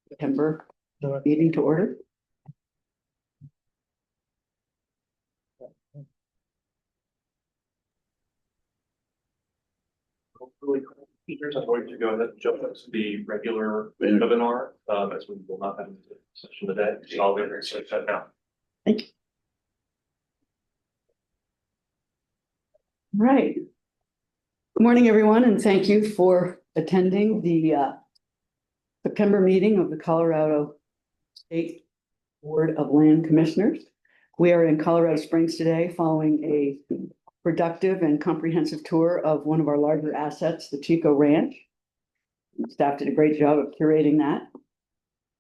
September meeting to order. Really cool features. I'm going to go ahead and jump into the regular webinar, as we will not have a session today. So I'll get research that now. Thank you. All right. Good morning, everyone, and thank you for attending the September meeting of the Colorado State Board of Land Commissioners. We are in Colorado Springs today following a productive and comprehensive tour of one of our larger assets, the Chico Ranch. Staff did a great job of curating that.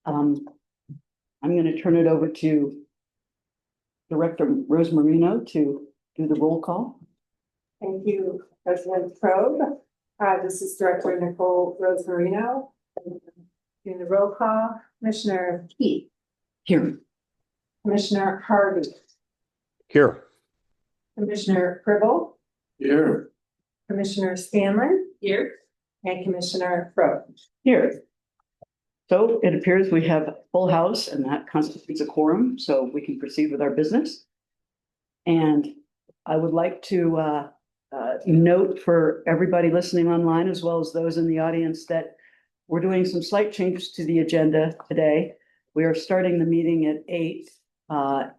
I'm going to turn it over to Director Rose Marino to do the roll call. Thank you, President Probe. This is Director Nicole Rose Marino. Doing the roll call, Commissioner Keith. Here. Commissioner Harvey. Here. Commissioner Cribble. Here. Commissioner Scanlon. Here. And Commissioner Probe. Here. So it appears we have a full house and that constitutes a quorum, so we can proceed with our business. And I would like to note for everybody listening online, as well as those in the audience, that we're doing some slight changes to the agenda today. We are starting the meeting at 8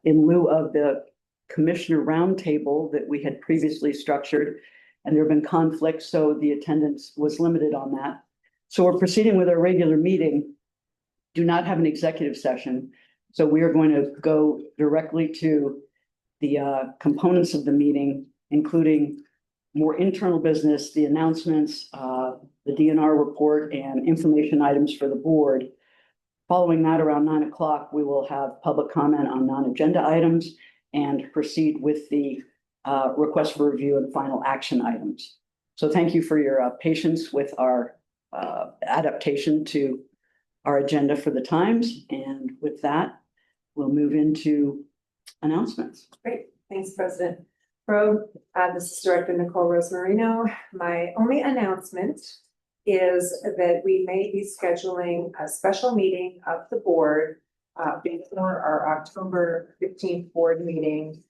in lieu of the Commissioner Roundtable that we had previously structured, and there have been conflicts, so the attendance was limited on that. So we're proceeding with our regular meeting. Do not have an executive session, so we are going to go directly to the components of the meeting, including more internal business, the announcements, the DNR report, and information items for the board. Following that, around 9 o'clock, we will have public comment on non-agenda items and proceed with the request for review and final action items. So thank you for your patience with our adaptation to our agenda for the times. And with that, we'll move into announcements. Great. Thanks, President Probe. This is Director Nicole Rose Marino. My only announcement is that we may be scheduling a special meeting of the board before our October 15th board meeting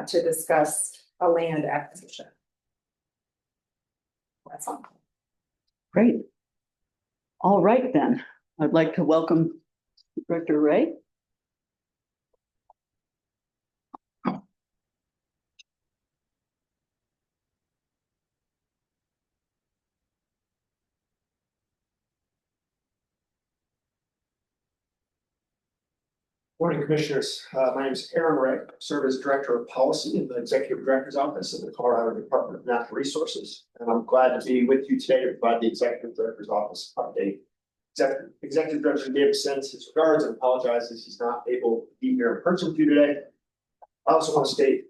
to discuss a land acquisition. That's all. Great. All right, then. I'd like to welcome Director Ray. Morning, Commissioners. My name is Aaron Ray. I serve as Director of Policy in the Executive Director's Office of the Colorado Department of Natural Resources. And I'm glad to be with you today to provide the Executive Director's Office update. Executive Director David sends his regards and apologizes he's not able to be here in person with you today. I also want to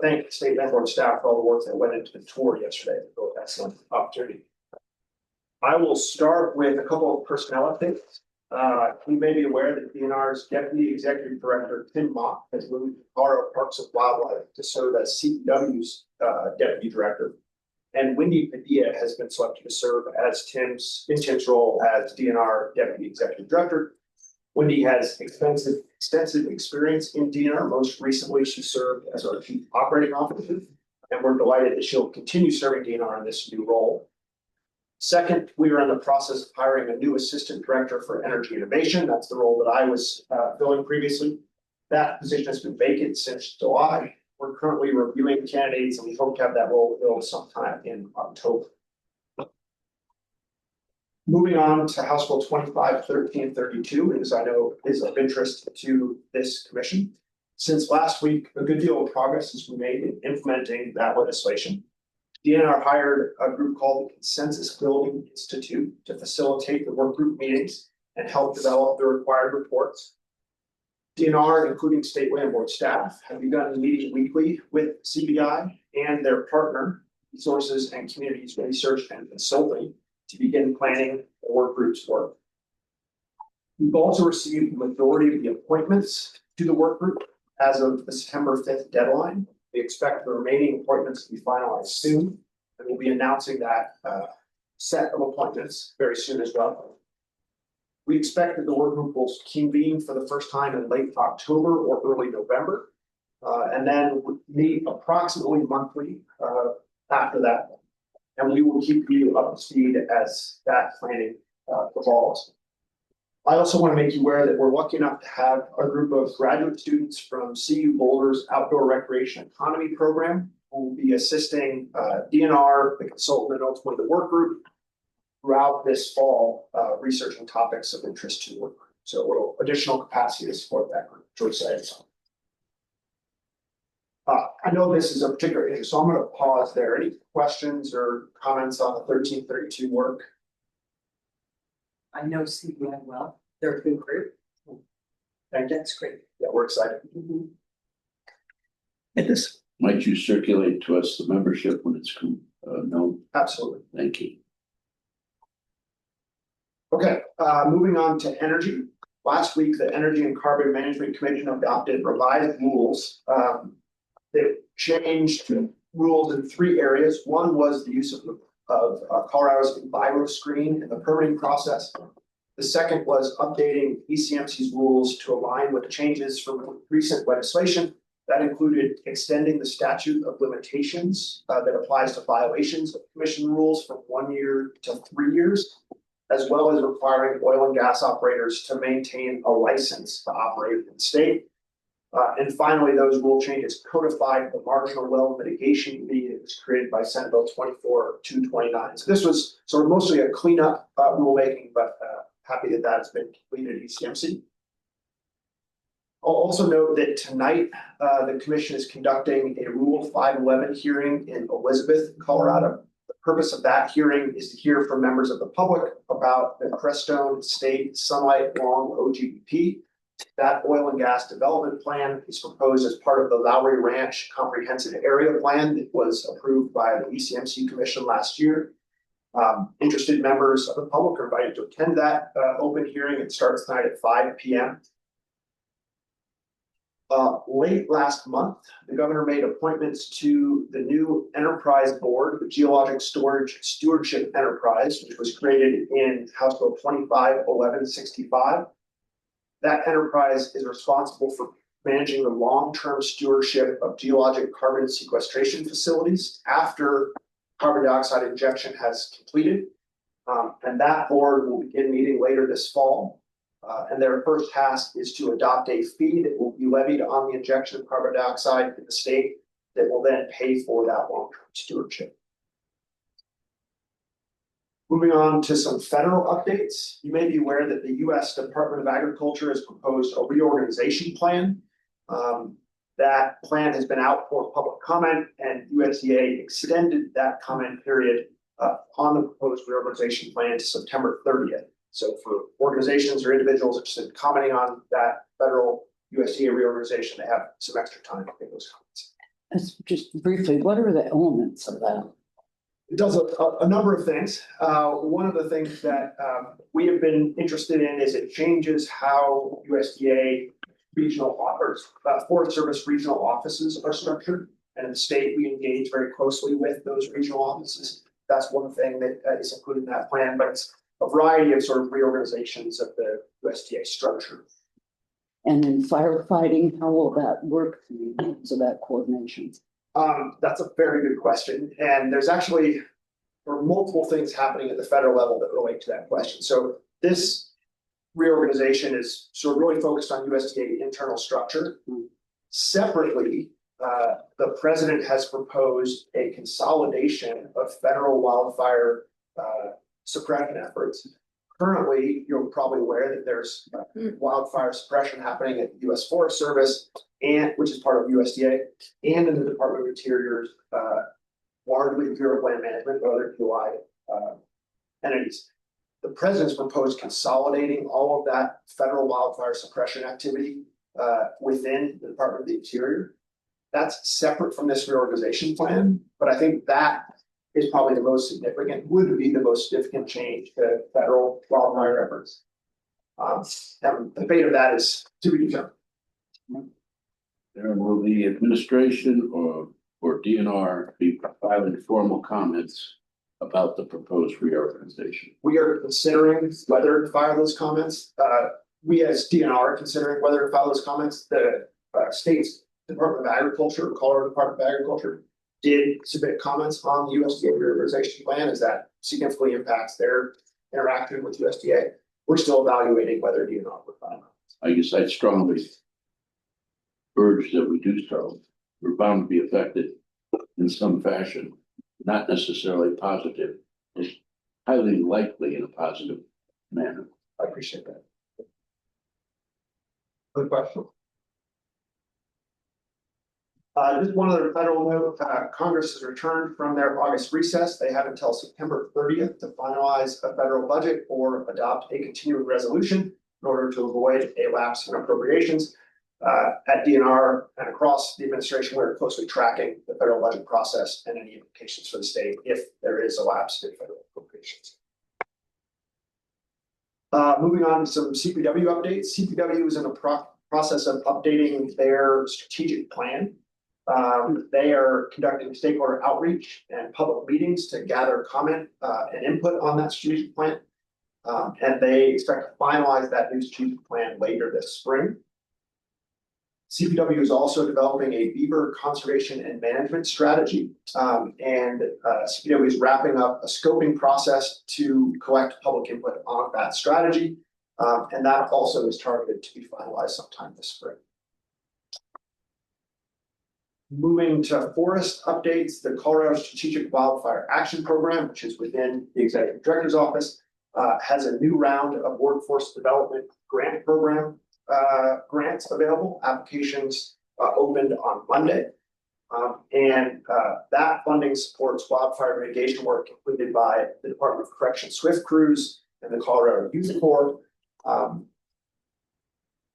thank State Landlord staff for all the work that went into the tour yesterday. Excellent opportunity. I will start with a couple of personnel updates. You may be aware that DNR's Deputy Executive Director, Tim Mock, has moved to Colorado Parks and Wildlife to serve as CPW's Deputy Director. And Wendy Padilla has been selected to serve as Tim's role as DNR Deputy Executive Director. Wendy has extensive experience in DNR. Most recently, she served as our Chief Operating Officer, and we're delighted that she'll continue serving DNR in this new role. Second, we are in the process of hiring a new Assistant Director for Energy Innovation. That's the role that I was filling previously. That position has been vacant since July. We're currently reviewing candidates, and we hope to have that role filled sometime in October. Moving on to House Bill 25-1332, as I know is of interest to this commission. Since last week, a good deal of progress has been made in implementing that legislation. DNR hired a group called the Consensus Building Institute to facilitate the work group meetings and help develop the required reports. DNR, including state land board staff, have begun meeting weekly with CBI and their partner, Resources and Communities Research and Consulting, to begin planning the work group's work. We've also received the majority of the appointments to the work group as of the September 5th deadline. We expect the remaining appointments to be finalized soon, and we'll be announcing that set of appointments very soon as well. We expect that the work group will convene for the first time in late October or early November. And then meet approximately monthly after that. And we will keep you up to speed as that planning evolves. I also want to make you aware that we're lucky enough to have a group of graduate students from CU Boulder's Outdoor Recreation Economy program who will be assisting DNR, the consultant, and ultimately the work group throughout this fall, researching topics of interest to the work group. So a little additional capacity to support that group. We're excited. I know this is a particular issue, so I'm going to pause there. Any questions or comments on the 1332 work? I know CBI well, they're a good group, Thank you. that's great. Yeah, we're excited. It is. Might you circulate to us the membership when it's known? Absolutely. Thank you. Okay, moving on to energy. Last week, the Energy and Carbon Management Commission adopted revised rules. They changed rules in 3 areas. One was the use of Colorado's EnviroScreen in the permitting process. The second was updating ECMC's rules to align with changes from recent legislation. That included extending the statute of limitations that applies to violations of commission rules from 1 year to 3 years, as well as requiring oil and gas operators to maintain a license to operate in the state. And finally, those rule changes codified the marginal well mitigation fee that was created by Senate Bill 24-229. So this was sort of mostly a cleanup rulemaking, but happy that that has been completed at ECMC. I'll also note that tonight, the commission is conducting a Rule 511 hearing in Elizabeth, Colorado. The purpose of that hearing is to hear from members of the public about the Crestone State Sunlight Long OGP. That oil and gas development plan is proposed as part of the Lowry Ranch Comprehensive Area Plan that was approved by the ECMC Commission last year. Interested members of the public are invited to attend that open hearing. It starts tonight at 5 p.m. Late last month, the governor made appointments to the new enterprise board, the Geologic Storage Stewardship Enterprise, which was created in House Bill 25-1165. That enterprise is responsible for managing the long-term stewardship of geologic carbon sequestration facilities after carbon dioxide injection has completed. And that board will begin meeting later this fall. And their first task is to adopt a fee that will be levied on the injection of carbon dioxide in the state that will then pay for that long-term stewardship. Moving on to some federal updates, you may be aware that the U.S. Department of Agriculture has proposed a reorganization plan. That plan has been out for public comment, and USDA extended that comment period on the proposed reorganization plan to September 30th. So for organizations or individuals interested in commenting on that federal USDA reorganization, they have some extra time to make those comments. Just briefly, what are the elements of that? It does a number of things. One of the things that we have been interested in is it changes how USDA regional offers, Forest Service regional offices are structured. And in the state, we engage very closely with those regional offices. That's one thing that is included in that plan, but it's a variety of sort of reorganizations of the USDA structure. And in firefighting, how will that work so that coordination? That's a very good question. And there's actually multiple things happening at the federal level that relate to that question. So this reorganization is sort of really focused on USDA internal structure. Separately, the president has proposed a consolidation of federal wildfire suppression efforts. Currently, you're probably aware that there's wildfire suppression happening at the U.S. Forest Service, and which is part of USDA, and in the Department of Interior's largely Bureau of Land Management or other DOI entities. The president's proposed consolidating all of that federal wildfire suppression activity within the Department of the Interior. That's separate from this reorganization plan, but I think that is probably the most significant, would be the most significant change to federal wildfire efforts. And the fate of that is to be determined. There will the administration or DNR be filing formal comments about the proposed reorganization? We are considering whether to file those comments. We as DNR are considering whether to file those comments. The state's Department of Agriculture, Colorado Department of Agriculture, did submit comments on the USDA reorganization plan as that significantly impacts their interaction with USDA. We're still evaluating whether DNR would file. I guess I'd strongly urge that we do so. We're bound to be affected in some fashion, not necessarily positive, it's highly likely in a positive manner. I appreciate that. Good question. Just one other federal note, Congress has returned from their August recess. They have until September 30th to finalize a federal budget or adopt a continuing resolution in order to avoid a lapse in appropriations. At DNR and across the administration, we're closely tracking the federal budget process and any implications for the state if there is a lapse in federal appropriations. Moving on to some CPW updates. CPW is in the process of updating their strategic plan. They are conducting stakeholder outreach and public meetings to gather comment and input on that strategic plan. And they expect to finalize that new strategic plan later this spring. CPW is also developing a beaver conservation and management strategy. CPW is wrapping up a scoping process to collect public input on that strategy. And that also is targeted to be finalized sometime this spring. Moving to forest updates, the Colorado Strategic Wildfire Action Program, which is within the Executive Director's Office, has a new round of workforce development grant program grants available. Applications opened on Monday. That funding supports wildfire mitigation work completed by the Department of Corrections Swift Crews and the Colorado Youth Corps.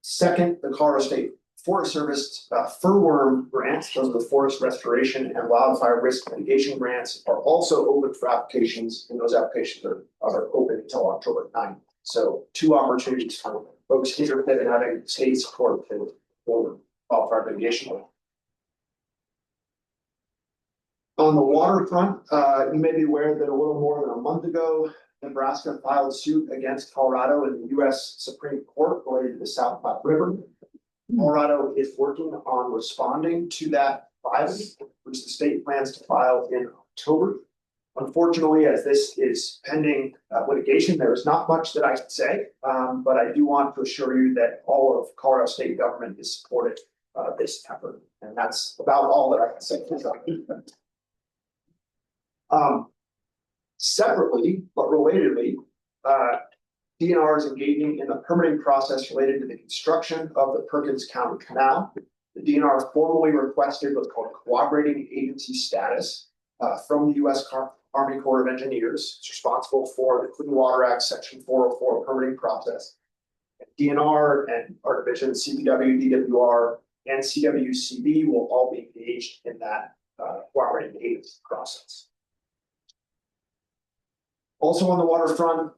Second, the Colorado State Forest Service furworm grants, those are the forest restoration and wildfire risk mitigation grants, are also open for applications, and those applications are open until October 9th. So 2 opportunities for folks interested in having state support for wildfire mitigation work. On the waterfront, you may be aware that a little more than a month ago, Nebraska filed suit against Colorado in the U.S. Supreme Court related to the South Platte River. Colorado is working on responding to that filing, which the state plans to file in October. Unfortunately, as this is pending litigation, there is not much that I can say, but I do want to assure you that all of Colorado state government is supportive of this effort, and that's about all that I can say. Separately, but relatedly, DNR is engaging in the permitting process related to the construction of the Perkins County Canal. The DNR formally requested what's called cooperating agency status from the U.S. Army Corps of Engineers. It's responsible for the Clean Water Act Section 404 permitting process. And DNR and our division, CPW, DWR, and CWCB will all be engaged in that cooperating agency process. Also on the waterfront,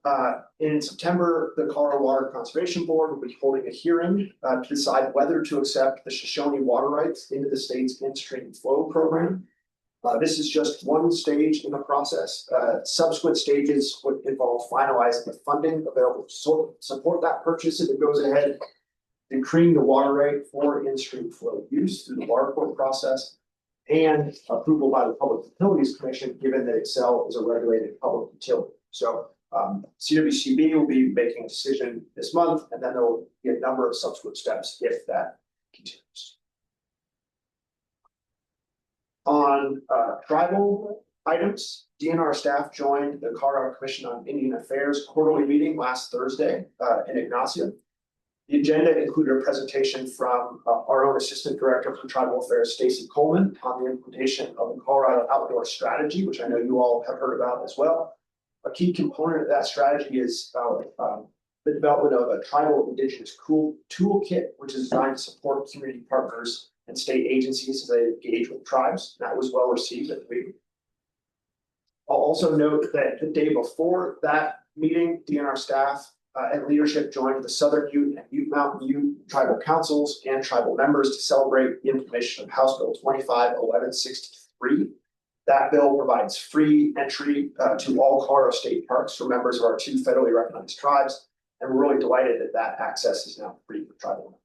in September, the Colorado Water Conservation Board will be holding a hearing to decide whether to accept the Shoshone water rights into the state's in-stream flow program. This is just one stage in the process. Subsequent stages would involve finalizing the funding available to support that purchase if it goes ahead, decreeing the water right for in-stream flow use through the water court process, and approval by the Public Utilities Commission, given that Xcel is a regulated public utility. So CWCB will be making a decision this month, and then there will be a number of subsequent steps if that continues. On tribal items, DNR staff joined the Colorado Commission on Indian Affairs quarterly meeting last Thursday in Ignacio. The agenda included a presentation from our own Assistant Director for Tribal Affairs, Stacy Coleman, on the implementation of the Colorado Outdoor Strategy, which I know you all have heard about as well. A key component of that strategy is the development of a tribal indigenous toolkit, which is designed to support community partners and state agencies as they engage with tribes. That was well received at the meeting. I'll also note that the day before that meeting, DNR staff and leadership joined the Southern Ute and Ute Mountain Ute tribal councils and tribal members to celebrate the implementation of House Bill 251163. That bill provides free entry to all Colorado state parks for members of our 2 federally recognized tribes. And we're really delighted that that access is now free for tribal members.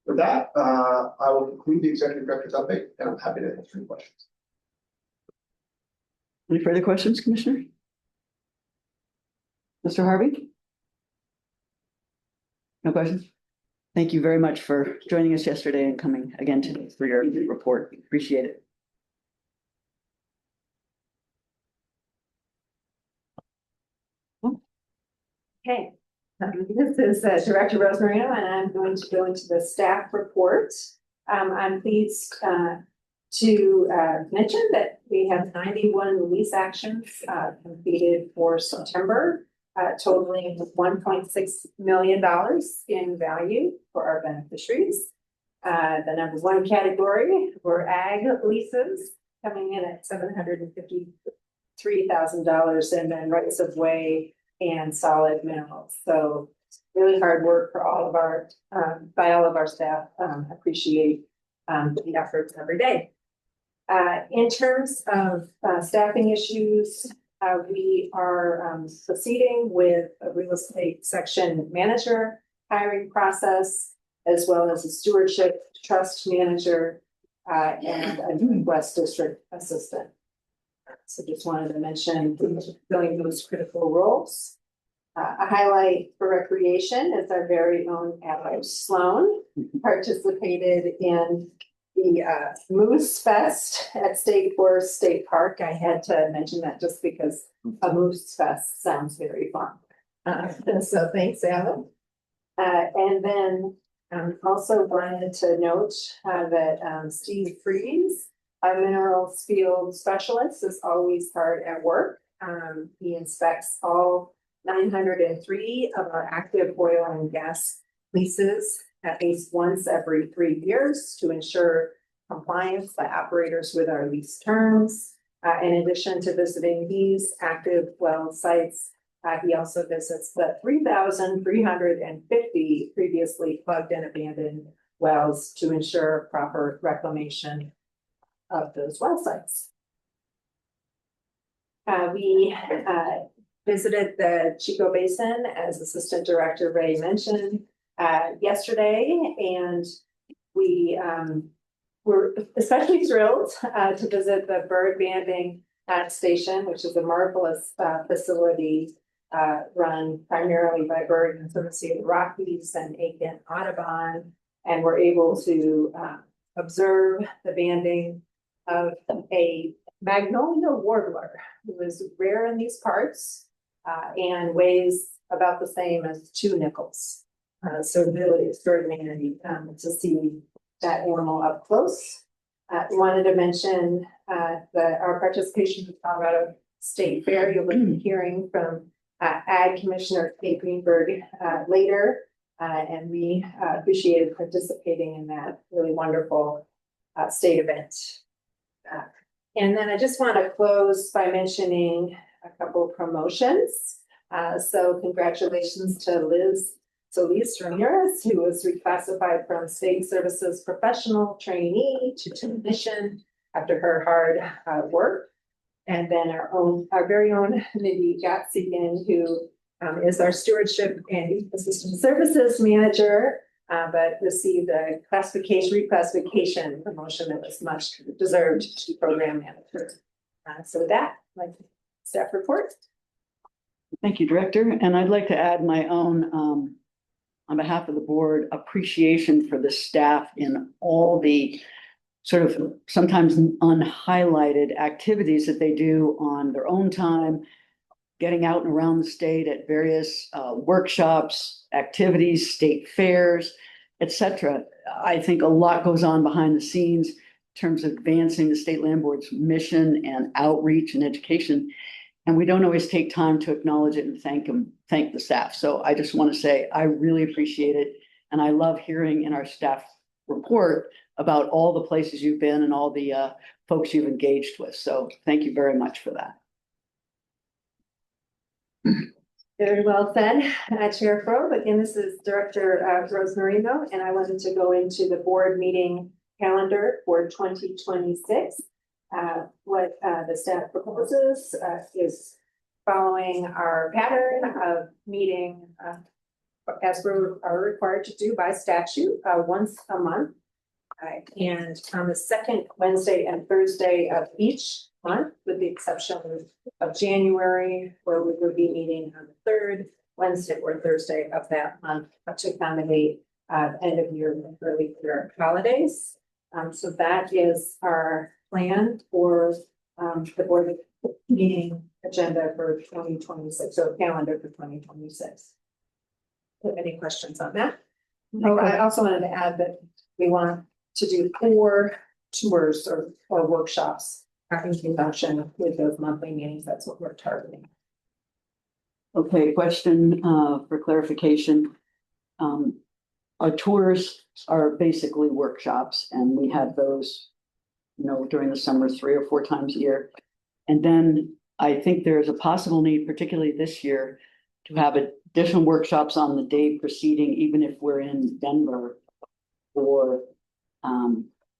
With that, I will conclude the executive director's update, and I'm happy to answer any questions. Any further questions, Commissioner? Mr. Harvey? No questions? Thank you very much for joining us yesterday and coming again today for your report. Appreciate it. Okay, this is Director Rosmarino, and I'm going to go into the staff report. I'm pleased to mention that we have 91 lease actions completed for September, totaling $1.6 million in value for our beneficiaries. The number 1 category were ag leases, coming in at $753,000, and then rights of way and solid minerals. So really hard work for all of our, by all of our staff. Appreciate the efforts every day. In terms of staffing issues, we are proceeding with a real estate section manager hiring process, as well as a stewardship trust manager and a West District assistant. So just wanted to mention filling those critical roles. A highlight for recreation is our very own Ally Sloan participated in the Moose Fest at State Forest State Park. I had to mention that just because a Moose Fest sounds very fun. So thanks, Ally. And then also wanted to note that Steve Freeze, our minerals field specialist, is always hard at work. He inspects all 903 of our active oil and gas leases at least once every 3 years to ensure compliance by operators with our lease terms. In addition to visiting these active well sites, he also visits the 3,350 previously plugged and abandoned wells to ensure proper reclamation of those well sites. We visited the Chico Basin, as Assistant Director Ray mentioned, yesterday, and we were especially thrilled to visit the bird banding station, which is a marvelous facility run primarily by Bird Conservancy of the Rockies and Aiken Audubon, and we're able to observe the banding of a magnolia warbler who is rare in these parts and weighs about the same as 2 nickels. So really extraordinary to see that animal up close. Wanted to mention our participation in the Colorado State Fair. You'll be hearing from Ag Commissioner Kate Greenberg later, and we appreciated participating in that really wonderful state event. And then I just want to close by mentioning a couple of promotions. So congratulations to Liz Solis Ramirez, who was reclassified from State Services Professional Trainee to Technician after her hard work. And then our very own Mindy Gottsigan, who is our Stewardship and Ecosystem Services Manager, but received a reclassification promotion that was much deserved to Program Manager. So with that, like staff report. Thank you, Director. And I'd like to add my own, on behalf of the board, appreciation for the staff in all the sort of sometimes unhighlighted activities that they do on their own time, getting out and around the state at various workshops, activities, state fairs, etc. I think a lot goes on behind the scenes in terms of advancing the State Land Board's mission and outreach and education. And we don't always take time to acknowledge it and thank the staff. So I just want to say I really appreciate it. And I love hearing in our staff report about all the places you've been and all the folks you've engaged with. So thank you very much for that. Very well said, Chair Frobe. Again, this is Director Rose Marino, and I wanted to go into the board meeting calendar for 2026. What the staff proposes is following our pattern of meeting as we are required to do by statute, once a month. And on the second Wednesday and Thursday of each month, with the exception of January, where we will be meeting on the third Wednesday or Thursday of that month to accommodate end of year and early year holidays. So that is our plan for the board meeting agenda for 2026, or calendar for 2026. Any questions on that? Oh, I also wanted to add that we want to do 4 tours or workshops in conjunction with those monthly meetings. That's what we're targeting. Okay, question for clarification. Our tours are basically workshops, and we have those, during the summer 3 or 4 times a year. And then I think there's a possible need, particularly this year, to have additional workshops on the day preceding, even if we're in Denver, or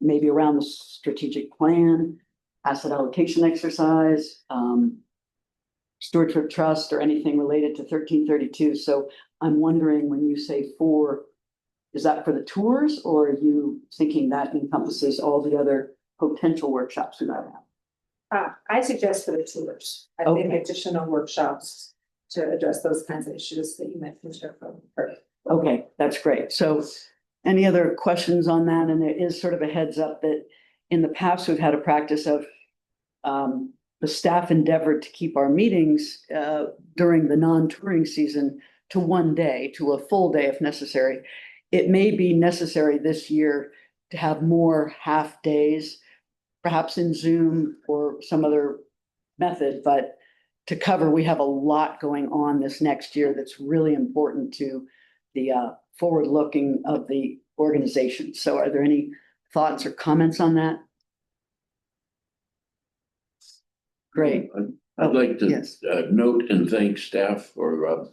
maybe around the strategic plan, asset allocation exercise, stewardship trust, or anything related to 1332. So I'm wondering, when you say 4, is that for the tours, or are you thinking that encompasses all the other potential workshops we might have? I suggest for the tours, I think Okay. additional workshops to address those kinds of issues that you mentioned. Okay, that's great. So any other questions on that? And there is sort of a heads up that in the past, we've had a practice of the staff endeavored to keep our meetings during the non-touring season to 1 day, to a full day if necessary. It may be necessary this year to have more half days, perhaps in Zoom or some other method, but to cover, we have a lot going on this next year that's really important to the forward looking of the organization. So are there any thoughts or comments on that? Great. I'd like to Yes. note and thank staff for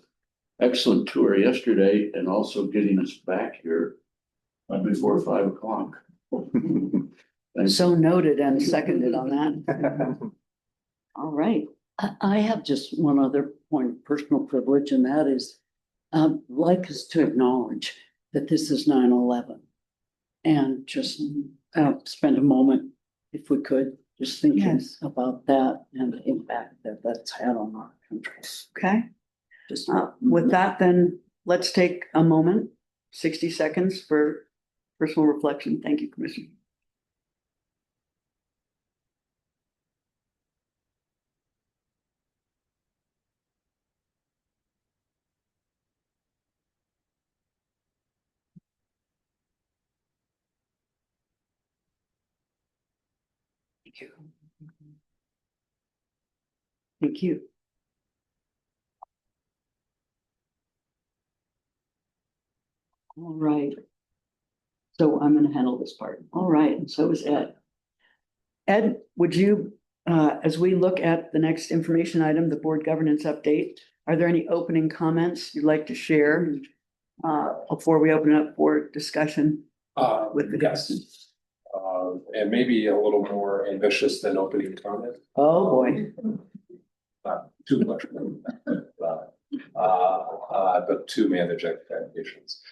excellent tour yesterday, and also getting us back here before 5 o'clock. Thank So noted and seconded on that. All right. I have just one other point of personal privilege, and that is, I'd like us to acknowledge that this is 9/11. And just spend a moment, if we could, just thinking Yes. about that and the impact that that's had on our country. Okay. Just With that, then let's take a moment, 60 seconds for personal reflection. Thank you, Commissioner. Thank you. Thank you. All right. So I'm going to handle this part. All right. And so is Ed. Ed, would you, as we look at the next information item, the board governance update, are there any opening comments you'd like to share before we open up for discussion with the Yes. And maybe a little more ambitious than opening comment, Oh, boy. not too much. But to manage expectations.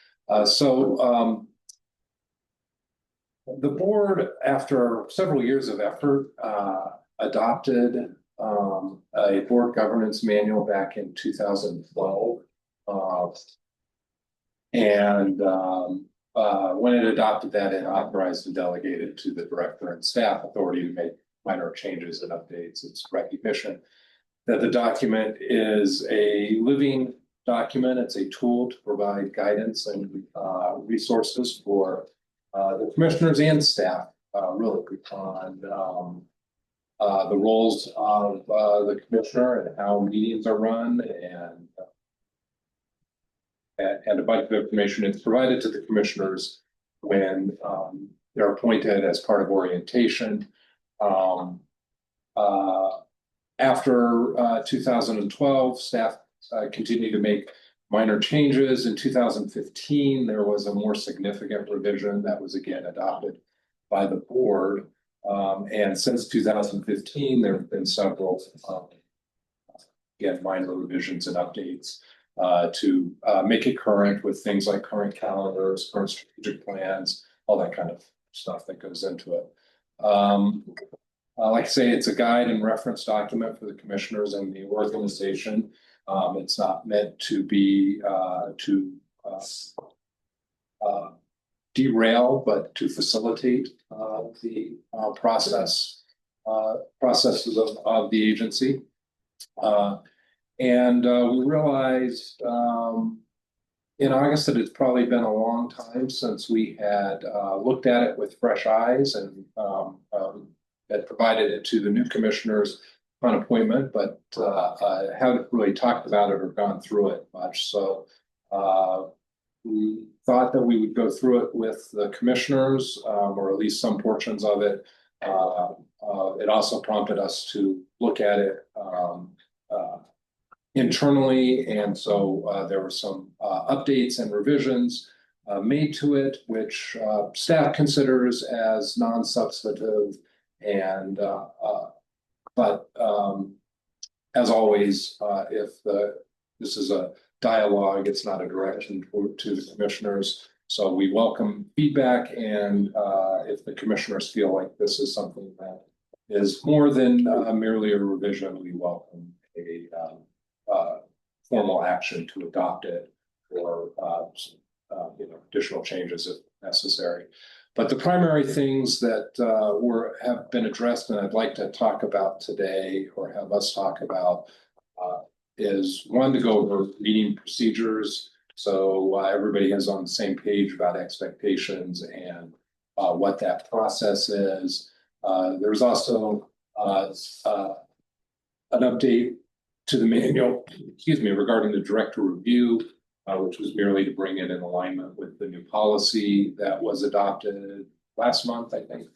The board, after several years of effort, adopted a board governance manual back in 2012. When it adopted that, it authorized and delegated to the director and staff authority to make minor changes and updates. It's recognition that the document is a living document. It's a tool to provide guidance and resources for the commissioners and staff, really, on the roles of the commissioner and how meetings are run, and a bunch of information is provided to the commissioners when they're appointed as part of orientation. After 2012, staff continued to make minor changes. In 2015, there was a more significant revision that was again adopted by the board And since 2015, there have been several, again, minor revisions and updates to make it current with things like current calendars, current strategic plans, all that kind of stuff that goes into it. Like I say, it's a guide and reference document for the commissioners and the organization. It's not meant to be derail, but to facilitate the processes of the agency. And we realized in August that it's probably been a long time since we had looked at it with fresh eyes and had provided it to the new commissioners on appointment, but haven't really talked about it or gone through it much. So we thought that we would go through it with the commissioners, or at least some portions of it. It also prompted us to look at it internally, and so there were some updates and revisions made to it, which staff considers as non-substantive, and but as always, if this is a dialogue, it's not a direction to the commissioners. So we welcome feedback, and if the commissioners feel like this is something that is more than merely a revision, we welcome a formal action to adopt it, or additional changes if necessary. But the primary things that have been addressed, and I'd like to talk about today, or have us talk about, is one, to go over meeting procedures, so everybody is on the same page about expectations and what that process is. There's also an update to the manual, regarding the director review, which was merely to bring it in alignment with the new policy that was adopted last month, I think.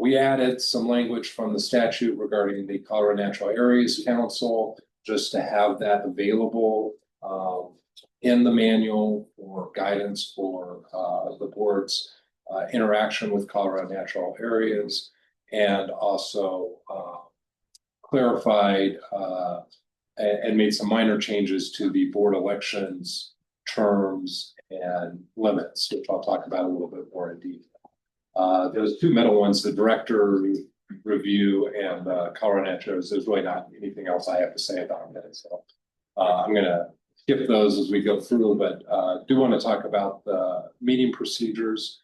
We added some language from the statute regarding the Colorado Natural Areas Council, just to have that available in the manual for guidance for the board's interaction with Colorado Natural Areas, and also clarified and made some minor changes to the board elections terms and limits, which I'll talk about a little bit more in detail. Those two middle ones, the director review and Colorado Natural, there's really not anything else I have to say about that. So I'm going to skip those as we go through, but do want to talk about the meeting procedures.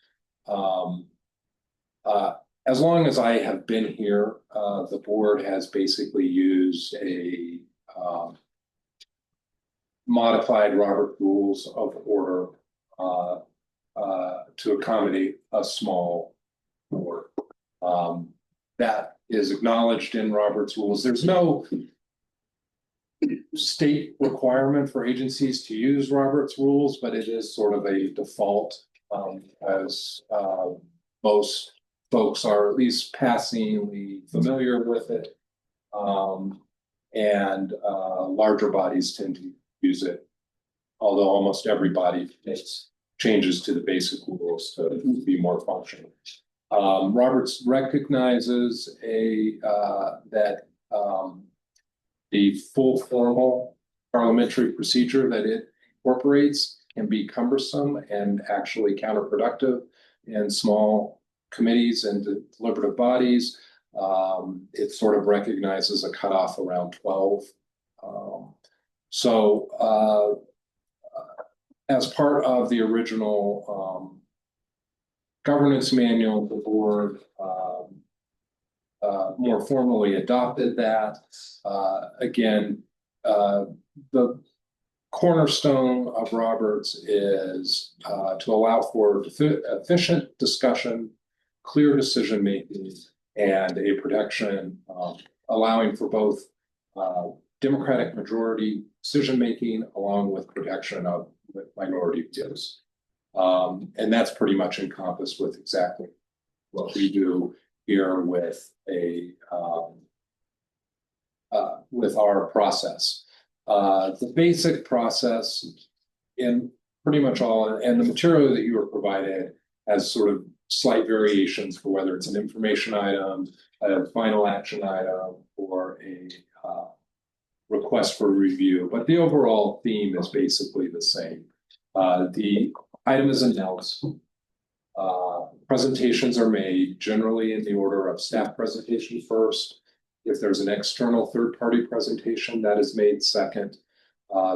As long as I have been here, the board has basically used a modified Robert Rules of Order to accommodate a small board. That is acknowledged in Robert's rules. There's no state requirement for agencies to use Robert's rules, but it is sort of a default, as most folks are at least passingly familiar with it. And larger bodies tend to use it, although almost every body makes changes to the basic rules to be more functional. Roberts recognizes that the full formal parliamentary procedure that it incorporates can be cumbersome and actually counterproductive in small committees and deliberative bodies. It sort of recognizes a cutoff around 12. As part of the original governance manual, the board more formally adopted that. Again, the cornerstone of Roberts is to allow for efficient discussion, clear decision making, and a protection allowing for both democratic majority decision making along with protection of minority views. And that's pretty much encompassed with exactly what we do here with with our process. The basic process in pretty much all, and the material that you were provided has sort of slight variations for whether it's an information item, a final action item, or a request for review, but the overall theme is basically the same. The item is announced. Presentations are made generally in the order of staff presentation first. If there's an external third-party presentation, that is made second.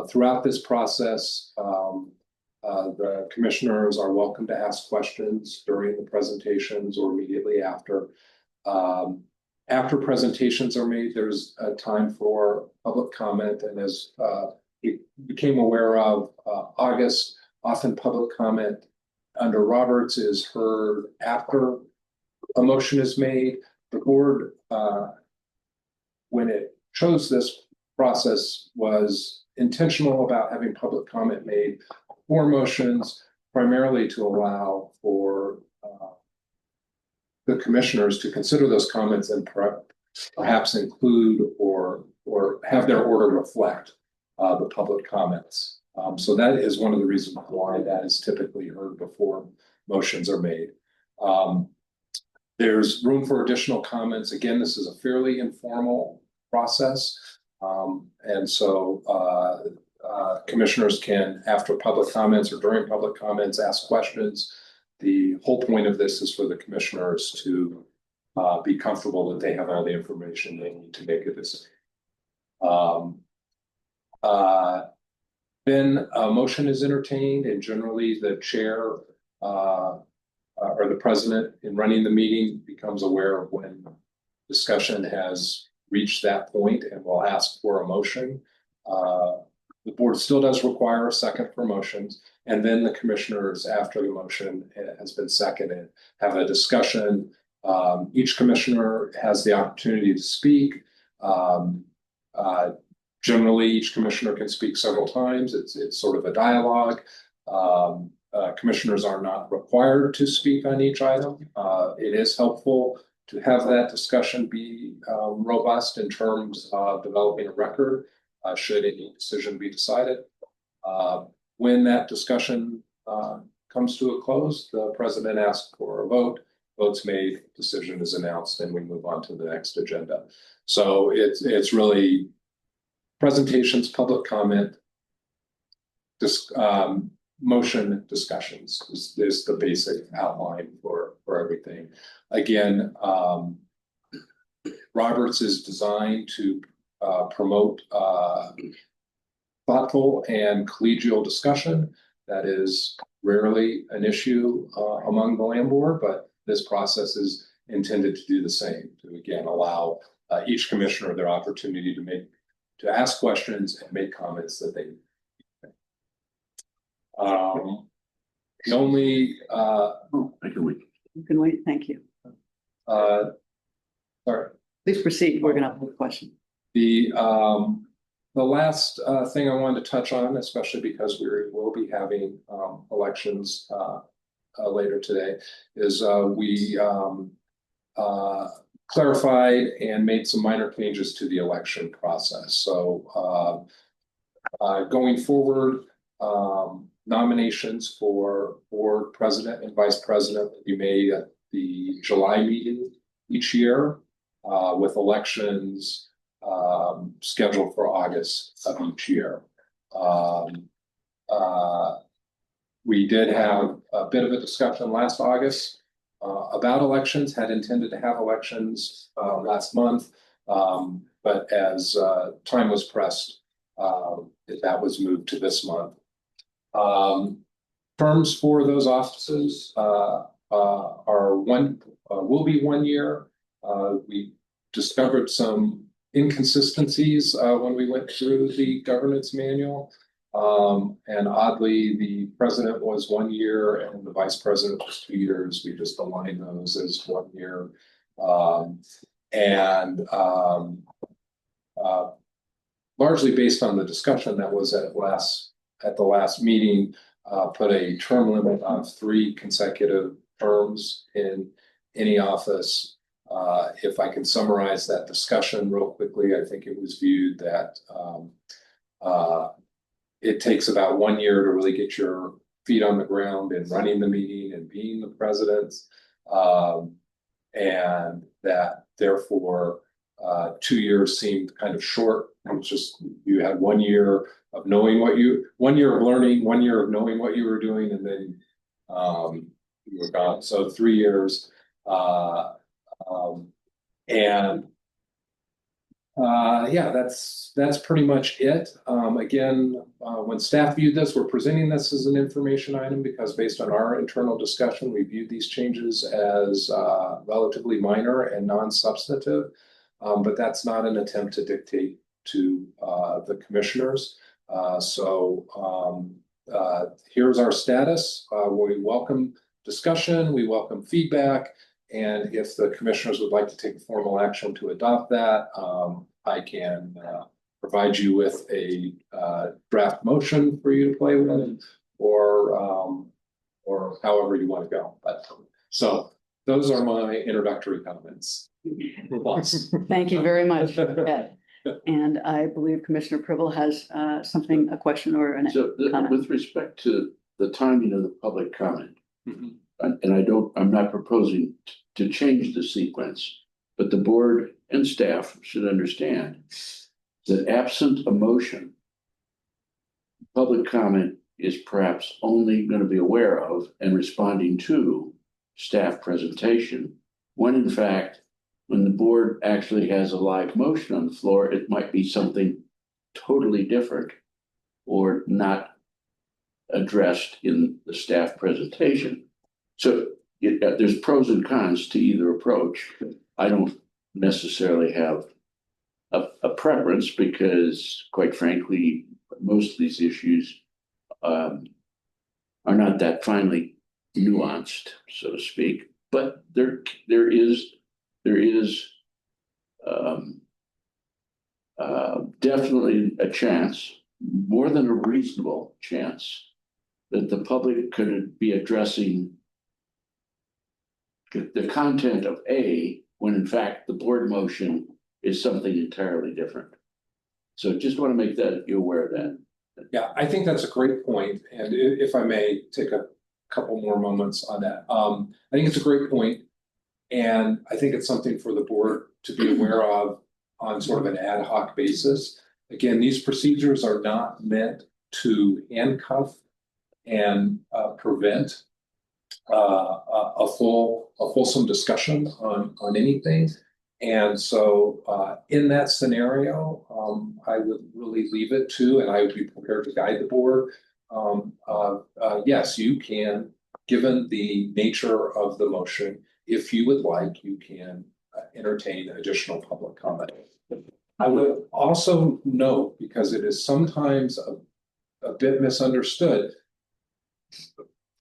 Throughout this process, the commissioners are welcome to ask questions during the presentations or immediately after. After presentations are made, there's a time for public comment, and as we became aware of, August, often public comment under Roberts is heard after a motion is made. The board, when it chose this process, was intentional about having public comment made for motions, primarily to allow for the commissioners to consider those comments and perhaps include or have their order reflect the public comments. So that is one of the reasons why that is typically heard before motions are made. There's room for additional comments. Again, this is a fairly informal process. And so commissioners can, after public comments or during public comments, ask questions. The whole point of this is for the commissioners to be comfortable that they have all the information they need to make a decision. Then a motion is entertained, and generally the chair or the president in running the meeting becomes aware of when discussion has reached that point and will ask for a motion. The board still does require a second for motions, and then the commissioners, after the motion has been seconded, have a discussion. Each commissioner has the opportunity to speak. Generally, each commissioner can speak several times. It's sort of a dialogue. Commissioners are not required to speak on each item. It is helpful to have that discussion be robust in terms of developing a record, should any decision be decided. When that discussion comes to a close, the president asks for a vote. Votes made, decision is announced, and we move on to the next agenda. So it's really presentations, public comment, motion discussions is the basic outline for everything. Again, Roberts is designed to promote thoughtful and collegial discussion. That is rarely an issue among the land board, but this process is intended to do the same, to again allow each commissioner their opportunity to ask questions and make comments that they need. The only I can wait. You can wait, thank you. sorry. Please proceed, we're gonna have a question. The last thing I wanted to touch on, especially because we will be having elections later today, is we clarified and made some minor changes to the election process. So going forward, nominations for board president and vice president will be made at the July meeting each year, with elections scheduled for August of each year. We did have a bit of a discussion last August about elections, had intended to have elections last month, but as time was pressed, that was moved to this month. Terms for those offices will be 1 year. We discovered some inconsistencies when we went through the governance manual. And oddly, the president was 1 year and the vice president was 2 years. We just aligned those as 1 year. Largely based on the discussion that was at the last meeting, put a term limit on 3 consecutive terms in any office. If I can summarize that discussion real quickly, I think it was viewed that it takes about 1 year to really get your feet on the ground and running the meeting and being the president. And that therefore, 2 years seemed kind of short. It was just, you had 1 year of knowing 1 year of learning, 1 year of knowing what you were doing, and then you were gone. So 3 years. Yeah, that's pretty much it. Again, when staff viewed this, we're presenting this as an information item because based on our internal discussion, we viewed these changes as relatively minor and non-substantive. But that's not an attempt to dictate to the commissioners. Here's our status. We welcome discussion, we welcome feedback. And if the commissioners would like to take formal action to adopt that, I can provide you with a draft motion for you to play with, or however you want to go. But so those are my introductory comments. Thank you very much, Ed. And I believe Commissioner Pribble has a question or an So comment. with respect to the timing of the public comment, Mhm. and I'm not proposing to change the sequence, but the board and staff should understand that absent a motion, public comment is perhaps only going to be aware of and responding to staff presentation, when in fact, when the board actually has a live motion on the floor, it might be something totally different or not addressed in the staff presentation. So there's pros and cons to either approach. I don't necessarily have a preference because, quite frankly, most of these issues are not that finely nuanced, so to speak. But there is definitely a chance, more than a reasonable chance, that the public could be addressing the content of A, when in fact the board motion is something entirely different. So just want to make that you aware of that. Yeah, I think that's a great point. And if I may take a couple more moments on that. I think it's a great point. And I think it's something for the board to be aware of on sort of an ad hoc basis. Again, these procedures are not meant to handcuff and prevent a fulsome discussion on anything. And so in that scenario, I would really leave it to, and I would be prepared to guide the board. Yes, you can, given the nature of the motion, if you would like, you can entertain additional public comment. I would also note, because it is sometimes a bit misunderstood,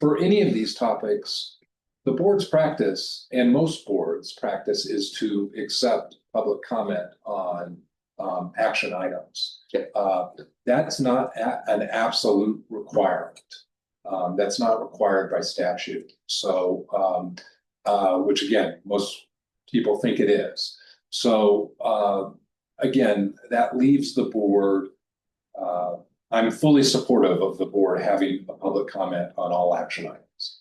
for any of these topics, the board's practice and most boards' practice is to accept public comment on action items. That's not an absolute requirement. That's not required by statute. So, which again, most people think it is. So again, that leaves the board. I'm fully supportive of the board having a public comment on all action items.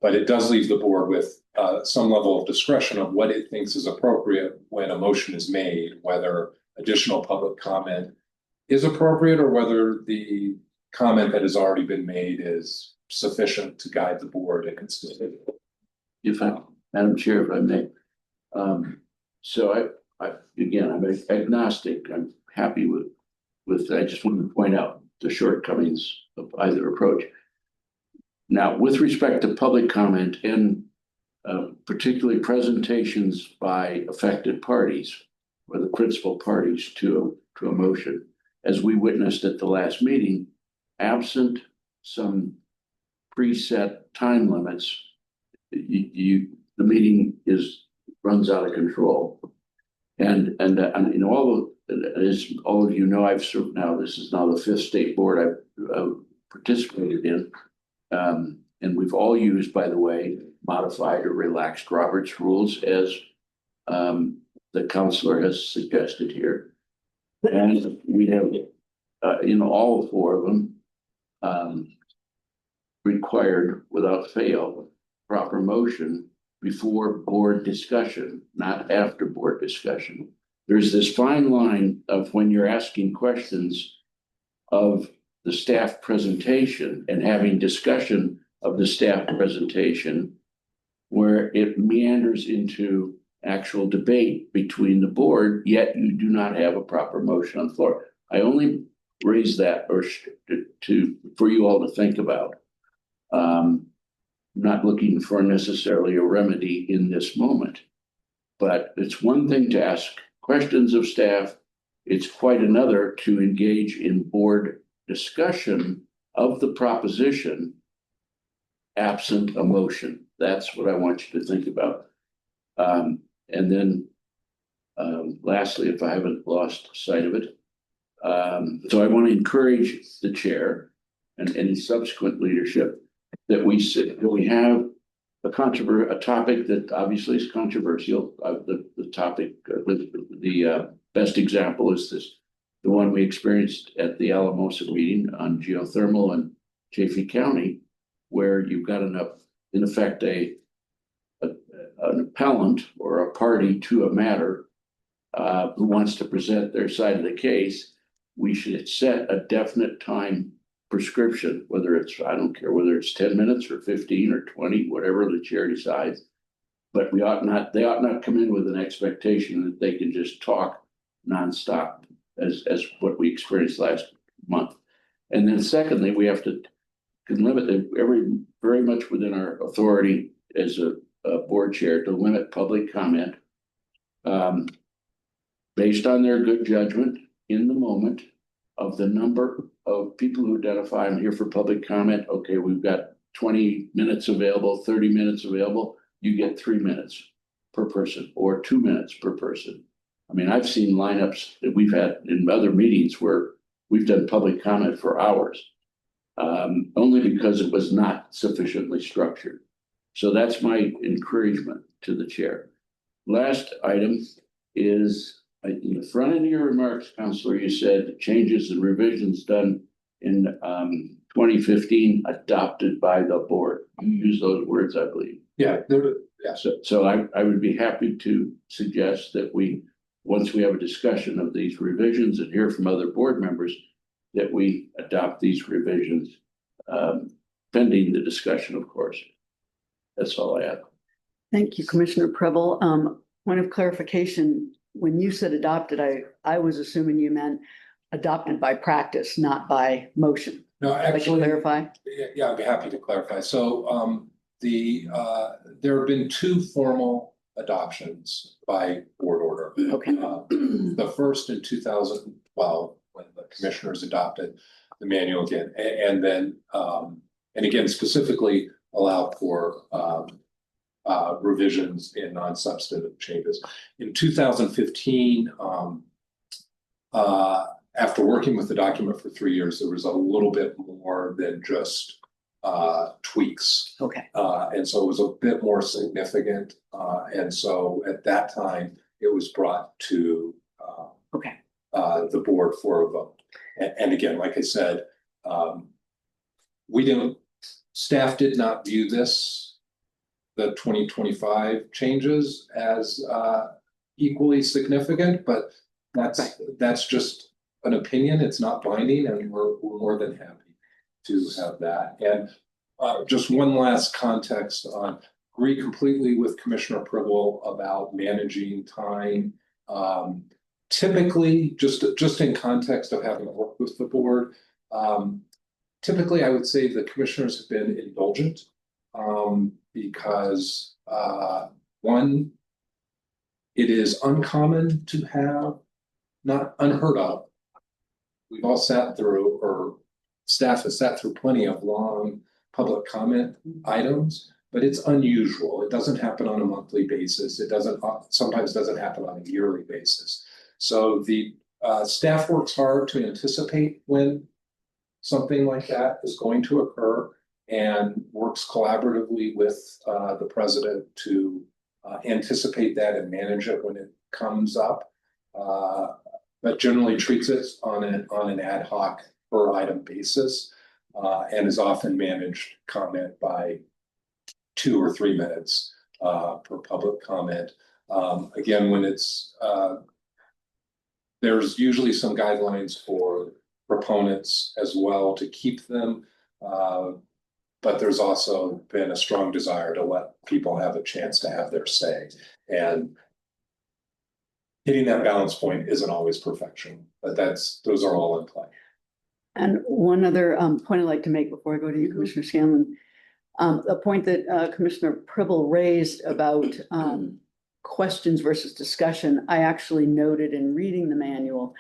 But it does leave the board with some level of discretion of what it thinks is appropriate when a motion is made, whether additional public comment is appropriate or whether the comment that has already been made is sufficient to guide the board in its decision. If I, Madam Chair, if I may. So again, I'm agnostic. I'm happy with, I just wanted to point out the shortcomings of either approach. Now, with respect to public comment and particularly presentations by affected parties or the principal parties to a motion, as we witnessed at the last meeting, absent some preset time limits, the meeting runs out of control. And in as all of you know, I've served now. This is now the 5th state board I've participated in, and we've all used, by the way, modified or relaxed Robert's rules as the counselor has suggested here, and we have, all 4 of them. required without fail, proper motion before board discussion, not after board discussion. There's this fine line of when you're asking questions of the staff presentation and having discussion of the staff presentation where it meanders into actual debate between the board, yet you do not have a proper motion on the floor. I only raise that for you all to think about. Not looking for necessarily a remedy in this moment. But it's one thing to ask questions of staff. It's quite another to engage in board discussion of the proposition absent a motion. That's what I want you to think about. And then lastly, if I haven't lost sight of it, so I want to encourage the chair and any subsequent leadership that we have a topic that obviously is controversial. The topic, the best example is the one we experienced at the Alamosa meeting on geothermal in Chaffee County, where you've got in effect an appellant or a party to a matter who wants to present their side of the case. We should set a definite time prescription, whether it's, I don't care whether it's 10 minutes or 15 or 20, whatever the chair decides. But they ought not come in with an expectation that they can just talk nonstop as what we experienced last month. And then secondly, we have to limit very much within our authority as a board chair to limit public comment based on their good judgment in the moment of the number of people who identify I'm here for public comment. Okay, we've got 20 minutes available, 30 minutes available. You get 3 minutes per person or 2 minutes per person. I mean, I've seen lineups that we've had in other meetings where we've done public comment for hours, only because it was not sufficiently structured. So that's my encouragement to the chair. Last item is in the front end of your remarks, Councillor, you said changes and revisions done in 2015 adopted by the board. You use those words, I believe. Yeah, So I would be happy to suggest that once we have a discussion of these revisions and hear from other board members, that we adopt these revisions pending the discussion, of course. That's all I have. Thank you, Commissioner Preble. Point of clarification, when you said adopted, I was assuming you meant adopted by practice, not by motion. No, Can you actually, clarify? yeah, I'd be happy to clarify. So there have been 2 formal adoptions by board order. Okay. The first in 2012, when the commissioners adopted the manual again, and then and again specifically allowed for revisions in non-substantive changes. In 2015, after working with the document for 3 years, there was a little bit more than just tweaks. Okay. And so it was a bit more significant. And so at that time, it was brought to Okay. The board for a vote. And again, like I said, staff did not view the 2025 changes as equally significant, but that's just an opinion. It's not binding, and we're more than happy to have that. And just one last context on agree completely with Commissioner Preble about managing time. Typically, just in context of having worked with the board, typically I would say the commissioners have been indulgent because one, it is uncommon to have, not unheard of. We've all sat through, or staff has sat through plenty of long public comment items, but it's unusual. It doesn't happen on a monthly basis. It sometimes doesn't happen on a yearly basis. So the staff works hard to anticipate when something like that is going to occur and works collaboratively with the president to anticipate that and manage it when it comes up. But generally treats it on an ad hoc per item basis. and is often managed comment by 2 or 3 minutes per public comment. Again, when it's there's usually some guidelines for proponents as well to keep them. But there's also been a strong desire to let people have a chance to have their say. And hitting that balance point isn't always perfection, but those are all in play. And one other point I'd like to make before I go to you, Commissioner Scanlon. A point that Commissioner Pribble raised about questions versus discussion, I actually noted in reading the manual.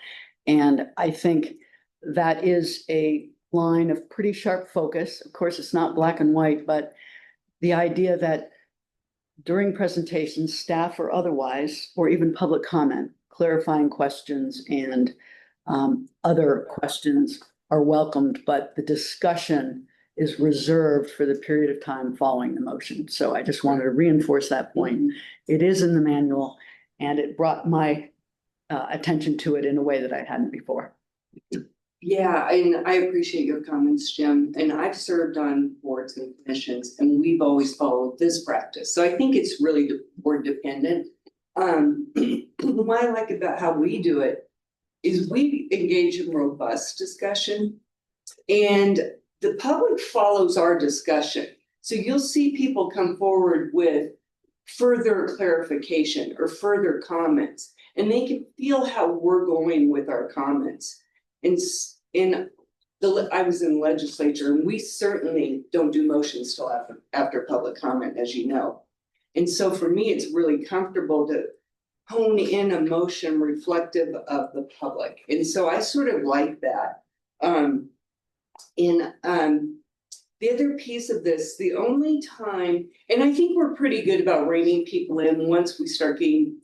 And I think that is a line of pretty sharp focus. Of course, it's not black and white, but the idea that during presentations, staff or otherwise, or even public comment, clarifying questions and other questions are welcomed, but the discussion is reserved for the period of time following the motion. So I just wanted to reinforce that point. It is in the manual, and it brought my attention to it in a way that I hadn't before. Yeah, and I appreciate your comments, Jim. And I've served on boards and commissions, and we've always followed this practice. So I think it's really board dependent. What I like about how we do it is we engage in robust discussion, and the public follows our discussion. So you'll see people come forward with further clarification or further comments, and they can feel how we're going with our comments. I was in the legislature, and we certainly don't do motions till after public comment, as you know. And so for me, it's really comfortable to hone in a motion reflective of the public. And so I sort of like that. The other piece of this, the only time, and I think we're pretty good about reining people in once we start getting,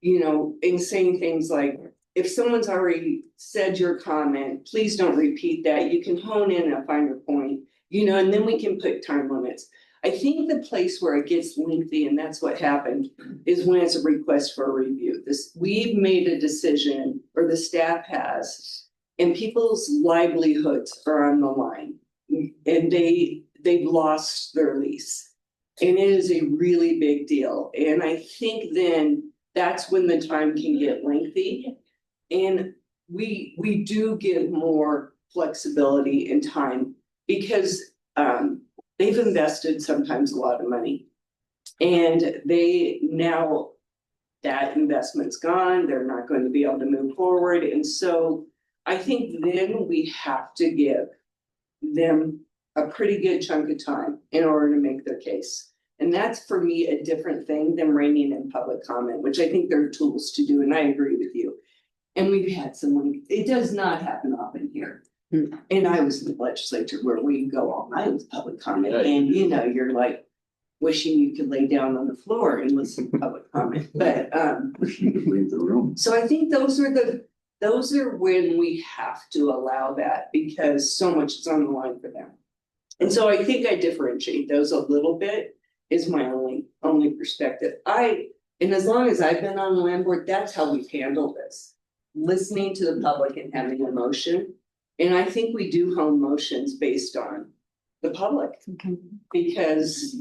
and saying things like, if someone's already said your comment, please don't repeat that. You can hone in a finer point, and then we can put time limits. I think the place where it gets lengthy, and that's what happened, is when it's a request for a review. We've made a decision, or the staff has, and people's livelihoods are on the line, and they've lost their lease. And it is a really big deal. And I think then that's when the time can get lengthy. And we do give more flexibility and time because they've invested sometimes a lot of money. And now that investment's gone, they're not going to be able to move forward. And so I think then we have to give them a pretty good chunk of time in order to make their case. And that's for me a different thing than reining in public comment, which I think there are tools to do, and I agree with you. And we've had someone, it does not happen often here. And I was in the legislature where we go all night with public comment, and you're like wishing you could lay down on the floor and listen to public comment. But Wishing you could leave the room. so I think those are when we have to allow that, because so much is on the line for them. And so I think I differentiate those a little bit, is my only perspective. And as long as I've been on the land board, that's how we've handled this. Listening to the public and having emotion. And I think we do hone motions based on the public, because,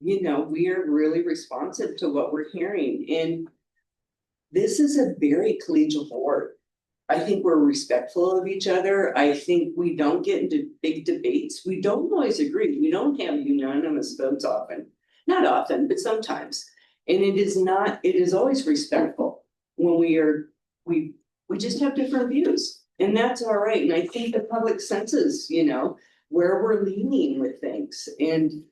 we are really responsive to what we're hearing. And this is a very collegial board. I think we're respectful of each other. I think we don't get into big debates. We don't always agree. We don't have unanimous votes often. Not often, but sometimes. And it is always respectful when we just have different views. And that's all right. And I think the public senses, where we're leaning with things. And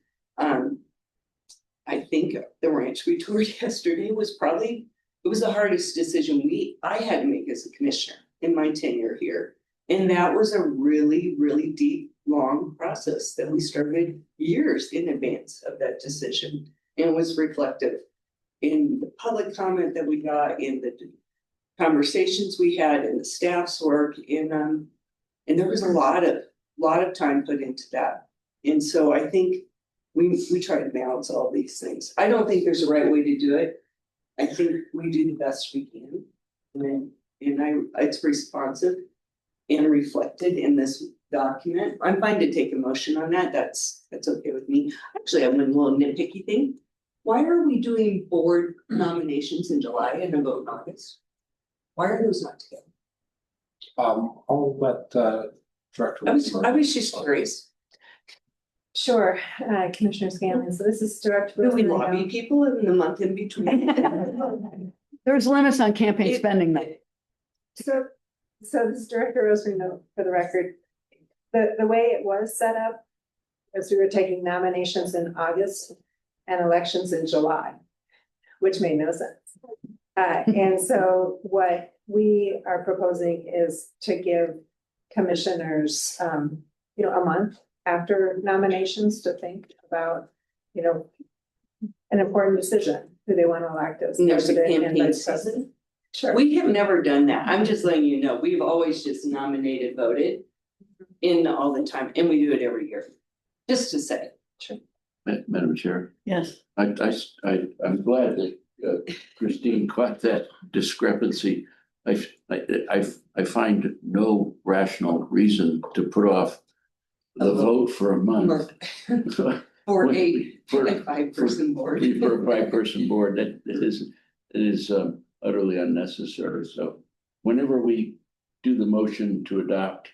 I think the ranch we toured yesterday was the hardest decision I had to make as a commissioner in my tenure here. And that was a really, really deep, long process that we started years in advance of that decision, and was reflective in the public comment that we got, in the conversations we had, in the staff's work, and there was a lot of time put into that. And so I think we try to balance all these things. I don't think there's a right way to do it. I think we do the best we can, and it's responsive and reflected in document. I'm fine to take a motion on that. That's okay with me. Actually, I have one little nitpicky thing. Why are we doing board nominations in July and a vote in August? Why are those not together? I'll let, Director. I was just curious. Sure, Commissioner Scanlon, so this is Director. Do we Rosemary lobby Noe. people in the month in between? There's limits on campaign It- spending though. So this is Director Rosemary Noe, for the record. The way it was set up is we were taking nominations in August and elections in July, which made no sense. And so what we are proposing is to give commissioners, a month after nominations to think about, an important decision, who they want to elect as And there's a president and campaign vice president. season. Sure. We have never done that. I'm just letting you know, we've always just nominated, voted in all the time, and we do it every year. Just to say. Madam Chair, Yes. I'm glad that Christine caught that discrepancy. I find no rational reason to put off the vote for a month. For For- a five-person board. For a five-person board, that it is utterly unnecessary. So whenever we do the motion to adopt,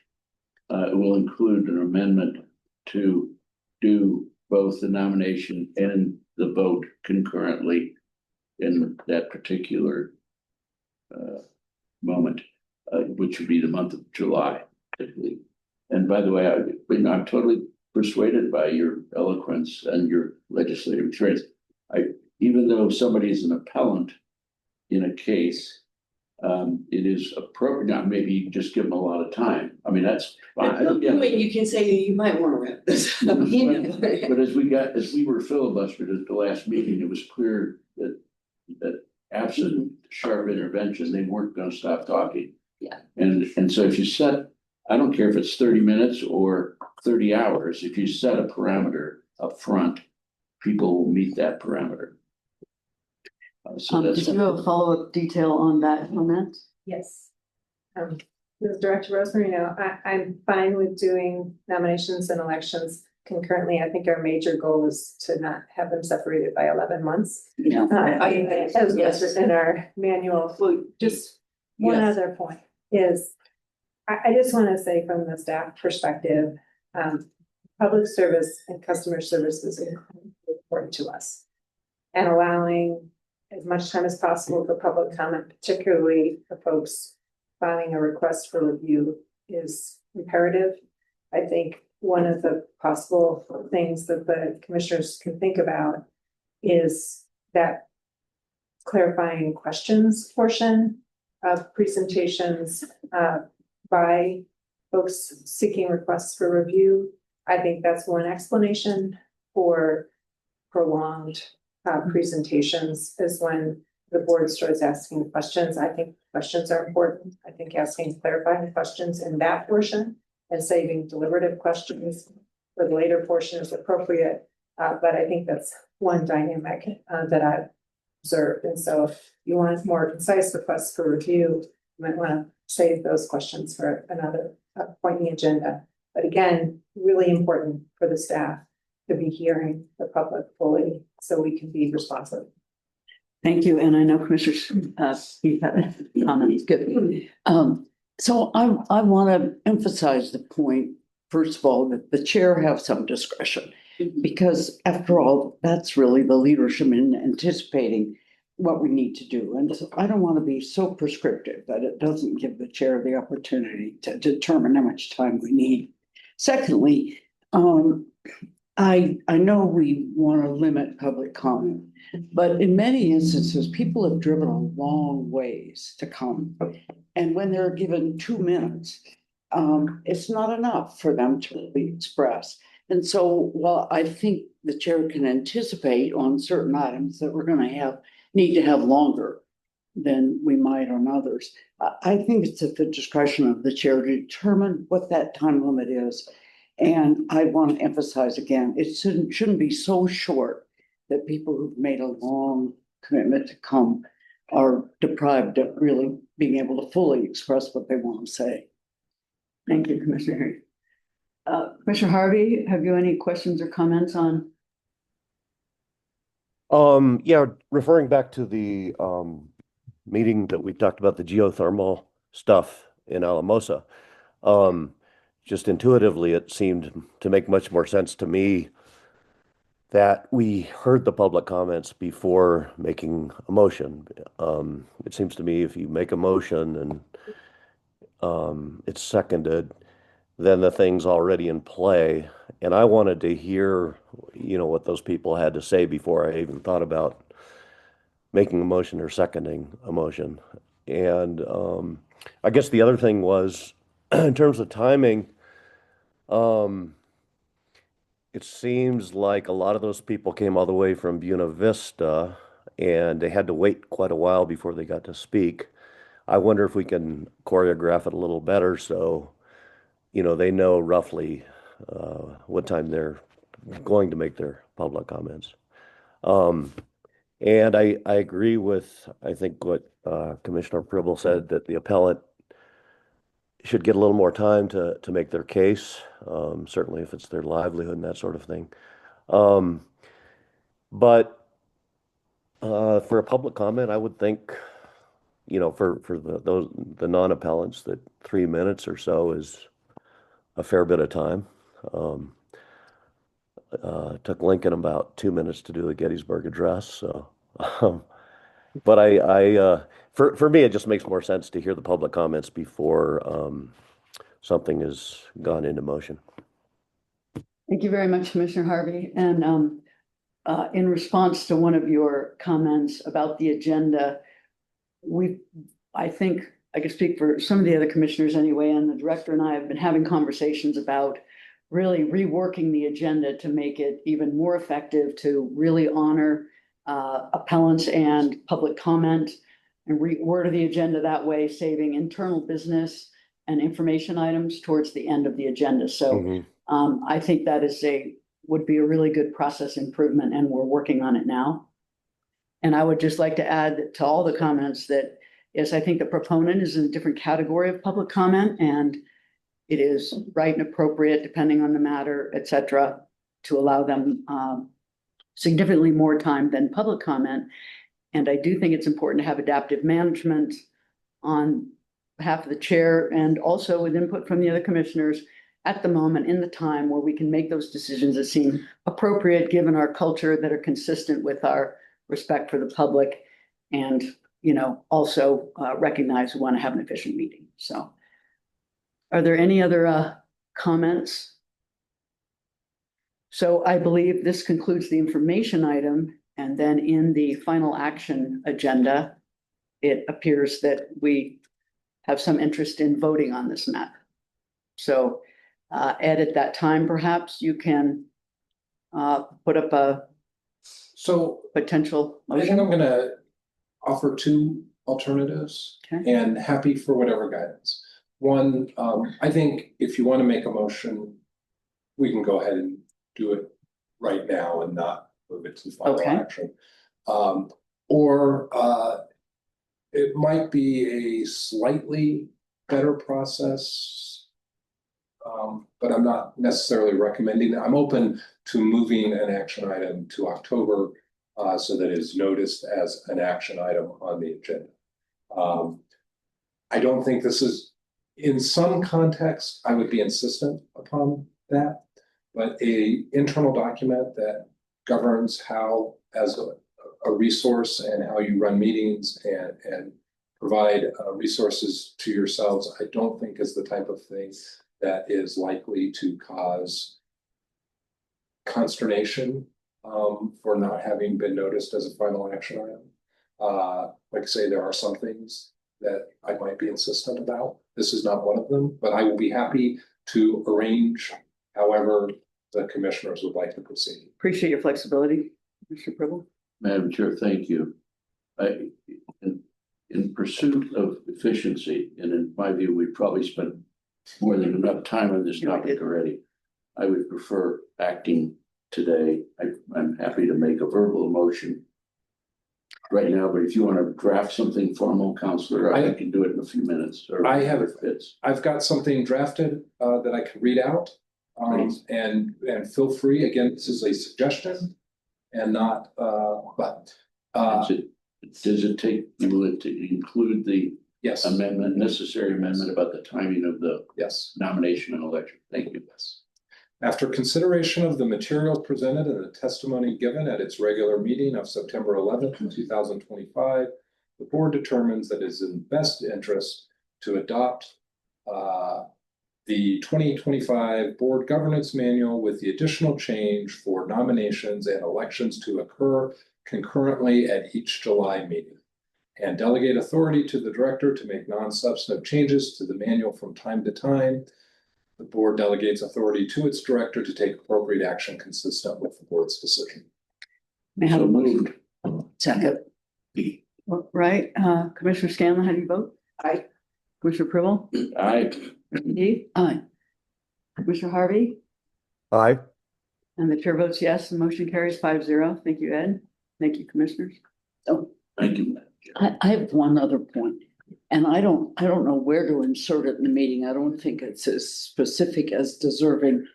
it will include an amendment to do both the nomination and the vote concurrently in that particular moment, which would be the month of July, typically. And by the way, I'm totally persuaded by your eloquence and your legislative experience. Even though somebody is an appellant in a case, it is appropriate, now maybe you just give them a lot of time. I mean, that's fine. Yeah. Wait, you can say you might want to wrap this up. But as we were filibustered at the last meeting, it was clear that absent sharp intervention, they weren't gonna stop talking. Yeah. And so if you set, I don't care if it's 30 minutes or 30 hours, if you set a parameter up front, people will meet that parameter. So Did that's, you have a follow-up detail on that comment? Yes. This is Director Rosemary Noe, I'm fine with doing nominations and elections concurrently. I think our major goal is to not have them separated by 11 months. Yeah. As Yes. in our manual. Well, Just one yes. other point is, I just want to say from the staff perspective, public service and customer service is incredibly important to us. And allowing as much time as possible for public comment, particularly for folks filing a request for review, is imperative. I think one of the possible things that the commissioners can think about is that clarifying questions portion of presentations by folks seeking requests for review. I think that's one explanation for prolonged presentations, is when the board starts asking questions. I think questions are important. I think asking clarifying questions in that portion and saving deliberative questions for the later portion is appropriate. But I think that's one dynamic that I've observed. And so if you want more concise requests for review, you might want to save those questions for another point in the agenda. But again, really important for the staff to be hearing the public fully so we can be responsive. Thank you, and I know Commissioner Keith had a comment. Good. So I want to emphasize the point, first of all, that the chair have some discretion. Because after all, that's really the leadership in anticipating what we need to do. And so I don't want to be so prescriptive that it doesn't give the chair the opportunity to determine how much time we need. Secondly, I know we want to limit public comment, but in many instances, people have driven a long ways to come. And when they're given 2 minutes, it's not enough for them to really express. And so, while I think the chair can anticipate on certain items that we're going to need to have longer than we might on others, I think it's at the discretion of the chair to determine what that time limit is. And I want to emphasize again, it shouldn't be so short that people who've made a long commitment to come are deprived of really being able to fully express what they want to say. Thank you, Commissioner Harry. Commissioner Harvey, have you any questions or comments on? Yeah, referring back to the meeting that we talked about the geothermal stuff in Alamosa. Just intuitively, it seemed to make much more sense to me that we heard the public comments before making a motion. It seems to me if you make a motion and it's seconded, then the thing's already in play. And I wanted to hear, what those people had to say before I even thought about making a motion or seconding a motion. And I guess the other thing was, in terms of timing, it seems like a lot of those people came all the way from Buena Vista and they had to wait quite a while before they got to speak. I wonder if we can choreograph it a little better so, they know roughly what time they're going to make their public comments. And I agree with, I think what Commissioner Pribble said, that the appellant should get a little more time to make their case, certainly if it's their livelihood and that sort of thing. But for a public comment, I would think, for the non-appellants, that 3 minutes or so is a fair bit of time. Took Lincoln about 2 minutes to do the Gettysburg Address, so. But for me, it just makes more sense to hear the public comments before something has gone into motion. Thank you very much, Commissioner Harvey. And in response to one of your comments about the agenda, I think I could speak for some of the other commissioners anyway, and the director and I have been having conversations about really reworking the agenda to make it even more effective, to really honor appellants and public comment, and reword the agenda that way, saving internal business and information items towards the end of the agenda. So I think that would be a really good process improvement, and we're working on it now. And I would just like to add to all the comments that, yes, I think the proponent is in a different category of public comment, and it is right and appropriate, depending on the matter, et cetera, to allow them significantly more time than public comment. And I do think it's important to have adaptive management on behalf of the chair and also with input from the other commissioners at the moment in the time where we can make those decisions that seem appropriate given our culture, that are consistent with our respect for the public, and also recognize we want to have an efficient meeting. So are there any other comments? So I believe this concludes the information item, and then in the final action agenda, it appears that we have some interest in voting on this map. So Ed, at that time, perhaps you can put up a potential I think motion. I'm gonna offer two alternatives Okay. and happy for whatever guidance. One, I think if you want to make a motion, we can go ahead and do it right now and not move it to final Okay. action. Or it might be a slightly better process. But I'm not necessarily recommending that. I'm open to moving an action item to October so that it is noticed as an action item on the agenda. I don't think this is, in some context, I would be insistent upon that, but a internal document that governs how, as a resource, and how you run meetings and provide resources to yourselves, I don't think is the type of thing that is likely to cause consternation for not having been noticed as a final action item. Like I say, there are some things that I might be insistent about. This is not one of them, but I will be happy to arrange however the commissioners would like to proceed. Appreciate your flexibility, Mr. Pribble. Madam Chair, thank you. In pursuit of efficiency, and in my view, we've probably spent more than enough time on this topic already. I would prefer acting today. I'm happy to make a verbal motion right now, but if you want to draft something formal, Counselor, I can do it in a few minutes. Or I have it fits. I've got something drafted that I can read out. Please. And feel free, again, this is a suggestion and not, but, Does it take, will it to include the yes, amendment, necessary amendment about the timing of the yes. nomination and election? Thank you. After consideration of the material presented and the testimony given at its regular meeting of September 11th, 2025, the board determines that it is in best interest to adopt the 2025 Board Governance Manual with the additional change for nominations and elections to occur concurrently at each July meeting, and delegate authority to the director to make non-substantive changes to the manual from time to time. The board delegates authority to its director to take appropriate action consistent with the board's decision. May I have So a motion? moved. Second. Right, Commissioner Scanlon, how do you vote? Aye. Commissioner Pribble? Aye. Eve? Aye. Commissioner Harvey? Aye. And the chair votes yes, the motion carries 5-0. Thank you, Ed. Thank you, commissioners. Thank you. I have one other point, and I don't know where to insert it in the meeting. I don't think it's as specific as deserving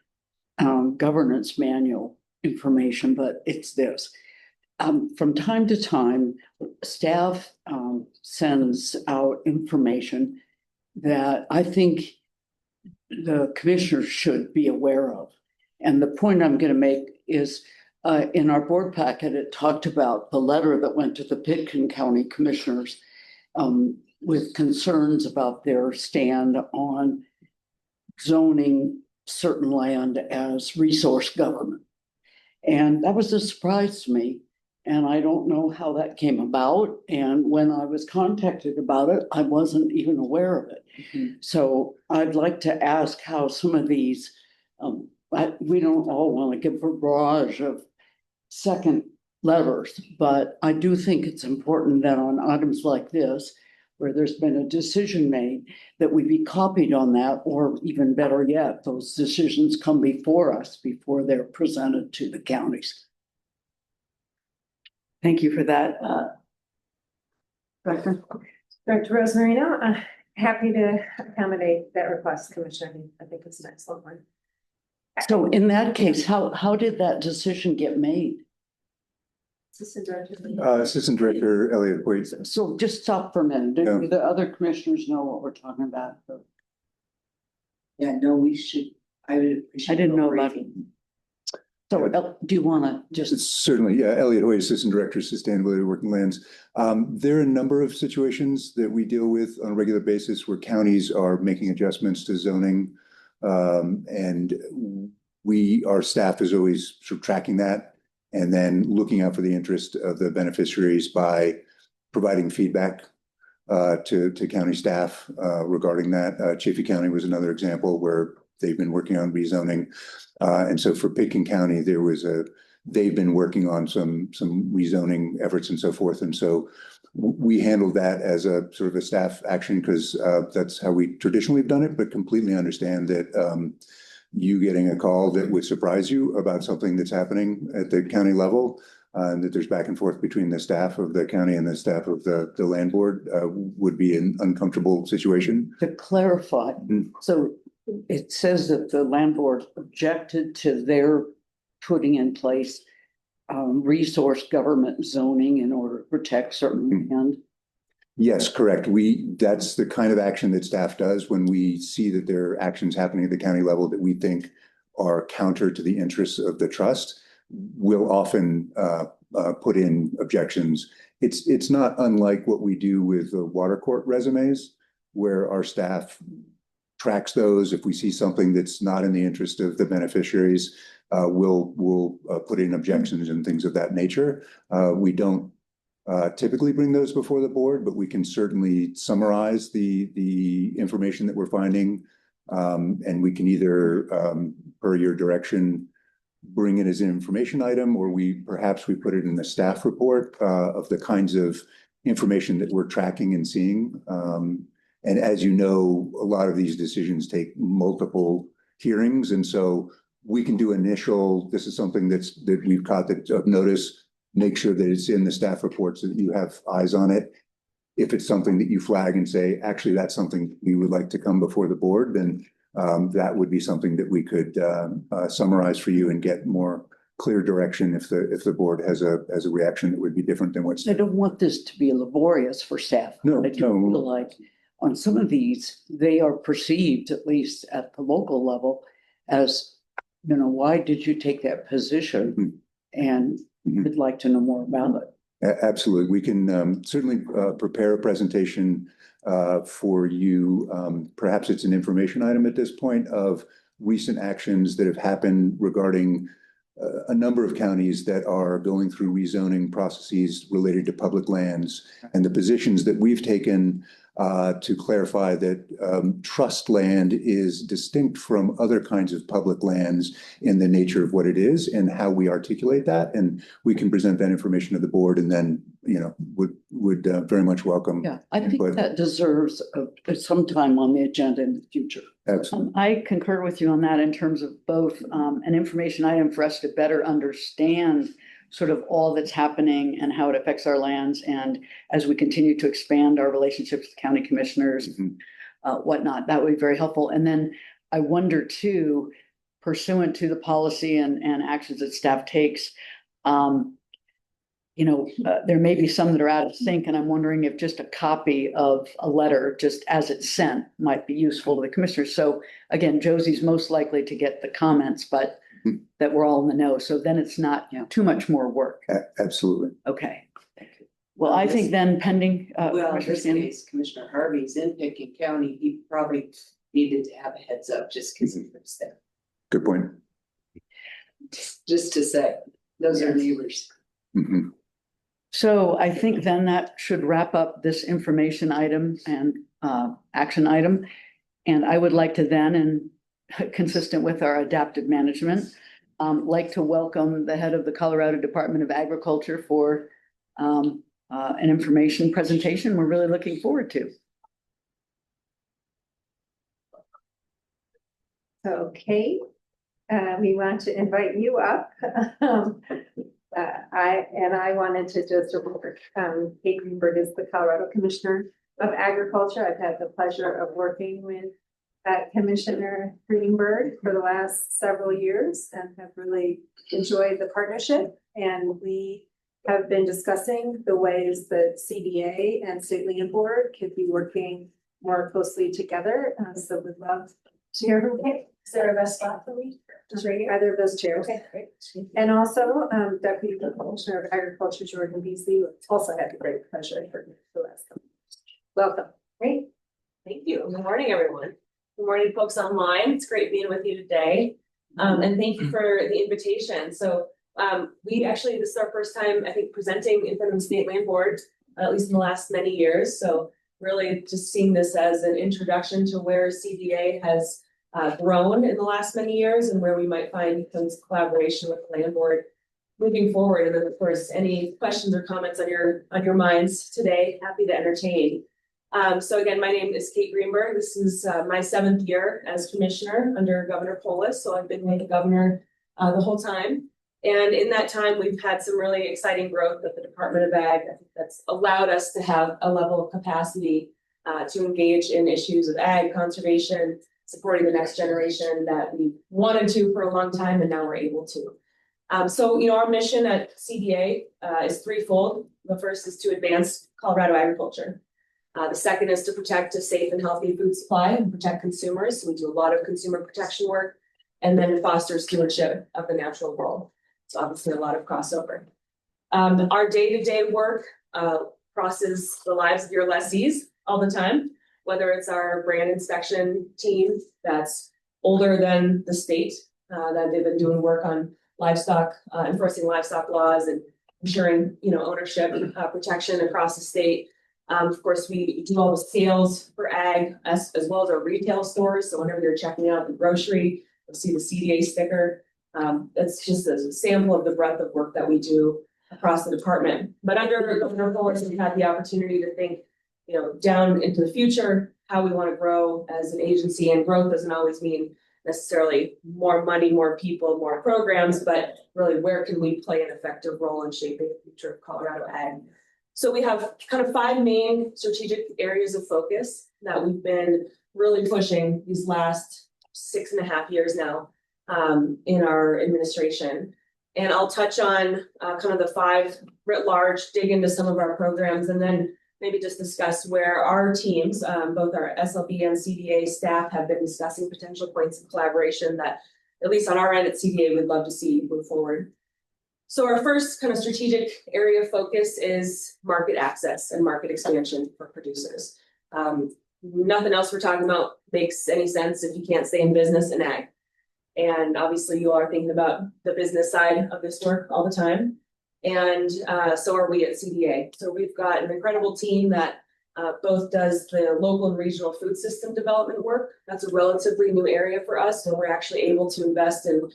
governance manual information, but it's this. From time to time, staff sends out information that I think the commissioners should be aware of. And the point I'm going to make is in our board packet, it talked about the letter that went to the Pitkin County commissioners with concerns about their stand on zoning certain land as resource government. And that was a surprise to me. And I don't know how that came about. And when I was contacted about it, I wasn't even aware of it. Mm-hmm. So I'd like to ask how some of these, we don't all want to give a barrage of second letters, but I do think it's important that on items like this, where there's been a decision made, that we be copied on that, or even better yet, those decisions come before us before they're presented to the counties. Thank you for that. Director? Director Rosmarino, happy to accommodate that request, Commissioner. I think it's an excellent one. So in that case, how did that decision get made? Assistant Director. Assistant Director Elliot Hoyt. So just stop for a minute. Do the other commissioners know what we're talking about? Yeah, no, we should, I would appreciate. I didn't know about it. So do you want to just? Certainly, yeah, Elliot Hoyt, Assistant Director, Sustainability Working Lands. There are a number of situations that we deal with on a regular basis where counties are making adjustments to zoning. And our staff is always sort of tracking that and then looking out for the interest of the beneficiaries by providing feedback to county staff regarding that. Chaffey County was another example where they've been working on rezoning. And so for Pitkin County, they've been working on some rezoning efforts and so forth. And so we handled that as a sort of a staff action because that's how we traditionally have done it, but completely understand that you getting a call that would surprise you about something that's happening at the county level, and that there's back and forth between the staff of the county and the staff of the land board would be an uncomfortable situation. To clarify, so it says that the land board objected to their putting in place resource government zoning in order to protect certain land. Yes, correct. That's the kind of action that staff does when we see that there are actions happening at the county level that we think are counter to the interests of the trust. We'll often put in objections. It's not unlike what we do with the water court resumes, where our staff tracks those. If we see something that's not in the interest of the beneficiaries, we'll put in objections and things of that nature. We don't typically bring those before the board, but we can certainly summarize the information that we're finding. And we can either, per your direction, bring it as an information item, or perhaps we put it in the staff report of the kinds of information that we're tracking and seeing. And as you know, a lot of these decisions take multiple hearings. And so we can do initial, this is something that we've caught that of notice, make sure that it's in the staff reports so that you have eyes on it. If it's something that you flag and say, actually, that's something we would like to come before the board, then that would be something that we could summarize for you and get more clear direction if the board has a reaction that would be different than what's. I don't want this to be laborious for staff. No, I do no. feel like on some of these, they are perceived, at least at the local level, as, you know, why did you take that position? And we'd like to know more about it. Absolutely. We can certainly prepare a presentation for you. Perhaps it's an information item at this point of recent actions that have happened regarding a number of counties that are going through rezoning processes related to public lands, and the positions that we've taken to clarify that trust land is distinct from other kinds of public lands in the nature of what it is and how we articulate that. And we can present that information to the board, and then, you know, would very much welcome. Yeah, I think input. that deserves some time on the agenda in the future. Absolutely. I concur with you on that in terms of both an information item for us to better understand sort of all that's happening and how it affects our lands. And as we continue to expand our relationships with county commissioners, whatnot, that would be very helpful. And then I wonder too, pursuant to the policy and actions that staff takes, you know, there may be some that are out of sync, and I'm wondering if just a copy of a letter, just as it's sent, might be useful to the commissioners. So again, Josie's most likely to get the comments, but that we're all in the know. So then it's not too much more work. Absolutely. Okay. Well, I think then pending. Well, in Commissioner this Stanley? case, Commissioner Harvey's in Pickett County, he probably needed to have a heads up just because he lives there. Good point. Just to say, those are neighbors. Mhm. So I think then that should wrap up this information item and action item. And I would like to then, and consistent with our adaptive management, like to welcome the head of the Colorado Department of Agriculture for an information presentation we're really looking forward to. Okay, we want to invite you up. I wanted to just report, Kate Greenberg is the Colorado Commissioner of Agriculture. I've had the pleasure of working with Commissioner Greenberg for the last several years and have really enjoyed the partnership. And we have been discussing the ways that CDA and State Land Board could be working more closely together. So we'd love to hear from Kate. Is there a best spot for me? Just right here, either of those chairs. Okay, great. And also, Deputy Commissioner of Agriculture, Jordan Beasley, also had the great pleasure of working for the last couple of years. Welcome. Great. Thank you. Good morning, everyone. Good morning, folks online. It's great being with you today. And thank you for the invitation. So this is our first time, I think, presenting in front of the State Land Board, at least in the last many years. So really just seeing this as an introduction to where CDA has grown in the last many years and where we might find some collaboration with the land board moving forward. And then of course, any questions or comments on your minds today, happy to entertain. So again, my name is Kate Greenberg. This is my 7th year as commissioner under Governor Polis. So I've been with the governor the whole time. And in that time, we've had some really exciting growth at the Department of Ag. I think that's allowed us to have a level of capacity to engage in issues of ag conservation, supporting the next generation that we wanted to for a long time, and now we're able to. So, you know, our mission at CDA is threefold. The first is to advance Colorado agriculture. The second is to protect a safe and healthy food supply and protect consumers. So we do a lot of consumer protection work, and then foster stewardship of the natural world. So obviously a lot of crossover. Our day-to-day work crosses the lives of your lessees all the time, whether it's our brand inspection team that's older than the state, that they've been doing work on livestock, enforcing livestock laws and ensuring, you know, ownership protection across the state. Of course, we do all the sales for ag as well as our retail stores. So whenever you're checking out the grocery, you'll see the CDA sticker. That's just a sample of the breadth of work that we do across the department. But under Governor Polis, we've had the opportunity to think, you know, down into the future, how we want to grow as an agency. And growth doesn't always mean necessarily more money, more people, more programs, but really where can we play an effective role in shaping the future of Colorado ag. So we have kind of 5 main strategic areas of focus that we've been really pushing these last 6.5 years now in our administration. And I'll touch on kind of the 5 writ large, dig into some of our programs, and then maybe just discuss where our teams, both our SLB and CDA staff, have been discussing potential points of collaboration that, at least on our end at CDA, we'd love to see move forward. So our first kind of strategic area of focus is market access and market expansion for producers. Nothing else we're talking about makes any sense if you can't stay in business and ag. And obviously you are thinking about the business side of this work all the time. And so are we at CDA. So we've got an incredible team that both does the local and regional food system development work. That's a relatively new area for us, and we're actually able to invest in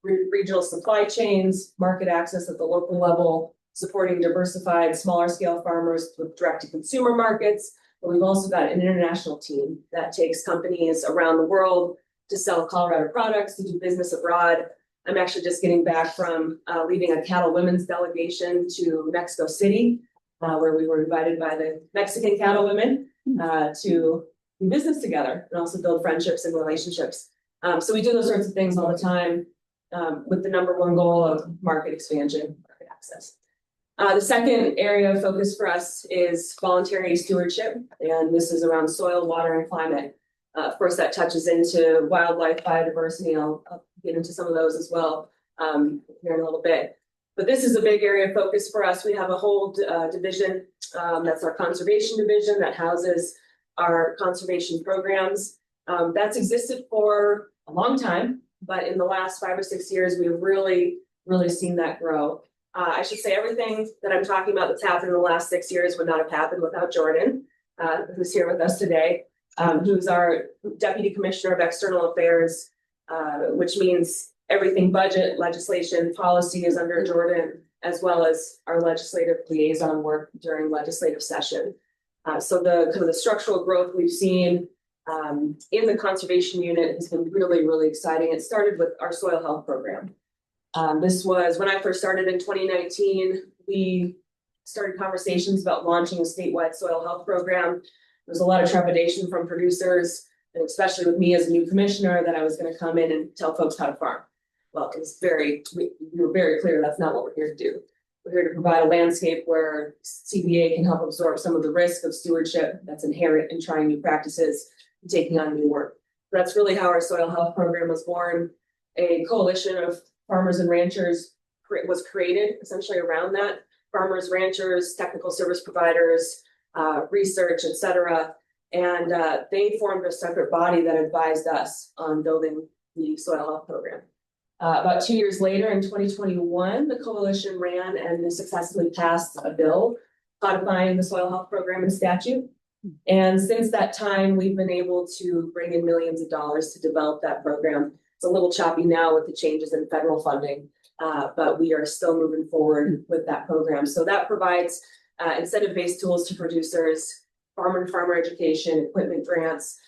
regional supply chains, market access at the local level, supporting diversified, smaller scale farmers with direct to consumer markets. But we've also got an international team that takes companies around the world to sell Colorado products, to do business abroad. I'm actually just getting back from leading a cattle women's delegation to Mexico City, where we were invited by the Mexican cattle women to do business together and also build friendships and relationships. So we do those sorts of things all the time with the number one goal of market expansion, market access. The second area of focus for us is voluntary stewardship, and this is around soil, water, and climate. Of course, that touches into wildlife, biodiversity. I'll get into some of those as well here in a little bit. But this is a big area of focus for us. We have a whole division, that's our conservation division, that houses our conservation programs. That's existed for a long time, but in the last 5 or 6 years, we've really seen that grow. I should say everything that I'm talking about that's happened in the last 6 years would not have happened without Jordan, who's here with us today, who's our Deputy Commissioner of External Affairs, which means everything budget, legislation, policy is under Jordan, as well as our legislative liaison work during legislative session. So the kind of the structural growth we've seen in the conservation unit has been really exciting. It started with our soil health program. This was when I first started in 2019, we started conversations about launching a statewide soil health program. There's a lot of trepidation from producers, and especially with me as a new commissioner, that I was going to come in and tell folks how to farm. Well, we were very clear that's not what we're here to do. We're here to provide a landscape where CBA can help absorb some of the risk of stewardship that's inherent in trying new practices and taking on new work. That's really how our soil health program was born. A coalition of farmers and ranchers was created essentially around that. Farmers, ranchers, technical service providers, research, et cetera. And they formed a separate body that advised us on building the soil health program. About 2 years later, in 2021, the coalition ran and successfully passed a bill codifying the soil health program in statute. And since that time, we've been able to bring in millions of dollars to develop that program. It's a little choppy now with the changes in federal funding, but we are still moving forward with that program. So that provides incentive-based tools to producers, farmer education, equipment grants.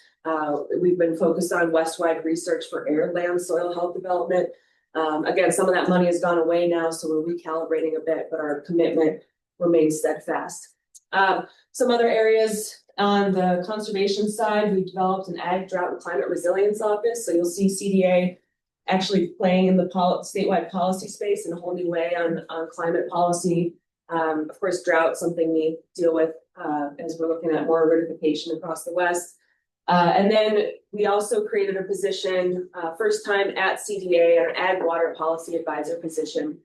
We've been focused on West-wide research for arid land soil health development. Again, some of that money has gone away now, so we're recalibrating a bit, but our commitment remains steadfast. Some other areas on the conservation side, we developed an Ag Drought and Climate Resilience Office. So you'll see CDA actually playing in the statewide policy space in a whole new way on climate policy. Of course, drought, something we deal with as we're looking at more aridification across the West. And then we also created a position, first time at CDA, an Ag Water Policy Advisor position.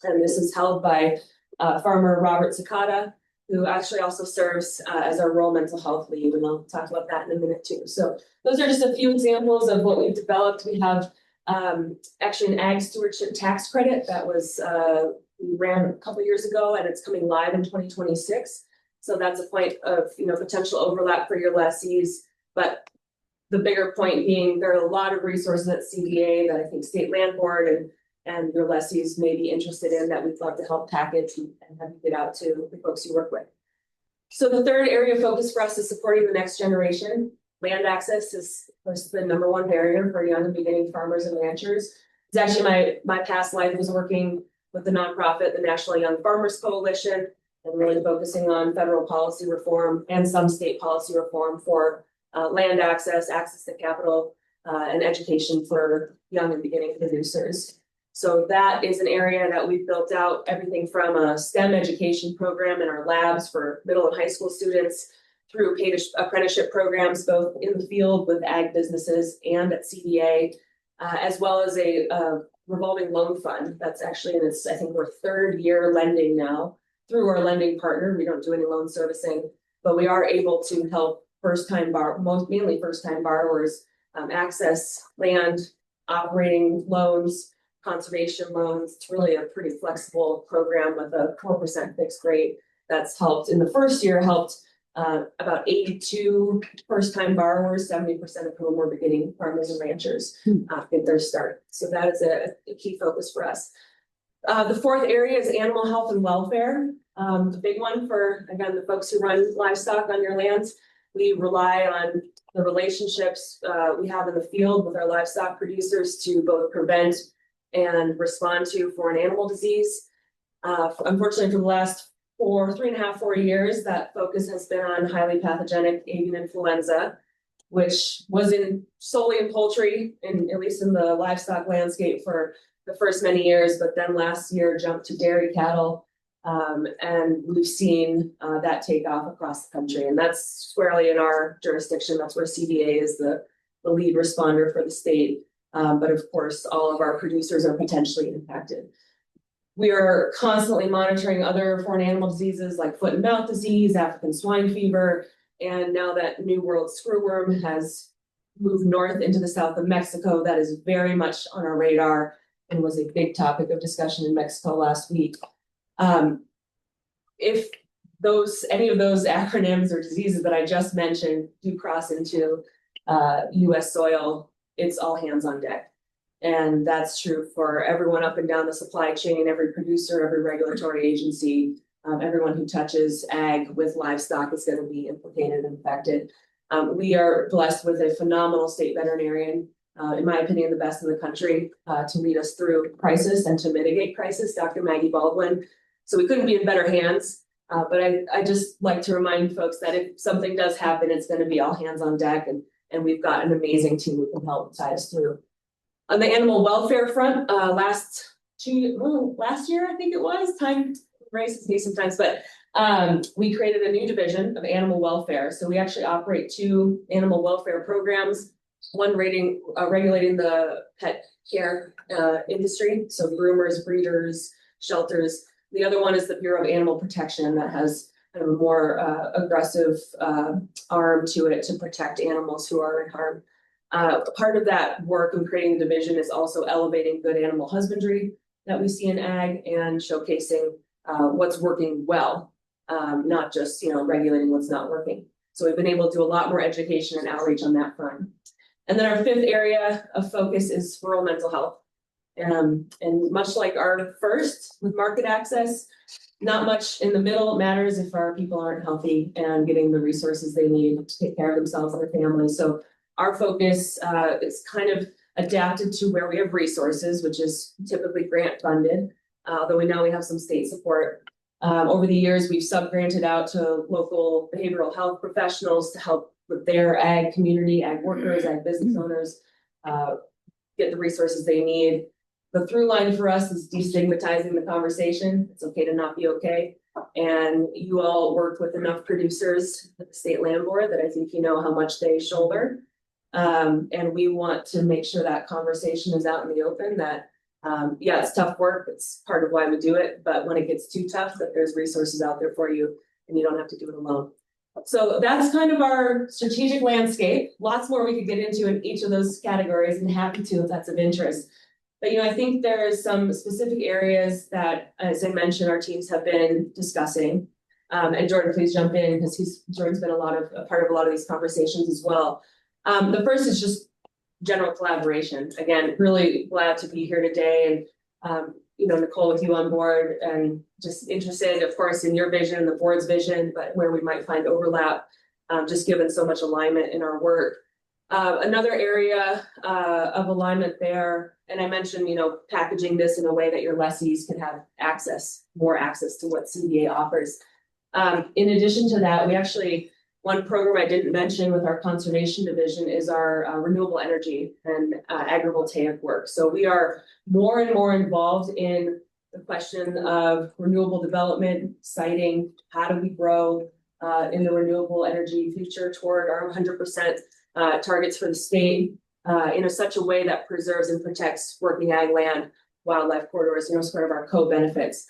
And this is held by farmer Robert Sakata, who actually also serves as our rural mental health lead. And I'll talk about that in a minute too. So those are just a few examples of what we've developed. We have actually an Ag Stewardship Tax Credit that was we ran a couple years ago, and it's coming live in 2026. So that's a point of potential overlap for your lessees. But the bigger point being there are a lot of resources at CDA that I think State Land Board and your lessees may be interested in that we'd love to help package and have you get out to the folks you work with. So the third area of focus for us is supporting the next generation. Land access is, of course, the number one barrier for young and beginning farmers and ranchers. It's actually my past life was working with the nonprofit, the National Young Farmers Coalition, and really focusing on federal policy reform and some state policy reform for land access to capital, and education for young and beginning producers. So that is an area that we've built out, everything from a STEM education program in our labs for middle and high school students through paid apprenticeship programs, both in the field with ag businesses and at CDA, as well as a revolving loan fund that's actually in its, I think we're third year lending now through our lending partner. We don't do any loan servicing, but we are able to help mainly first-time borrowers access land, operating loans, conservation loans. It's really a pretty flexible program with a 4% fixed rate that's helped in the first year, about 82 first-time borrowers, 70% of whom were beginning farmers and ranchers get their start. So that is a key focus for us. The fourth area is animal health and welfare. The big one for, again, the folks who run livestock on your lands. We rely on the relationships we have in the field with our livestock producers to both prevent and respond to foreign animal disease. Unfortunately, for the last 4 years, that focus has been on highly pathogenic avian influenza, which was solely in poultry, at least in the livestock landscape for the first many years, but then last year jumped to dairy cattle. And we've seen that take off across the country, and that's squarely in our jurisdiction. That's where CDA is the lead responder for the state. But of course, all of our producers are potentially impacted. We are constantly monitoring other foreign animal diseases like foot and mouth disease, African swine fever, and now that New World screwworm has moved north into the south of Mexico, that is very much on our radar and was a big topic of discussion in Mexico last week. If any of those acronyms or diseases that I just mentioned do cross into US soil, it's all hands on deck. And that's true for everyone up and down the supply chain, every producer, every regulatory agency, everyone who touches ag with livestock is going to be implicated and affected. We are blessed with a phenomenal state veterinarian, in my opinion, the best in the country, to lead us through crisis and to mitigate crisis, Dr. Maggie Baldwin. So we couldn't be in better hands. But I just like to remind folks that if something does happen, it's going to be all hands on deck, and we've got an amazing team who can help tide us through. On the animal welfare front, last year, I think it was, time races me sometimes, but we created a new division of animal welfare. So we actually operate 2 animal welfare programs, one regulating the pet care industry, so groomers, breeders, shelters. The other one is the Bureau of Animal Protection that has kind of a more aggressive arm to it to protect animals who are in harm. Part of that work in creating the division is also elevating good animal husbandry that we see in ag and showcasing what's working well, not just regulating what's not working. So we've been able to do a lot more education and outreach on that front. And then our 5th area of focus is rural mental health. And much like our first with market access, not much in the middle. It matters if our people aren't healthy and getting the resources they need to take care of themselves and their families. So our focus is kind of adapted to where we have resources, which is typically grant funded, although we know we have some state support. Over the years, we've sub-granted out to local behavioral health professionals to help with their ag community, ag workers, ag business owners, get the resources they need. The through line for us is destigmatizing the conversation. It's okay to not be okay. And you all worked with enough producers at the State Land Board that I think you know how much they shoulder. And we want to make sure that conversation is out in the open, that yeah, it's tough work. It's part of why we do it. But when it gets too tough, that there's resources out there for you and you don't have to do it alone. So that's kind of our strategic landscape. Lots more we could get into in each of those categories, and happy to if that's of interest. But I think there is some specific areas that, as I mentioned, our teams have been discussing. And Jordan, please jump in because Jordan's been a part of a lot of these conversations as well. The first is just general collaboration. Again, really glad to be here today, and Nicole, with you on board, and just interested, of course, in your vision, the board's vision, but where we might find overlap, just given so much alignment in our work. Another area of alignment there, and I mentioned, packaging this in a way that your lessees can have more access to what CDA offers. In addition to that, One program I didn't mention with our conservation division is our renewable energy and agrivoltaic work. So we are more and more involved in the question of renewable development, siting, how do we grow in the renewable energy future toward our 100% targets for the state in such a way that preserves and protects working ag land, wildlife corridors, as part of our co-benefits.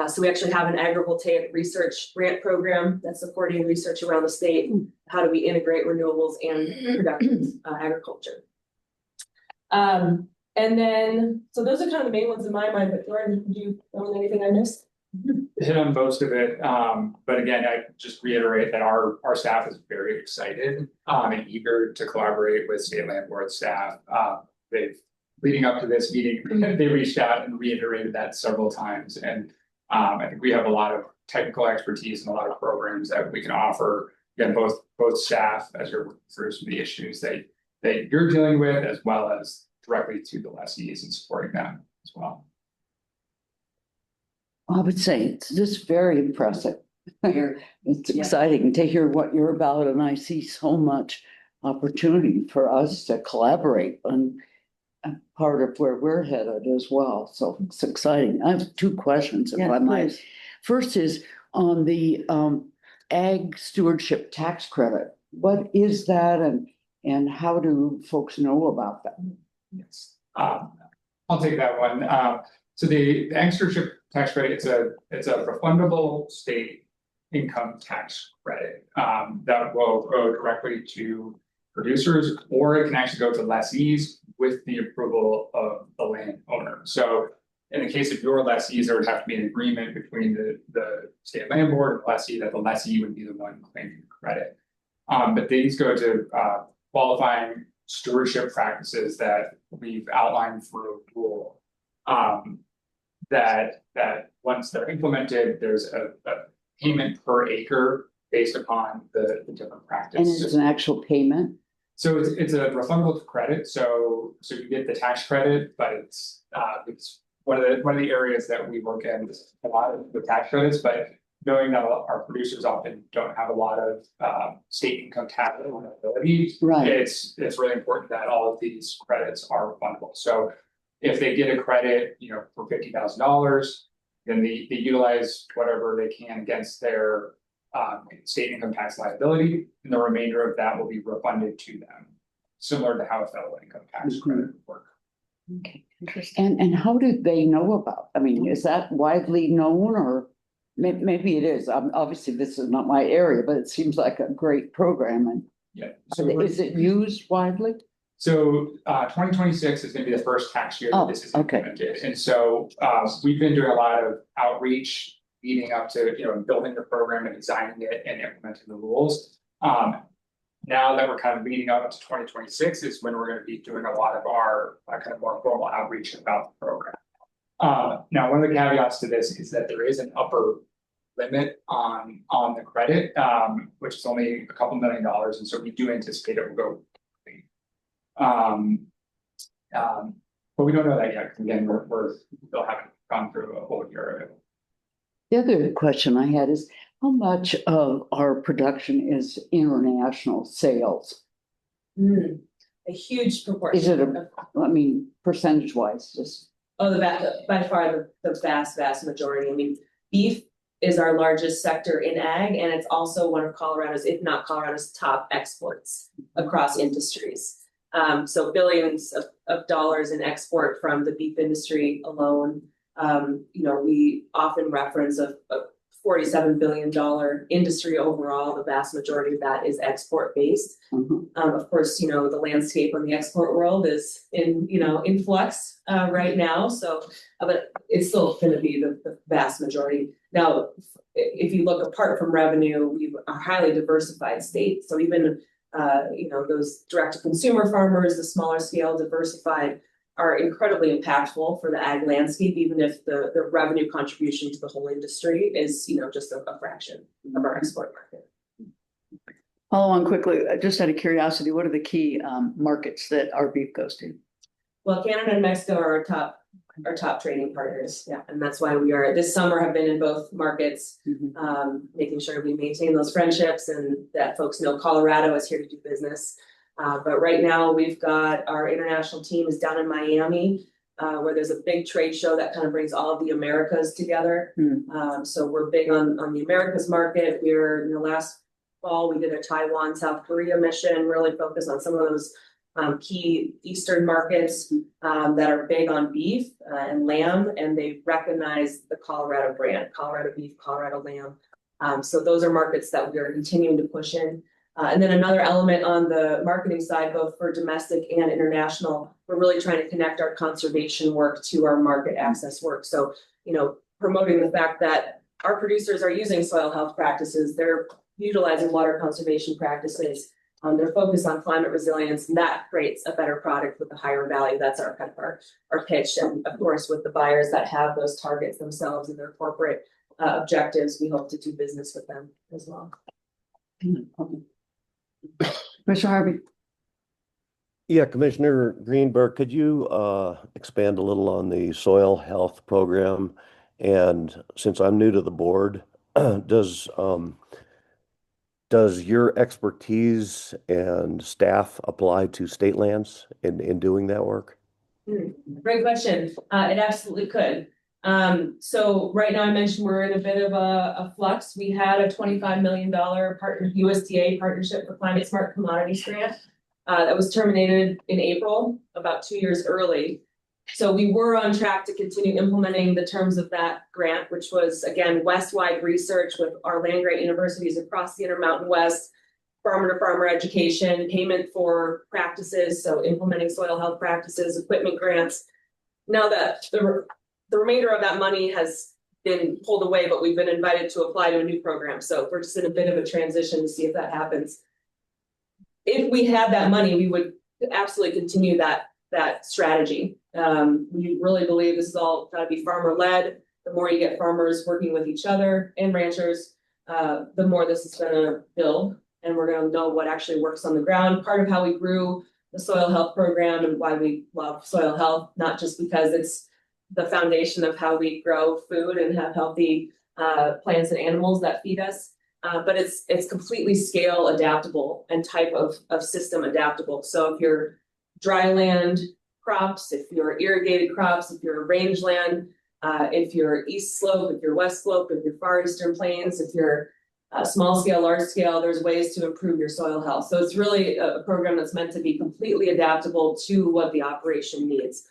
So we actually have an agrivoltaic research grant program that's supporting research around the state. How do we integrate renewables and productive agriculture? And then, so those are kind of the main ones in my mind, but Jordan, do you know anything I missed? Hit on most of it, but again, I just reiterate that our staff is very excited and eager to collaborate with state land board staff. They've, leading up to this meeting, they reached out and reiterated that several times, and I think we have a lot of technical expertise and a lot of programs that we can offer. Again, both staff as you're working through some of the issues that you're dealing with, as well as directly to the lessees and supporting them as well. I would say it's just very impressive. It's exciting to hear what you're about, and I see so much opportunity for us to collaborate on part of where we're headed as well. So it's exciting. I have two questions, if I might. First is on the ag stewardship tax credit. What is that, and how do folks know about that? Yes, I'll take that one. So the ag stewardship tax credit, it's a refundable state income tax credit that will go directly to producers, or it can actually go to lessees with the approval of the landowner. So in the case of your lessees, there would have to be an agreement between the state land board and the lessee that the lessee would be the one claiming credit. But these go to qualifying stewardship practices that we've outlined through a rule. That once they're implemented, there's a payment per acre based upon the different practices. And it's an actual payment? So it's a refundable credit, so you get the tax credit, but it's one of the areas that we work in a lot of the tax credits, but knowing that our producers often don't have a lot of state income tax ability, right? It's really important that all of these credits are refundable. So if they get a credit, for $50,000, then they utilize whatever they can against their state income tax liability, and the remainder of that will be refunded to them, similar to how a federal income tax credit would work. Okay, interesting. And how do they know about? I mean, is that widely known, or maybe it is? Obviously, this is not my area, but it seems like a great program. And is it used widely? So 2026 is going to be the first tax year that this is implemented, and so we've been doing a lot of outreach leading up to building the program and designing it and implementing the rules. Now that we're kind of leading up to 2026 is when we're going to be doing a lot of our kind of more formal outreach about the program. Now, one of the caveats to this is that there is an upper limit on the credit, which is only a couple $1 million, and so we do anticipate it will go. But we don't know that yet, because again, we're still haven't gone through a whole year of it. The other question I had is, how much of our production is international sales? A huge proportion. Is it percentage wise, just? Oh, by far the vast majority. I mean, beef is our largest sector in ag, and it's also one of Colorado's, if not Colorado's, top exports across industries. So billions of dollars in export from the beef industry alone. We often reference a $47 billion industry overall. The vast majority of that is export based. Of course, the landscape on the export world is in flux right now. So, but it's still going to be the vast majority. Now, if you look apart from revenue, we are a highly diversified state. So even those direct to consumer farmers, the smaller scale diversified, are incredibly impactful for the ag landscape, even if the revenue contribution to the whole industry is, just a fraction of our export market. Follow on quickly, just out of curiosity, what are the key markets that our beef goes to? Well, Canada and Mexico are our top our top trading partners. Yeah, and that's why we are this summer have been in both markets, making sure we maintain those friendships and that folks know Colorado is here to do business. But right now we've got our international team is down in Miami, where there's a big trade show that kind of brings all of the Americas together. So we're big on the Americas market. We're last fall we did a Taiwan, South Korea mission, really focused on some of those key Eastern markets that are big on beef and lamb, and they recognize the Colorado brand, Colorado beef, Colorado lamb. So those are markets that we are continuing to push in. And then another element on the marketing side, both for domestic and international, we're really trying to connect our conservation work to our market access work. So, promoting the fact that our producers are using soil health practices, they're utilizing water conservation practices, they're focused on climate resilience, and that creates a better product with a higher value. That's our kind of our pitch. And of course, with the buyers that have those targets themselves and their corporate objectives, we hope to do business with them as well. Commissioner Harvey. Yeah, Commissioner Greenberg, could you expand a little on the soil health program? And since I'm new to the board, does your expertise and staff apply to state lands in doing that work? Great question. It absolutely could. So right now I mentioned we're in a bit of a flux. We had a $25 million USDA partnership for climate smart commodities grant that was terminated in April, about 2 years early. So we were on track to continue implementing the terms of that grant, which was again West-wide research with our land grant universities across the Intermountain West, farmer to farmer education, payment for practices, so implementing soil health practices, equipment grants. Now that the remainder of that money has been pulled away, but we've been invited to apply to a new program. So we're just in a bit of a transition to see if that happens. If we had that money, we would absolutely continue that strategy. We really believe this is all got to be farmer led. The more you get farmers working with each other and ranchers, the more this is going to build, and we're going to know what actually works on the ground. Part of how we grew the soil health program and why we love soil health, not just because it's the foundation of how we grow food and have healthy plants and animals that feed us, but it's completely scale adaptable and type of system adaptable. So if you're dry land crops, if you're irrigated crops, if you're rangeland, if you're east slope, if you're west slope, if you're far eastern plains, if you're small scale, large scale, there's ways to improve your soil health. So it's really a program that's meant to be completely adaptable to what the operation needs.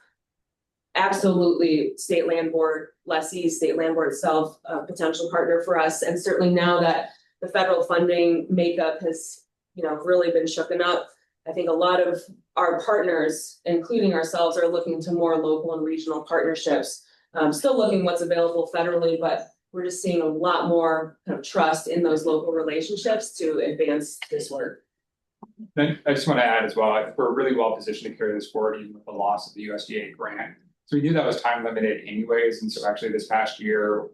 Absolutely, State Land Board, lessees, State Land Board itself, a potential partner for us. And certainly now that the federal funding makeup has, really been shooken up, I think a lot of our partners, including ourselves, are looking to more local and regional partnerships. Still looking what's available federally, but we're just seeing a lot more kind of trust in those local relationships to advance this work. Then I just want to add as well, I think we're really well positioned to carry this forward even with the loss of the USDA grant. So we knew that was time limited anyways. And so actually this past year,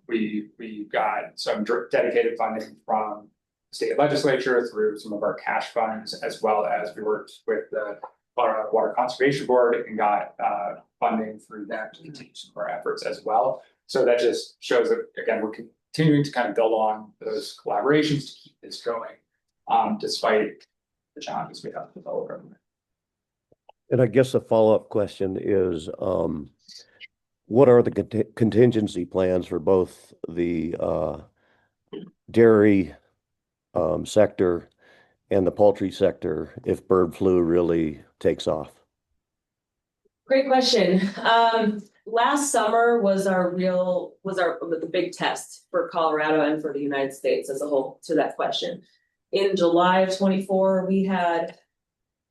we got some dedicated funding from the state legislature through some of our cash funds, as well as we worked with the Colorado Water Conservation Board and got funding through them to continue some of our efforts as well. So that just shows that, again, we're continuing to kind of build on those collaborations to keep this going, despite the challenges we have with the federal government. And I guess a follow-up question is, what are the contingency plans for both the dairy sector and the poultry sector if bird flu really takes off? Great question. Last summer was the big test for Colorado and for the United States as a whole to that question. In July of 24, we had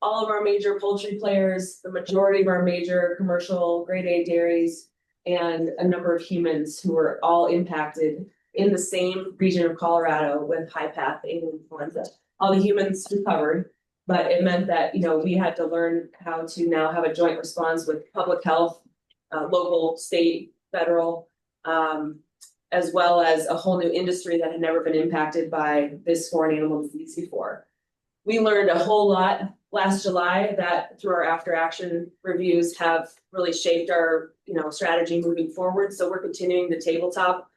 all of our major poultry players, the majority of our major commercial grade A dairies, and a number of humans who were all impacted in the same region of Colorado with high path avian influenza. All the humans recovered, but it meant that, we had to learn how to now have a joint response with public health, local, state, federal, as well as a whole new industry that had never been impacted by this foreign animal disease before. we learned a whole lot last July that through our after action reviews have really shaped our, strategy moving forward. So we're continuing to tabletop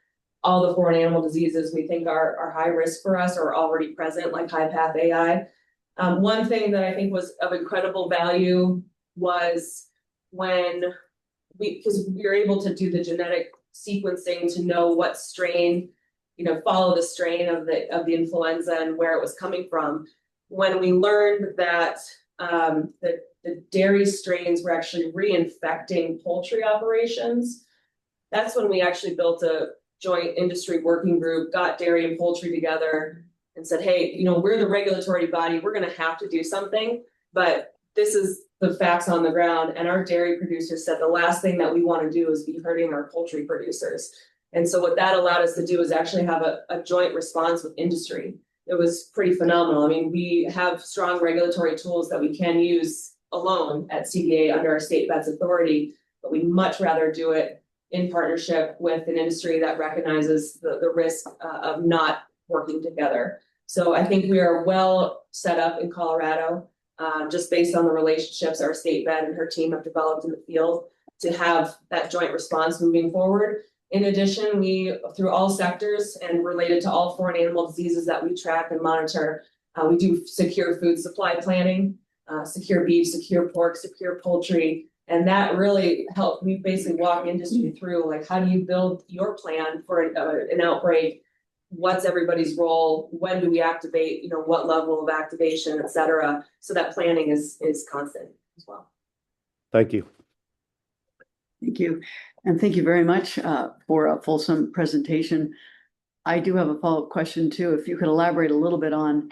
all the foreign animal diseases we think are high risk for us or already present, like high path AI. One thing that I think was of incredible value was when because we were able to do the genetic sequencing to know what strain, follow the strain of the influenza and where it was coming from. When we learned that the dairy strains were actually reinfecting poultry operations, that's when we actually built a joint industry working group, got dairy and poultry together and said, hey, we're the regulatory body, we're going to have to do something, but this is the facts on the ground. And our dairy producers said the last thing that we want to do is be hurting our poultry producers. And so what that allowed us to do is actually have a joint response with industry. It was pretty phenomenal. I mean, we have strong regulatory tools that we can use alone at CDA under our state vets authority, but we'd much rather do it in partnership with an industry that recognizes the risk of not working together. So I think we are well set up in Colorado, just based on the relationships our state vet and her team have developed in the field to have that joint response moving forward. In addition, we, through all sectors and related to all foreign animal diseases that we track and monitor, we do secure food supply planning, secure beef, secure pork, secure poultry. And that really helped me basically walk industry through, like, how do you build your plan for an outbreak? What's everybody's role? When do we activate? What level of activation, et cetera. So that planning is constant as well. Thank you. Thank you. And thank you very much for a fulsome presentation. I do have a follow-up question too. If you could elaborate a little bit on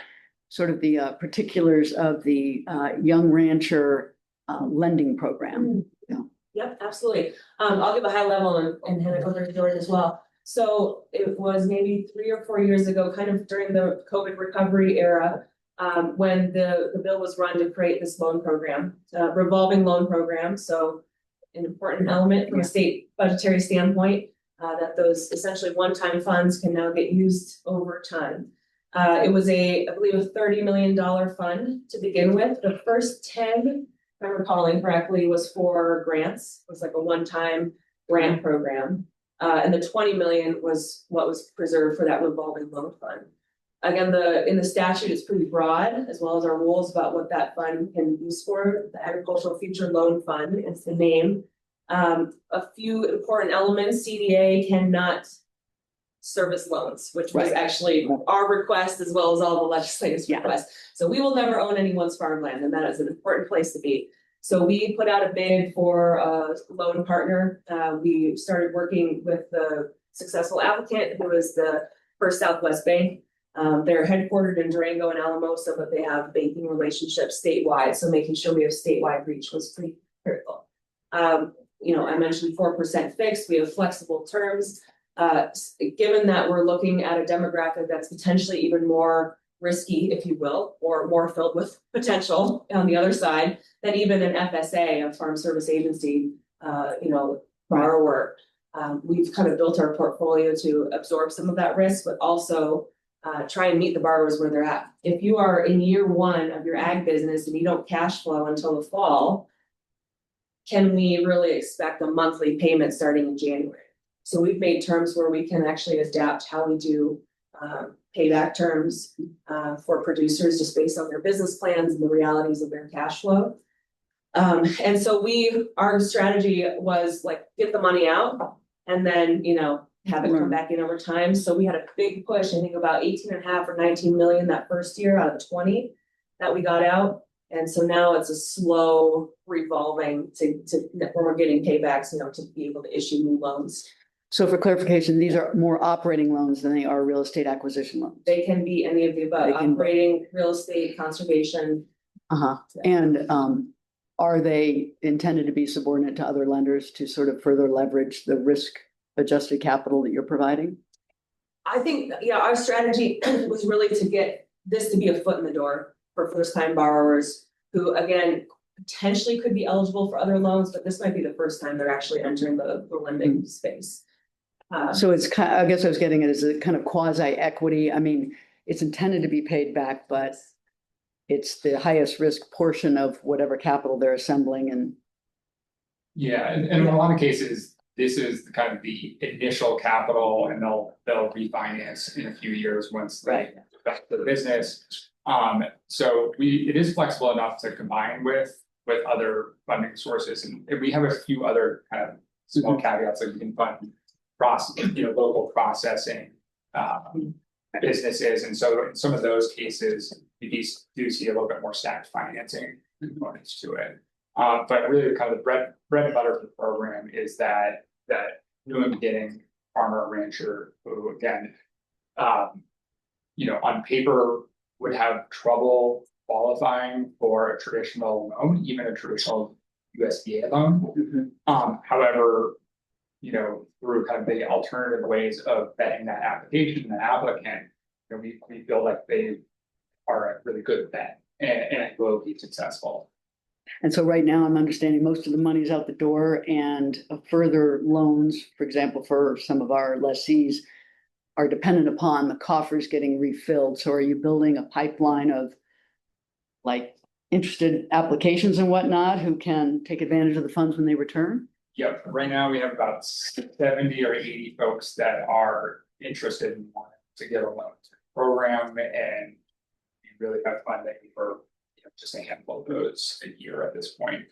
sort of the particulars of the Young Rancher lending program. Yep, absolutely. I'll give a high level and hand it over to George as well. So it was maybe 3 or 4 years ago, kind of during the COVID recovery era, when the bill was run to create this loan program, revolving loan program. So an important element from a state budgetary standpoint, that those essentially one-time funds can now get used over time. It was I believe a $30 million fund to begin with. The first 10, if I'm recalling correctly, was for grants. It was like a one-time grant program. And the 20 million was what was preserved for that revolving loan fund. Again, in the statute, it's pretty broad, as well as our rules about what that fund can be used for. The Agricultural Future Loan Fund is the name. A few important elements: CDA cannot service loans, which was actually our request, as well as all the legislative requests. So we will never own anyone's farmland, and that is an important place to be. So we put out a bid for a loan partner. We started working with the successful applicant, who is the First Southwest Bank. They're headquartered in Durango and Alamosa, but they have banking relationships statewide. So making sure we have statewide reach was pretty critical. I mentioned 4% fixed. We have flexible terms. Given that we're looking at a demographic that's potentially even more risky, if you will, or more filled with potential on the other side, than even an FSA, a Farm Service Agency, borrower. We've kind of built our portfolio to absorb some of that risk, but also try and meet the borrowers where they're at. If you are in year one of your ag business and you don't cash flow until the fall, can we really expect a monthly payment starting in January? So we've made terms where we can actually adapt how we do payback terms for producers just based on their business plans and the realities of their cash flow. And so our strategy was like, get the money out and then, have it come back in over time. So we had a big push, I think about 18.5 or 19 million that first year out of 20 that we got out. And so now it's a slow revolving to when we're getting paybacks, to be able to issue new loans. So for clarification, these are more operating loans than they are real estate acquisition loans. They can be any of the above: operating, real estate, conservation. And are they intended to be subordinate to other lenders to sort of further leverage the risk adjusted capital that you're providing? I think, our strategy was really to get this to be a foot in the door for first time borrowers who, again, potentially could be eligible for other loans, but this might be the first time they're actually entering the lending space. So it's kind of, I guess I was getting it as a kind of quasi equity. I mean, it's intended to be paid back, but it's the highest risk portion of whatever capital they're assembling and. Yeah, and in a lot of cases, this is the kind of the initial capital and they'll refinance in a few years once they Right. affect the business. So it is flexible enough to combine with other funding sources, and we have a few other kind of small caveats, like you can fund local processing businesses, and so in some of those cases, you do see a little bit more stacked financing components to it. But really kind of the bread and butter of the program is that new and beginning farmer rancher who again, on paper would have trouble qualifying for a traditional loan, even a traditional USDA loan. However, through kind of the alternative ways of vetting that application, the applicant, we feel like they are a really good bet and will be successful. And so right now, I'm understanding most of the money's out the door and further loans, for example, for some of our lessees are dependent upon the coffers getting refilled. So are you building a pipeline of like interested applications and whatnot who can take advantage of the funds when they return? Yep, right now we have about 70 or 80 folks that are interested in wanting to get a loan to the program, and we really have funding for just a handful of those a year at this point.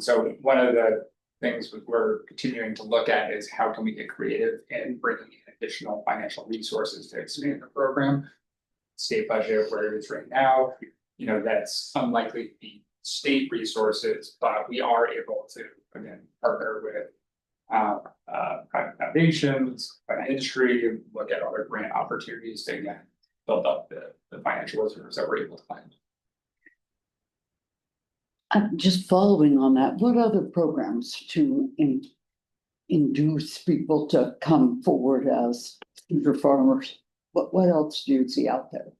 So one of the things we're continuing to look at is how can we get creative in bringing in additional financial resources to expand the program. State budget where it is right now, that's unlikely to be state resources, but we are able to again partner with private foundations, private industry, look at other grant opportunities to again build up the financial reserves that we're able to find. Just following on that, what other programs to induce people to come forward as future farmers? What else do you see out there?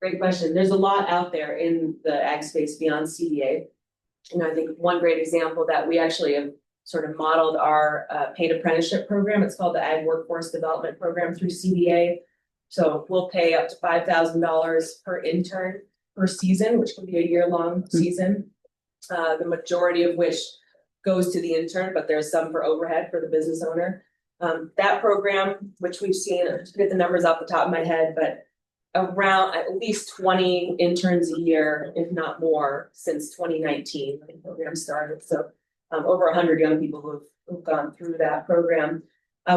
Great question. There's a lot out there in the ag space beyond CDA. And I think one great example that we actually have sort of modeled our paid apprenticeship program. It's called the Ag Workforce Development Program through CDA. So we'll pay up to $5,000 per intern per season, which can be a year-long season. The majority of which goes to the intern, but there's some for overhead for the business owner. That program, which we've seen, I forget the numbers off the top of my head, but around at least 20 interns a year, if not more, since 2019 when the program started. So over 100 young people who've gone through that program.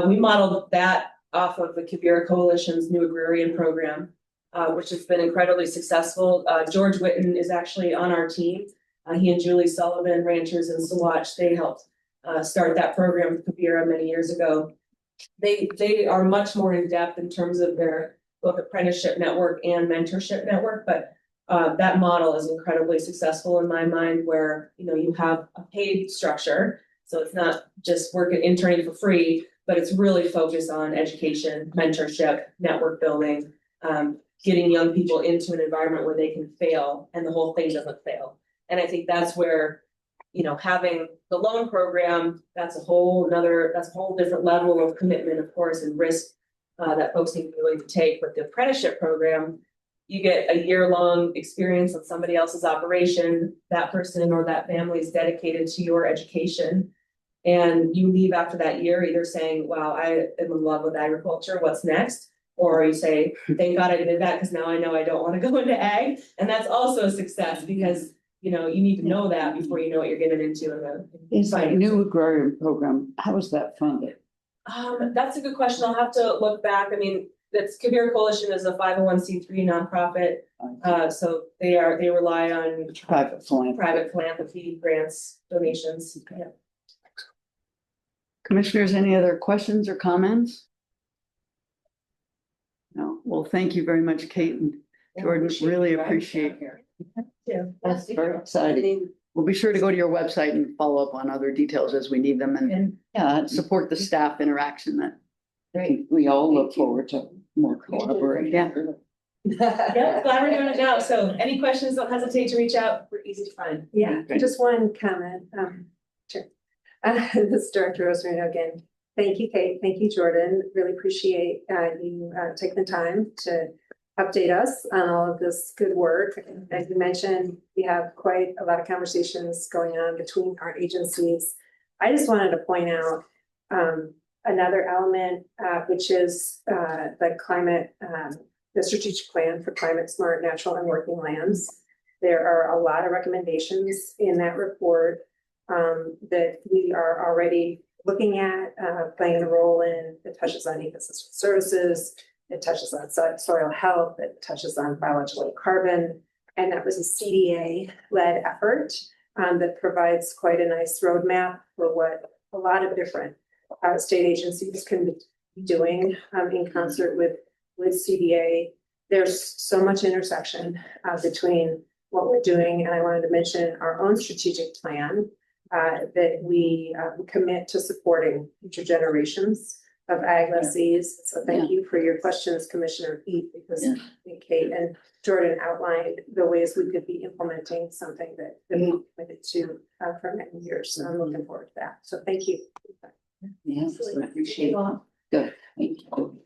We modeled that off of the Kibera Coalition's New Agrarian Program, which has been incredibly successful. George Witten is actually on our team. He and Julie Sullivan, ranchers in Saguache, they helped start that program with Kibera many years ago. They are much more in depth in terms of their both apprenticeship network and mentorship network, but that model is incredibly successful in my mind, where you have a paid structure, so it's not just interning for free, but it's really focused on education, mentorship, network building, getting young people into an environment where they can fail and the whole thing doesn't fail. And I think that's where having the loan program, that's a whole different level of commitment, of course, and risk that folks need to be willing to take. But the apprenticeship program, you get a year-long experience on somebody else's operation. That person or that family is dedicated to your education. And you leave after that year either saying, wow, I am in love with agriculture, what's next? Or you say, thank God I did that because now I know I don't want to go into ag. And that's also a success because you need to know that before you know what you're getting into. Is that New Agrarian Program, how is that funded? That's a good question. I'll have to look back. I mean, that's Kibera Coalition is a 501c3 nonprofit. So they rely on Private philanthropy, grants, donations. Yeah. Commissioners, any other questions or comments? No. Well, thank you very much, Kate and Jordan. Really appreciate it. Yeah, That's very exciting. We'll be sure to go to your website and follow up on other details as we need them and support the staff interaction that. We all look forward to more collaboration. Yeah, glad we're doing it now. So any questions, don't hesitate to reach out. We're easy to find. Yeah, just one comment. Sure. This is Director Rosarino again. Thank you, Kate. Thank you, Jordan. Really appreciate you taking the time to update us on all of this good work. As you mentioned, we have quite a lot of conversations going on between our agencies. I just wanted to point out another element, which is the climate, the strategic plan for climate smart natural and working lands. There are a lot of recommendations in that report that we are already looking at, playing a role in. It touches on ecosystem services, it touches on soil health, it touches on biological carbon. And that was a CDA-led effort that provides quite a nice roadmap for what a lot of different state agencies can be doing in concert with CDA. There's so much intersection between what we're doing, and I wanted to mention our own strategic plan that we commit to supporting future generations of ag lessees. So thank you for your questions, Commissioner Heath, because I think Kate and Jordan outlined the ways we could be implementing something that we committed to for many years. So I'm looking forward to that. So thank you. Yes, I appreciate it. Good, thank you.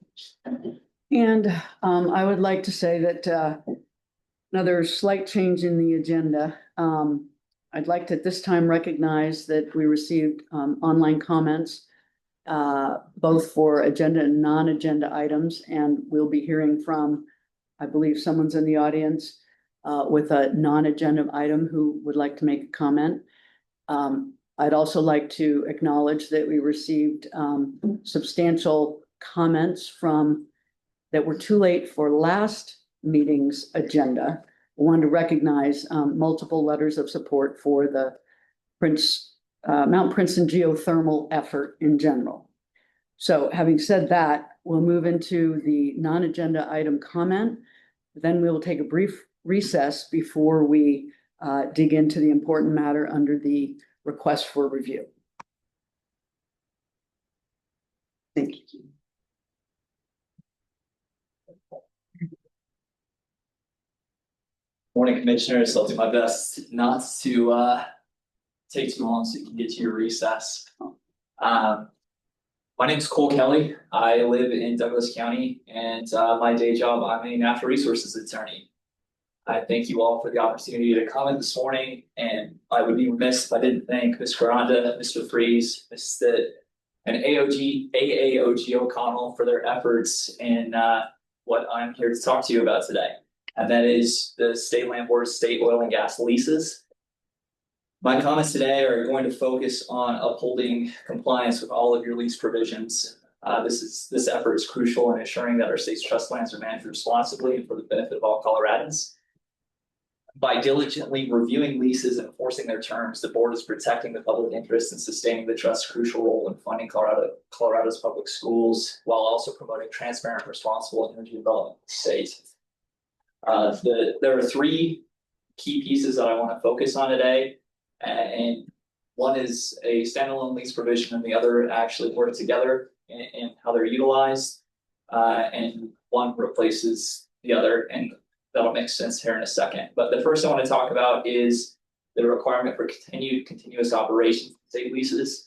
And I would like to say that another slight change in the agenda. I'd like to at this time recognize that we received online comments both for agenda and non-agenda items, and we'll be hearing from, I believe someone's in the audience with a non-agenda item who would like to make a comment. I'd also like to acknowledge that we received substantial comments from that were too late for last meeting's agenda. I wanted to recognize multiple letters of support for the Mount Princeton geothermal effort in general. So having said that, we'll move into the non-agenda item comment. Then we will take a brief recess before we dig into the important matter under the request for review. Thank you. Morning, Commissioners. I'll do my best not to take too long so you can get to your recess. My name is Cole Kelly. I live in Douglas County, and my day job, I'm a natural resources attorney. I thank you all for the opportunity to comment this morning, and I would be remiss if I didn't thank Ms. Caranda, Mr. Freeze, Ms. Stitt, and AAOG O'Connell for their efforts in what I'm here to talk to you about today. And that is the State Land Board's state oil and gas leases. My comments today are going to focus on upholding compliance with all of your lease provisions. This effort is crucial in ensuring that our state's trust lands are managed responsibly and for the benefit of all Coloradans. By diligently reviewing leases and enforcing their terms, the board is protecting the public interest and sustaining the trust's crucial role in funding Colorado's public schools, while also promoting transparent, responsible energy development in the state. There are three key pieces that I want to focus on today, and one is a standalone lease provision and the other actually work together in how they're utilized, and one replaces the other, and that'll make sense here in a second. But the first I want to talk about is the requirement for continuous operations state leases.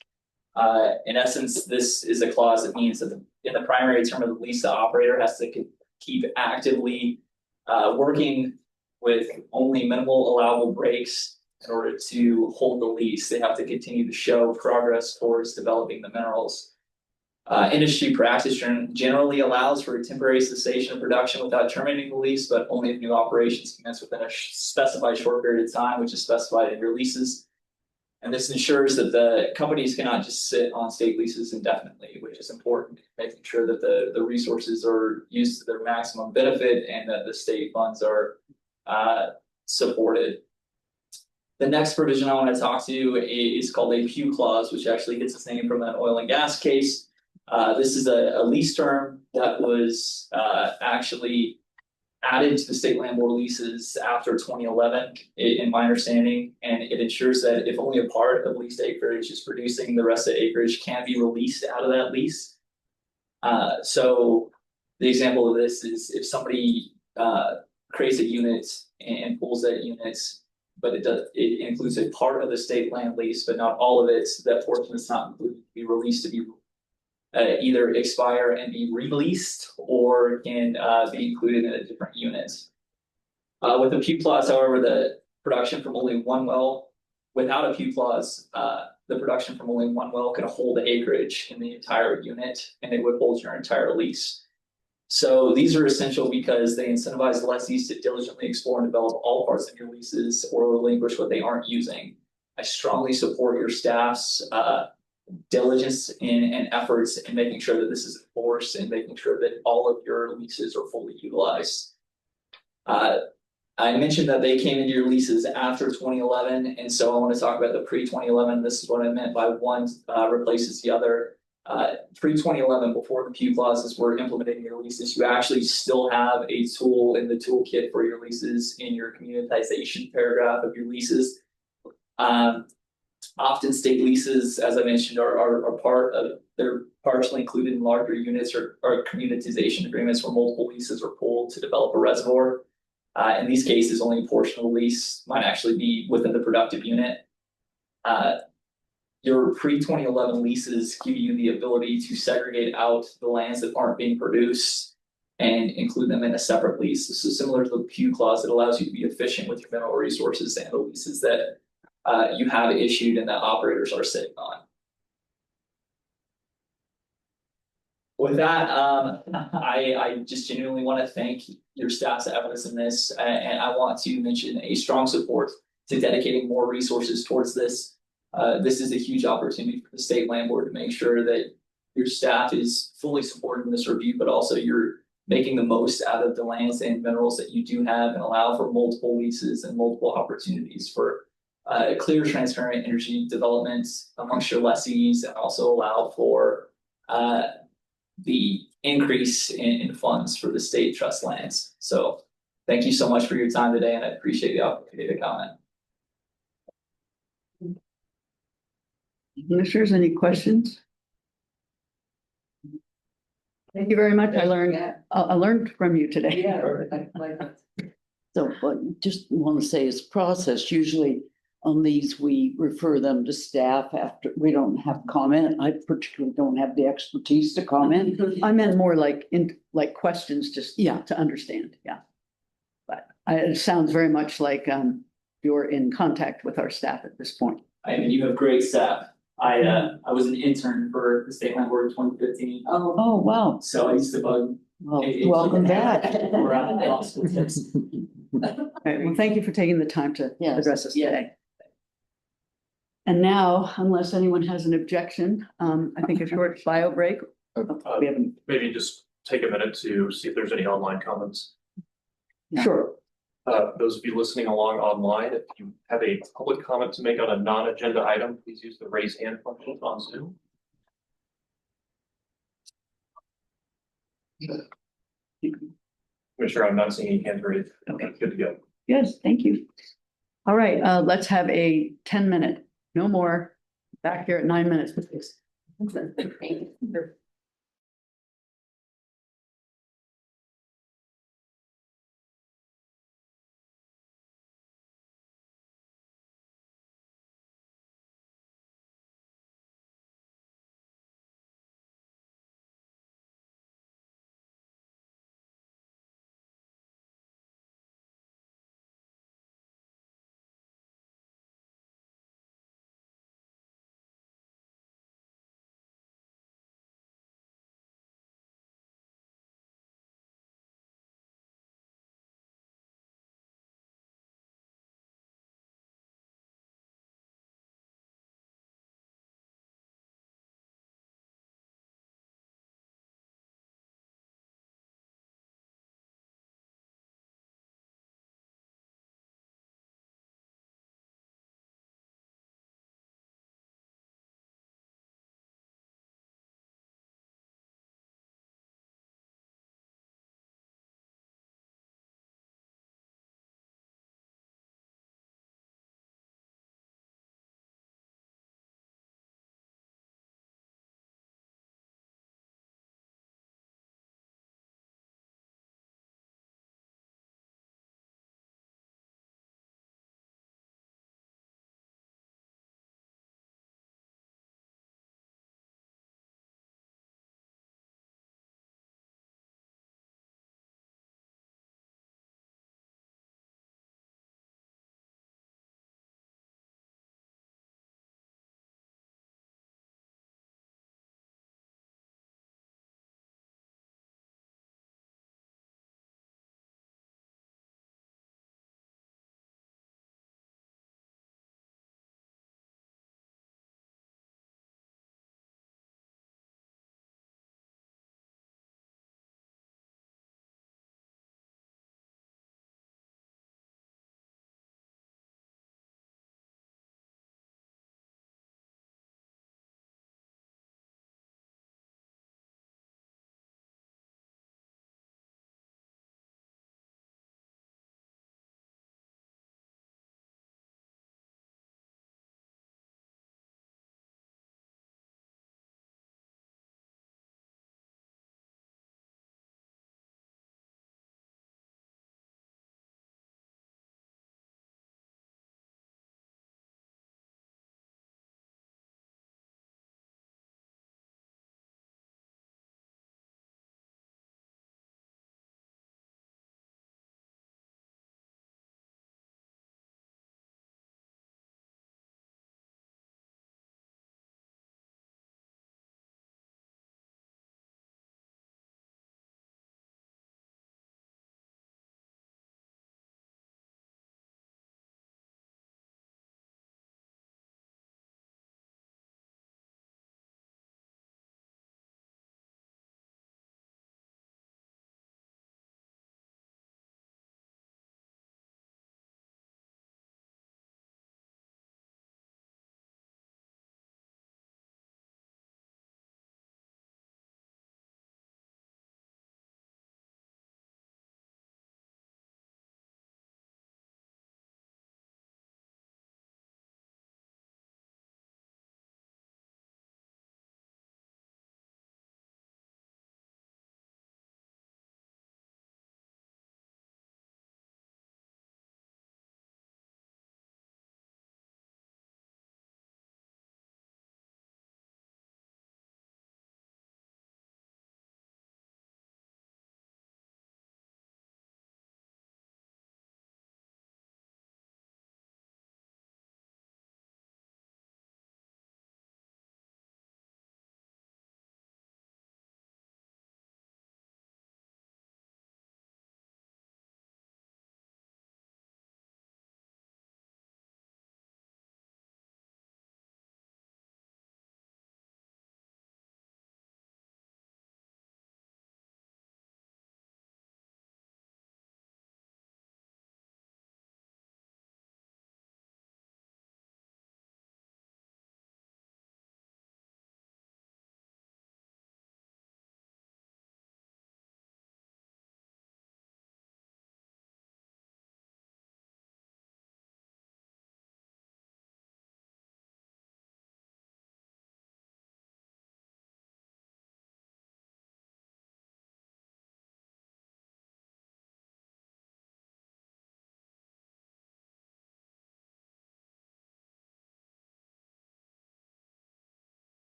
In essence, this is a clause that means that in the primary term of the lease, the operator has to keep actively working with only minimal allowable breaks in order to hold the lease. They have to continue to show progress towards developing the minerals. Industry practice generally allows for a temporary cessation of production without terminating the lease, but only if new operations commence within a specified short period of time, which is specified in your leases. And this ensures that the companies cannot just sit on state leases indefinitely, which is important, making sure that the resources are used to their maximum benefit and that the state funds are supported. The next provision I want to talk to you is called a Pew clause, which actually gets its name from an oil and gas case. This is a lease term that was actually added to the state land board leases after 2011, in my understanding, and it ensures that if only a part of leased acreage is producing, the rest of the acreage can be released out of that lease. So the example of this is if somebody creates a unit and pulls that unit, but it includes a part of the state land lease, but not all of it, that portion is not included to be released to be either expire and be released or can be included in a different unit. With a Pew clause, however, the production from only one well, without a Pew clause, the production from only one well can hold the acreage in the entire unit and it would hold your entire lease. So these are essential because they incentivize lessees to diligently explore and develop all parts of your leases or relinquish what they aren't using. I strongly support your staff's diligence and efforts in making sure that this is enforced and making sure that all of your leases are fully utilized. I mentioned that they came into your leases after 2011, and so I want to talk about the pre-2011. This is what I meant by one replaces the other. Pre-2011, before the Pew clauses were implemented in your leases, you actually still have a tool in the toolkit for your leases in your communitization paragraph of your leases. Often state leases, as I mentioned, are part of, they're partially included in larger units or communitization agreements where multiple leases are pooled to develop a reservoir. In these cases, only a portion of the lease might actually be within the productive unit. Your pre-2011 leases give you the ability to segregate out the lands that aren't being produced and include them in a separate lease. This is similar to the Pew clause that allows you to be efficient with your mineral resources and the leases that you have issued and that operators are sitting on. With that, I just genuinely want to thank your staff's efforts in this, and I want to mention a strong support to dedicating more resources towards this. This is a huge opportunity for the state land board to make sure that your staff is fully supporting this review, but also you're making the most out of the lands and minerals that you do have and allow for multiple leases and multiple opportunities for clear, transparent energy development amongst your lessees, and also allow for the increase in funds for the state trust lands. So thank you so much for your time today, and I appreciate the opportunity to comment. Commissioners, any questions? Thank you very much. I learned from you today. So, but just want to say as process, usually on these, we refer them to staff after we don't have comment. I particularly don't have the expertise to comment. I meant more like questions, just to understand. Yeah. But it sounds very much like you're in contact with our staff at this point. I mean, you have great staff. I was an intern for the state land board in 2015. Oh, wow. So I used to bug. Well, welcome back. Around the hospital tips. All right, well, thank you for taking the time to address us today. And now, unless anyone has an objection, I think a short bio break. We haven't. Maybe just take a minute to see if there's any online comments. Sure. Those of you listening along online, if you have a public comment to make on a non-agenda item, please use the raise hand function on Zoom. Commissioner, I'm not seeing any hands raised. Okay. Good to go. Yes, thank you. All right, let's have a 10-minute, no more, back here at 9 minutes, please.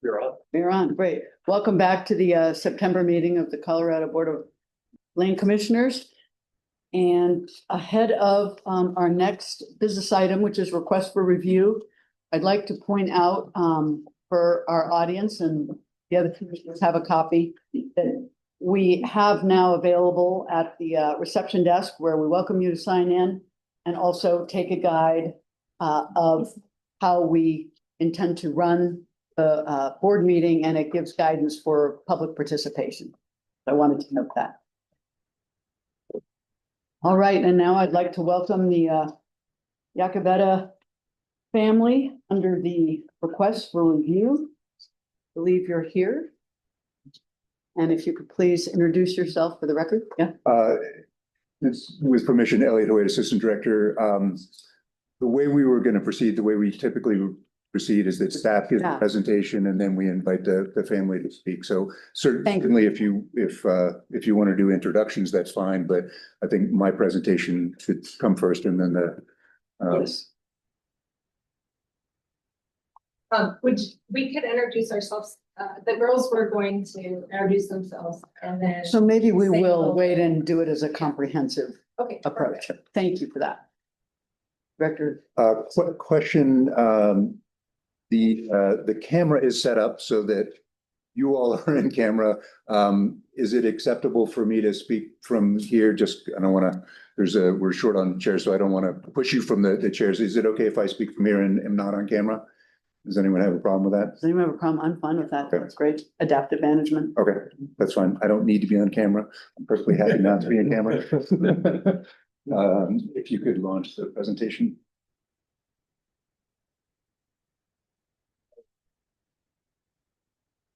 You're up. You're on, great. Welcome back to the September meeting of the Colorado Board of Land Commissioners. And ahead of our next business item, which is request for review, I'd like to point out for our audience, and the other commissioners have a copy, that we have now available at the reception desk, where we welcome you to sign in and also take a guide of how we intend to run the board meeting, and it gives guidance for public participation. I wanted to note that. All right, and now I'd like to welcome the Yakavetta family under the request for review. I believe you're here. And if you could please introduce yourself for the record. Yeah. With permission, Elliot Hoyt, Assistant Director. The way we were going to proceed, the way we typically proceed is that staff gives a presentation and then we invite the family to speak. So certainly if you want to do introductions, that's fine. But I think my presentation should come first and then the. Yes. We could introduce ourselves. The girls were going to introduce themselves and then. So maybe we will wait and do it as a comprehensive approach. Perfect. Thank you for that. Director. Question, the camera is set up so that you all are in camera. Is it acceptable for me to speak from here? Just, I don't want to, we're short on chairs, so I don't want to push you from the chairs. Is it okay if I speak from here and am not on camera? Does anyone have a problem with that? Does anyone have a problem? I'm fine with that. Okay. That's great. Adaptive management. Okay, that's fine. I don't need to be on camera. I'm perfectly happy not to be on camera. If you could launch the presentation.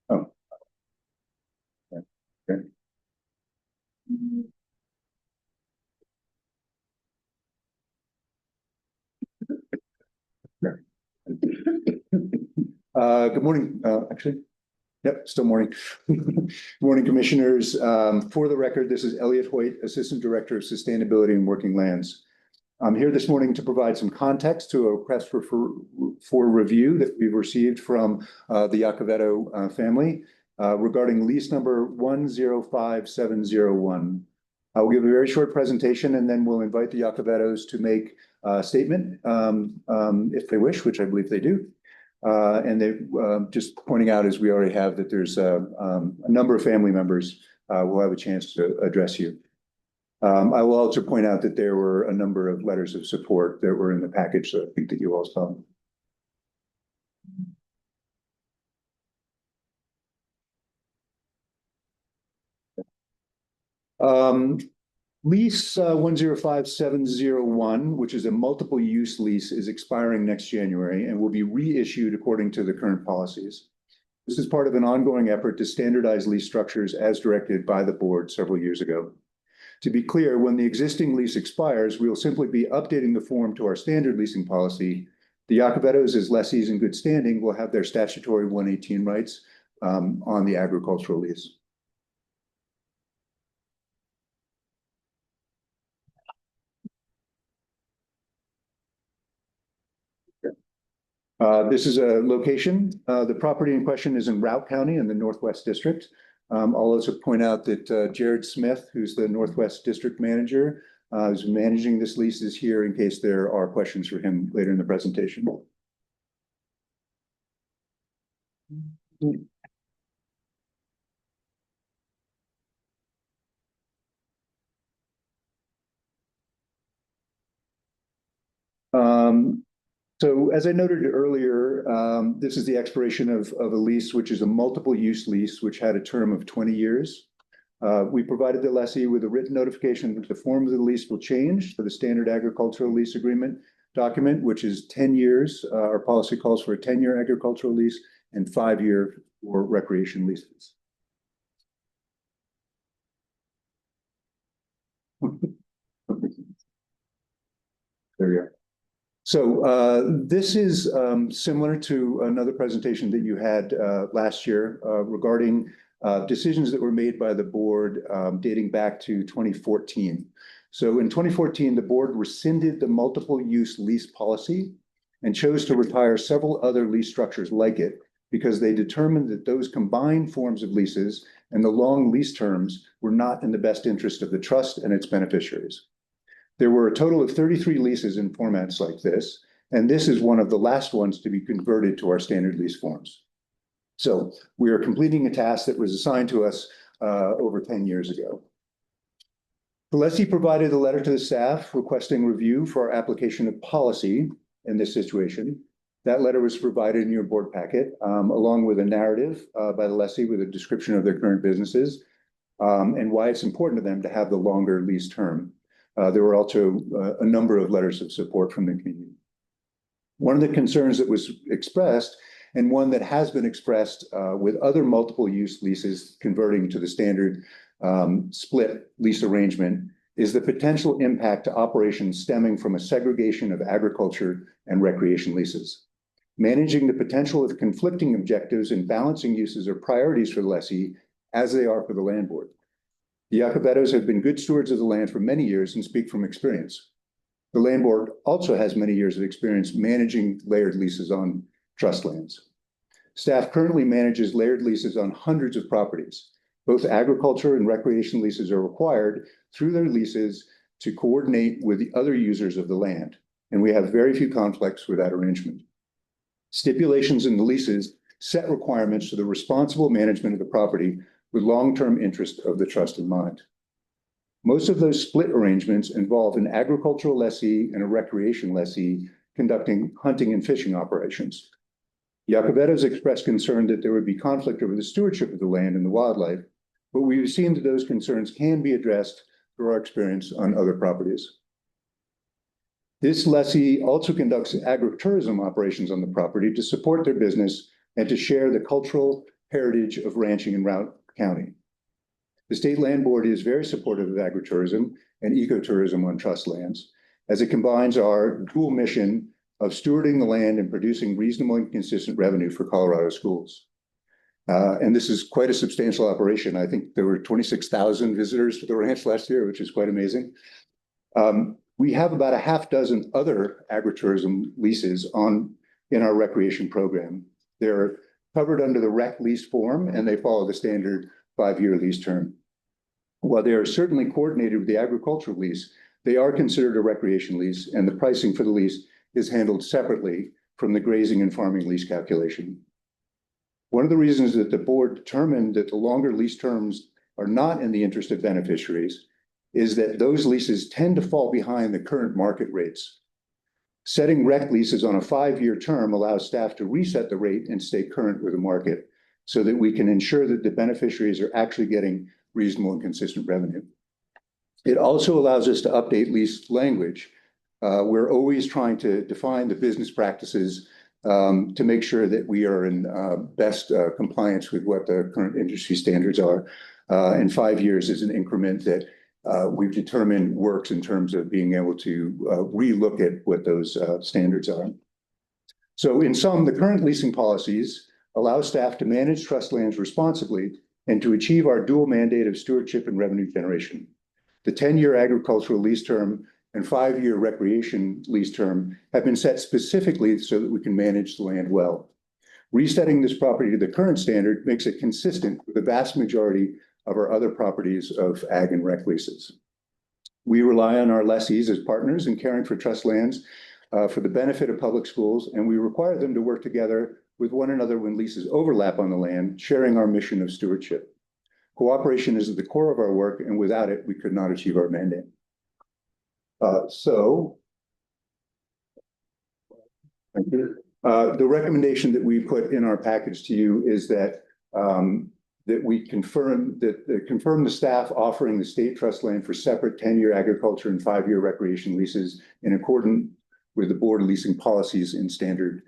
Oh. Okay. Good morning, actually. Yep, still morning. Good morning, commissioners. For the record, this is Elliot Hoyt, Assistant Director of Sustainability and Working Lands. I'm here this morning to provide some context to a request for review that we've received from the Yacovetto family regarding lease number 105701. I will give a very short presentation and then we'll invite the Yacovettos to make a statement if they wish, which I believe they do. And they just pointing out, as we already have, that there's a number of family members will have a chance to address you. I will also point out that there were a number of letters of support that were in the package that I think that you all saw. Lease 105701, which is a multiple use lease, is expiring next January and will be reissued according to the current policies. This is part of an ongoing effort to standardize lease structures as directed by the board several years ago. To be clear, when the existing lease expires, we will simply be updating the form to our standard leasing policy. The Yacovettos, as lessees in good standing, will have their statutory 118 rights on the agricultural lease. This is a location. The property in question is in Routt County in the Northwest District. I'll also point out that Jared Smith, who's the Northwest District Manager, who's managing this lease, is here in case there are questions for him later in the presentation. So as I noted earlier, this is the expiration of a lease, which is a multiple use lease, which had a term of 20 years. We provided the lessee with a written notification that the form of the lease will change to the standard agricultural lease agreement document, which is 10 years. Our policy calls for a 10-year agricultural lease and 5-year for recreation leases. There we are. So this is similar to another presentation that you had last year regarding decisions that were made by the board dating back to 2014. So in 2014, the board rescinded the multiple use lease policy and chose to retire several other lease structures like it because they determined that those combined forms of leases and the long lease terms were not in the best interest of the trust and its beneficiaries. There were a total of 33 leases in formats like this, and this is one of the last ones to be converted to our standard lease forms. So we are completing a task that was assigned to us over 10 years ago. The lessee provided a letter to the staff requesting review for our application of policy in this situation. That letter was provided in your board packet, along with a narrative by the lessee with a description of their current businesses and why it's important to them to have the longer lease term. There were also a number of letters of support from the community. One of the concerns that was expressed, and one that has been expressed with other multiple use leases converting to the standard split lease arrangement, is the potential impact to operations stemming from a segregation of agriculture and recreation leases. Managing the potential of conflicting objectives and balancing uses are priorities for the lessee as they are for the landlord. The Yacovettos have been good stewards of the land for many years and speak from experience. The landlord also has many years of experience managing layered leases on trust lands. Staff currently manages layered leases on hundreds of properties. Both agriculture and recreation leases are required through their leases to coordinate with the other users of the land, and we have very few conflicts with that arrangement. Stipulations in the leases set requirements for the responsible management of the property with long-term interest of the trust in mind. Most of those split arrangements involve an agricultural lessee and a recreation lessee conducting hunting and fishing operations. Yacovettos expressed concern that there would be conflict over the stewardship of the land and the wildlife, but we've seen that those concerns can be addressed through our experience on other properties. This lessee also conducts agritourism operations on the property to support their business and to share the cultural heritage of ranching in Routt County. The state land board is very supportive of agritourism and ecotourism on trust lands, as it combines our dual mission of stewarding the land and producing reasonable and consistent revenue for Colorado schools. And this is quite a substantial operation. I think there were 26,000 visitors to the ranch last year, which is quite amazing. We have about a half dozen other agritourism leases in our recreation program. They're covered under the rec lease form, and they follow the standard 5-year lease term. While they are certainly coordinated with the agricultural lease, they are considered a recreation lease, and the pricing for the lease is handled separately from the grazing and farming lease calculation. One of the reasons that the board determined that the longer lease terms are not in the interest of beneficiaries is that those leases tend to fall behind the current market rates. Setting rec leases on a 5-year term allows staff to reset the rate and stay current with the market so that we can ensure that the beneficiaries are actually getting reasonable and consistent revenue. It also allows us to update lease language. We're always trying to define the business practices to make sure that we are in best compliance with what the current industry standards are. And 5 years is an increment that we've determined works in terms of being able to relook at what those standards are. So in sum, the current leasing policies allow staff to manage trust lands responsibly and to achieve our dual mandate of stewardship and revenue generation. The 10-year agricultural lease term and 5-year recreation lease term have been set specifically so that we can manage the land well. Resetting this property to the current standard makes it consistent with the vast majority of our other properties of ag and rec leases. We rely on our lessees as partners in caring for trust lands for the benefit of public schools, and we require them to work together with one another when leases overlap on the land, sharing our mission of stewardship. Cooperation is at the core of our work, and without it, we could not achieve our mandate. Thank you. The recommendation that we put in our package to you is that we confirm the staff offering the state trust land for separate 10-year agriculture and 5-year recreation leases in accordance with the board leasing policies and standard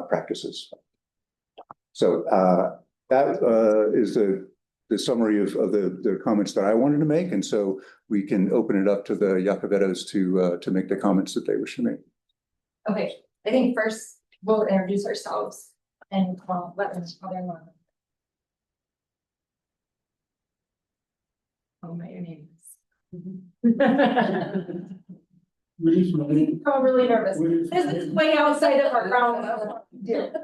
practices. So that is the summary of the comments that I wanted to make, and so we can open it up to the Yacovettos to make the comments that they wish to make. Okay, I think first we'll introduce ourselves and let them tell their name. Oh, my your name is. I'm really nervous. This is way outside of our realm.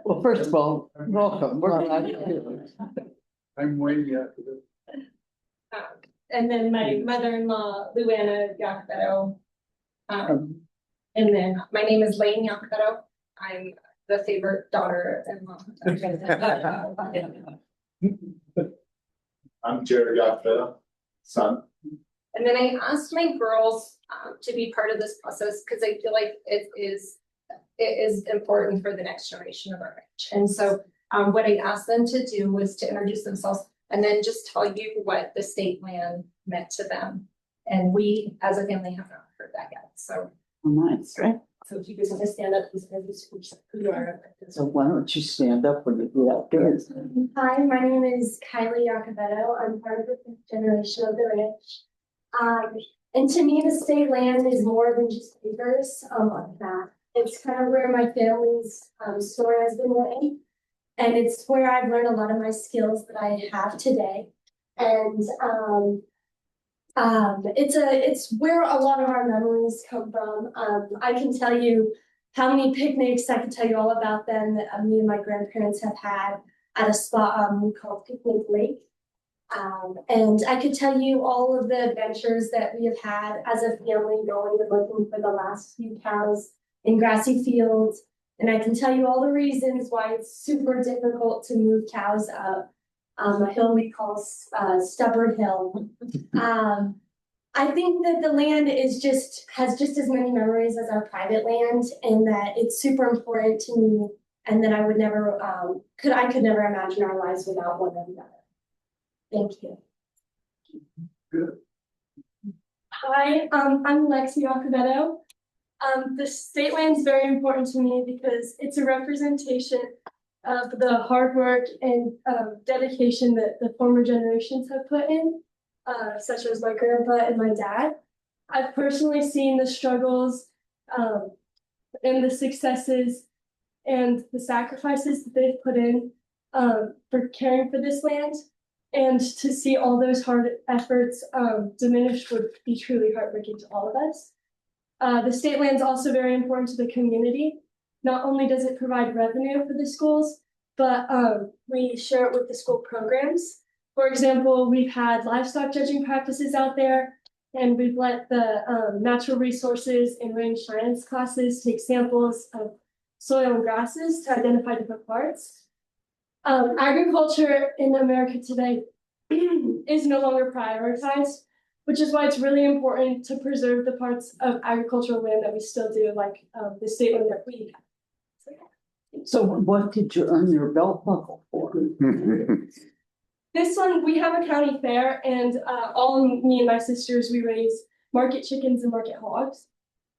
Well, first of all, welcome. We're glad you're here. I'm waiting after this. And then my mother-in-law, Luana Yacovetto. And then my name is Lane Yacovetto. I'm the favorite daughter-in-law. I'm Jared Goffredo, son. And then I asked my girls to be part of this process because I feel like it is important for the next generation of our ranch. And so what I asked them to do was to introduce themselves and then just tell you what the state land meant to them. And we, as a family, have not heard that yet. So, Nice, right? so if you guys want to stand up, please introduce who you are. So why don't you stand up when you get out there? Hi, my name is Kylie Yacovetto. I'm part of the 5th generation of the ranch. And to me, the state land is more than just acres on that. It's kind of where my family's story has been written. And it's where I've learned a lot of my skills that I have today. And it's where a lot of our memories come from. I can tell you how many picnics, I can tell you all about them that me and my grandparents have had at a spot we call Picnic Lake. And I could tell you all of the adventures that we have had as a family going and looking for the last few cows in grassy fields. And I can tell you all the reasons why it's super difficult to move cows up a hill we call Stubborn Hill. I think that the land has just as many memories as our private land, and that it's super important to me, and that I would never could never imagine our lives without one another. Thank you. Good. Hi, I'm Lexi Yacovetto. The state land is very important to me because it's a representation of the hard work and dedication that the former generations have put in, such as my grandpa and my dad. I've personally seen the struggles and the successes and the sacrifices that they've put in for caring for this land. And to see all those hard efforts diminished would be truly heartbreaking to all of us. The state land is also very important to the community. Not only does it provide revenue for the schools, but we share it with the school programs. For example, we've had livestock judging practices out there, and we've let the natural resources and range science classes take samples of soil and grasses to identify different parts. Agriculture in America today is no longer prioritized, which is why it's really important to preserve the parts of agricultural land that we still do, like the state land that we have. So what did you earn your belt buckle for? This one, we have a county fair, and all me and my sisters, we raise market chickens and market hogs.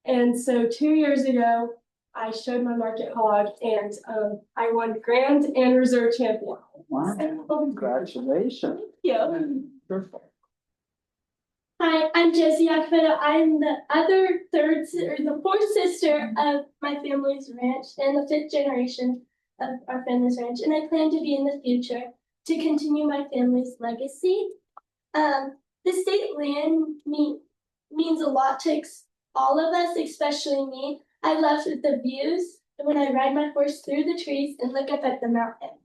And so 2 years ago, I showed my market hog, and I won grand and reserve champion. Wow, congratulations. Thank you. Perfect. Hi, I'm Jessie Yacovetto. I'm the fourth sister of my family's ranch and the 5th generation of our family's ranch. And I plan to be in the future to continue my family's legacy. The state land means a lot to all of us, especially me. I love the views when I ride my horse through the trees and look up at the mountains.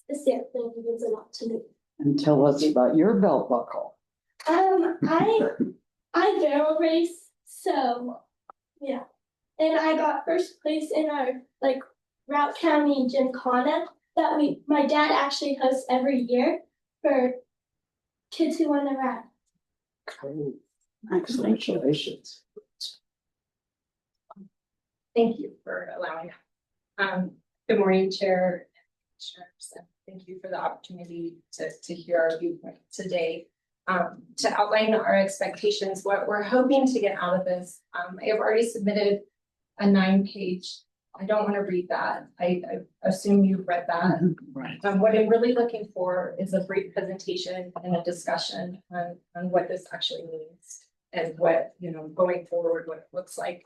The state land means a lot to me. And tell us about your belt buckle. I barrel race, so yeah. And I got first place in our Route County Gymkhana that my dad actually hosts every year for kids who want to ride. Great. Congratulations. Thank you for allowing that. Good morning, Chair. Thank you for the opportunity to hear our viewpoint today. To outline our expectations, what we're hoping to get out of this. I have already submitted a 9-page. I don't want to read that. I assume you've read that. Right. What I'm really looking for is a brief presentation and a discussion on what this actually means and what, going forward, what it looks like.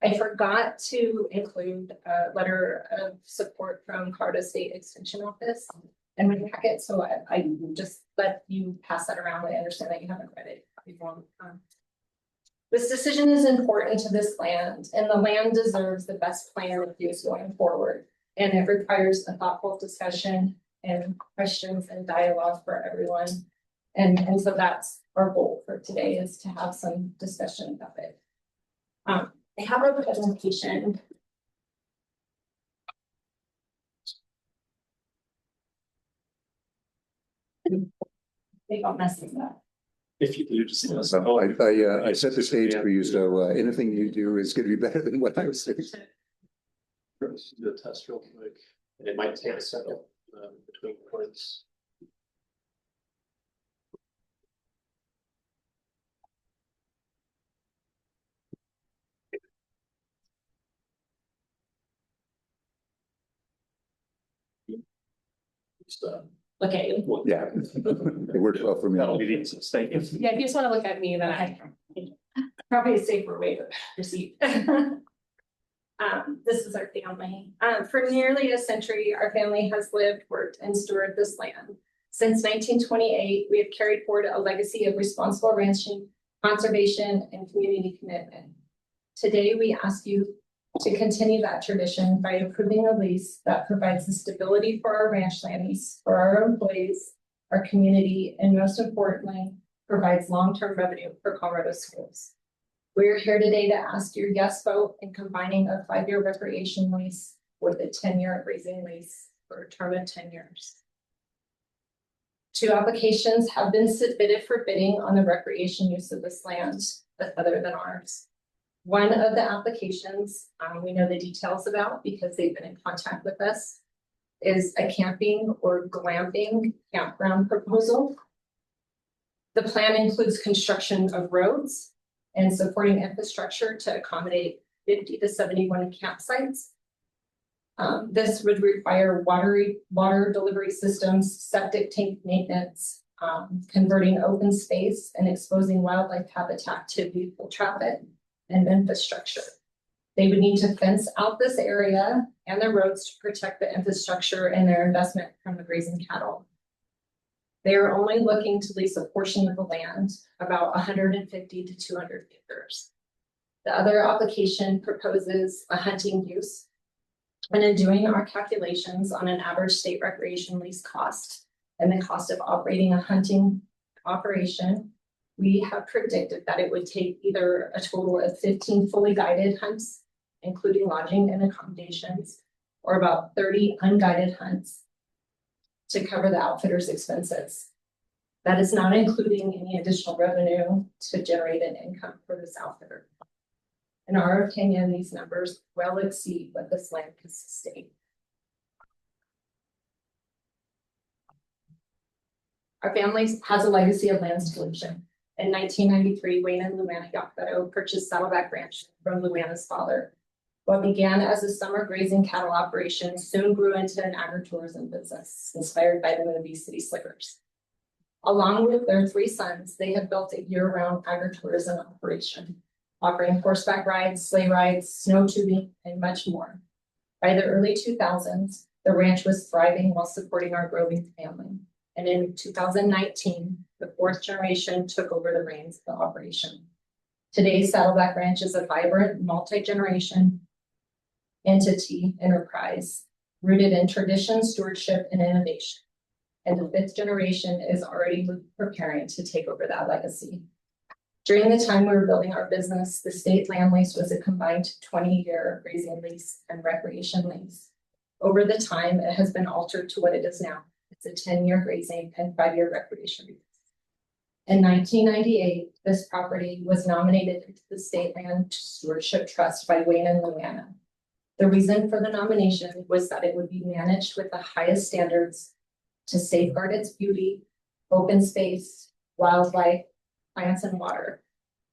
I forgot to include a letter of support from Colorado State Extension Office in my packet, so I just let you pass that around. I understand that you haven't read it before. This decision is important to this land, and the land deserves the best plan of use going forward. And it requires a thoughtful discussion and questions and dialogue for everyone. And so that's our goal for today, is to have some discussion about it. I have a presentation. They got messing up. If you do, just. I set the stage for you, so anything you do is gonna be better than what I was saying. Let's do the test real quick. It might take a second between points. Look at you. Yeah, it worked well for me. That'll be the thank you. Yeah, if you just want to look at me, then I probably a safer way to proceed. This is our family. For nearly a century, our family has lived, worked, and stewarded this land. Since 1928, we have carried forward a legacy of responsible ranching, conservation, and community commitment. Today, we ask you to continue that tradition by approving a lease that provides the stability for our ranch lands, for our employees, our community, and most importantly, provides long-term revenue for Colorado schools. We're here today to ask your yes vote in combining a 5-year recreation lease with a 10-year grazing lease for a term of 10 years. 2 applications have been submitted for bidding on the recreation use of this land, but other than ours. One of the applications we know the details about because they've been in contact with us is a camping or glamping campground proposal. The plan includes construction of roads and supporting infrastructure to accommodate 50 to 71 campsites. This would require water delivery systems, septic tank maintenance, converting open space and exposing wildlife habitat to vehicle traffic and infrastructure. They would need to fence out this area and the roads to protect the infrastructure and their investment from the grazing cattle. They are only looking to lease a portion of the land, about 150 to 200 acres. The other application proposes a hunting use. And in doing our calculations on an average state recreation lease cost and the cost of operating a hunting operation, we have predicted that it would take either a total of 15 fully guided hunts, including lodging and accommodations, or about 30 unguided hunts to cover the outfitter's expenses. That is not including any additional revenue to generate an income for this outfitter. In our opinion, these numbers well exceed what this land can sustain. Our family has a legacy of land stewardship. In 1993, Wayne and Luana Yockedo purchased Saddleback Ranch from Luana's father. What began as a summer grazing cattle operation soon grew into an agritourism business inspired by the movie City Slickers. Along with their 3 sons, they have built a year-round agritourism operation, offering horseback rides, sleigh rides, snow tubing, and much more. By the early 2000s, the ranch was thriving while supporting our growing family. And in 2019, the 4th generation took over the reins of the operation. Today, Saddleback Ranch is a vibrant, multi-generation entity enterprise rooted in tradition, stewardship, and innovation. And the 5th generation is already preparing to take over that legacy. During the time we were building our business, the state land lease was a combined 20-year grazing lease and recreation lease. Over the time, it has been altered to what it is now. It's a 10-year grazing and 5-year recreation lease. In 1998, this property was nominated into the State Land Stewardship Trust by Wayne and Luana. The reason for the nomination was that it would be managed with the highest standards to safeguard its beauty, open space, wildlife, plants, and water.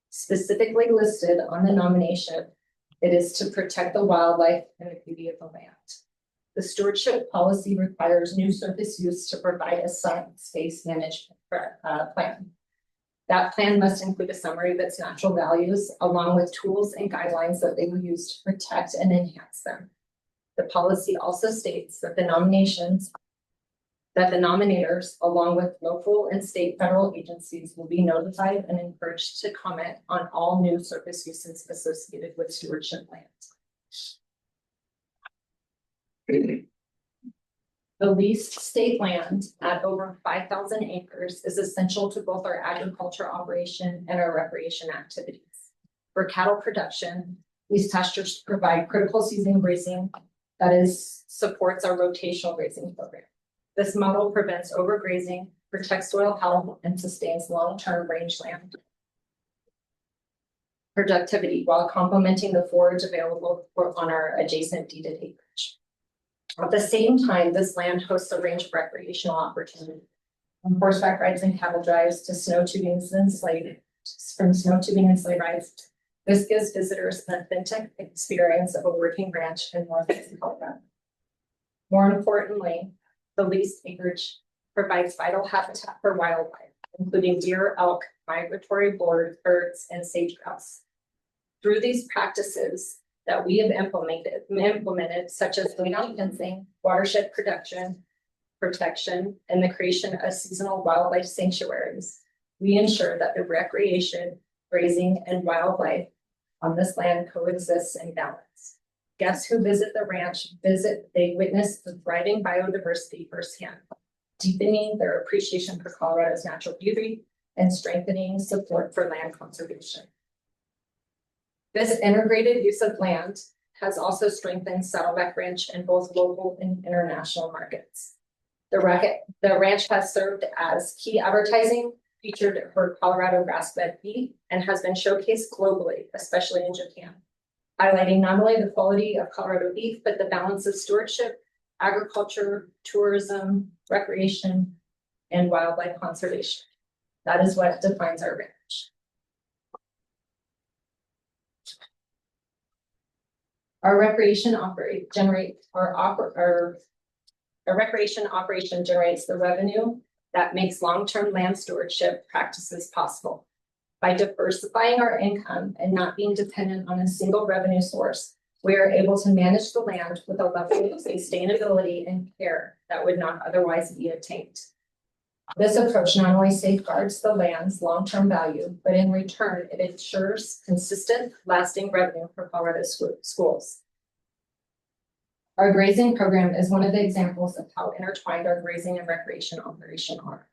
Specifically listed on the nomination, it is to protect the wildlife and the beauty of the land. The stewardship policy requires new surface use to provide a site space management plan. That plan must include a summary of its natural values, along with tools and guidelines that they will use to protect and enhance them. The policy also states that the nominations that the nominators, along with local and state federal agencies, will be notified and encouraged to comment on all new surface uses associated with stewardship lands. The leased state land at over 5,000 acres is essential to both our agriculture operation and our recreation activities. For cattle production, these pastures provide critical season grazing supports our rotational grazing program. This model prevents overgrazing, protects soil health, and sustains long-term rangeland productivity while complementing the forage available on our adjacent deeded acreage. At the same time, this land hosts a range of recreational opportunities, from horseback rides and cattle drives to snow tubing and sleigh rides. This gives visitors an authentic experience of a working ranch in northeast Colorado. More importantly, the leased acreage provides vital habitat for wildlife, including deer, elk, migratory birds, and sage-grouse. Through these practices that we have implemented, such as laydown fencing, watershed protection, and the creation of seasonal wildlife sanctuaries, we ensure that the recreation, grazing, and wildlife on this land coexists in balance. Guests who visit the ranch they witness the thriving biodiversity firsthand, deepening their appreciation for Colorado's natural beauty and strengthening support for land conservation. This integrated use of land has also strengthened Saddleback Ranch in both local and international markets. The ranch has served as key advertising, featured for Colorado grass-fed beef, and has been showcased globally, especially in Japan, highlighting not only the quality of Colorado beef, but the balance of stewardship, agriculture, tourism, recreation, and wildlife conservation. That is what defines our ranch. Our recreation operation generates the revenue that makes long-term land stewardship practices possible. By diversifying our income and not being dependent on a single revenue source, we are able to manage the land with a level of sustainability and care that would not otherwise be attained. This approach not only safeguards the land's long-term value, but in return, it ensures consistent, lasting revenue for Colorado schools. Our grazing program is one of the examples of how intertwined our grazing and recreation operation are.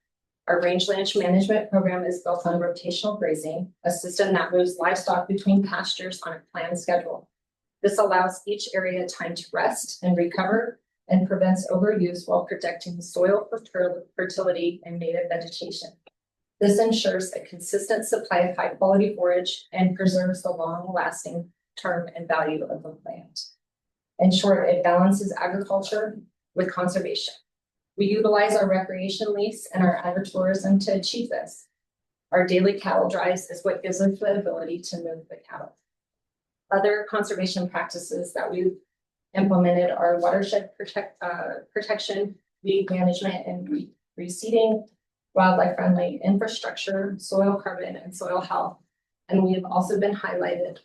Our rangeland management program is built on rotational grazing, a system that moves livestock between pastures on a planned schedule. This allows each area time to rest and recover and prevents overuse while protecting soil fertility and native vegetation. This ensures a consistent supply of high-quality forage and preserves the long-lasting term and value of the land. In short, it balances agriculture with conservation. We utilize our recreation lease and our agritourism to achieve this. Our daily cattle drives is what gives us the ability to move the cattle. Other conservation practices that we've implemented are watershed protection, weed management and reseeding, wildlife-friendly infrastructure, soil carbon, and soil health. And we have also been highlighted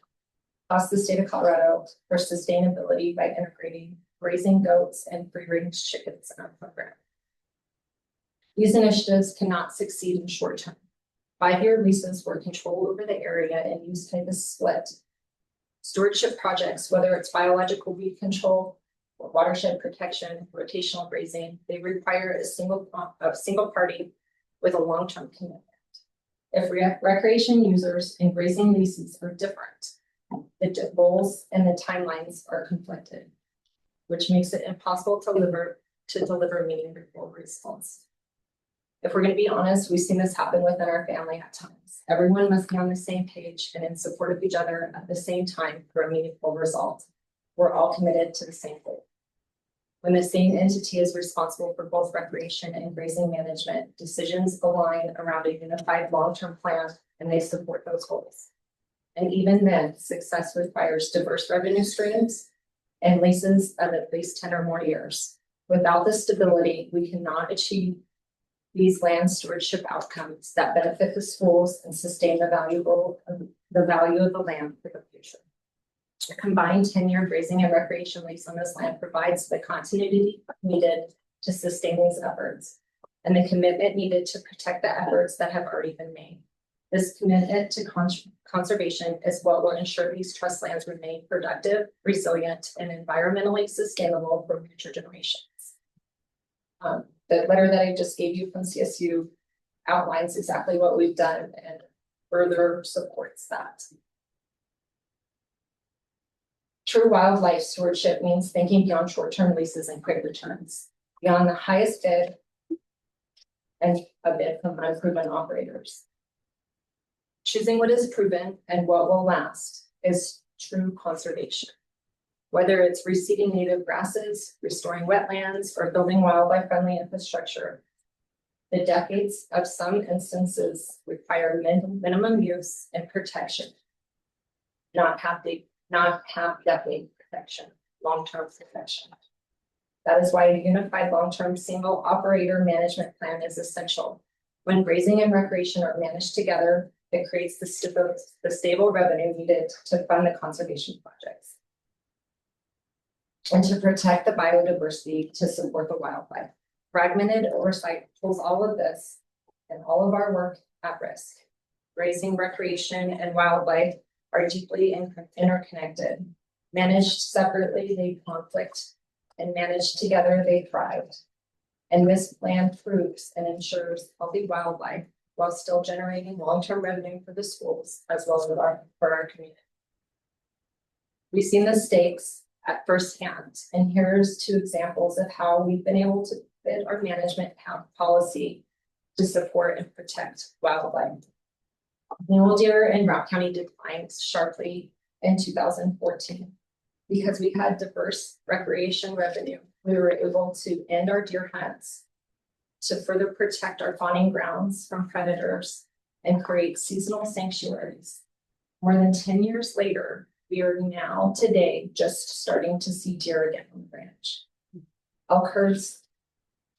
across the state of Colorado for sustainability by integrating raising goats and free-range chickens in our program. These initiatives cannot succeed in short term. 5-year leases where control over the area and use type is split. Stewardship projects, whether it's biological weed control or watershed protection, rotational grazing, they require a single party with a long-term commitment. If recreation users and grazing leases are different, the goals and the timelines are conflicted, which makes it impossible to deliver meaningful results. If we're going to be honest, we've seen this happen within our family at times. Everyone must be on the same page and in support of each other at the same time for a meaningful result. We're all committed to the same goal. When the same entity is responsible for both recreation and grazing management, decisions align around a unified long-term plan and they support those goals. And even then, success requires diverse revenue streams and leases of at least 10 or more years. Without this stability, we cannot achieve these land stewardship outcomes that benefit the schools and sustain the value of the land for the future. A combined 10-year grazing and recreation lease on this land provides the continuity needed to sustain these efforts and the commitment needed to protect the efforts that have already been made. This commitment to conservation is what will ensure these trust lands remain productive, resilient, and environmentally sustainable for future generations. The letter that I just gave you from CSU outlines exactly what we've done and further supports that. True wildlife stewardship means thinking beyond short-term leases and quick returns, beyond the highest bid and a bid from unproven operators. Choosing what is proven and what will last is true conservation. Whether it's reseeding native grasses, restoring wetlands, or building wildlife-friendly infrastructure, the decades of some instances require minimum use and protection, not half-decade protection, long-term protection. That is why a unified long-term single operator management plan is essential. When grazing and recreation are managed together, it creates the stable revenue needed to fund the conservation projects and to protect the biodiversity to support the wildlife. Fragmented oversight pulls all of this and all of our work at risk. Grazing, recreation, and wildlife are deeply interconnected. Managed separately, they conflict, and managed together, they thrive. And this plan proves and ensures healthy wildlife while still generating long-term revenue for the schools as well as for our community. We've seen the stakes at firsthand, and here's 2 examples of how we've been able to fit our management policy to support and protect wildlife. Mule deer in Rock County declined sharply in 2014 because we had diverse recreation revenue. We were able to end our deer hunts to further protect our fawning grounds from predators and create seasonal sanctuaries. More than 10 years later, we are now today just starting to see deer again on the ranch. Elk herds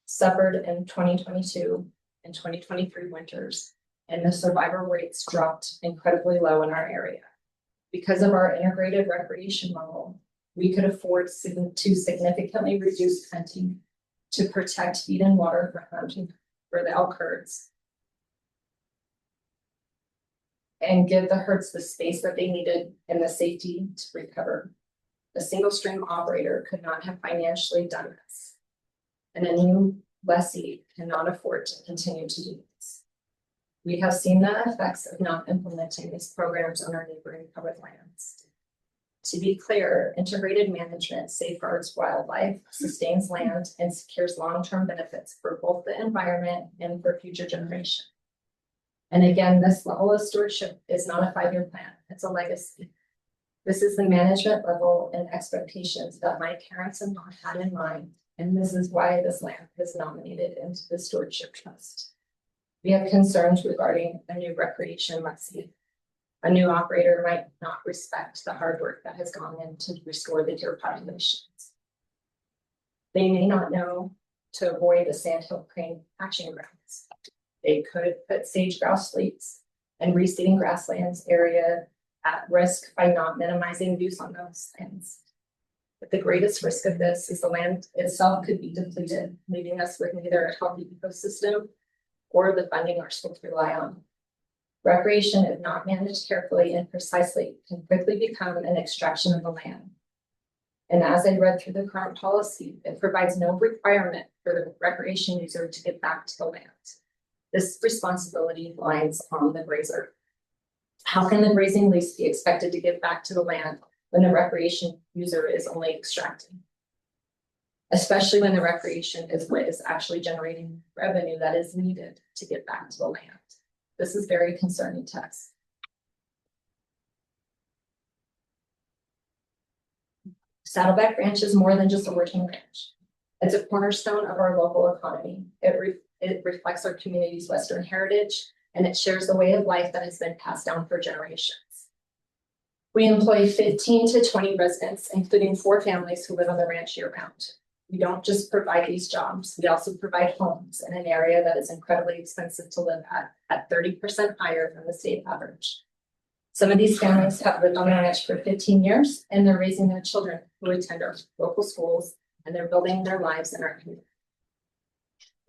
suffered in 2022 and 2023 winters, and the survivor rates dropped incredibly low in our area. Because of our integrated recreation model, we could afford to significantly reduce hunting to protect feed and water for hunting for the elk herds and give the herds the space that they needed and the safety to recover. A single stream operator could not have financially done this, and a new lessee cannot afford to continue to do this. We have seen the effects of not implementing these programs on our neighboring public lands. To be clear, integrated management safeguards wildlife, sustains land, and secures long-term benefits for both the environment and for future generations. And again, this level of stewardship is not a 5-year plan, it's a legacy. This is the management level and expectations that my parents and I had in mind, and this is why this land is nominated into the Stewardship Trust. We have concerns regarding a new recreation lessee. A new operator might not respect the hard work that has gone in to restore the deer populations. They may not know to avoid the sandhill crane hatching grounds. They could put sage grouse fleets and reseeding grasslands area at risk by not minimizing use on those lands. But the greatest risk of this is the land itself could be depleted, leaving us with neither a healthy ecosystem or the funding our schools rely on. Recreation, if not managed carefully and precisely, can quickly become an extraction of the land. And as I read through the current policy, it provides no requirement for the recreation user to get back to the land. This responsibility lies on the grazer. How can the grazing lease be expected to get back to the land when the recreation user is only extracting? Especially when the recreation is what is actually generating revenue that is needed to get back to the land. This is very concerning to us. Saddleback Ranch is more than just a working ranch. It's a cornerstone of our local economy. It reflects our community's Western heritage, and it shares the way of life that has been passed down for generations. We employ 15 to 20 residents, including 4 families who live on the ranch year-round. We don't just provide these jobs, we also provide homes in an area that is incredibly expensive to live at 30% higher than the state average. Some of these families have lived on the ranch for 15 years, and they're raising their children who attend our local schools, and they're building their lives in our community.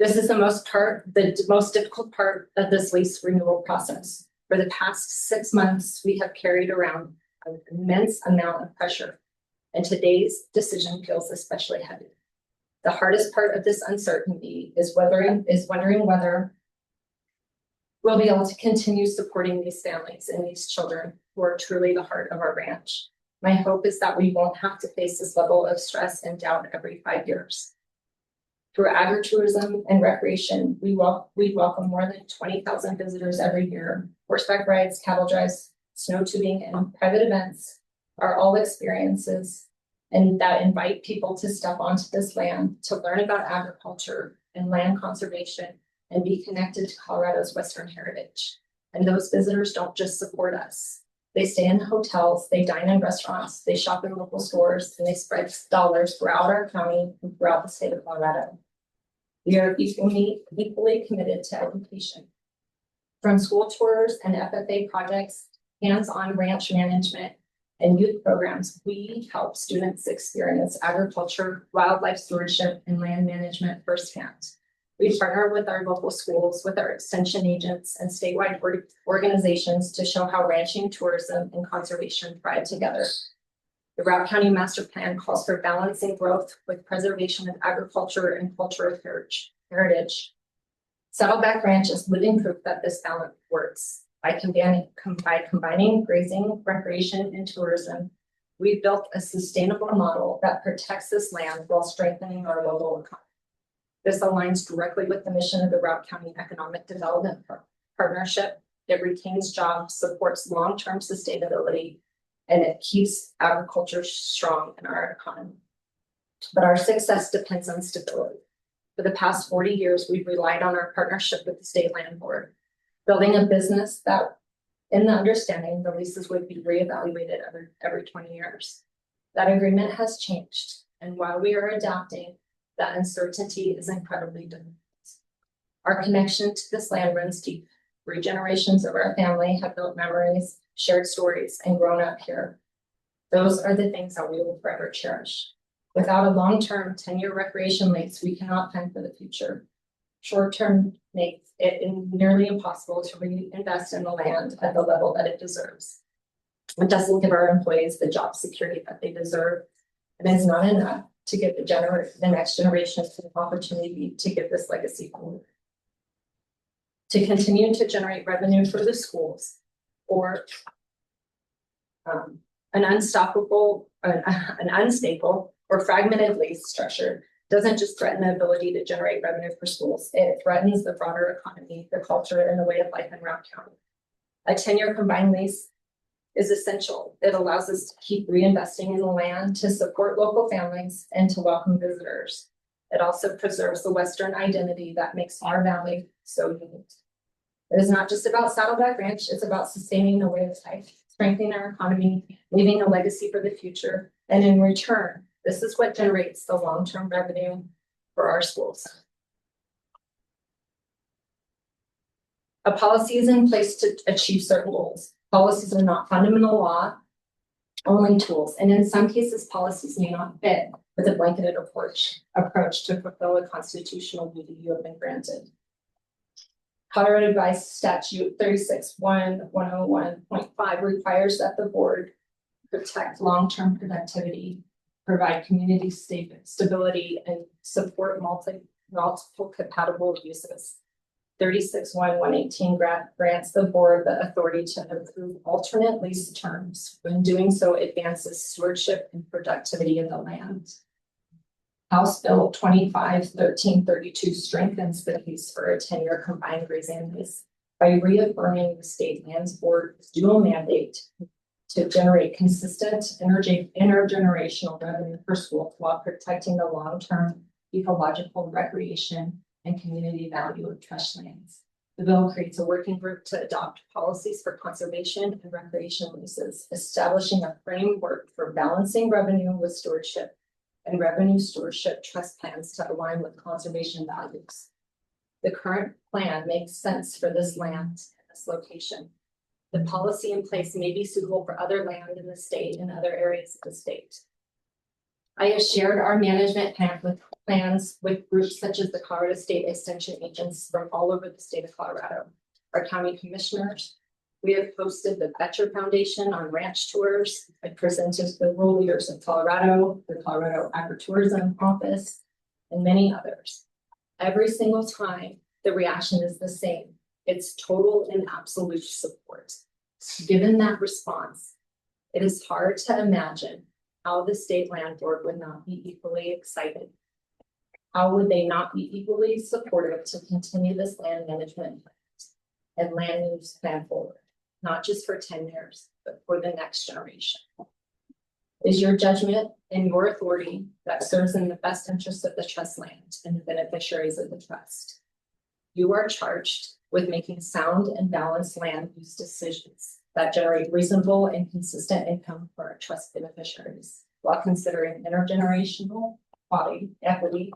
This is the most difficult part of this lease renewal process. For the past 6 months, we have carried around an immense amount of pressure, and today's decision feels especially heavy. The hardest part of this uncertainty is wondering whether we'll be able to continue supporting these families and these children who are truly the heart of our ranch. My hope is that we won't have to face this level of stress and doubt every 5 years. Through agritourism and recreation, we welcome more than 20,000 visitors every year. Horseback rides, cattle drives, snow tubing, and private events are all experiences and that invite people to step onto this land to learn about agriculture and land conservation and be connected to Colorado's Western heritage. And those visitors don't just support us. They stay in hotels, they dine in restaurants, they shop in local stores, and they spread dollars throughout our county and throughout the state of Colorado. We are equally committed to education. From school tours and FFA projects, hands-on ranch management, and youth programs, we help students experience agriculture, wildlife stewardship, and land management firsthand. We partner with our local schools, with our extension agents, and statewide organizations to show how ranching, tourism, and conservation thrive together. The Routt County Master Plan calls for balancing growth with preservation of agriculture and cultural heritage. Saddleback Ranch is living proof that this balance works. By combining grazing, recreation, and tourism, we've built a sustainable model that protects this land while strengthening our local economy. This aligns directly with the mission of the Routt County Economic Development Partnership. It retains jobs, supports long-term sustainability, and it keeps agriculture strong in our economy. But our success depends on stability. For the past 40 years, we've relied on our partnership with the State Land Board, building a business that, in the understanding, the leases would be reevaluated every 20 years. That agreement has changed, and while we are adapting, that uncertainty is incredibly difficult. Our connection to this land runs deep. 3 generations of our family have built memories, shared stories, and grown up here. Those are the things that we will forever cherish. Without a long-term 10-year recreation lease, we cannot plan for the future. Short-term makes it nearly impossible to reinvest in the land at the level that it deserves. It doesn't give our employees the job security that they deserve, and it's not enough to give the next generation an opportunity to give this legacy forward. To continue to generate revenue for the schools, or an unstable or fragmented lease structure doesn't just threaten the ability to generate revenue for schools, it threatens the broader economy, the culture, and the way of life in Routt County. A 10-year combined lease is essential. It allows us to keep reinvesting in the land, to support local families, and to welcome visitors. It also preserves the Western identity that makes our valley so unique. It is not just about Saddleback Ranch, it's about sustaining the way of life, strengthening our economy, leaving a legacy for the future, and in return, this is what generates the long-term revenue for our schools. A policy is in place to achieve certain goals. Policies are not fundamental law, only tools, and in some cases, policies may not fit with a blanketed approach to fulfill a constitutional duty you have been granted. Colorado Revised Statute 36-101.5 requires that the board protect long-term productivity, provide community stability, and support multiple compatible uses. 36-118 grants the board the authority to approve alternate lease terms. When doing so, it advances stewardship and productivity of the land. House Bill 25-1332 strengthens the case for a 10-year combined grazing lease by reaffirming the State Lands Board's dual mandate to generate consistent intergenerational revenue for schools while protecting the long-term ecological recreation and community value of trust lands. The bill creates a working group to adopt policies for conservation and recreation leases, establishing a framework for balancing revenue with stewardship and revenue stewardship trust plans to align with conservation values. The current plan makes sense for this land and this location. The policy in place may be suitable for other land in the state and other areas of the state. I have shared our management plan with plans with groups such as the Colorado State Extension agents from all over the state of Colorado, our county commissioners. We have hosted the Betcher Foundation on ranch tours. I presented to the rural leaders of Colorado, the Colorado Agritourism Office, and many others. Every single time, the reaction is the same. It's total and absolute support. Given that response, it is hard to imagine how the state land board would not be equally excited. How would they not be equally supportive to continue this land management and land use plan forward, not just for 10 years, but for the next generation? Is your judgment and your authority that serves in the best interest of the trust land and the beneficiaries of the trust. You are charged with making sound and balanced land use decisions that generate reasonable and consistent income for our trust beneficiaries while considering intergenerational equity.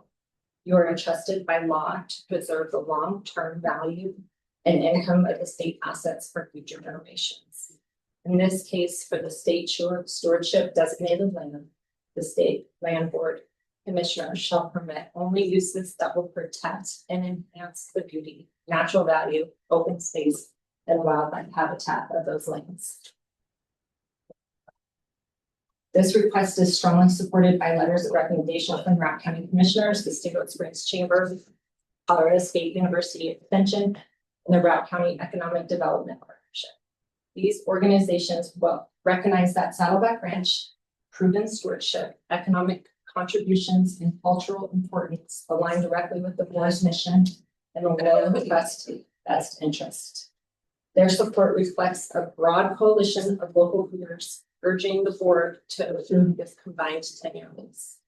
You are entrusted by law to preserve the long-term value and income of the state assets for future generations. In this case, for the state stewardship designated land, the state land board commissioner shall permit only uses that will protect and enhance the beauty, natural value, open space, and wildlife habitat of those lands. This request is strongly supported by letters of recommendation from Routt County Commissioners, the Steamboat Springs Chamber, Colorado State University Extension, and the Routt County Economic Development Partnership. These organizations will recognize that Saddleback Ranch proven stewardship, economic contributions, and cultural importance align directly with the board's mission and the loyal best interest. Their support reflects a broad coalition of local leaders urging the board to approve this combined 10-year lease.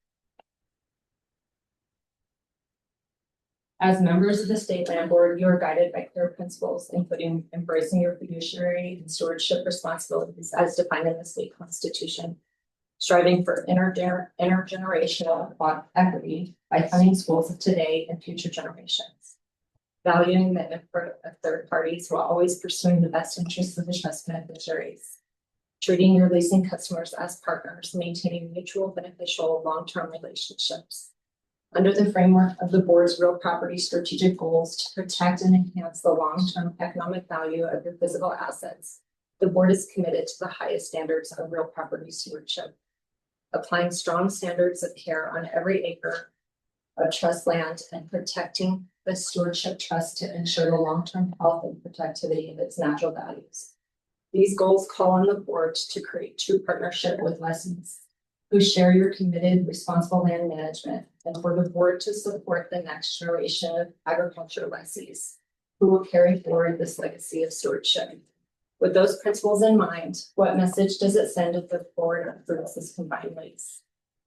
As members of the state land board, you are guided by clear principles, including embracing your fiduciary and stewardship responsibilities as defined in the state constitution, striving for intergenerational equity by funding schools of today and future generations, valuing the input of third parties while always pursuing the best interests of the trust beneficiaries, treating your leasing customers as partners, maintaining mutual beneficial long-term relationships. Under the framework of the board's real property strategic goals to protect and enhance the long-term economic value of your physical assets, the board is committed to the highest standards of real property stewardship, applying strong standards of care on every acre of trust land and protecting the stewardship trust to ensure the long-term health and productivity of its natural values. These goals call on the board to create true partnership with lessees who share your committed responsible land management, and for the board to support the next generation of agriculture lessees who will carry forward this legacy of stewardship. With those principles in mind, what message does it send if the board approves this combined lease?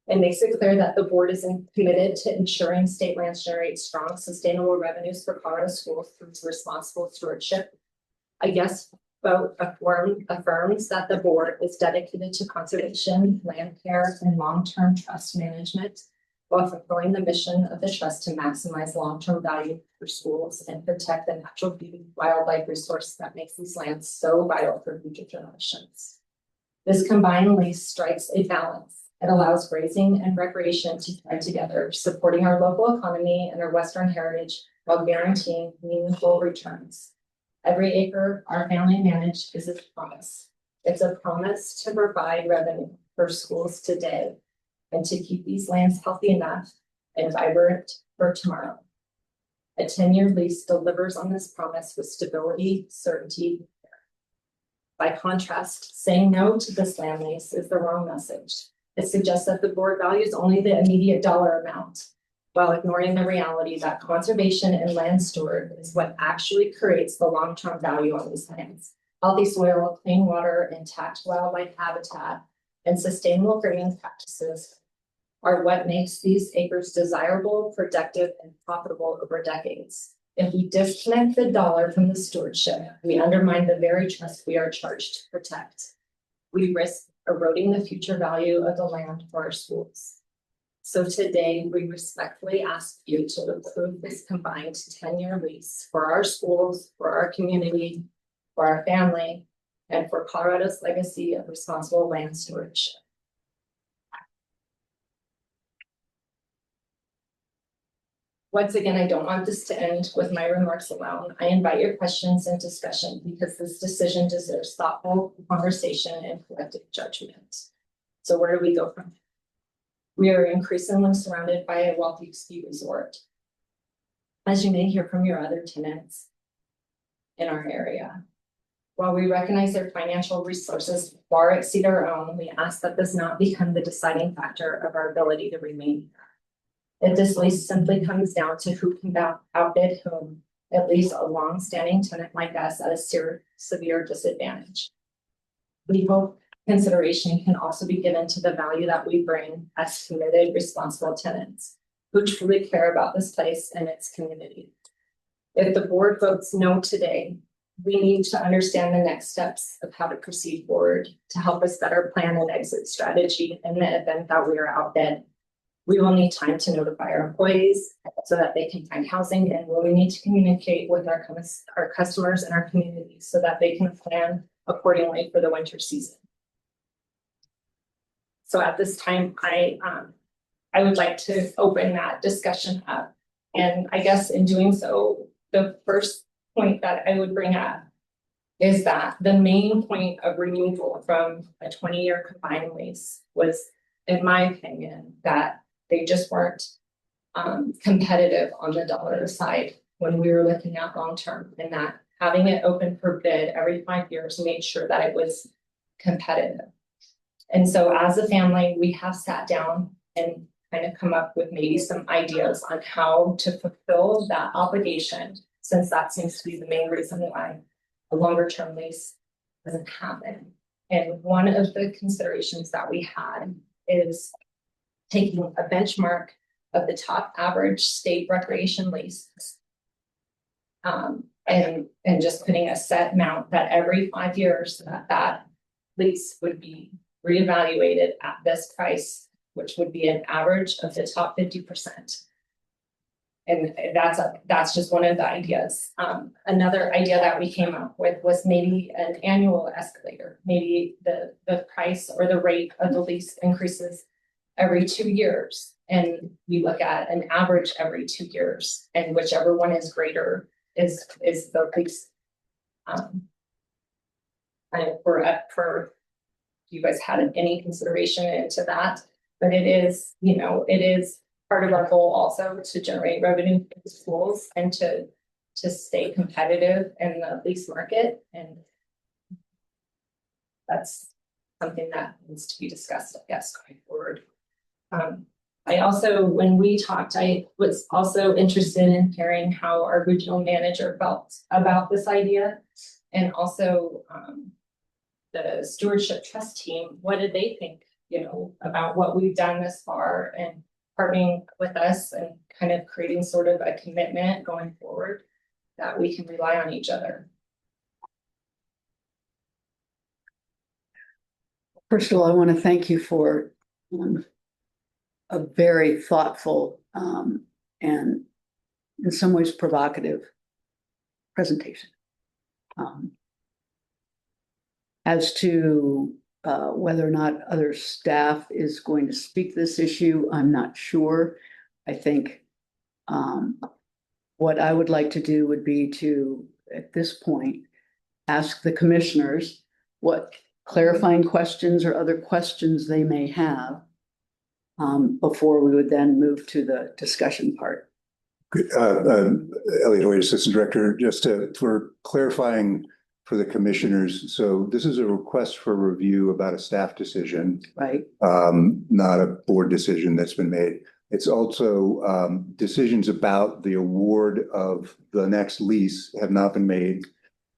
It makes it clear that the board is committed to ensuring state lands generate strong, sustainable revenues for Colorado schools through responsible stewardship. A yes vote affirms that the board is dedicated to conservation, land care, and long-term trust management, while fulfilling the mission of the trust to maximize long-term value for schools and protect the natural beauty wildlife resource that makes these lands so vital for future generations. This combined lease strikes a balance. It allows grazing and recreation to thrive together, supporting our local economy and our Western heritage while guaranteeing meaningful returns. Every acre our family managed is a promise. It's a promise to provide revenue for schools today and to keep these lands healthy enough and vibrant for tomorrow. A 10-year lease delivers on this promise with stability, certainty, and care. By contrast, saying no to this land lease is the wrong message. It suggests that the board values only the immediate dollar amount, while ignoring the reality that conservation and land steward is what actually creates the long-term value on these lands. Healthy soil, clean water, intact wildlife habitat, and sustainable grazing practices are what makes these acres desirable, productive, and profitable over decades. If we disconnect the dollar from the stewardship, we undermine the very trust we are charged to protect. We risk eroding the future value of the land for our schools. So today, we respectfully ask you to approve this combined 10-year lease for our schools, for our community, for our family, and for Colorado's legacy of responsible land stewardship. Once again, I don't want this to end with my remarks alone. I invite your questions and discussion because this decision deserves thoughtful conversation and collective judgment. So where do we go from here? We are increasingly surrounded by a wealthy ski resort. As you may hear from your other tenants in our area. While we recognize their financial resources far exceed our own, we ask that this not become the deciding factor of our ability to remain here. If this lease simply comes down to who can outbid whom, it leaves a long-standing tenant like us at a severe disadvantage. We hope consideration can also be given to the value that we bring as committed, responsible tenants who truly care about this place and its community. If the board votes no today, we need to understand the next steps of how to proceed forward to help us better plan an exit strategy in the event that we are outbid. We will need time to notify our employees so that they can find housing, and we'll need to communicate with our customers and our communities so that they can plan accordingly for the winter season. So at this time, I would like to open that discussion up. And I guess in doing so, the first point that I would bring up is that the main point of removal from a 20-year combined lease was, in my opinion, that they just weren't competitive on the dollar side when we were looking at long-term, and that having it open for bid every 5 years made sure that it was competitive. And so as a family, we have sat down and kind of come up with maybe some ideas on how to fulfill that obligation, since that seems to be the main reason why a longer term lease doesn't happen. And one of the considerations that we had is taking a benchmark of the top average state recreation leases and just putting a set amount that every 5 years that lease would be reevaluated at this price, which would be an average of the top 50%. And that's just one of the ideas. Another idea that we came up with was maybe an annual escalator. Maybe the price or the rate of the lease increases every 2 years. And we look at an average every 2 years, and whichever one is greater is the lease. We're up for, if you guys had any consideration into that, but it is, it is part of our goal also to generate revenue for the schools and to stay competitive in the lease market. And that's something that needs to be discussed, I guess, going forward. I also, when we talked, I was also interested in hearing how our regional manager felt about this idea, and also the stewardship trust team. What did they think, about what we've done this far, and partnering with us and kind of creating sort of a commitment going forward that we can rely on each other. First of all, I want to thank you for a very thoughtful and in some ways provocative presentation. As to whether or not other staff is going to speak this issue, I'm not sure. I think what I would like to do would be to, at this point, ask the commissioners what clarifying questions or other questions they may have before we would then move to the discussion part. Elliot Hoyt, Assistant Director, just for clarifying for the commissioners. So this is a request for review about a staff decision, right? Not a board decision that's been made. It's also decisions about the award of the next lease have not been made.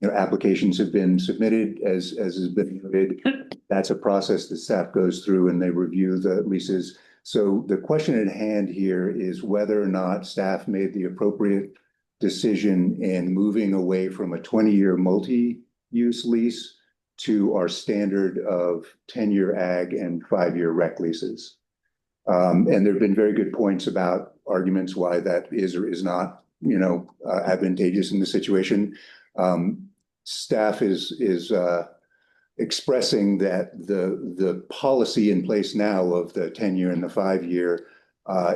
Applications have been submitted as has been noted. That's a process that staff goes through and they review the leases. So the question at hand here is whether or not staff made the appropriate decision in moving away from a 20-year multi-use lease to our standard of 10-year ag and 5-year rec leases. And there have been very good points about arguments why that is or is not, advantageous in the situation. Staff is expressing that the policy in place now of the 10-year and the 5-year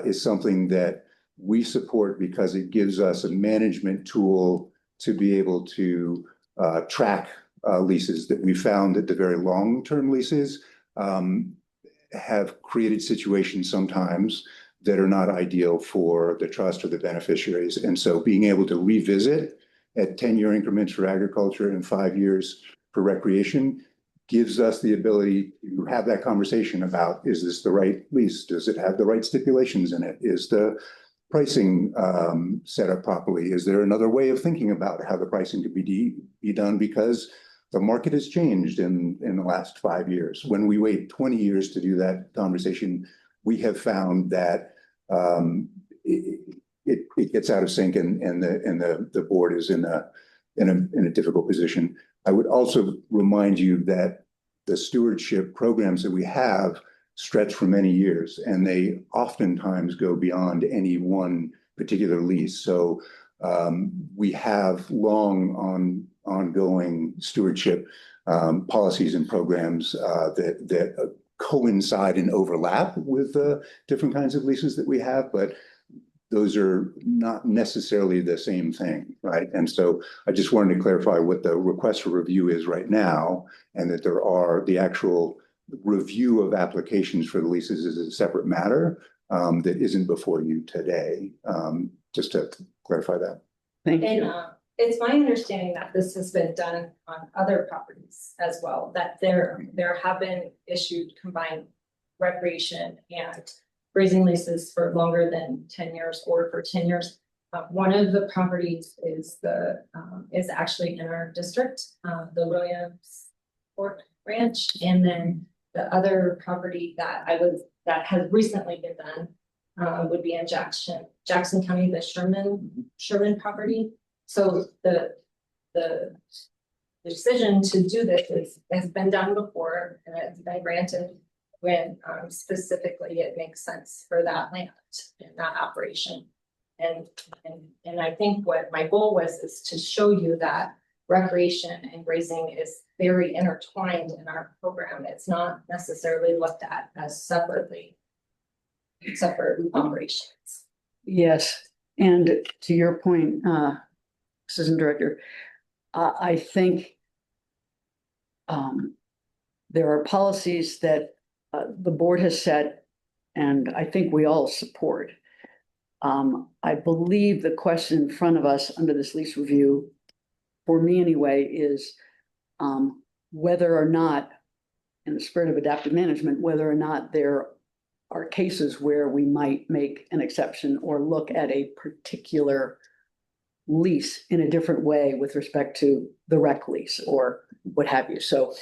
is something that we support because it gives us a management tool to be able to track leases. That we found that the very long-term leases have created situations sometimes that are not ideal for the trust or the beneficiaries. And so being able to revisit at 10-year increments for agriculture and 5 years for recreation gives us the ability to have that conversation about, is this the right lease? Does it have the right stipulations in it? Is the pricing set up properly? Is there another way of thinking about how the pricing could be done? Because the market has changed in the last 5 years. When we wait 20 years to do that conversation, we have found that it gets out of sync and the board is in a difficult position. I would also remind you that the stewardship programs that we have stretch for many years, and they oftentimes go beyond any one particular lease. So we have ongoing stewardship policies and programs that coincide and overlap with the different kinds of leases that we have, but those are not necessarily the same thing, right? And so I just wanted to clarify what the request for review is right now, and that there are the actual review of applications for the leases is a separate matter that isn't before you today. Just to clarify that. Thank you. And it's my understanding that this has been done on other properties as well, that there have been issued combined recreation and grazing leases for longer than 10 years or for 10 years. One of the properties is actually in our district, the Williamsport Ranch, and then the other property that has recently been done would be in Jackson County, the Sherman property. So the decision to do this has been done before, and it's been granted when specifically it makes sense for that land and that operation. And I think what my goal was is to show you that recreation and grazing is very intertwined in our program. It's not necessarily looked at as separate operations. Yes, and to your point, Assistant Director, I think there are policies that the board has set, and I think we all support. I believe the question in front of us under this lease review, for me anyway, is whether or not, in the spirit of adaptive management, whether or not there are cases where we might make an exception or look at a particular lease in a different way with respect to the rec lease or what have you. So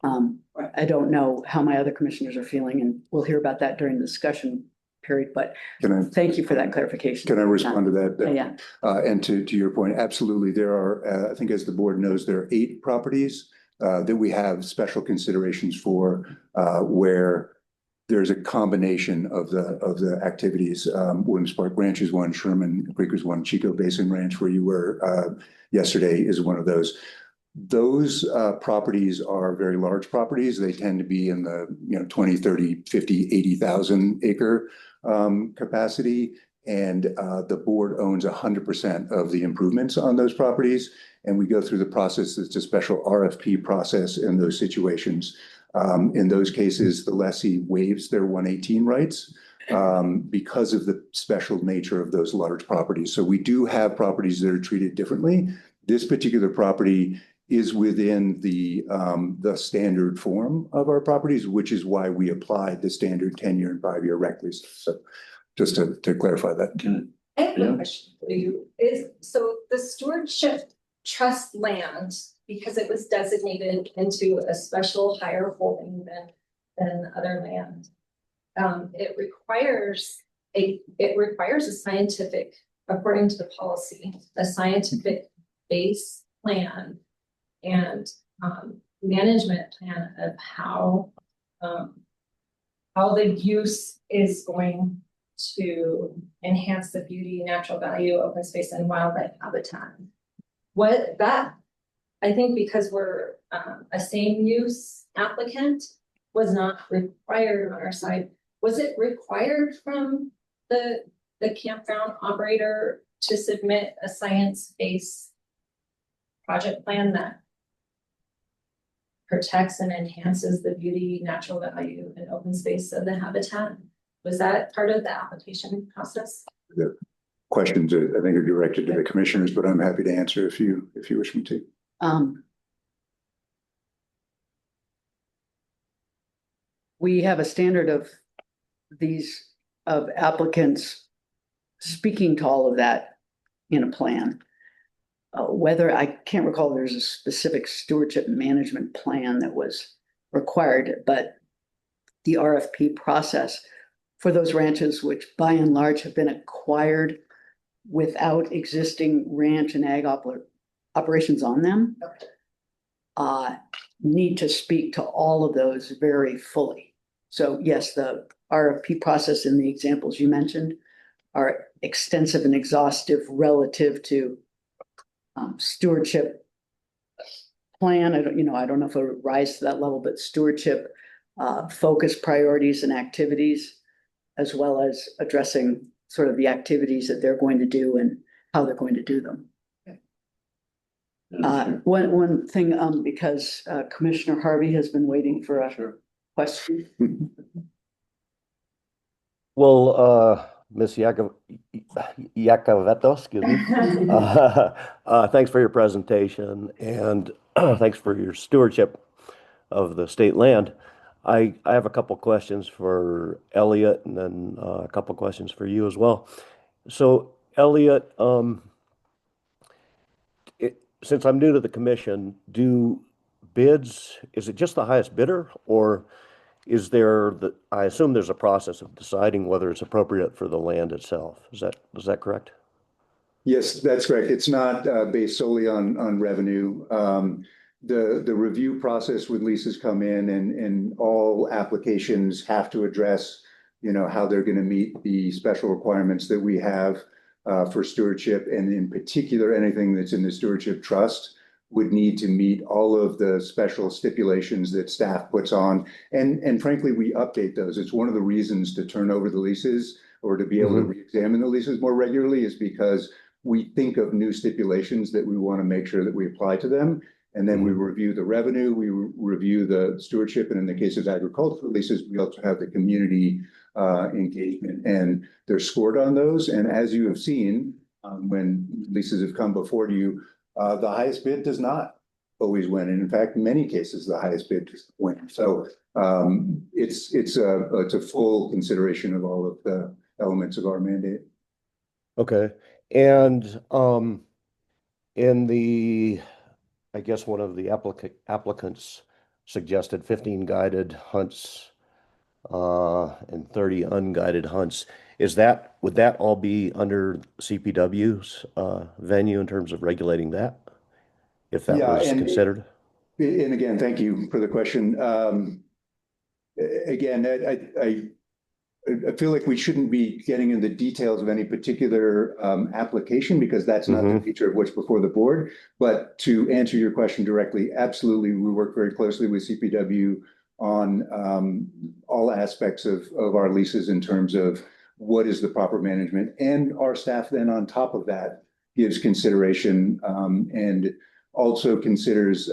I don't know how my other commissioners are feeling, and we'll hear about that during the discussion period, but thank you for that clarification. Can I respond to that? Yeah. And to your point, absolutely. There are, I think as the board knows, there are 8 properties that we have special considerations for where there's a combination of the activities. Williamsport Ranch is one, Sherman Creek is one, Chico Basin Ranch, where you were yesterday, is one of those. Those properties are very large properties. They tend to be in the 20, 30, 50, 80,000 acre capacity. And the board owns 100% of the improvements on those properties. And we go through the process. It's a special RFP process in those situations. In those cases, the lessee waives their 118 rights because of the special nature of those large properties. So we do have properties that are treated differently. This particular property is within the standard form of our properties, which is why we applied the standard 10-year and 5-year rec lease. So just to clarify that. I have a question for you. So the stewardship trust land, because it was designated into a special higher holding than other land, it requires a scientific, according to the policy, a scientific base plan and management plan of how the use is going to enhance the beauty, natural value, open space, and wildlife habitat. I think because we're a same use applicant was not required on our side. Was it required from the the campground operator to submit a science-based project plan that protects and enhances the beauty, natural value, and open space of the habitat. Was that part of the application process? The questions I think are directed to the commissioners, but I'm happy to answer if you wish me to. We have a standard of applicants speaking to all of that in a plan. Whether, I can't recall there's a specific stewardship management plan that was required, but the RFP process for those ranches, which by and large have been acquired without existing ranch and ag operations on them, need to speak to all of those very fully. So yes, the RFP process in the examples you mentioned are extensive and exhaustive relative to stewardship plan. I don't know if it would rise to that level, but stewardship focus, priorities, and activities, as well as addressing sort of the activities that they're going to do and how they're going to do them. One thing, because Commissioner Harvey has been waiting for a question. Well, Ms. Iacovetto, excuse me. Thanks for your presentation and thanks for your stewardship of the state land. I have a couple questions for Elliot and then a couple questions for you as well. So Elliot, since I'm new to the commission, is it just the highest bidder, or is there I assume there's a process of deciding whether it's appropriate for the land itself. Is that correct? Yes, that's correct. It's not based solely on revenue. The review process with leases come in and all applications have to address, how they're going to meet the special requirements that we have for stewardship, and in particular, anything that's in the stewardship trust would need to meet all of the special stipulations that staff puts on. And frankly, we update those. It's one of the reasons to turn over the leases or to be able to re-examine the leases more regularly, is because we think of new stipulations that we want to make sure that we apply to them. And then we review the revenue, we review the stewardship, and in the case of agricultural leases, we also have the community engagement, and they're scored on those. And as you have seen, when leases have come before you, the highest bid does not always win. And in fact, in many cases, the highest bid does win. So it's a full consideration of all of the elements of our mandate. Okay. And I guess one of the applicants suggested 15 guided hunts and 30 unguided hunts. Would that all be under CPW's venue in terms of regulating that, if that was considered? And again, thank you for the question. Again, I feel like we shouldn't be getting into the details of any particular application, because that's not the feature of what's before the board. But to answer your question directly, absolutely, we work very closely with CPW on all aspects of our leases in terms of what is the proper management. And our staff then on top of that gives consideration and also considers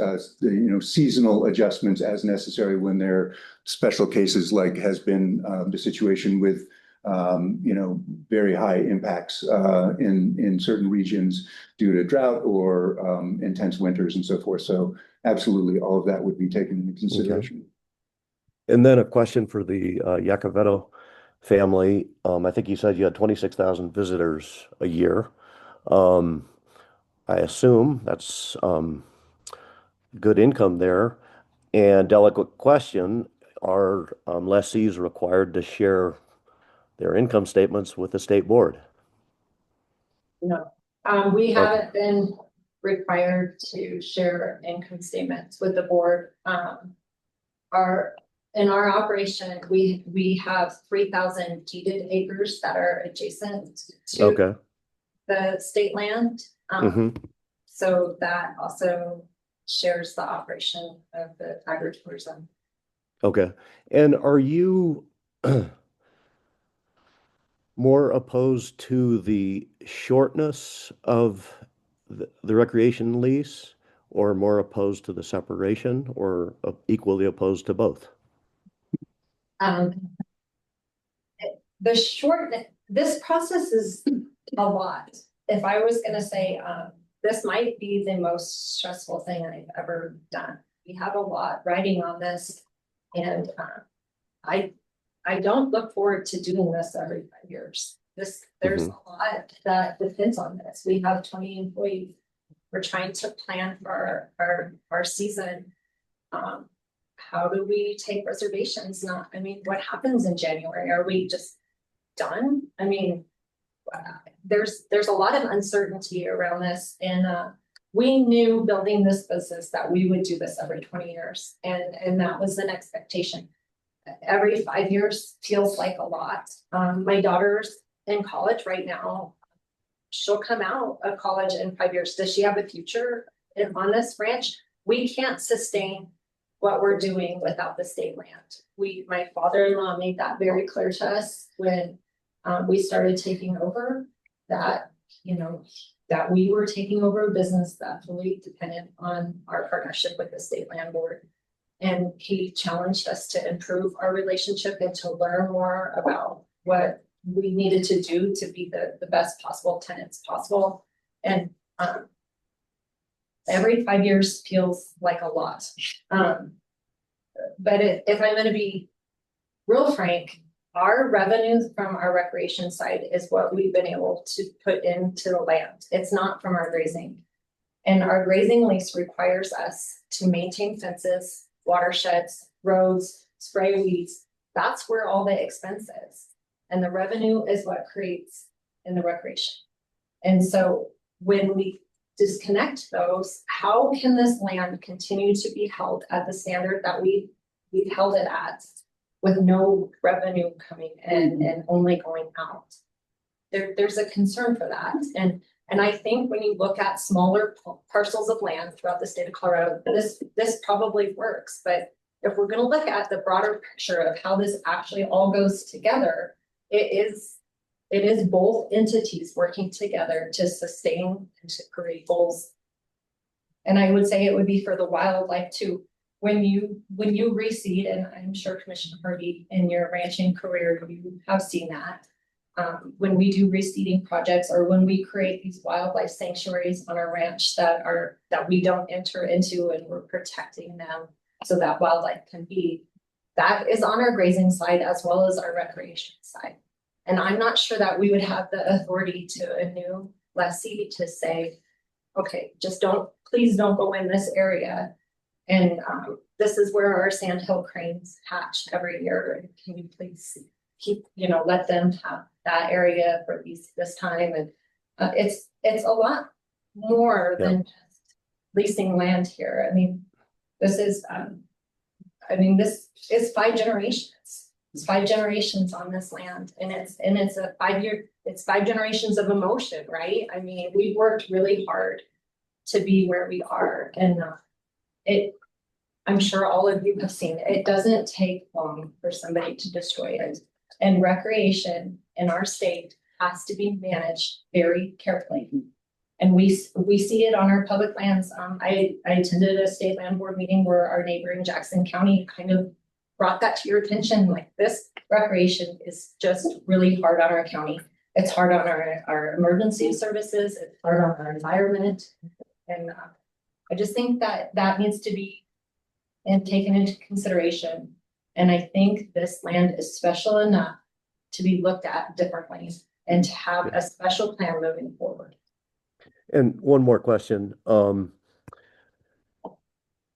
seasonal adjustments as necessary when there are special cases, like has been the situation with very high impacts in certain regions due to drought or intense winters and so forth. So absolutely, all of that would be taken into consideration. Okay. And then a question for the Iacovetto family. I think you said you had 26,000 visitors a year. I assume that's good income there. And delicate question, are lessees required to share their income statements with the state board? No, we haven't been required to share income statements with the board. In our operation, we have 3,000 deeded acres that are adjacent to the state land. So that also shares the operation of the agritourism. Okay. And are you more opposed to the shortness of the recreation lease, or more opposed to the separation, or equally opposed to both? The short, this process is a lot. If I was gonna say, this might be the most stressful thing I've ever done. We have a lot riding on this, and I don't look forward to doing this every 5 years. There's a lot that depends on this. We have 20 employees. We're trying to plan for our season. How do we take reservations? What happens in January? Are we just done? There's a lot of uncertainty around this, and we knew building this business that we would do this every 20 years, and that was an expectation. Every 5 years feels like a lot. My daughter's in college right now. She'll come out of college in 5 years. Does she have a future on this ranch? We can't sustain what we're doing without the state land. My father-in-law made that very clear to us when we started taking over, that, that we were taking over a business that fully depended on our partnership with the state land board. And he challenged us to improve our relationship and to learn more about what we needed to do to be the best possible tenants possible. And every 5 years feels like a lot. But if I'm going to be real frank, our revenues from our recreation side is what we've been able to put into the land. It's not from our grazing. And our grazing lease requires us to maintain fences, watersheds, roads, spray weeds. That's where all the expense is. And the revenue is what creates in the recreation. And so when we disconnect those, how can this land continue to be held at the standard that we've held it at, with no revenue coming in and only going out? There's a concern for that. And I think when you look at smaller parcels of land throughout the state of Colorado, this probably works. But if we're going to look at the broader picture of how this actually all goes together, it is both entities working together to sustain and to create goals. And I would say it would be for the wildlife too. When you reseed, and I'm sure Commissioner Harvey, in your ranching career, you have seen that. When we do reseeding projects, or when we create these wildlife sanctuaries on our ranch that we don't enter into, and we're protecting them so that wildlife can be, that is on our grazing side as well as our recreation side. And I'm not sure that we would have the authority to a new lessee to say, okay, please don't go in this area. And this is where our sandhill cranes hatch every year. And can you please keep, let them have that area for this time? And it's a lot more than just leasing land here. This is 5 generations. It's 5 generations on this land, and it's a 5-year, it's 5 generations of emotion, right? We've worked really hard to be where we are, and I'm sure all of you have seen it. It doesn't take long for somebody to destroy it. And recreation in our state has to be managed very carefully. And we see it on our public lands. I attended a state land board meeting where our neighboring Jackson County kind of brought that to your attention. Like, this recreation is just really hard on our county. It's hard on our emergency services. It's hard on our environment. And I just think that needs to be taken into consideration. And I think this land is special enough to be looked at differently and to have a special plan moving forward. And one more question.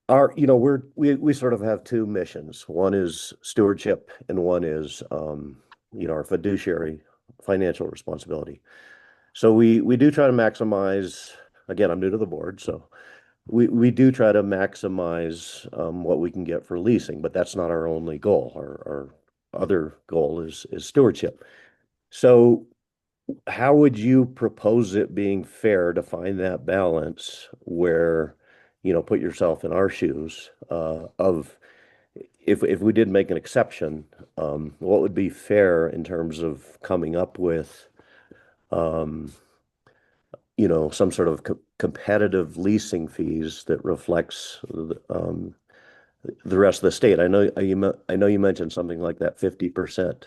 We sort of have 2 missions. One is stewardship, and one is, our fiduciary financial responsibility. So we do try to maximize, again, I'm new to the board, so we do try to maximize what we can get for leasing, but that's not our only goal. Our other goal is stewardship. So how would you propose it being fair to find that balance where, put yourself in our shoes, of if we did make an exception, what would be fair in terms of coming up with, some sort of competitive leasing fees that reflects, the rest of the state? I know you mentioned something like that 50%,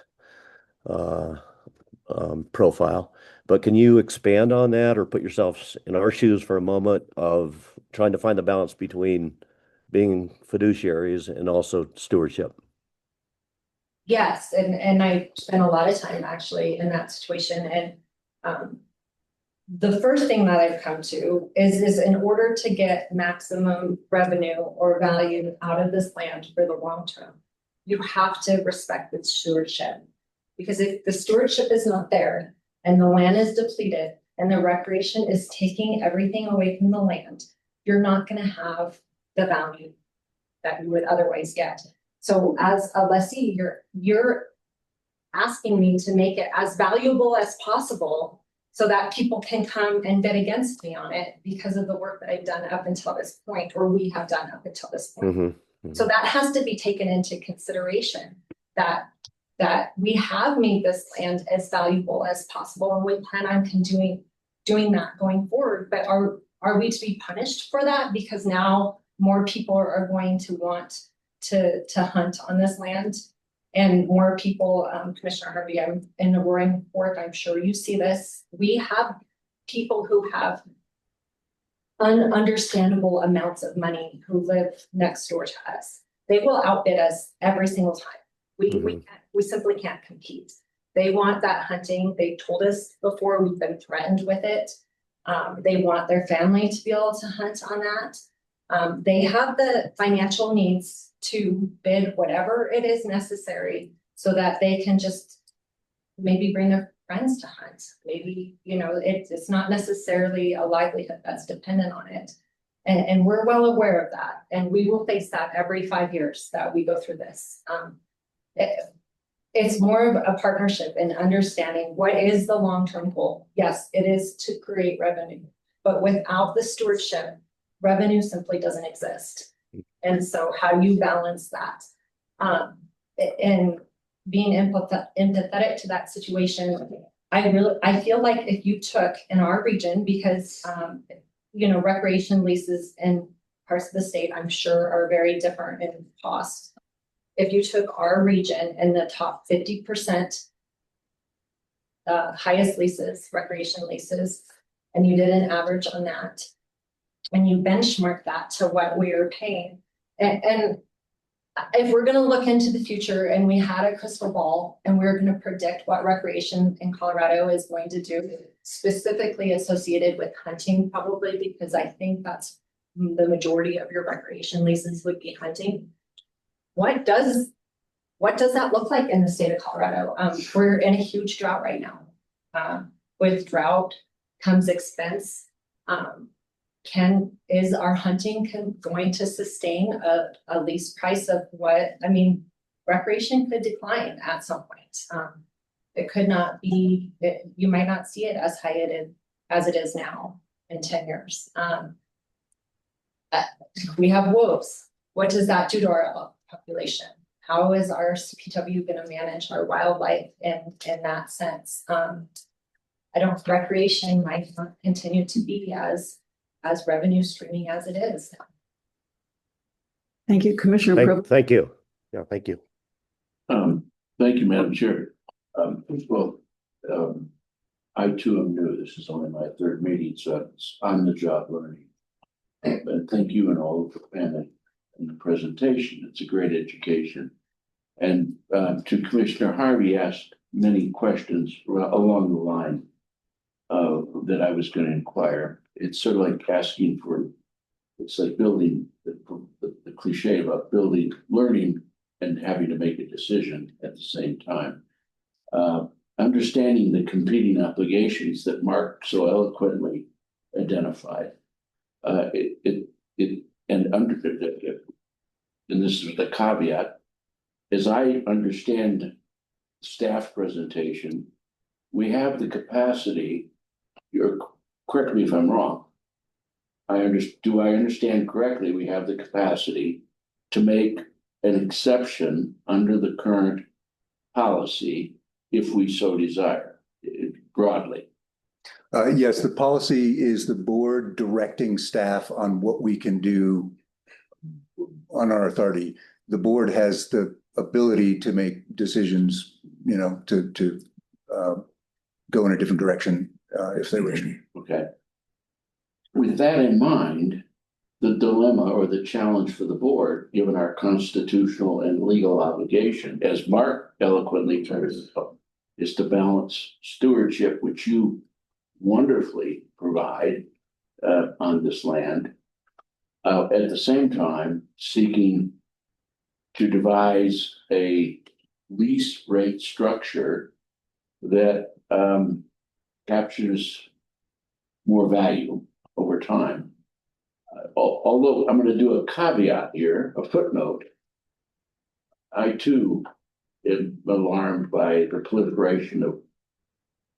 profile, but can you expand on that or put yourselves in our shoes for a moment of trying to find the balance between being fiduciaries and also stewardship? Yes, and I spent a lot of time actually in that situation, and the first thing that I've come to is in order to get maximum revenue or value out of this land for the long term, you have to respect its stewardship. Because if the stewardship is not there and the land is depleted and the recreation is taking everything away from the land, you're not going to have the value that you would otherwise get. So as a lessee, you're asking me to make it as valuable as possible so that people can come and bid against me on it because of the work that I've done up until this point, or we have done up until this point. Mm-hmm. So that has to be taken into consideration, that we have made this land as valuable as possible, and we plan on doing that going forward. But are we to be punished for that because now more people are going to want to hunt on this land, and more people, Commissioner Harvey, I'm in the Roaring Fork, I'm sure you see this. We have people who have ununderstandable amounts of money who live next door to us. They will outbid us every single time. We simply can't compete. They want that hunting. They told us before, we've been threatened with it. They want their family to be able to hunt on that. They have the financial needs to bid whatever it is necessary so that they can just maybe bring their friends to hunt. Maybe, it's not necessarily a livelihood that's dependent on it. And we're well aware of that. And we will face that every 5 years that we go through this. It's more of a partnership and understanding what is the long-term goal. Yes, it is to create revenue, but without the stewardship, revenue simply doesn't exist. And so how do you balance that? And being empathetic to that situation, I feel like if you took in our region, because recreation leases in parts of the state, I'm sure, are very different in cost. If you took our region and the top 50% highest leases, recreation leases, and you did an average on that, and you benchmark that to what we are paying, and if we're going to look into the future and we had a crystal ball and we're going to predict what recreation in Colorado is going to do, specifically associated with hunting, probably because I think that's the majority of your recreation leases would be hunting. What does that look like in the state of Colorado? We're in a huge drought right now. With drought comes expense. Is our hunting going to sustain a lease price of what? I mean, recreation could decline at some point. It could not be. You might not see it as high as it is now in 10 years. We have wolves. What does that do to our population? How is our CPW going to manage our wildlife in that sense? Recreation might not continue to be as revenue streaming as it is. Thank you, Commissioner Pro. Thank you. Yeah, thank you. Thank you, Madam Chair. I too am new. This is only my third meeting, so it's on the job learning. But thank you and all of the panel and the presentation. It's a great education. And to Commissioner Harvey, asked many questions along the line that I was going to inquire. It's sort of like asking for, it's like building the cliche about building, learning, and having to make a decision at the same time. Understanding the competing obligations that Mark so eloquently identified. And this is the caveat, as I understand staff presentation, we have the capacity, correct me if I'm wrong. Do I understand correctly? We have the capacity to make an exception under the current policy if we so desire, broadly? Yes, the policy is the board directing staff on what we can do on our authority. The board has the ability to make decisions, you know, to go in a different direction if they wish. Okay. With that in mind, the dilemma or the challenge for the board, given our constitutional and legal obligation, as Mark eloquently turned it up, is to balance stewardship, which you wonderfully provide on this land, at the same time seeking to devise a lease rate structure that captures more value over time. Although I'm going to do a caveat here, a footnote, I too am alarmed by the proliferation of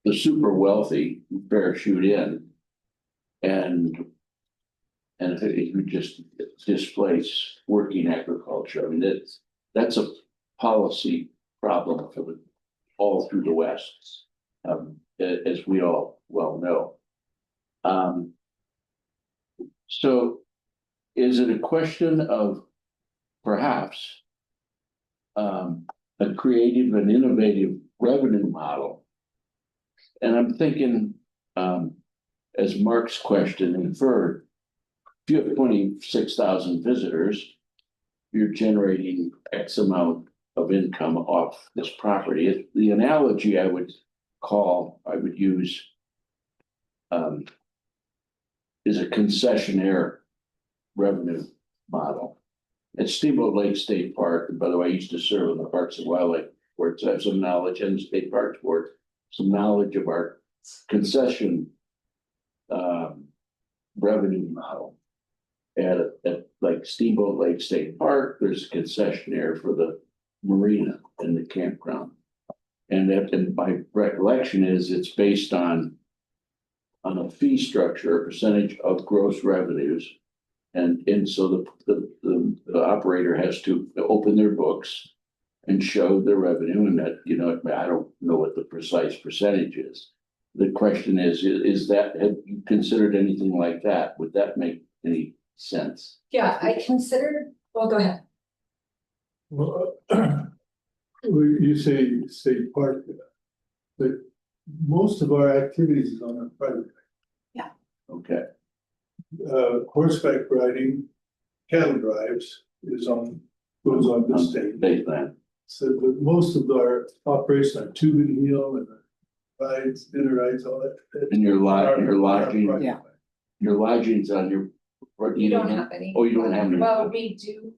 the super wealthy who parachute in and who just displace working agriculture. I mean, that's a policy problem for all through the West, as we all well know. So is it a question of perhaps a creative and innovative revenue model? And I'm thinking, as Mark's question inferred, if you have 26,000 visitors, you're generating X amount of income off this property. The analogy I would use is a concessionaire revenue model. At Steamboat Lake State Park, and by the way, I used to serve on the Parks and Wildlife Board, so I have some knowledge, and the State Parks Board, some knowledge of our concession revenue model. At like Steamboat Lake State Park, there's a concessionaire for the marina and the campground. And my recollection is it's based on a fee structure, a percentage of gross revenues. And so the operator has to open their books and show their revenue, and that, you know, I don't know what the precise percentage is. The question is that, have you considered anything like that? Would that make any sense? Yeah, I considered, well, go ahead. Well, you say state park, but most of our activities is on our private. Yeah. Okay. Horseback riding, cattle drives goes on the state land. So, but most of our operation on tube and heel and rides, dinner rides, all that. And your lodging, Yeah. your lodging's on your. We don't have any. Oh, you don't have any. Well, we do,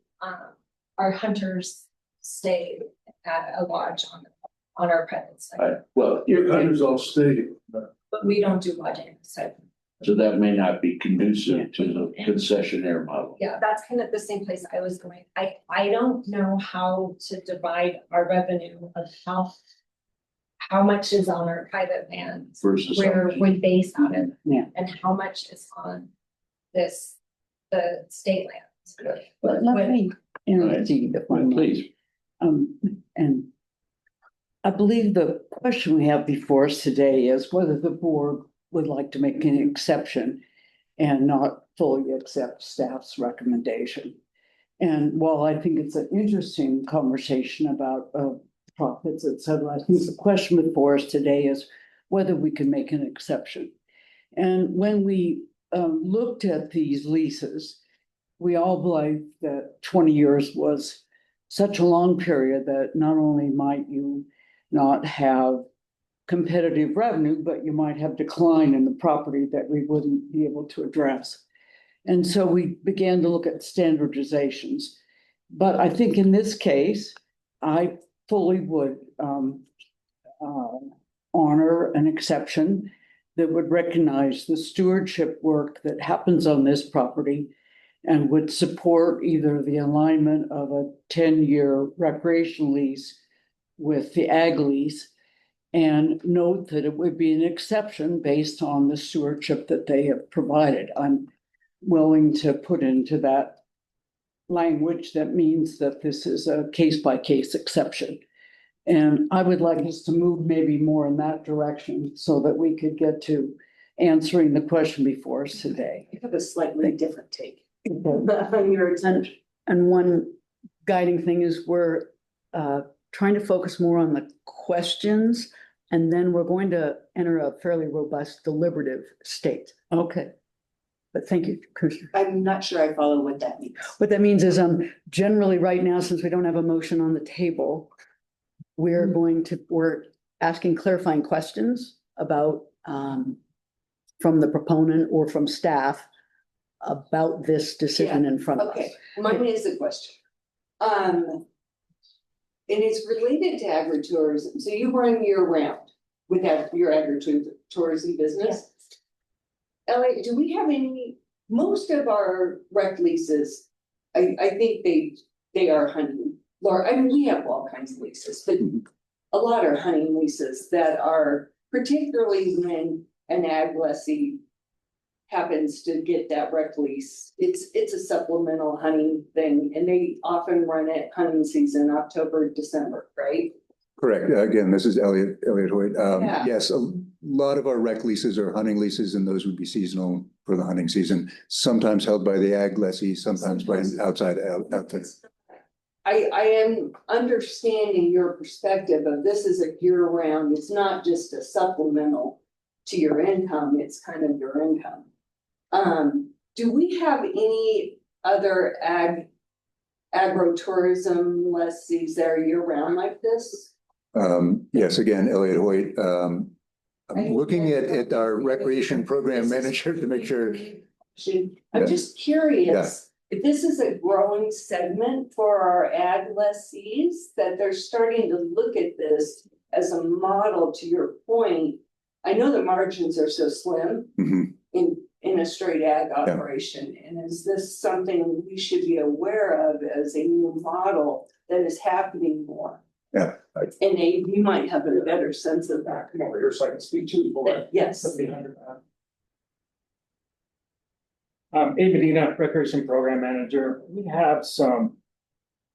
our hunters stay at a lodge on our private site, Well, Your hunters all stay. but we don't do lodging, so. so that may not be conducive to the concessionaire model. Yeah, that's kind of the same place I was going. I don't know how to divide our revenue of how much is on our private lands. Versus where we base on it. Yeah. And how much is on the state lands. Okay. But let me intercede if I may. Please. And I believe the question we have before us today is whether the board would like to make an exception and not fully accept staff's recommendation. And while I think it's an interesting conversation about profits, et cetera, I think the question before us today is whether we can make an exception. And when we looked at these leases, we all believed that 20 years was such a long period that not only might you not have competitive revenue, but you might have decline in the property that we wouldn't be able to address. And so we began to look at standardizations. But I think in this case, I fully would honor an exception that would recognize the stewardship work that happens on this property and would support either the alignment of a 10-year recreation lease with the ag lease, and note that it would be an exception based on the stewardship that they have provided. I'm willing to put into that language that means that this is a case-by-case exception. And I would like us to move maybe more in that direction so that we could get to answering the question before us today. I have a slightly different take on your attention. And one guiding thing is we're trying to focus more on the questions, and then we're going to enter a fairly robust deliberative state. Okay. But thank you, Commissioner. I'm not sure I follow what that means. What that means is, generally right now, since we don't have a motion on the table, we're asking clarifying questions about, from the proponent or from staff about this decision in front of us. Okay, mine is a question. And it's related to agritourism. So you run year round with your agritourism business? Elliot, do we have any, most of our rec leases, I think they are hunting. Laura, I mean, we have all kinds of leases, but a lot are hunting leases that are, particularly when an ag lessee happens to get that rec lease. It's a supplemental hunting thing, and they often run it hunting season, October, December, right? Correct. Again, this is Elliot Hoyt. Yeah. Yes, a lot of our rec leases are hunting leases, and those would be seasonal for the hunting season. Sometimes held by the ag lessee, sometimes by outside outfits. I am understanding your perspective of this is a year round. It's not just a supplemental to your income. It's kind of your income. Do we have any other agritourism lessees that are year round like this? Yes, again, Elliot Hoyt. I'm looking at our recreation program manager to make sure. I'm just curious, if this is a growing segment for our ag lessees, that they're starting to look at this as a model. To your point, I know the margins are so slim in a straight ag operation. And is this something we should be aware of as a new model that is happening more? Yeah. And Abe, you might have a better sense of that. Come over here so I can speak to you. Yes. Abe Medina, Recreation Program Manager. We have some,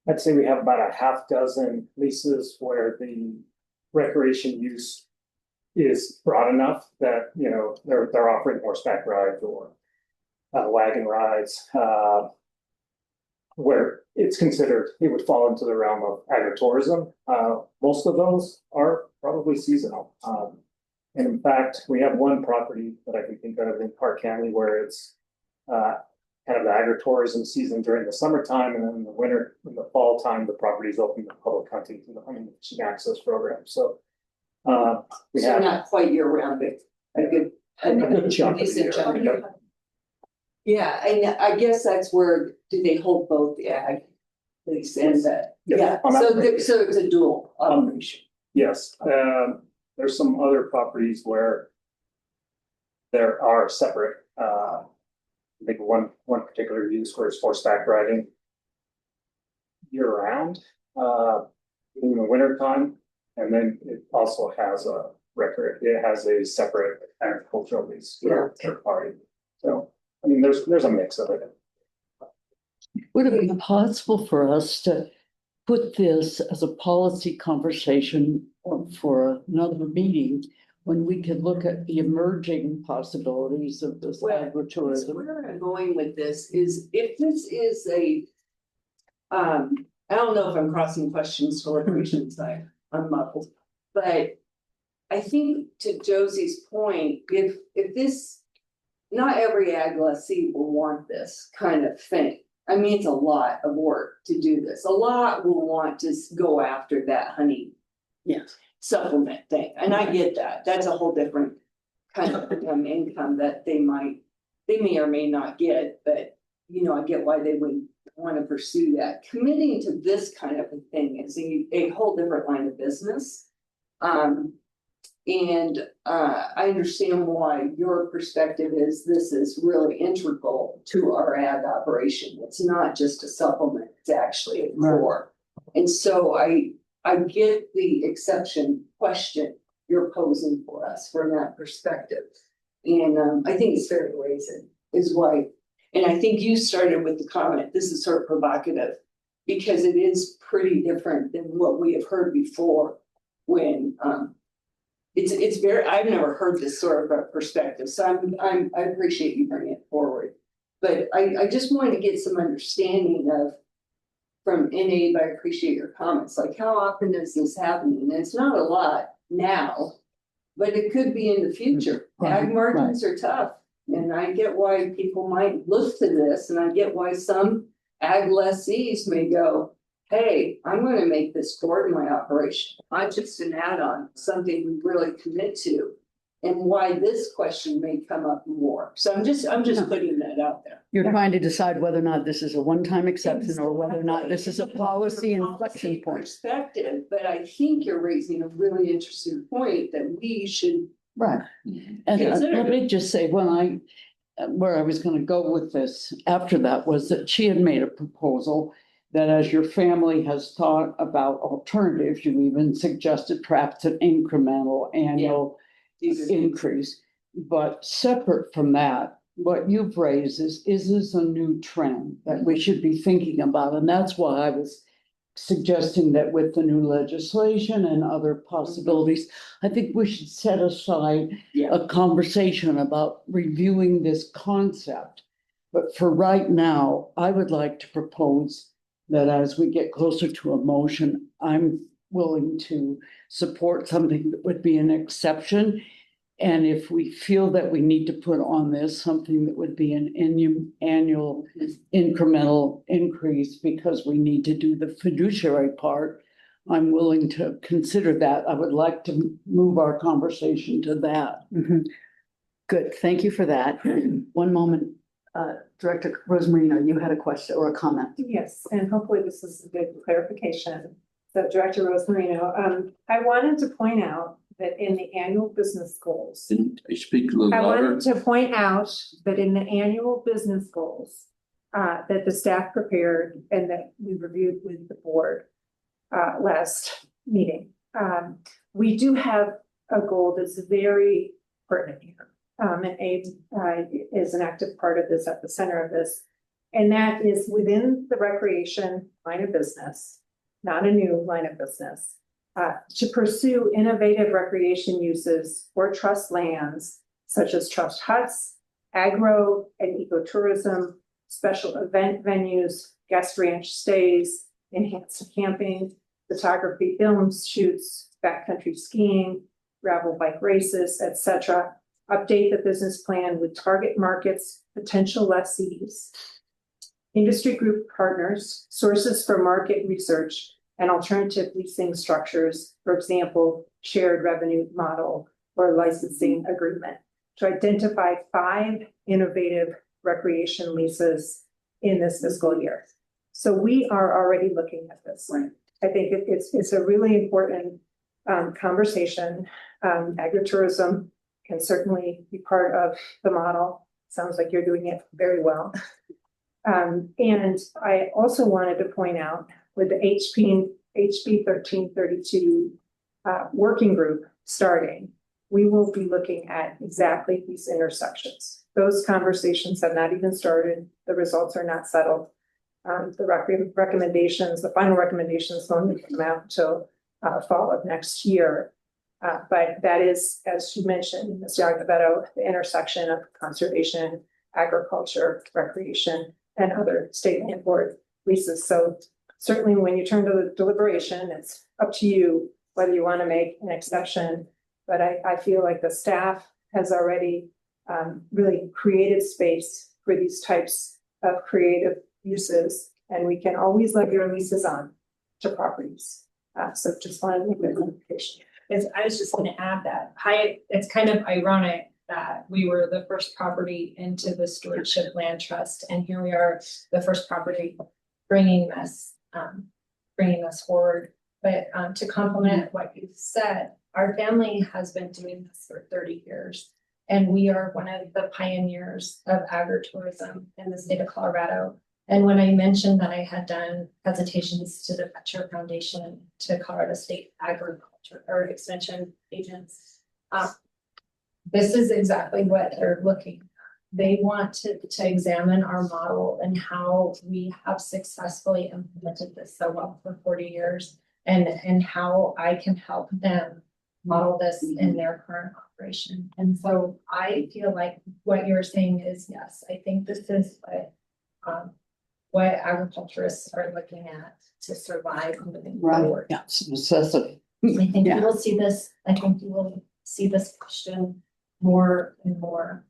I'd say we have about a half dozen leases where the recreation use is broad enough that, you know, they're offering horseback rides or wagon rides, where it's considered, it would fall into the realm of agritourism. Most of those are probably seasonal. And in fact, we have one property that I can think of in Park County where it's kind of the agritourism season during the summertime, and then in the winter, in the fall time, the property is open to public hunting through the hunting fishing access program. So we have not quite year round, but a good chunk of the decent chunk. year. Yeah, and I guess that's where, do they hold both the ag lease and that? Yeah, so it's a dual operation. Yes, there's some other properties where there are separate, I think one particular use where it's horseback riding year round, in the winter time. And then it also has it has a separate agricultural lease for a third party. So, I mean, there's a mix of it. Would it be possible for us to put this as a policy conversation for another meeting when we could look at the emerging possibilities of this agritourism? Where I'm going with this is, if this is a, I don't know if I'm crossing questions to recreation side, I'm muffled, but I think to Josie's point, if this, not every ag lessee will want this kind of thing. I mean, it's a lot of work to do this. A lot will want to go after that honey supplement thing. And I get that. That's a whole different kind of income that they may or may not get, but you know, I get why they would want to pursue that. Committing to this kind of a thing is a whole different line of business. And I understand why your perspective is this is really integral to our ag operation. It's not just a supplement, it's actually a core. And so I get the exception question you're posing for us from that perspective. And I think it's fair to raise it, is why. And I think you started with the comment, this is sort of provocative, because it is pretty different than what we have heard before when, it's very, I've never heard this sort of a perspective, so I appreciate you bringing it forward. But I just wanted to get some understanding of, from Abe, I appreciate your comments, like how often is this happening? And it's not a lot now, but it could be in the future. Ag margins are tough, and I get why people might look to this, and I get why some ag lessees may go, hey, I'm gonna make this core to my operation, not just an add-on, something we really commit to. And why this question may come up more. So I'm just putting that out there. You're trying to decide whether or not this is a one-time exception or whether or not this is a policy inflection point. Perspective, but I think you're raising a really interesting point that we should. Right. And let me just say, where I was gonna go with this after that was that she had made a proposal that as your family has thought about alternatives, you even suggested perhaps an incremental annual increase. But separate from that, what you've raised is this a new trend that we should be thinking about? And that's why I was suggesting that with the new legislation and other possibilities, I think we should set aside a conversation about reviewing this concept. But for right now, I would like to propose that as we get closer to a motion, I'm willing to support something that would be an exception. And if we feel that we need to put on this something that would be an annual incremental increase because we need to do the fiduciary part, I'm willing to consider that. I would like to move our conversation to that. Good, thank you for that. One moment, Director Rosmarino, you had a question or a comment. Yes, and hopefully this is a good clarification. So Director Rosmarino, I wanted to point out that in the annual business goals. Didn't I speak a little I louder? wanted to point out that in the annual business goals, that the staff prepared and that we reviewed with the board, last meeting. We do have a goal that's very pertinent here. And Abe, is an active part of this, at the center of this. And that is within the recreation line of business, not a new line of business. To pursue innovative recreation uses for trust lands, such as trust huts, agro and ecotourism, special event venues, guest ranch stays, enhanced camping, photography, films, shoots, backcountry skiing, gravel bike races, etc. Update the business plan with target markets, potential lessees, industry group partners, sources for market research, and alternative leasing structures, for example, shared revenue model or licensing agreement, to identify 5 innovative recreation leases in this fiscal year. So we are already looking at this. I think it's a really important conversation. Agritourism can certainly be part of the model. Sounds like you're doing it very well. And I also wanted to point out with the HB 1332 working group starting, we will be looking at exactly these intersections. Those conversations have not even started. The results are not settled. The recommendations, the final recommendations won't come out until fall of next year. But that is, as you mentioned, Ms. Iacovetto, the intersection of conservation, agriculture, recreation, and other state land board leases. So certainly when you turn to the deliberation, it's up to you whether you want to make an exception. But I feel like the staff has already really created space for these types of creative uses, and we can always let your leases on to properties. So just wanted to make that clarification. I was just going to add that it's kind of ironic that we were the first property into the stewardship land trust, and here we are, the first property bringing us forward. But to complement what you said, our family has been doing this for 30 years, and we are one of the pioneers of agritourism in the state of Colorado. And when I mentioned that I had done presentations to the Petcher Foundation, to Colorado State Agriculture or Extension agents, this is exactly what they're looking at. they want to examine our model and how we have successfully implemented this so well for 40 years and how I can help them model this in their current operation. And so I feel like what you're saying is, yes, I think this is what agriculturists are looking at to survive moving Right, forward. yeah, it's a necessity. I think Yeah. you will see this, I think you will see this question more and more.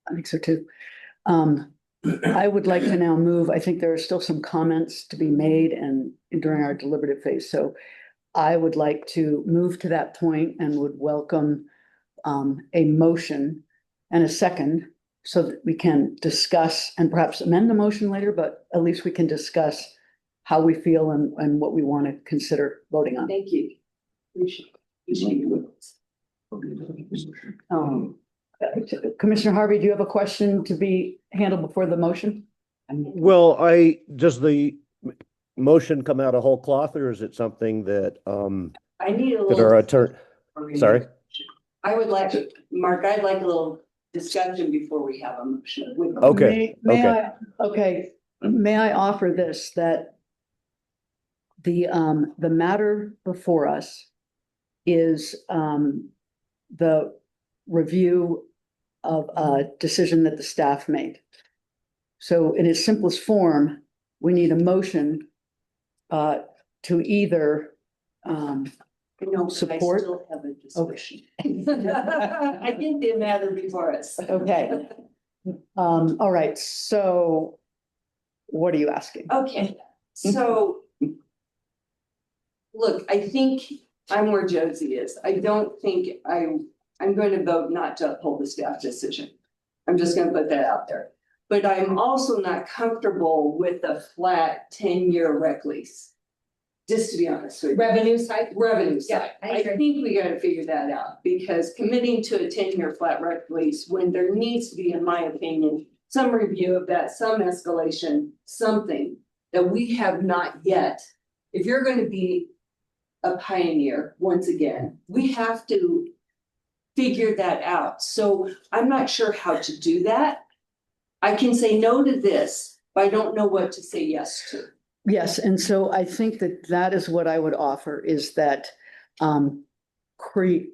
I think so too. I would like to now move, I think there are still some comments to be made and during our deliberative phase, so I would like to move to that point and would welcome a motion and a second so that we can discuss and perhaps amend the motion later, but at least we can discuss how we feel and what we want to consider voting on. Thank you. Appreciate you. Commissioner Harvey, do you have a question to be handled before the motion? Well, does the motion come out of whole cloth, or is it something that, I need a that our little. attorney, sorry? I would like, Mark, I'd like a little discussion before we have a motion. Okay, May okay. may I offer this, that the matter before us is the review of a decision that the staff made. So in its simplest form, we need a motion to either support. I still have a discussion. I think the matter before us. Okay. All right, so what are you asking? Okay, so. Look, I think I'm where Josie is. I don't think I'm going to vote not to uphold the staff decision. I'm just gonna put that out there. But I'm also not comfortable with a flat 10-year rec lease. Just to be honest with you. Revenue side? Revenue side. Yeah, I think we gotta figure that out, because committing to a 10-year flat rec lease when there needs to be, in my opinion, some review of that, some escalation, something that we have not yet. If you're gonna be a pioneer, once again, we have to figure that out. So I'm not sure how to do that. I can say no to this, but I don't know what to say yes to. Yes, and so I think that is what I would offer, is that we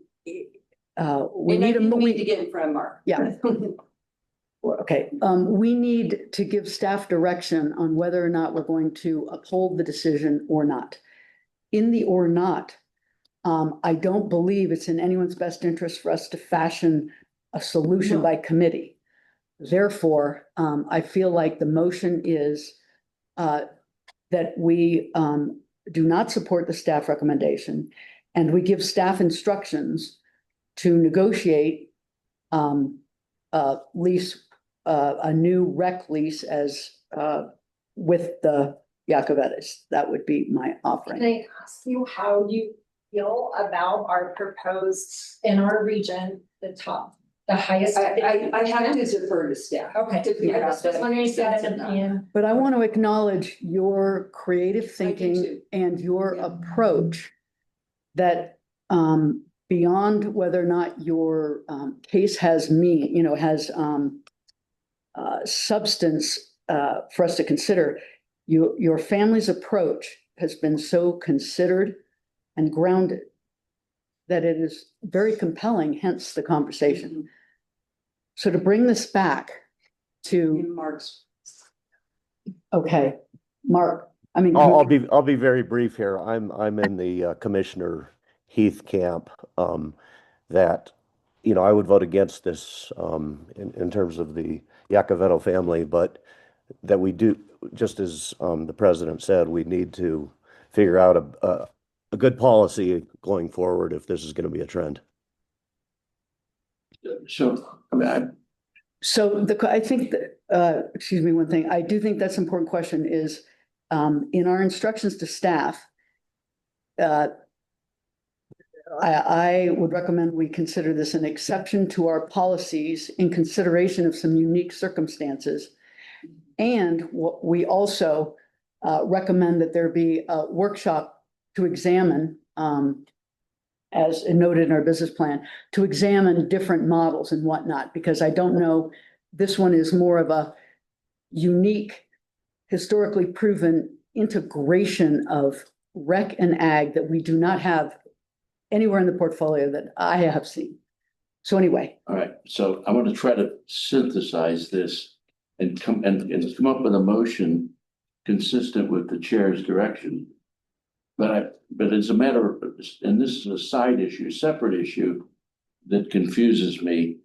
And I need think we need to get in front of Mark. Yeah. Okay, we need to give staff direction on whether or not we're going to uphold the decision or not. In the or not, I don't believe it's in anyone's best interest for us to fashion a solution by committee. Therefore, I feel like the motion is that we do not support the staff recommendation, and we give staff instructions to negotiate a new rec lease as with the Yacovettis. That would be my offering. Can I ask you how you feel about our proposed in our region, the highest? I have to defer to staff. Okay. To figure I out was just that wondering if you had an sense of opinion. But I want to acknowledge your creative too. thinking and your approach that beyond whether or not your case has substance for us to consider, your family's approach has been so considered and grounded that it is very compelling, hence the conversation. So to bring this back to, In Mark's. okay, Mark, I mean. I'll be very brief here. I'm in the Commissioner Heath camp, that, I would vote against this, in terms of the Iacovetto family, but that we do, just as, the president said, we need to figure out a good policy going forward if this is going to be a trend. So, I mean, So I think that, excuse me, one thing, I do think that's an important question is, in our instructions to staff, I would recommend we consider this an exception to our policies in consideration of some unique circumstances. And what we also recommend that there be a workshop to examine, as noted in our business plan, to examine different models and whatnot, because I don't know this one is more of a unique, historically proven integration of rec and ag that we do not have anywhere in the portfolio that I have seen. So anyway, All right, so I want to try to synthesize this and come up with a motion consistent with the chair's direction. But it's a matter of, and this is a side issue, separate issue that confuses me.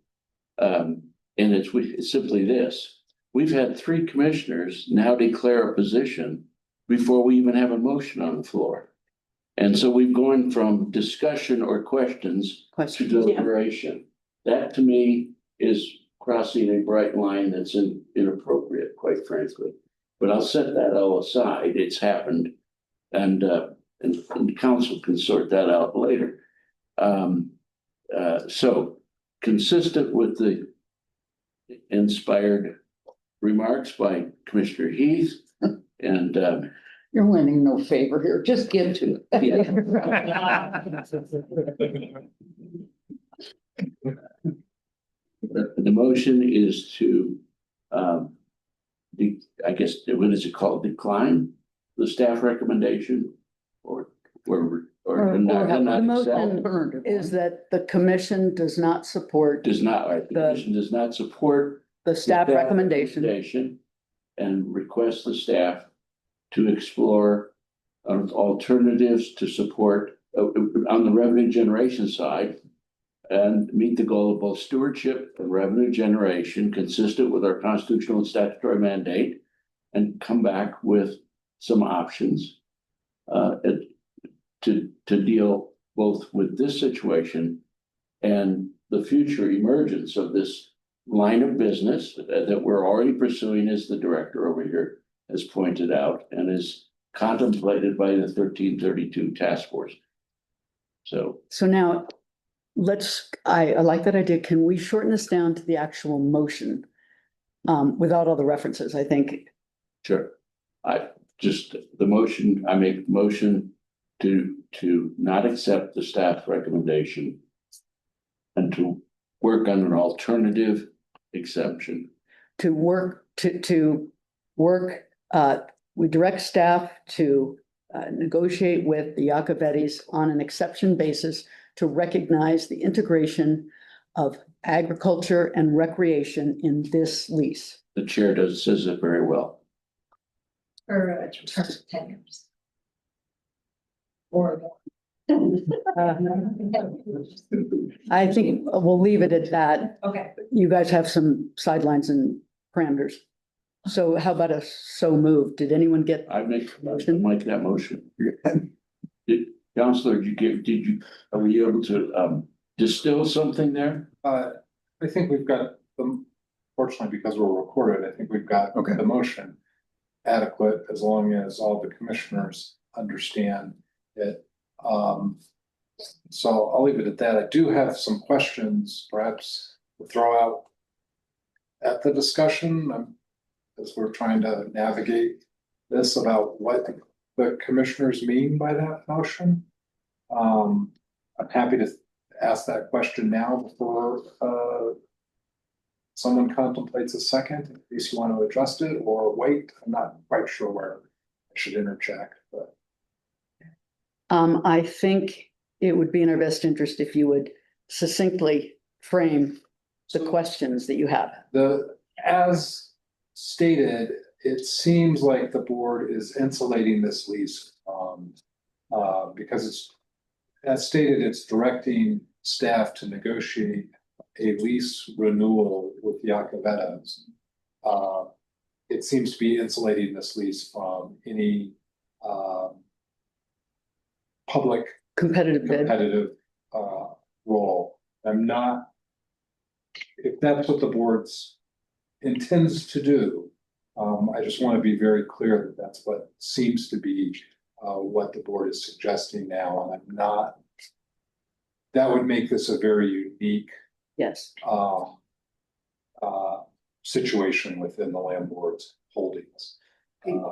And it's simply this: we've had 3 commissioners now declare a position before we even have a motion on the floor. And so we've gone from discussion or questions to deliberation. That to me is crossing a bright line that's inappropriate, quite frankly. But I'll set that all aside. It's happened, and council can sort that out later. So consistent with the inspired remarks by Commissioner Heath and you're winning no favor here. Just get to it. the motion is to, I guess, what is it called? Decline the staff recommendation or not The accept? motion is that the commission does not support Does not, right, the commission does not support the staff recommendation. and request the staff to explore alternatives to support on the revenue generation side and meet the goal of both stewardship and revenue generation consistent with our constitutional and statutory mandate, and come back with some options to deal both with this situation and the future emergence of this line of business that we're already pursuing, as the director over here has pointed out, and is contemplated by the 1332 task force. So now I like that idea. Can we shorten this down to the actual motion? Without all the references, I think. Sure. I make motion to not accept the staff recommendation and to work on an alternative exception. We direct staff to negotiate with the Iacovettis on an exception basis to recognize the integration of agriculture and recreation in this lease. The chair says it very well. For a term of 10 years. Or I think we'll leave it at that. Okay. You guys have some sidelines and parameters. So how about so moved? Did anyone get? I make that motion. Counselor, were you able to distill something there? I think we've got fortunately, because we're recorded, I think we've got the motion adequate as long as all the commissioners understand it. So I'll leave it at that. I do have some questions, perhaps we'll throw out at the discussion as we're trying to navigate this about what the commissioners mean by that motion. I'm happy to ask that question now before someone contemplates a second, in case you want to adjust it or wait. I'm not quite sure where I should interject, but. I think it would be in our best interest if you would succinctly frame the questions that you have. As stated, it seems like the board is insulating this lease because it's, as stated, it's directing staff to negotiate a lease renewal with the Iacovettis. It seems to be insulating this lease from any public competitive role. I'm not, if that's what the board's intends to do, I just want to be very clear that that's what seems to be what the board is suggesting now, and I'm not. That would make this a very unique situation within the land board's holdings.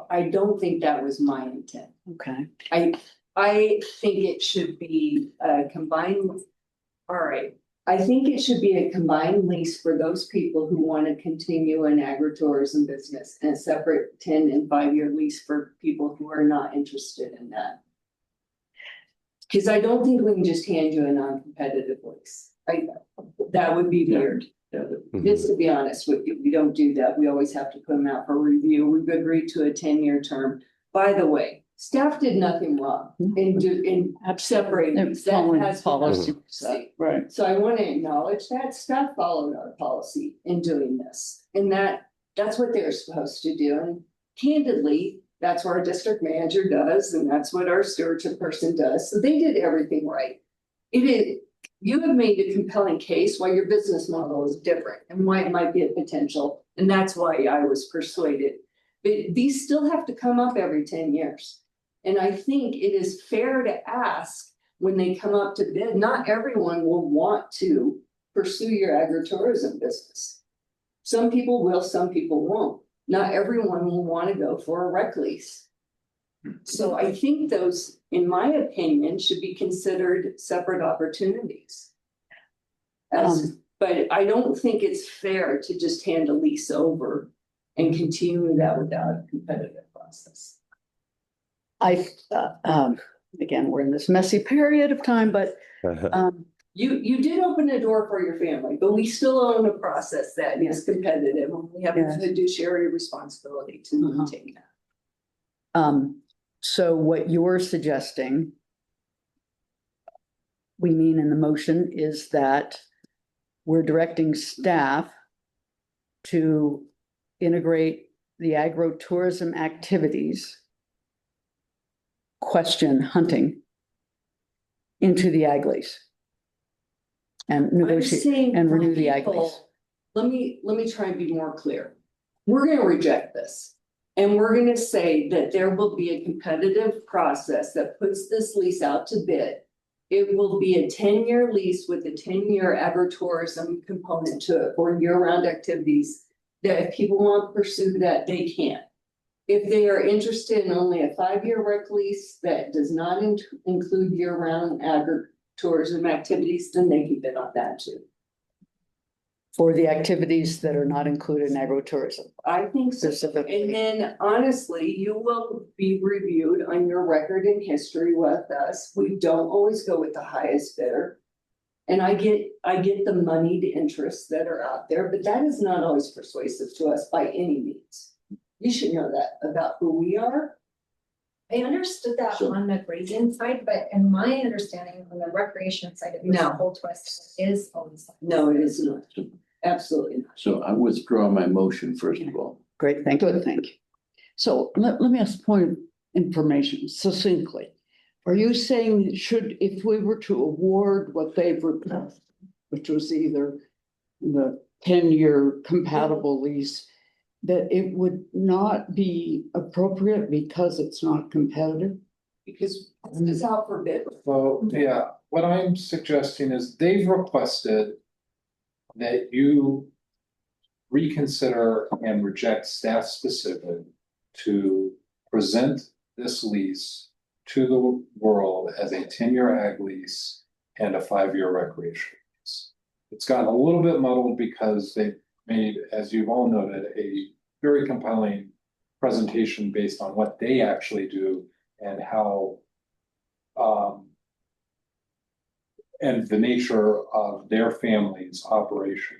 I don't think that was my intent. Okay. I think it should be combined with, all right, I think it should be a combined lease for those people who want to continue an agritourism business and a separate 10 and 5-year lease for people who are not interested in that. Because I don't think we can just hand you a non-competitive lease. That would be weird. Just to be honest with you, we don't do that. We always have to put them out for review. We've agreed to a 10-year term. By the way, staff did nothing wrong in separating. They're these. That following has been our policy. policy. Right. So I want to acknowledge that staff followed our policy in doing this. And that's what they're supposed to do. And candidly, that's what our district manager does, and that's what our stewardship person does. So they did everything right. You have made a compelling case why your business model is different and why it might be a potential. And that's why I was persuaded. But these still have to come up every 10 years. And I think it is fair to ask when they come up to bid, not everyone will want to pursue your agritourism business. Some people will, some people won't. Not everyone will want to go for a rec lease. So I think those, in my opinion, should be considered separate opportunities. But I don't think it's fair to just hand a lease over and continue that without a competitive process. Again, we're in this messy period of time, but You did open a door for your family, but we still own a process that is competitive, and we have a fiduciary responsibility to maintain that. So what you're suggesting, we mean in the motion, is that we're directing staff to integrate the agritourism activities, question hunting, into the ag lease. And negotiate and renew the ag lease. Let me try and be more clear. We're gonna reject this. And we're gonna say that there will be a competitive process that puts this lease out to bid. It will be a 10-year lease with a 10-year agritourism component to it for year-round activities. That if people want to pursue that, they can. If they are interested in only a 5-year rec lease that does not include year-round agritourism activities, then they can bid on that too. For the activities that are not included in agritourism. I think so. Specifically. And then honestly, you will be reviewed on your record and history with us. We don't always go with the highest bidder. And I get the moneyed interests that are out there, but that is not always persuasive to us by any means. You should know that about who we are. I understood that on the grazing side, but in my understanding on the recreation side, it was a whole twist. It is always. No, it is not. Absolutely not. So I withdraw my motion first of all. Great, thank you. Good, thank you. So let me ask a point of information succinctly. Are you saying if we were to award what they've requested, which was either the 10-year compatible lease, that it would not be appropriate because it's not competitive? Because it's out for bid. Well, yeah, what I'm suggesting is they've requested that you reconsider and reject staff specific to present this lease to the world as a 10-year ag lease and a 5-year recreation lease. It's gotten a little bit muddled because they made, as you've all noted, a very compelling presentation based on what they actually do and how and the nature of their family's operation.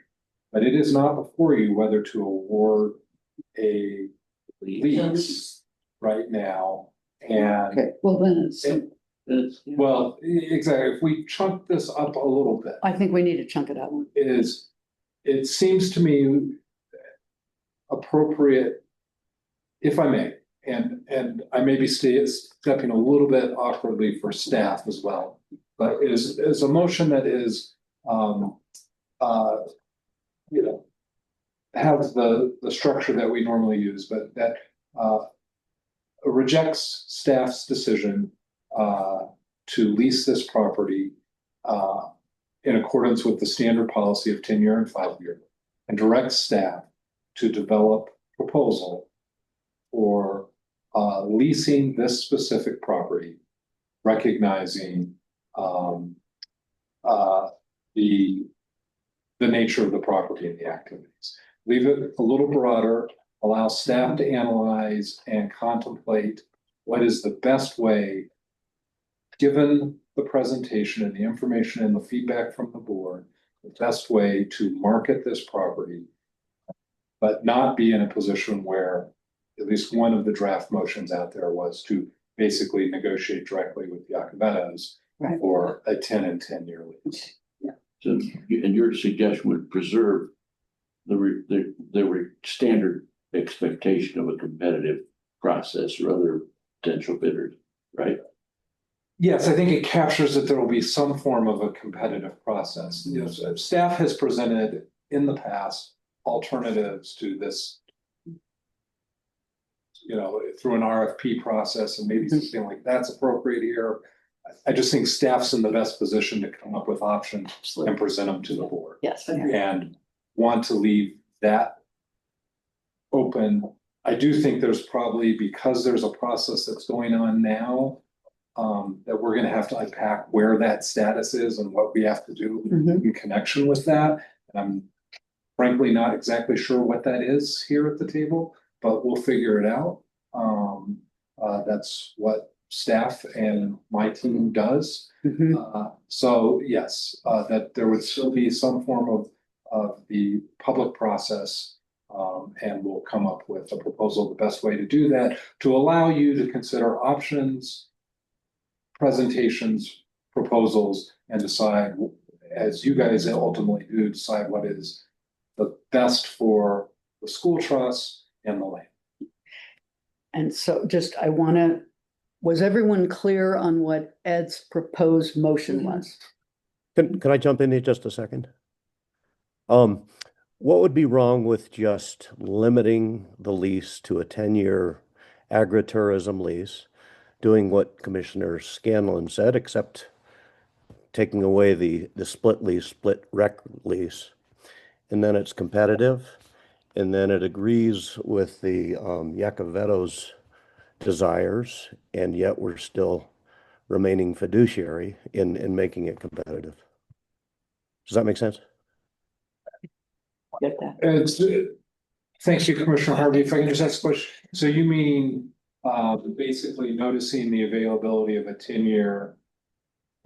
But it is not before you whether to award a lease right now. And Okay, well then well, exactly. If we chunk this up a little bit, I think we need to chunk it out. it seems to me appropriate, if I may, and I may be stepping a little bit awkwardly for staff as well, but is a motion that is, has the structure that we normally use, but that rejects staff's decision to lease this property in accordance with the standard policy of 10-year and 5-year, and directs staff to develop proposal for leasing this specific property, recognizing the the nature of the property and the activities. Leave it a little broader, allow staff to analyze and contemplate what is the best way, given the presentation and the information and the feedback from the board, the best way to market this property, but not be in a position where at least one of the draft motions out there was to basically negotiate directly with the Yacovettos Right. for a 10 and 10-year lease. So, and your suggestion would preserve the standard expectation of a competitive process or other potential bidders, right? Yes, I think it captures that there will be some form of a competitive process. You know, so staff has presented in the past alternatives to this, you know, through an RFP process, and maybe something like that's appropriate here. I just think staff's in the best position to come up with options and present them to the board. Yes. And want to leave that open. I do think there's probably, because there's a process that's going on now, that we're gonna have to unpack where that status is and what we have to do in connection with that. And I'm frankly not exactly sure what that is here at the table, but we'll figure it out. That's what staff and my team does. So yes, that there would still be some form of the public process. And we'll come up with a proposal, the best way to do that, to allow you to consider options, presentations, proposals, and decide, as you guys ultimately do, decide what is the best for the school trust and the land. And so just, was everyone clear on what Ed's proposed motion was? Can I jump in here just a second? What would be wrong with just limiting the lease to a 10-year agritourism lease, doing what Commissioner Scanlon said, except taking away the split lease, split rec lease, and then it's competitive, and then it agrees with the Yacovetto's desires, and yet we're still remaining fiduciary in making it competitive. Does that make sense? Get that. Thank you, Commissioner Harvey. If I can just ask a question. So you mean basically noticing the availability of a 10-year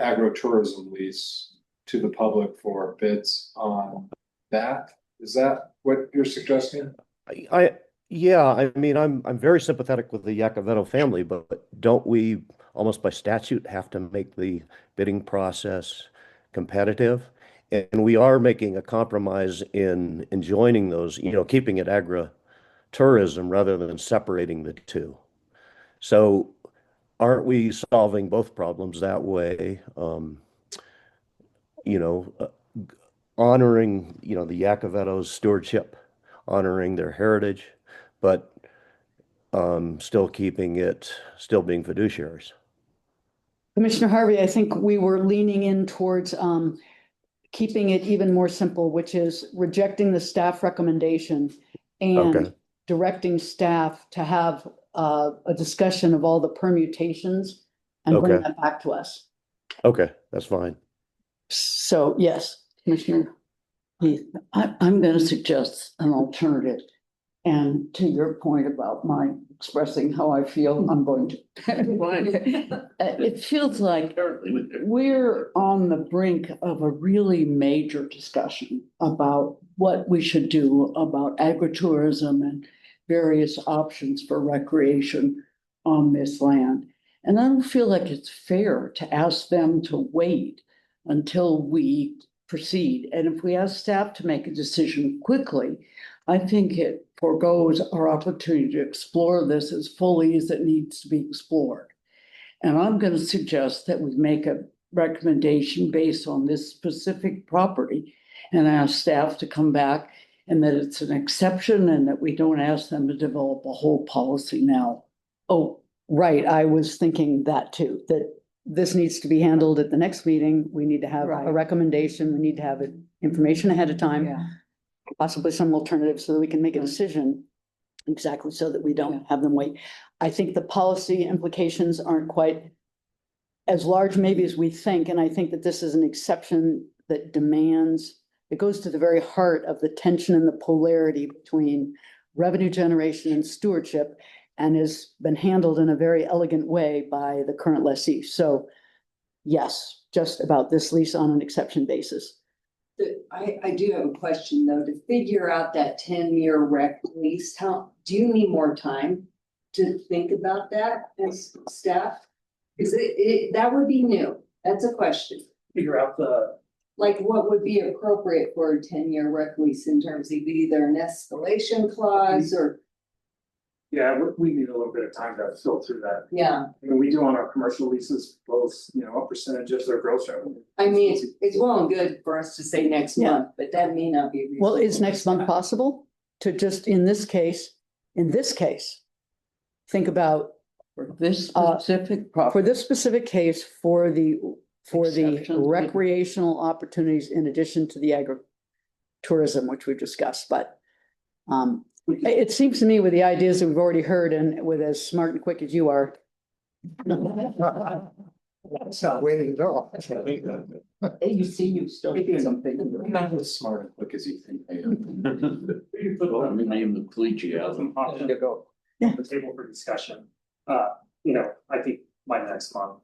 agritourism lease to the public for bids on that? Is that what you're suggesting? Yeah, I mean, I'm very sympathetic with the Yacovetto family, but don't we almost by statute have to make the bidding process competitive? And we are making a compromise in joining those, you know, keeping it agritourism rather than separating the two. So aren't we solving both problems that way? You know, honoring, you know, the Yacovetto's stewardship, honoring their heritage, but still keeping it, still being fiduciaries. Commissioner Harvey, I think we were leaning in towards keeping it even more simple, which is rejecting the staff recommendation and directing staff to have a discussion of all the permutations and bring that back to us. Okay, that's fine. So, yes, Commissioner Heath. I'm going to suggest an alternative. And to your point about my expressing how I feel, I'm going to. It feels like we're on the brink of a really major discussion about what we should do about agritourism and various options for recreation on this land. And I don't feel like it's fair to ask them to wait until we proceed. And if we ask staff to make a decision quickly, I think it forgoes our opportunity to explore this as fully as it needs to be explored. And I'm going to suggest that we make a recommendation based on this specific property and ask staff to come back, and that it's an exception and that we don't ask them to develop a whole policy now. Oh, right. I was thinking that too, that this needs to be handled at the next meeting. We need to have a recommendation. We need to have information ahead of time. Possibly some alternatives so that we can make a decision exactly so that we don't have them wait. I think the policy implications aren't quite as large maybe as we think. And I think that this is an exception that demands it goes to the very heart of the tension and the polarity between revenue generation and stewardship, and has been handled in a very elegant way by the current lessee. So yes, just about this lease on an exception basis. I do have a question though, to figure out that 10-year rec lease, do you need more time to think about that as staff? Is that would be new, that's a question. Figure out Like what would be appropriate for a 10-year rec lease in terms of either an escalation clause or, yeah, we need a little bit of time to fill through that. yeah. I mean, we do on our commercial leases, both, a percentage of their gross revenue. I mean, it's well and good for us to say next month, but that may not be. Well, is next month possible to just, in this case, think about For this specific for property. this specific case, for the Exception. recreational opportunities in addition to the agritourism, which we've discussed, but it seems to me with the ideas that we've already heard and with as smart and quick as you are. That's not waiting at all. You see, you still get something. I'm not as smart and quick as you think I am. Well, I'm gonna name the collegiate. Option to go on the table for discussion. I think by next month.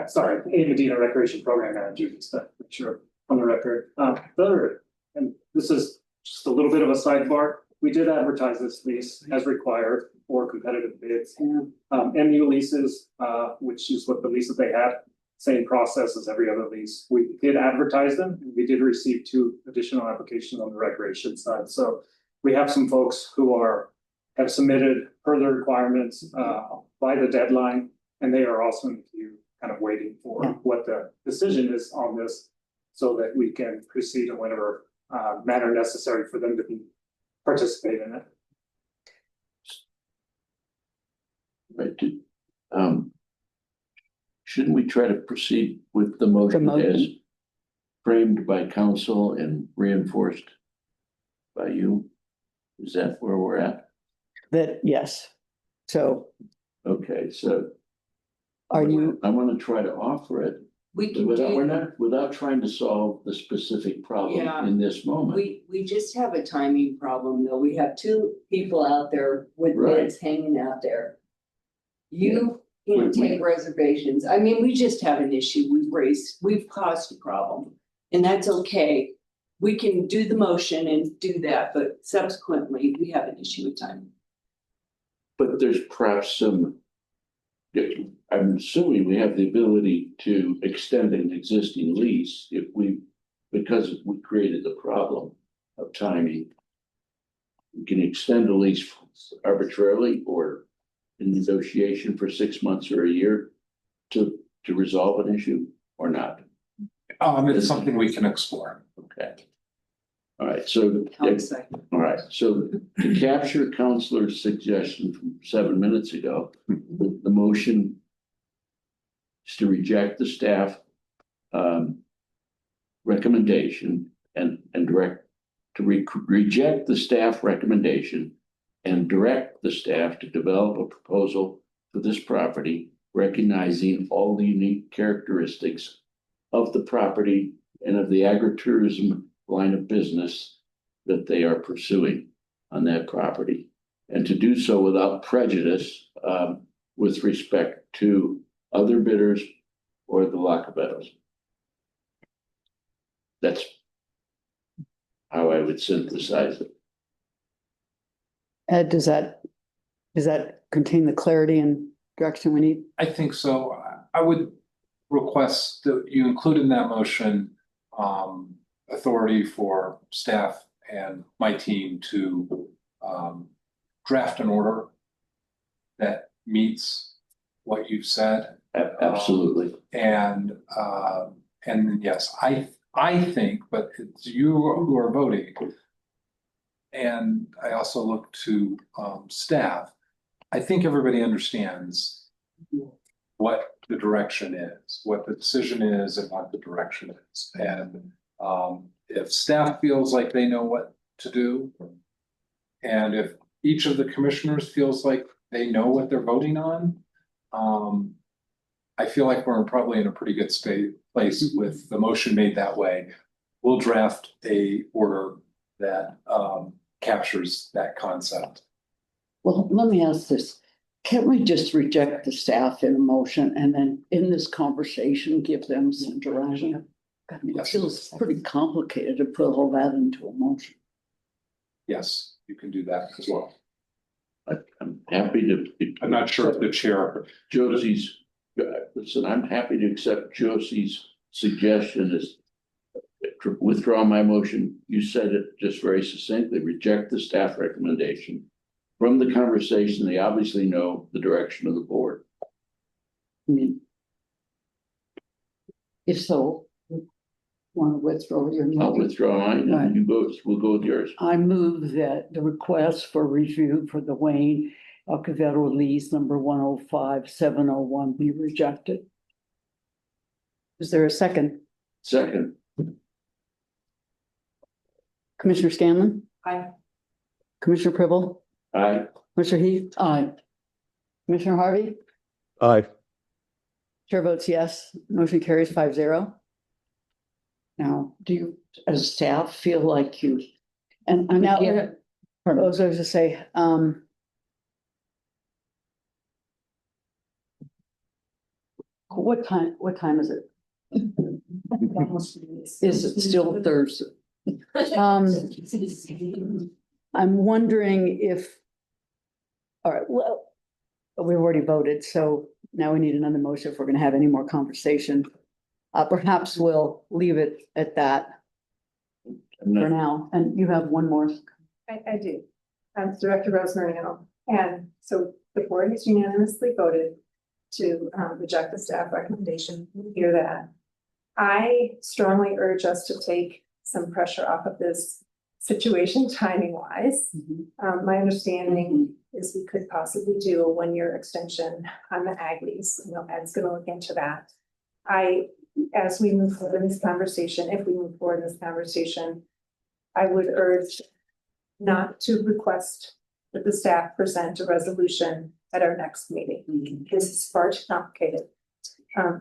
Sorry, A Medina Recreation Program Manager, just to make sure on the record. Third, and this is just a little bit of a sidebar, we did advertise this lease as required for competitive bids. MU leases, which is what the leases they had, same process as every other lease. We did advertise them, and we did receive 2 additional applications on the recreation side. So we have some folks who have submitted further requirements by the deadline, and they are also in the queue, kind of waiting for what the decision is on this, so that we can proceed in whatever manner necessary for them to participate in it. Right, shouldn't we try to proceed with the motion as framed by council and reinforced by you? Is that where we're at? That, yes. So Okay, so are you, I want to try to offer it We can without trying to solve the specific problem Yeah. in this moment. We just have a timing problem though. We have 2 people out there with Right. bids hanging out there. You can't take reservations. I mean, we just have an issue we've caused a problem, and that's okay. We can do the motion and do that, but subsequently, we have an issue with timing. But there's perhaps some, I'm assuming we have the ability to extend an existing lease because we created the problem of timing. We can extend a lease arbitrarily or in negotiation for 6 months or a year to resolve an issue or not. It's something we can explore. Okay. All right, so, all right, so to capture Counselor's suggestion from 7 minutes ago, the motion is to reject the staff recommendation and reject the staff recommendation and direct the staff to develop a proposal for this property, recognizing all the unique characteristics of the property and of the agritourism line of business that they are pursuing on that property, and to do so without prejudice with respect to other bidders or the Lackabetos. That's how I would synthesize it. Ed, does that contain the clarity and direction we need? I think so. I would request that you include in that motion authority for staff and my team to draft an order that meets what you've said. Absolutely. And yes, I think, but it's you who are voting. And I also look to staff. I think everybody understands what the direction is, what the decision is, and what the direction is. And if staff feels like they know what to do, and if each of the commissioners feels like they know what they're voting on, I feel like we're probably in a pretty good place with the motion made that way. we'll draft a order that captures that concept. Well, let me ask this. Can't we just reject the staff in a motion and then in this conversation, give them some direction? I mean, it Yes. feels pretty complicated to put all that into a motion. Yes, you can do that as well. I'm happy to. I'm not sure if the chair, Josie's, listen, I'm happy to accept Josie's suggestion is to withdraw my motion. You said it just very succinctly, reject the staff recommendation. From the conversation, they obviously know the direction of the board. I mean, if so, want to withdraw your I'll motion? withdraw mine Right. and you go, we'll go with yours. I move that the request for review for the Wayne Alcavetto lease number 105-701 be rejected. Is there a second? Second, Commissioner Scanlon? Aye. Commissioner Pribble? aye. Commissioner Heath? Aye. Commissioner Harvey? Aye. Chair votes yes. Motion carries 5-0. Now, do you, as staff, feel like you, and Now, again, I was going to say, what time is it? is it still Thursday? I'm wondering if. All right, well, we've already voted, so now we need another motion if we're gonna have any more conversation. Perhaps we'll leave it at that for now, and you have one more. I do. It's Director Rosemarino. And so the board has unanimously voted to reject the staff recommendation. You hear that. I strongly urge us to take some pressure off of this situation timing wise. My understanding is we could possibly do a 1-year extension on the ag lease. You know, Ed's gonna look into that. As we move forward in this conversation, if we move forward in this conversation, I would urge not to request that the staff present a resolution at our next meeting. This is far too complicated.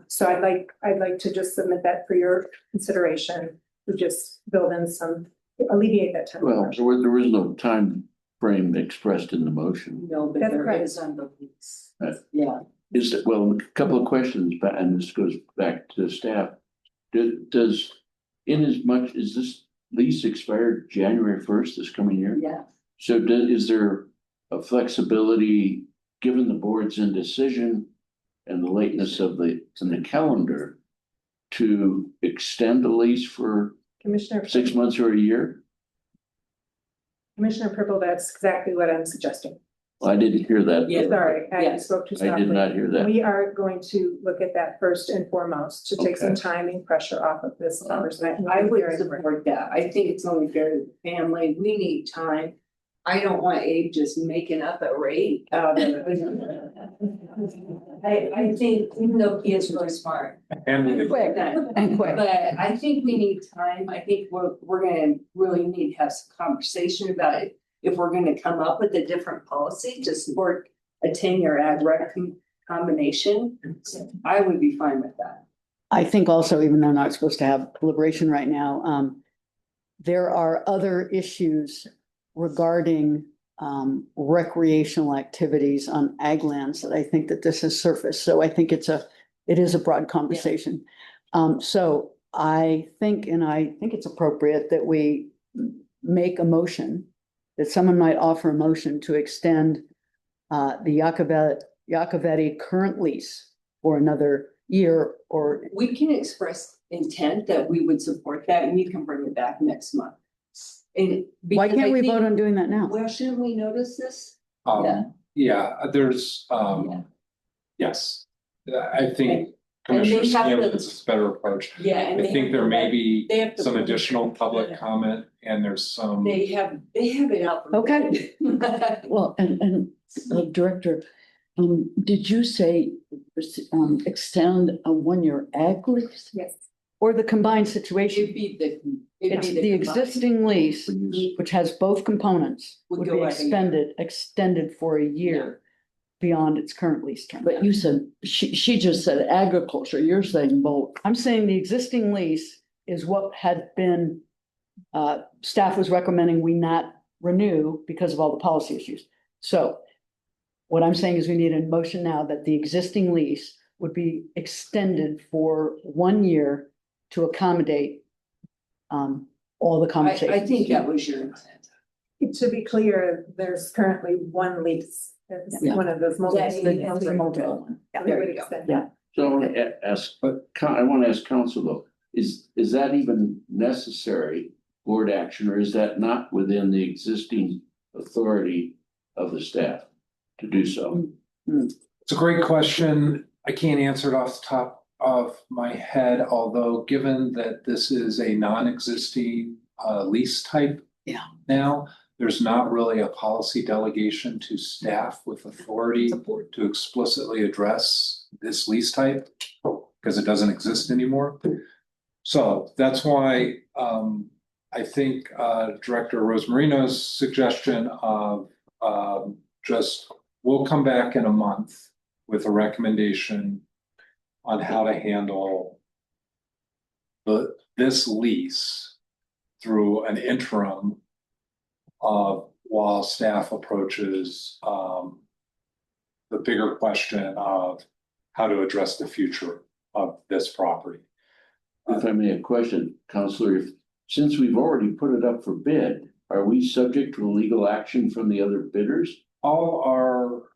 So I'd like to just submit that for your consideration, to just build in some, alleviate that time. Well, so there is no time frame expressed in the motion. No, but That's there correct. is on the lease. Yeah. Is it, well, a couple of questions, but, and this goes back to staff. Does, in as much, is this lease expired January 1st this coming year? Yeah. So is there a flexibility, given the board's indecision and the lateness of the calendar, to extend the lease for Commissioner 6 months or a year? Commissioner Purple, that's exactly what I'm suggesting. Well, I didn't hear that. Sorry, I spoke too I softly. did not hear that. We are going to look at that first and foremost, to take some Okay. timing pressure off of this conversation. I would support that. I think it's only fair to the family. We need time. I don't want Abe just making up a rate out of it. I think, even though he is really smart. and Quick, and quick. But I think we need time. I think we're gonna really need to have some conversation about it. If we're gonna come up with a different policy to support a 10-year ag rec combination, I would be fine with that. I think also, even though I'm not supposed to have deliberation right now, there are other issues regarding recreational activities on ag lands that I think that this has surfaced. So I think it is a broad conversation. So I think it's appropriate that we make a motion, that someone might offer a motion to extend the Yacovetti current lease for another year, or We can express intent that we would support that, and you can bring it back next month. And why because can't I we think- vote on doing that now? Well, shouldn't we notice this? Yeah. there's, yes. I think And they Commissioner have to- Scanlon's a better approach. Yeah, and I they think have there to may let- be they have to some put- additional public Yeah. comment and there's some. They have it out. for Okay. bid. Well, and Director, did you say extend a 1-year ag lease? Yes. Or the combined situation? It'd be the. It's the existing lease, which has both components, Would would go be like a year. extended for a year beyond its current lease term. But you said, she just said agriculture, you're saying both. I'm saying the existing lease is what had been, staff was recommending we not renew because of all the policy issues. So what I'm saying is we need a motion now that the existing lease would be extended for 1 year to accommodate all the I conversations. think that was your intent. To be clear, there's currently one lease. It's Yeah. one of those That's the multi. multiple one. Yeah, We there would you go. extend Yeah. that. So I want to ask, I want to ask council though, is that even necessary board action, or is that not within the existing authority of the staff to do so? It's a great question. I can't answer it off the top of my head, although given that this is a non-existing lease type. Yeah. Now, there's not really a policy delegation to staff with authority to explicitly address this lease type because it doesn't exist anymore. So that's why I think Director Rosmarino's suggestion of just, we'll come back in a month with a recommendation on how to handle this lease through an interim while staff approaches the bigger question of how to address the future of this property. If I may have a question, Counselor, since we've already put it up for bid, are we subject to legal action from the other bidders? All our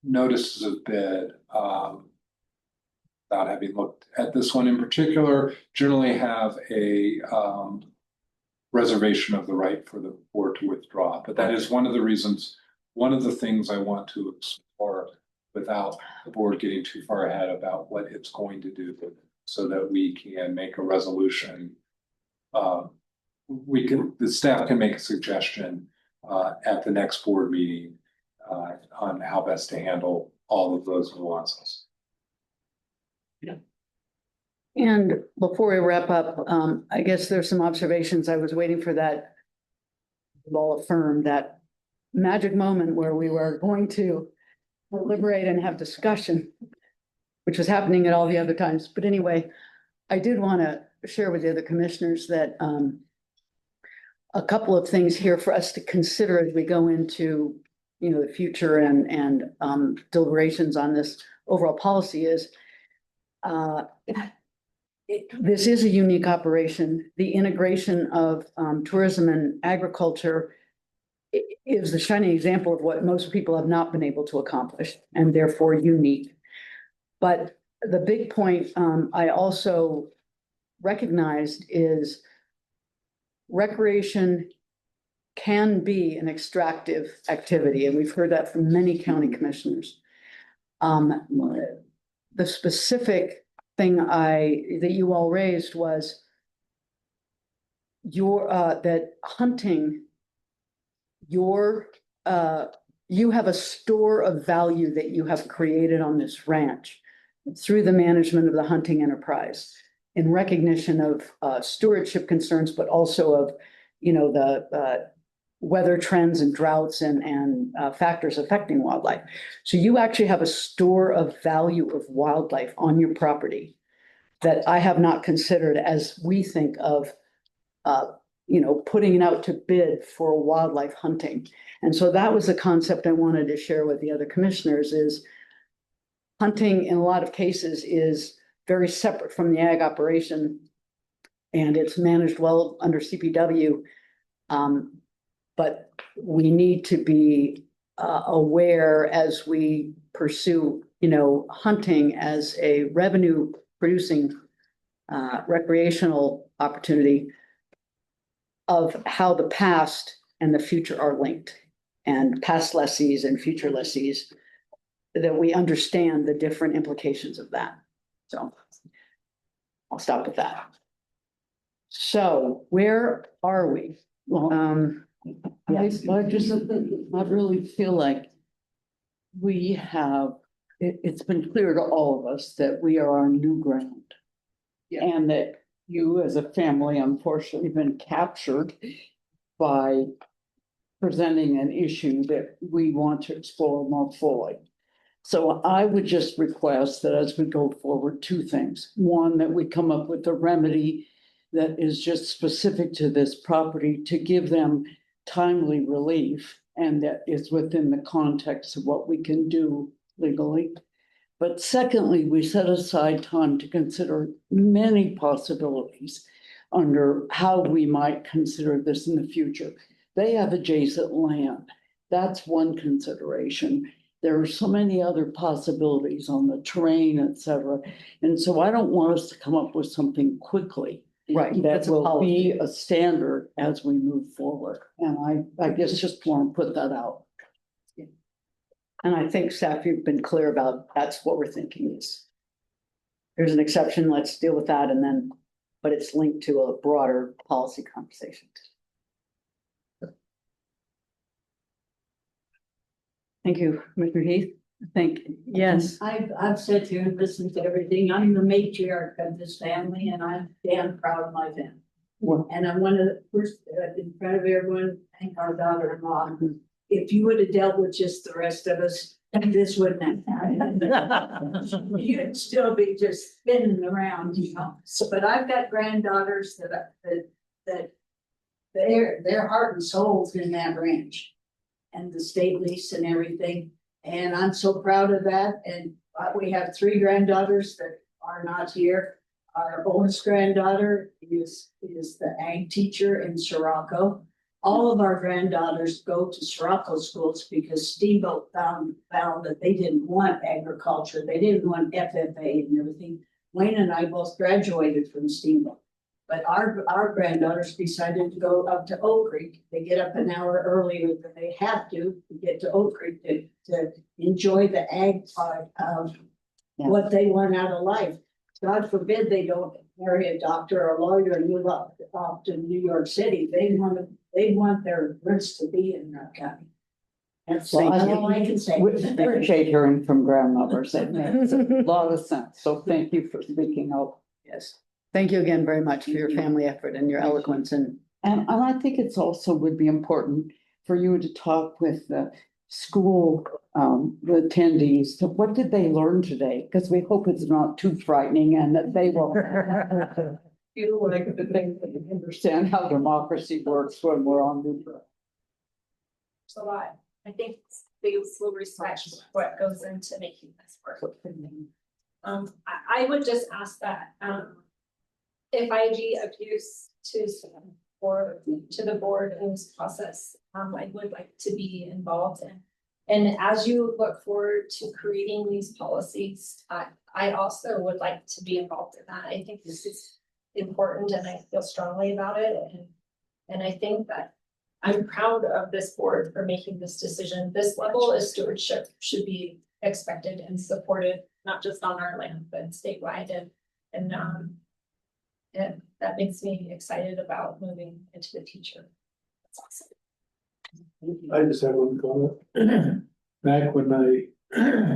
notices of bid, without having looked at this one in particular, generally have a reservation of the right for the board to withdraw. But that is one of the reasons, one of the things I want to explore without the board getting too far ahead about what it's going to do, so that we can make a resolution. The staff can make a suggestion at the next board meeting on how best to handle all of those nuances. And before we wrap up, I guess there's some observations. I was waiting for that law firm, that magic moment where we were going to deliberate and have discussion, which was happening at all the other times. But anyway, I did want to share with the other commissioners that a couple of things here for us to consider as we go into, you know, the future and deliberations on this overall policy is this is a unique operation. The integration of tourism and agriculture is the shining example of what most people have not been able to accomplish, and therefore unique. But the big point I also recognized is recreation can be an extractive activity, and we've heard that from many county commissioners. The specific thing that you all raised was that hunting, you have a store of value that you have created on this ranch through the management of the hunting enterprise, in recognition of stewardship concerns, but also of, you know, the weather trends and droughts and factors affecting wildlife. So you actually have a store of value of wildlife on your property that I have not considered as we think of, you know, putting it out to bid for wildlife hunting. And so that was the concept I wanted to share with the other commissioners is hunting in a lot of cases is very separate from the ag operation, and it's managed well under CPW. But we need to be aware as we pursue, you know, hunting as a revenue producing recreational opportunity of how the past and the future are linked, and past lessees and future lessees, that we understand the different implications of that. So I'll stop with that. So where are we? Well, I really feel like we have, it's been clear to all of us that we are on new ground. Yeah. And that you as a family, unfortunately, been captured by presenting an issue that we want to explore more fully. So I would just request that as we go forward, two things. One, that we come up with a remedy that is just specific to this property to give them timely relief and that is within the context of what we can do legally. But secondly, we set aside time to consider many possibilities under how we might consider this in the future. They have adjacent land. That's one consideration. There are so many other possibilities on the terrain, et cetera. And so I don't want us to come up with something quickly. Right, That that's a will policy. be a standard as we move forward. And I guess just want to put that out. And I think staff, you've been clear about that's what we're thinking is. There's an exception, let's deal with that and then, but it's linked to a broader policy conversation. Thank you, Commissioner Heath. Yes. I've sat here and listened to everything. I'm the matriarch of this family and I'm damn proud of my family. And I'm one of the first, in front of everyone, thank our daughter-in-law. If you would have dealt with just the rest of us, this wouldn't have happened. You'd still be just spinning around, you know. So, but I've got granddaughters that their heart and soul's in that ranch. And the state lease and everything. And I'm so proud of that. And we have 3 granddaughters that are not here. Our oldest granddaughter is the ag teacher in Sirocco. All of our granddaughters go to Sirocco schools because Steamboat found that they didn't want agriculture. They didn't want FFA and everything. Wayne and I both graduated from Steamboat. But our granddaughters decided to go up to Oak Creek. They get up an hour earlier than they have to get to Oak Creek to enjoy the ag part of what they want out of life. God forbid they don't marry a doctor or a lawyer and move up to New York City. They want their roots to be in that county. That's all I can say. We appreciate hearing from grandmothers. It makes a lot of sense. So thank you for speaking out. Yes. Thank you again very much for your family effort and your eloquence and. And I think it's also would be important for you to talk with the school, the attendees. So what did they learn today? Because we hope it's not too frightening and that they will feel like that they understand how democracy works when we're on New York. It's a lot. I think they will respect what goes into making this work. I would just ask that, if IG appears to the board in this process, I would like to be involved in. And as you look forward to creating these policies, I also would like to be involved in that. I think this is important and I feel strongly about it. And I think that I'm proud of this board for making this decision. This level of stewardship should be expected and supported, not just on our land, but statewide. And that makes me excited about moving into the future. That's awesome. I just have one comment. Back when I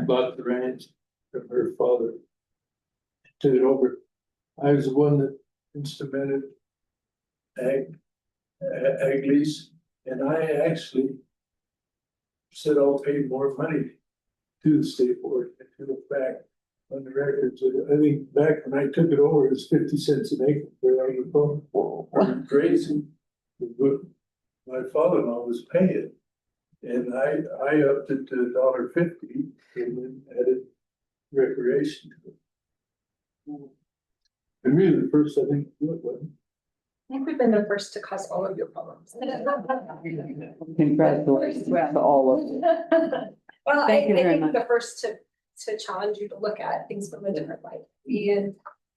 bought the ranch from her father, took it over, I was the one that instrumented ag lease, and I actually said I'll pay more money to the state board if you look back on the records. I think back when I took it over, it was 50 cents an acre for grazing. But my father-in-law was paying, and I upped it to $1.50 and then added recreation to it. And really the first, I think, to do it wasn't. I think we've been the first to cause all of your problems. Congratulations to all of you. Well, I Thank you very think much. the first to challenge you to look at things from a different light.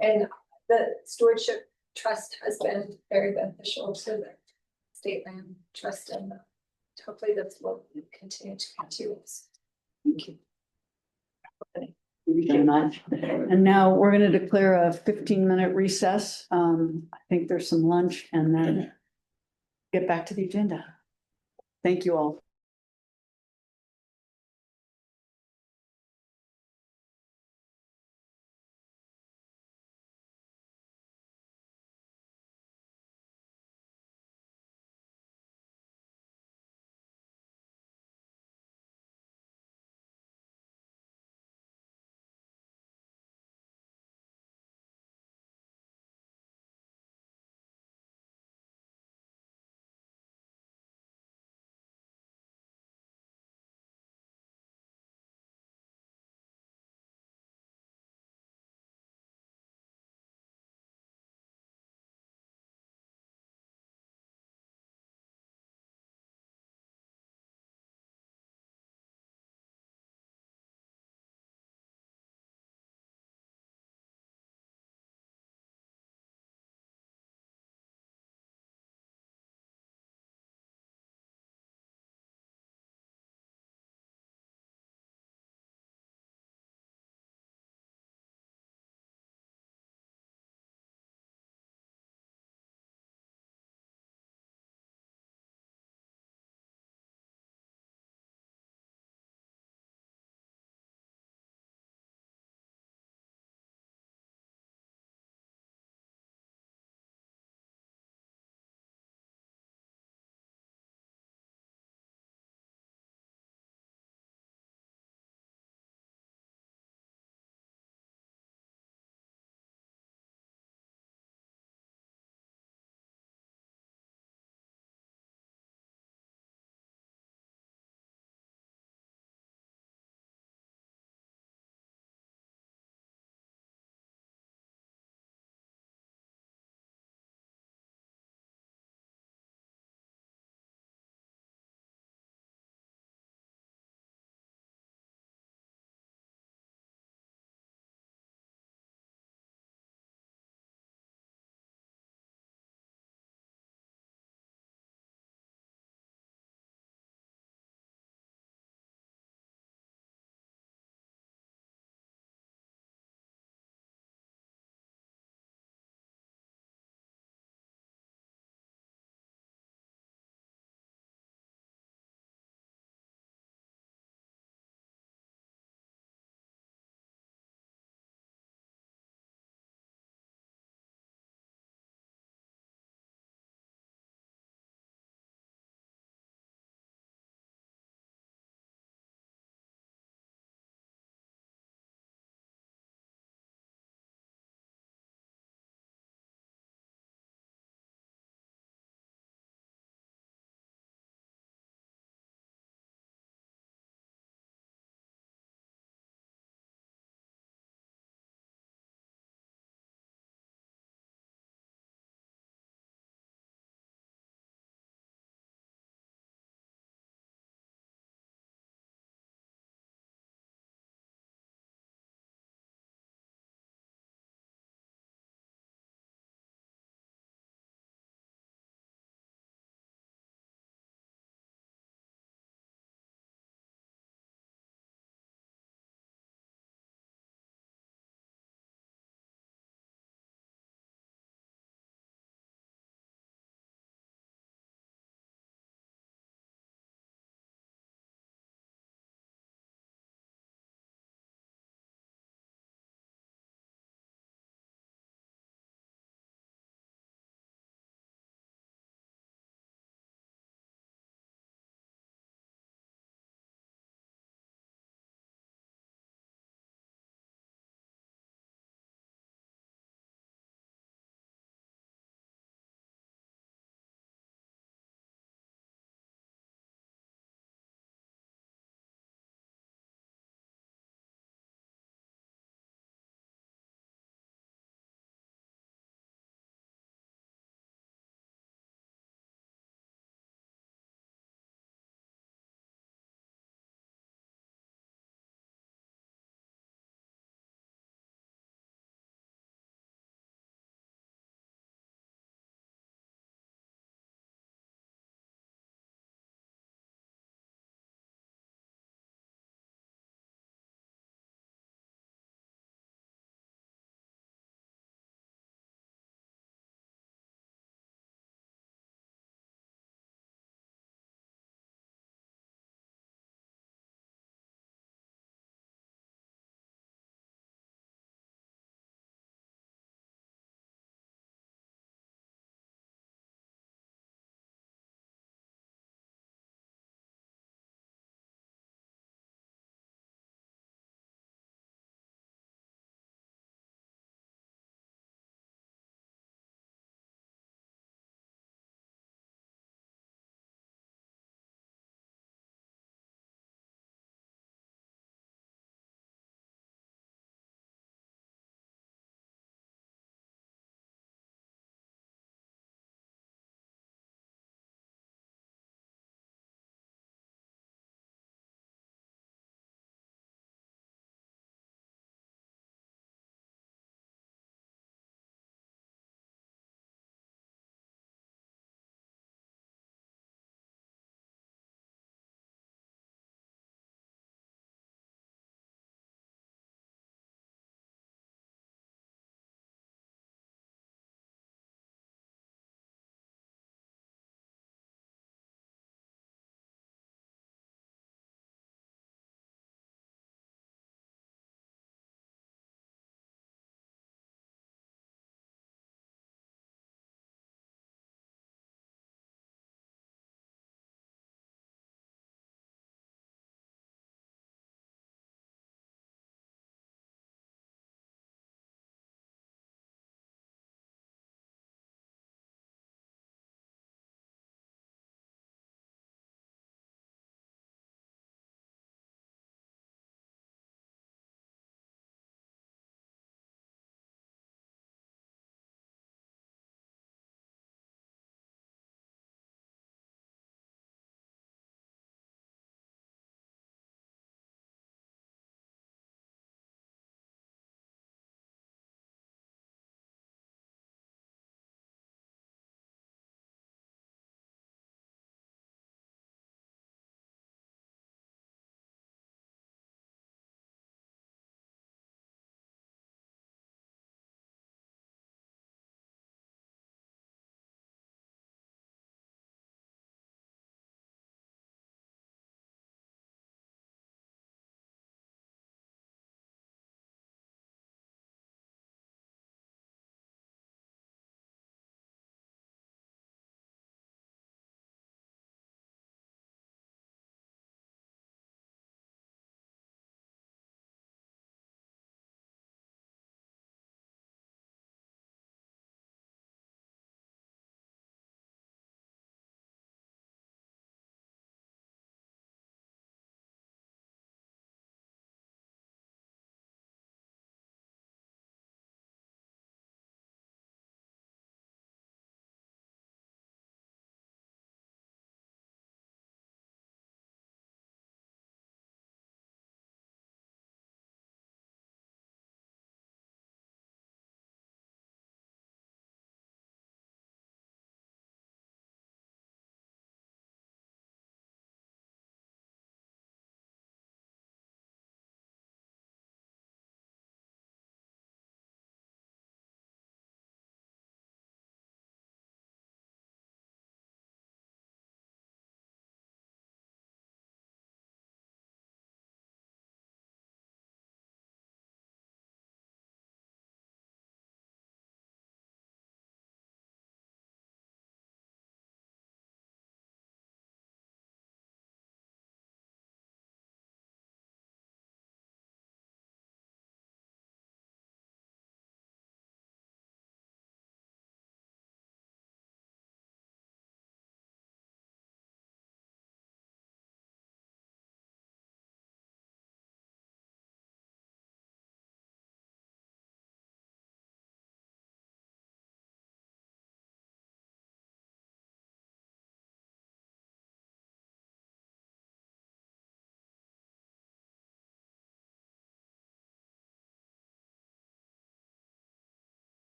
And the stewardship trust has been very beneficial to the state land trust, and hopefully this will continue to continue. Thank you. Thank you very much. And now we're going to declare a 15-minute recess. I think there's some lunch and then get back to the agenda. Thank you all.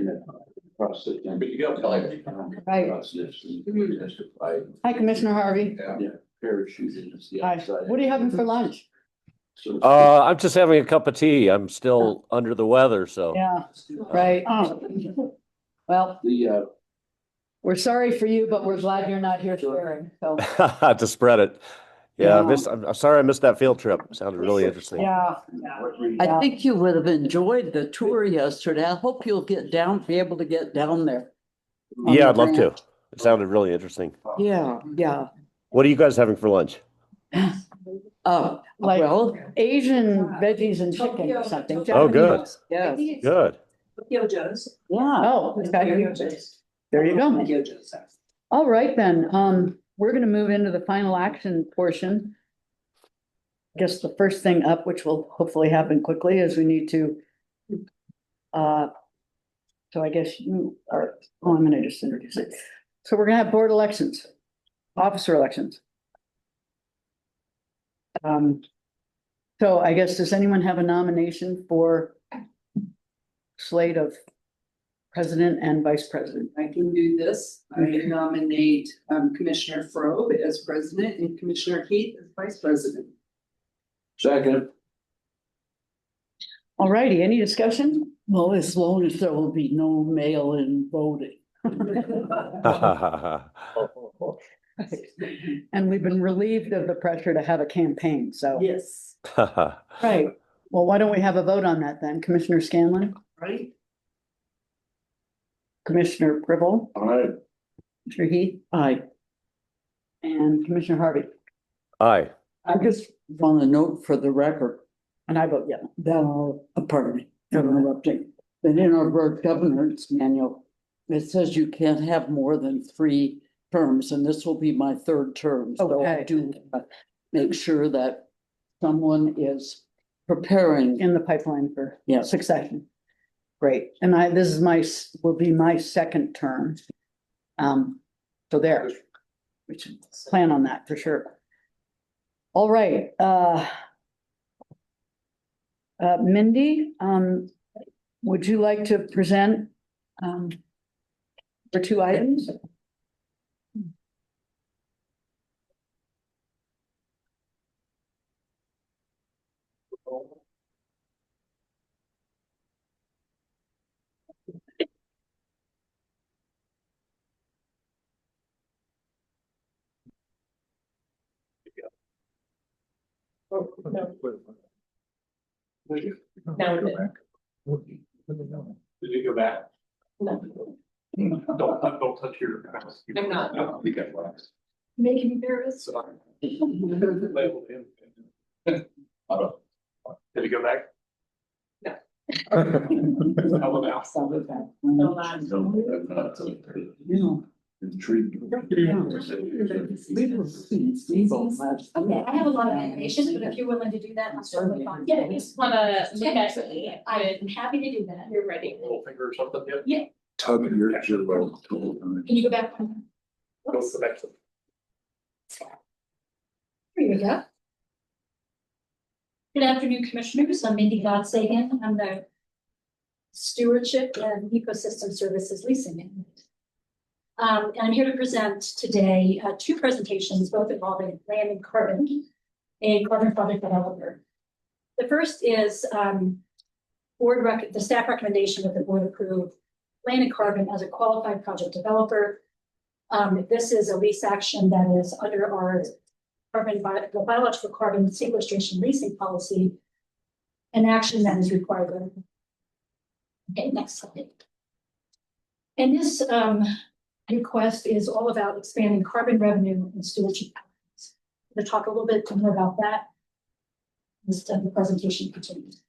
in the process. But you got like. Right. Process and justify. Hi, Commissioner Harvey. Yeah, parachuting is the Hi, outside. what are you having for lunch? So- I'm just having a cup of tea. I'm still under the weather, so. Yeah, right. Well, The, we're sorry for you, but we're glad you're not here sharing, so, To spread it. Yeah, Yeah. I'm sorry I missed that field trip. It sounded really interesting. yeah. I think you would have enjoyed the tour yesterday. I hope you'll be able to get down there. on Yeah, the I'd love to. ranch. It sounded really interesting. Yeah, yeah. What are you guys having for lunch? Like Well, Asian veggies and chicken or something. Oh, good. Japanese. Yeah. Good. Yojo's. Yeah. Oh, okay. Yojo's. There you go. Yojo's. All right, then, we're gonna move into the final action portion. I guess the first thing up, which will hopefully happen quickly, is we need to. So I guess you are, I'm gonna just introduce it. So we're gonna have board elections, officer elections. So I guess, does anyone have a nomination for slate of president and vice president? I can do this. I nominate Commissioner Frobe as president and Commissioner Keith as vice president. second, All righty, any discussion? well, as long as there will be no mail-in voting. And we've been relieved of the pressure to have a campaign, so. Yes. Right, well, why don't we have a vote on that then? Commissioner Scanlon, Right? Commissioner Pribble, all right, Commissioner Heath, I and Commissioner Harvey. Aye. I just want to note for the record And I vote yeah. that pardon me, I'm interrupting. That in our governor's manual, it says you can't have more than 3 terms, and this will be my 3rd term. So I Okay. do make sure that someone is preparing. In the pipeline for Yes. succession. Great, and this is will be my 2nd term. So there. We should plan on that for sure. All right, Mindy, would you like to present the 2 items? Now we're good. Did you go back? No, Don't touch your. I'm not. No, you got wax. Making me nervous. Sorry. Labeled him. Did you go back? No. How about No, last. intrigued. Okay, I have a lot of animations, but if you're willing to do that, I'm certainly fine. Yeah, you just wanna look at it, I'm happy to do that. You're ready. Little finger or something, yeah? Yeah, Tug your jewel. can you go back? Go back to. Here you go. Good afternoon, Commissioners. I'm Mindy Godsagan. I'm the Stewardship and Ecosystem Services Leasing Manager. And I'm here to present today 2 presentations, both involving land and carbon, a carbon project developer. The first is the staff recommendation that the board approve land and carbon as a qualified project developer. This is a lease action that is under our the biological carbon sequestration leasing policy, an action that is required. Okay, next slide. And this request is all about expanding carbon revenue and stewardship. I'm going to talk a little bit more about that as the presentation continues.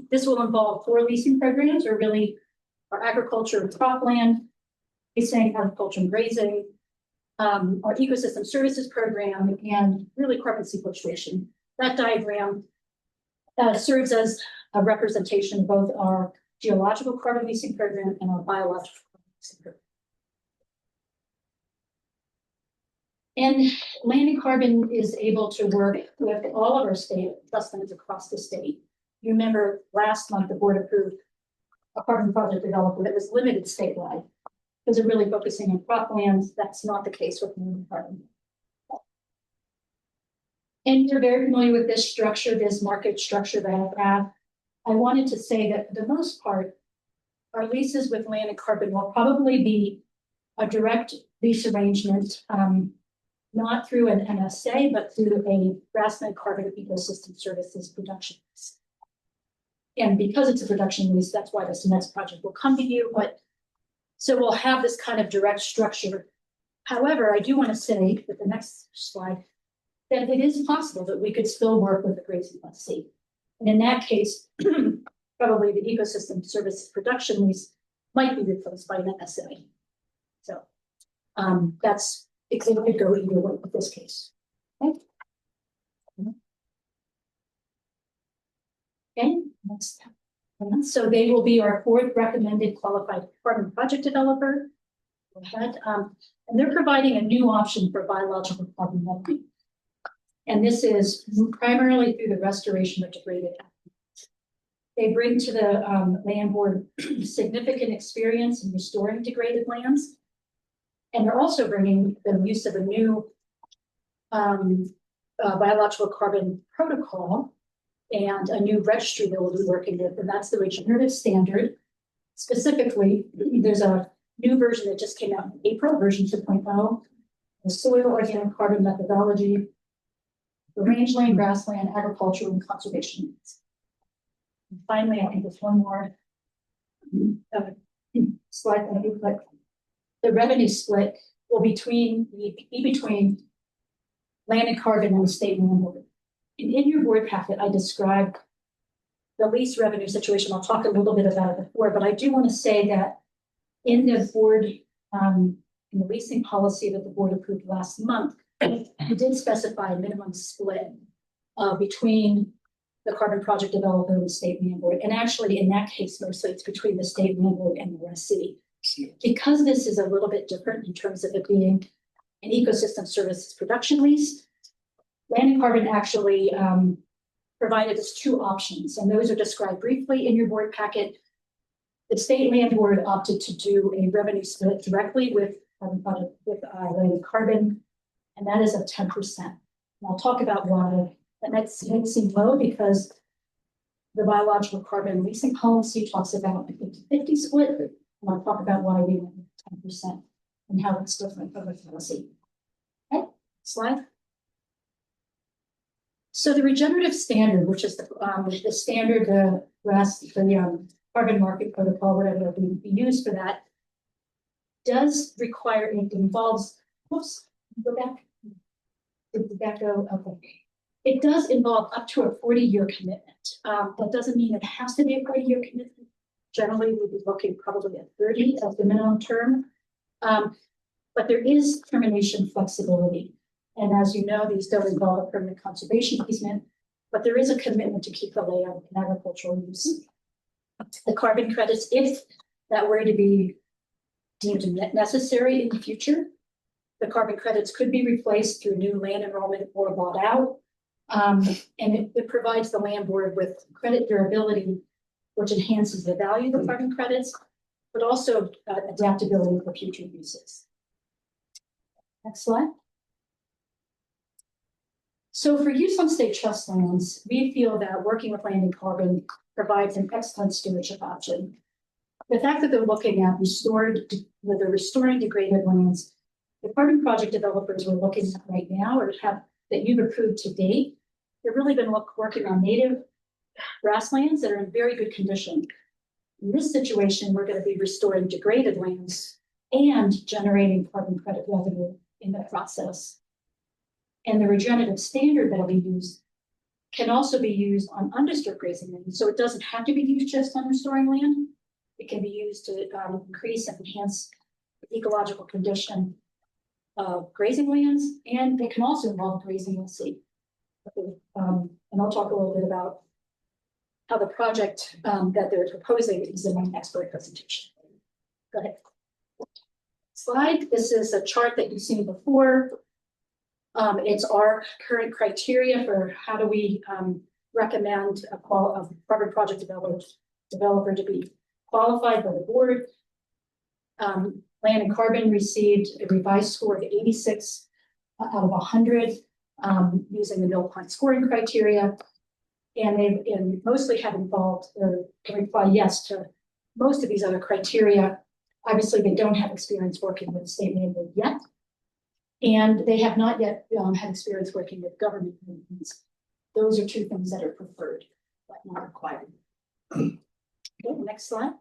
This will involve 4 leasing programs, or really our agriculture and cropland, leasing, agriculture and grazing, our ecosystem services program, and really carbon sequestration. That diagram serves as a representation of both our geological carbon leasing program and our biological carbon leasing program. And land and carbon is able to work with all of our state trust funds across the state. You remember last month the board approved a carbon project developer that was limited statewide. Because they're really focusing on croplands, that's not the case with the carbon. And you're very familiar with this structure, this market structure that I have. I wanted to say that for the most part, our leases with land and carbon will probably be a direct lease arrangement, not through an MSA, but through a grassland carbon ecosystem services production lease. And because it's a production lease, that's why this next project will come to you. But so we'll have this kind of direct structure. However, I do want to say with the next slide that it is possible that we could still work with the grazing lessee. And in that case, probably the ecosystem service production lease might be replaced by an MSA. So that's it could go either way with this case. Okay. Okay, next. So they will be our 4th recommended qualified carbon project developer. Go ahead. And they're providing a new option for biological carbon leveling. And this is primarily through the restoration of degraded habitats. They bring to the land board significant experience in restoring degraded lands. And they're also bringing the use of a new biological carbon protocol and a new registry that we'll be working with, and that's the regenerative standard. Specifically, there's a new version that just came out in April, version 2.0, the soil organic carbon methodology, the rangeland, grassland, agricultural, and conservation needs. And finally, I think there's one more slide that I do, but the revenue split will be between land and carbon and the state land board. And in your board packet, I described the lease revenue situation. I'll talk a little bit about it before, but I do want to say that in the board, in the leasing policy that the board approved last month, it did specify a minimum split between the carbon project developer and the state land board. And actually, in that case, mostly it's between the state land board and the West City. Because this is a little bit different in terms of it being an ecosystem services production lease, land and carbon actually provided us 2 options, and those are described briefly in your board packet. The state land board opted to do a revenue split directly with land and carbon, and that is of 10%. And I'll talk about why that might seem low because the biological carbon leasing policy talks about a 50-50 split, and I'll talk about why we went with 10% and how it's different from the policy. Okay, slide. So the regenerative standard, which is the standard, the carbon market protocol, whatever we use for that, does require, it involves, oops, go back. Did that go? Okay. It does involve up to a 40-year commitment. That doesn't mean it has to be a 40-year commitment. Generally, we'd be looking probably at 30 as the minimum term. But there is termination flexibility. And as you know, these don't involve a permanent conservation easement, but there is a commitment to keep the land in agricultural use. The carbon credits, if that were to be deemed necessary in the future, the carbon credits could be replaced through new land enrollment or bought out. And it provides the land board with credit durability, which enhances the value of the carbon credits, but also adaptability for future uses. Next slide. So for use on state trust lands, we feel that working with land and carbon provides an excellent stewardship option. The fact that they're looking at restoring degraded lands, the carbon project developers we're looking at right now or have that you've approved to date, they've really been working on native grasslands that are in very good condition. In this situation, we're going to be restoring degraded lands and generating carbon credit revenue in the process. And the regenerative standard that will be used can also be used on undisturbed grazing land. So it doesn't have to be used just on restoring land. It can be used to increase and enhance the ecological condition of grazing lands, and it can also involve grazing lessee. And I'll talk a little bit about how the project that they're proposing is in my expert presentation. Go ahead. Slide. This is a chart that you've seen before. It's our current criteria for how do we recommend a carbon project developer to be qualified by the board. Land and Carbon received a revised score of 86 out of 100, using the Mill Pond scoring criteria. And they mostly have involved, can reply yes to most of these other criteria. Obviously, they don't have experience working with the state landlord yet. And they have not yet had experience working with government entities. Those are two things that are preferred, but not required. Okay, next slide.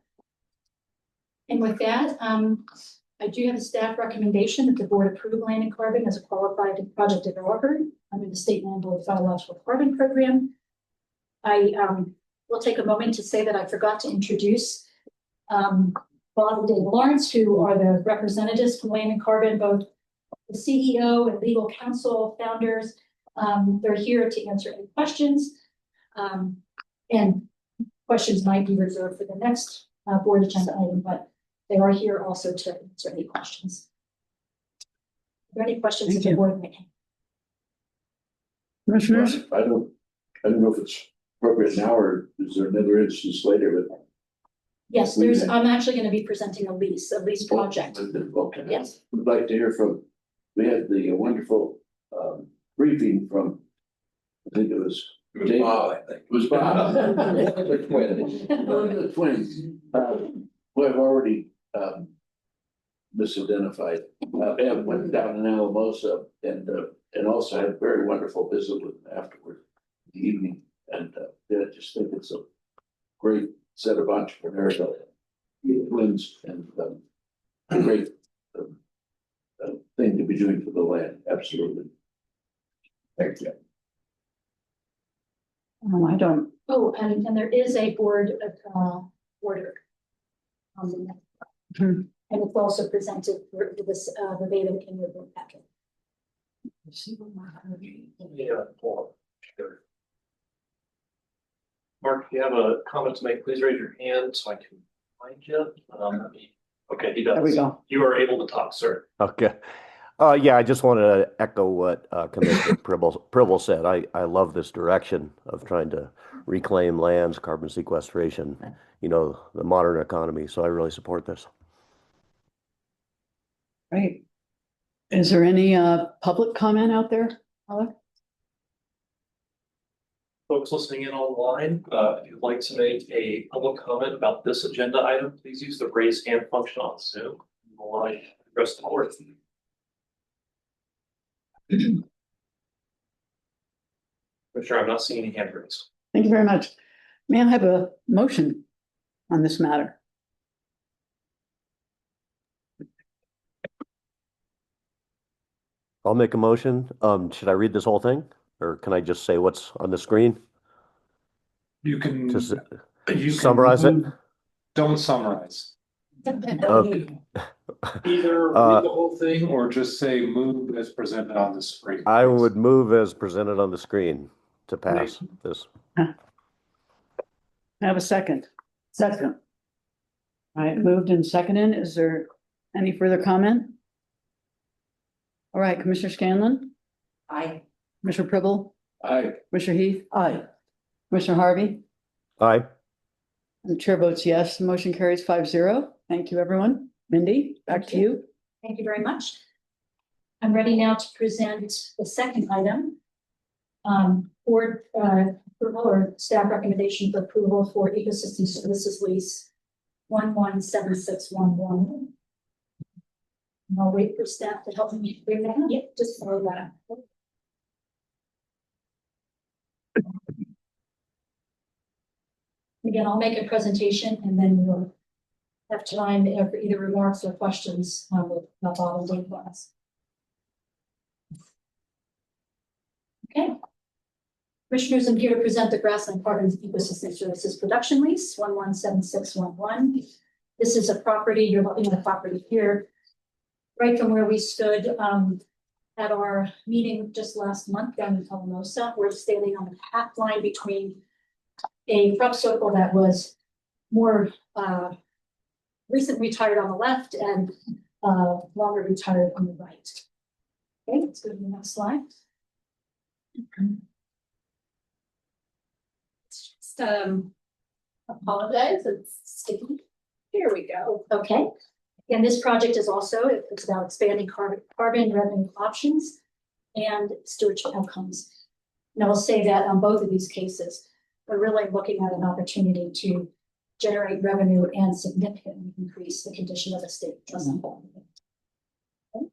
And with that, I do have a staff recommendation that the board approve Land and Carbon as a qualified project developer under the state landlord biological carbon program. I will take a moment to say that I forgot to introduce Bob and Dave Lawrence, who are the representatives from Land and Carbon, both the CEO and legal counsel founders. They're here to answer any questions. And questions might be reserved for the next board agenda item, but they are here also to answer any questions. Are there any questions that the board may have? Commissioners? I don't know if it's appropriate now or is there another instance later, but. Yes, I'm actually going to be presenting a lease project. Okay. Yes. Would like to hear from, we had the wonderful briefing from, I think it was. Bob, I think. It was Bob. The twins. The twins. Who have already misidentified. And went down in Alamosa and also had a very wonderful visit with them afterward, the evening. And yeah, I just think it's a great set of entrepreneurs, twins, and a great thing to be doing for the land. Absolutely. Thank you. I don't. Oh, and there is a board order. And it's also presented for this verbatim in your board packet. Yeah, sure. Mark, if you have a comment to make, please raise your hand so I can find you. Okay, he does. There we go. You are able to talk, sir. Okay. Yeah, I just wanted to echo what Commissioner Pribble said. I love this direction of trying to reclaim lands, carbon sequestration, you know, the modern economy. So I really support this. Great. Is there any public comment out there, Alex? Folks listening in online, if you'd like to make a public comment about this agenda item, please use the raise hand function on Zoom. We'll address the board. For sure, I'm not seeing any hand raised. Thank you very much. May I have a motion on this matter? I'll make a motion. Should I read this whole thing or can I just say what's on the screen? You can, Just you summarize it. Don't summarize. Okay. Either read the whole thing or just say move as presented on the screen. I would move as presented on the screen to pass this. I have a second. Second. All right, moved and seconded. Is there any further comment? All right, Commissioner Scanlon? Aye. Commissioner Pribble? Aye. Commissioner Heath? Aye. Commissioner Harvey? Aye. And the chair votes yes. The motion carries 5-0. Thank you, everyone. Mindy, back to you. Thank you very much. I'm ready now to present the second item. Board approval or staff recommendation for approval for ecosystem services lease 117611. And I'll wait for staff to help me bring that up. Yep, just follow that up. Again, I'll make a presentation and then we'll have time for either remarks or questions with Bob and Dave Lawrence. Okay. Commissioners, I'm here to present the Grassland Carbon Ecosystem Services Production Lease 117611. This is a property, you're looking at a property here, right from where we stood at our meeting just last month down in Alamosa. We're standing on the path line between a crop circle that was more recently retired on the left and longer retired on the right. Okay, let's go to the next slide. Just apologize, it's sticky. Here we go. Okay. And this project is also, it's about expanding carbon revenue options and stewardship outcomes. And I'll say that on both of these cases, we're really looking at an opportunity to generate revenue and significantly increase the condition of the state. Okay.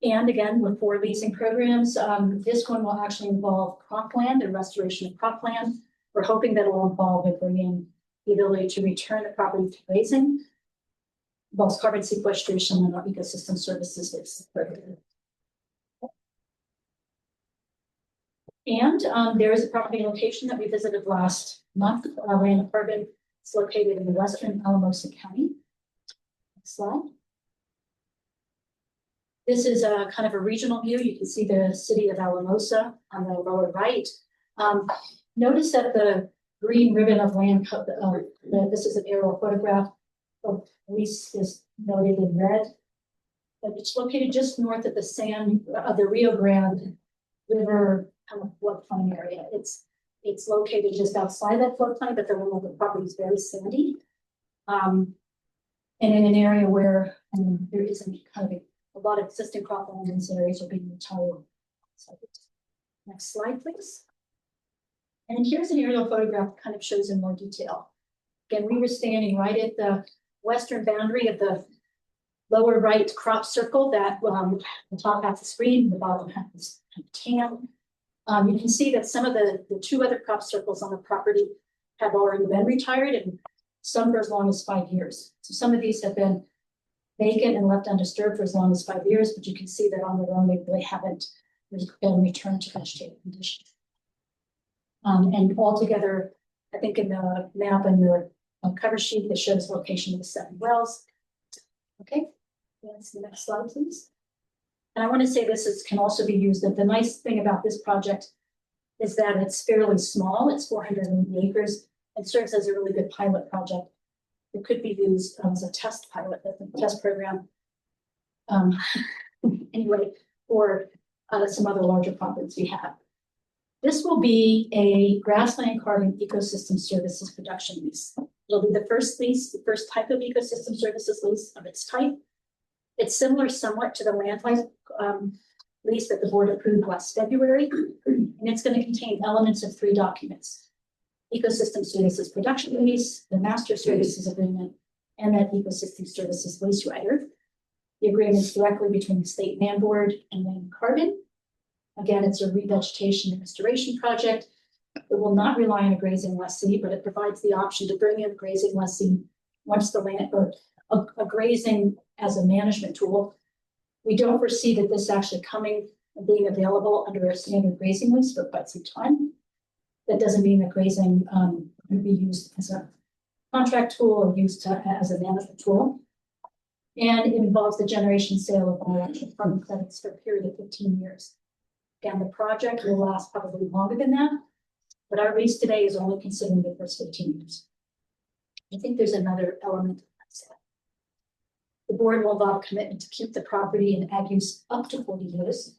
And again, with 4 leasing programs, this one will actually involve cropland and restoration of cropland. We're hoping that it will involve bringing the ability to return the property to grazing, both carbon sequestration and our ecosystem services. And there is a property location that we visited last month, Land Carbon. It's located in western Alamosa County. Next slide. This is a kind of a regional view. You can see the city of Alamosa on the lower right. Notice that the green ribbon of land, this is an aerial photograph of lease is noted in red. But it's located just north of the Rio Grande River kind of floodplain area. It's located just outside that floodplain, but the property is very sandy. And in an area where there isn't kind of a lot of existing cropland in these areas are being retired. So, next slide, please. And here's an aerial photograph that kind of shows in more detail. Again, we were standing right at the western boundary of the lower right crop circle that the top half is green, the bottom half is tan. You can see that some of the 2 other crop circles on the property have already been retired, and some for as long as 5 years. So some of these have been vacant and left undisturbed for as long as 5 years, but you can see that on their own they really haven't been returned to vegetative condition. And altogether, I think in the map and the cover sheet that shows location of the 7 wells. Okay, that's the next slide, please. And I want to say this can also be used. That the nice thing about this project is that it's fairly small. It's 480 acres and serves as a really good pilot project. It could be used as a test pilot, a test program. Anyway, for some other larger properties we have. This will be a grassland carbon ecosystem services production lease. It'll be the first lease, the first type of ecosystem services lease of its type. It's similar somewhat to the land lease that the board approved last February, and it's going to contain elements of 3 documents: ecosystem services production lease, the master services agreement, and that ecosystem services lease rider. The agreement is directly between the state land board and Land Carbon. Again, it's a revegetation and restoration project. It will not rely on a grazing lessee, but it provides the option to bring in a grazing lessee once the land, or a grazing as a management tool. We don't foresee that this actually coming and being available under a standard grazing lease for quite some time. That doesn't mean that grazing can be used as a contract tool or used as a management tool. And it involves the generation sale of biological carbon credits for a period of 15 years. Again, the project will last probably longer than that, but our lease today is only considering the first 15 years. I think there's another element. The board will involve commitment to keep the property in ag use up to 40 years.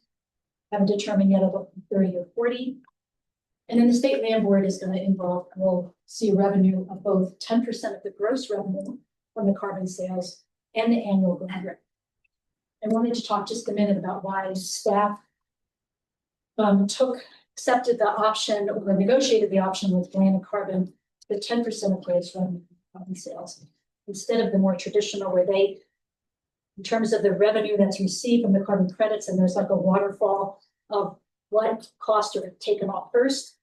Haven't determined yet about 30 or 40. And then the state land board is going to will see a revenue of both 10% of the gross revenue from the carbon sales and the annual grant rate. I wanted to talk just a minute about why staff accepted the option or negotiated the option with Land Carbon, the 10% of gross revenue from carbon sales, instead of the more traditional where they, in terms of the revenue that's received from the carbon credits, and there's like a waterfall of what costs are taken off first.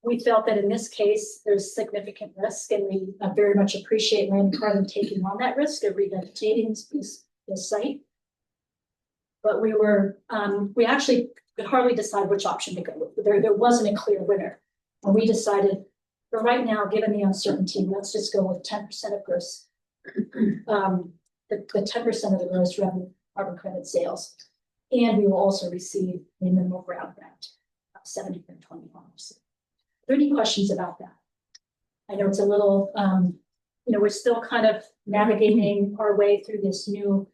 We felt that in this case, there's significant risk, and we very much appreciate Land Carbon taking on that risk of revegetating this site. But we actually could hardly decide which option to go with. There wasn't a clear winner. And we decided, for right now, given the uncertainty, let's just go with 10% of gross, the 10% of the gross revenue carbon credit sales. And we will also receive a minimal ground grant of $720. Are there any questions about that? I know it's a little, we're still kind of navigating our way through this new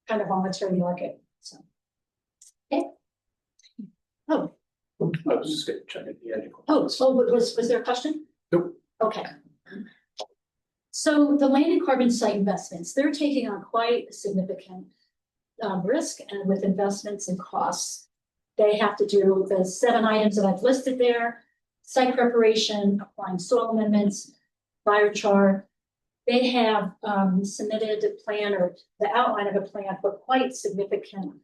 kind of voluntary market. So, okay. Oh. I was just going to check if you had any questions. Oh, so was there a question? Nope. Okay. So the land and carbon site investments, they're taking on quite a significant risk, and with investments and costs. They have to do the 7 items that I've listed there: site preparation, applying soil amendments, biochar. They have submitted a plan or the outline of a plan for quite significant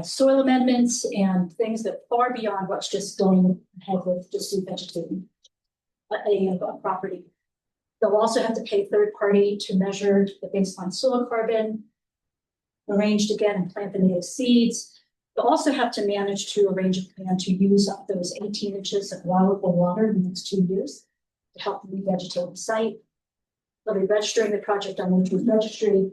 soil amendments and things that far beyond what's just going ahead with just revegetating a property. They'll also have to pay a third party to measure the baseline soil carbon, arrange to get and plant the native seeds. They'll also have to manage to arrange a plan to use up those 18 inches of allowable water in the next 2 years to help revegetate the site. They'll be registering the project on the Nature Registry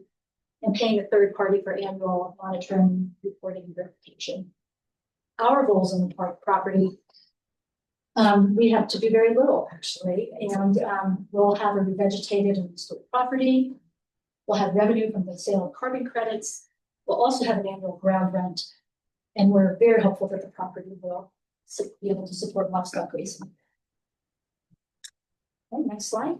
and paying a third party for annual monitoring, reporting, and verification. Our goals on the park property, we have to do very little actually, and we'll have a revegetated and restored property. We'll have revenue from the sale of carbon credits. We'll also have an annual ground rent, and we're very hopeful that the property will be able to support livestock grazing. Okay, next slide.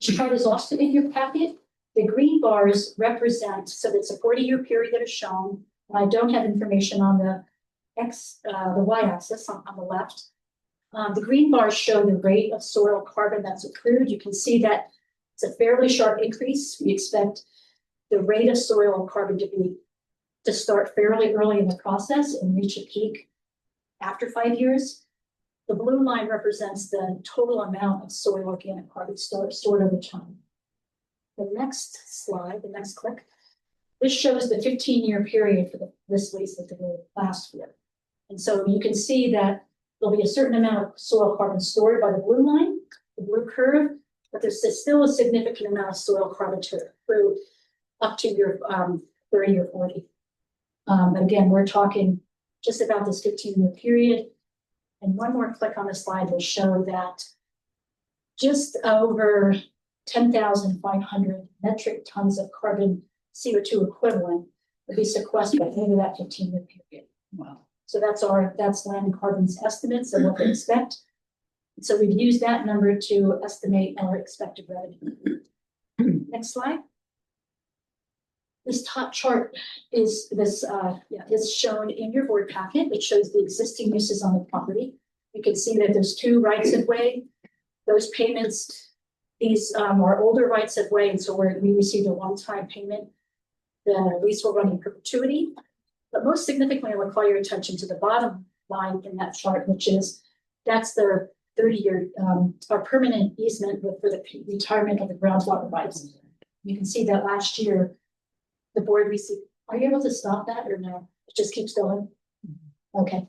This chart is also in your packet. The green bars represent, so it's a 40-year period that is shown. And I don't have information on the y-axis on the left. The green bars show the rate of soil carbon that's accrued. You can see that it's a fairly sharp increase. We expect the rate of soil carbon to start fairly early in the process and reach a peak after 5 years. The blue line represents the total amount of soil organic carbon stored over time. The next slide, the next click, this shows the 15-year period for this lease that will last year. And so you can see that there'll be a certain amount of soil carbon stored by the blue line, the blue curve, but there's still a significant amount of soil carbon to accrue up to your 30 or 40. Again, we're talking just about this 15-year period. And one more click on the slide will show that just over 10,500 metric tons of carbon CO2 equivalent will be sequestered over that 15-year period. Wow. So that's Land and Carbon's estimates of what they expect. So we've used that number to estimate our expected revenue. Next slide. This top chart is shown in your board packet. It shows the existing uses on the property. You can see that there's 2 rights of way. Those payments, these are older rights of way, and so we received a one-time payment. The lease will run in perpetuity. But most significantly, I will call your attention to the bottom line in that chart, which is that's their 30-year our permanent easement for the retirement of the groundwater rights. You can see that last year the board received. Are you able to stop that or no? It just keeps going. Okay.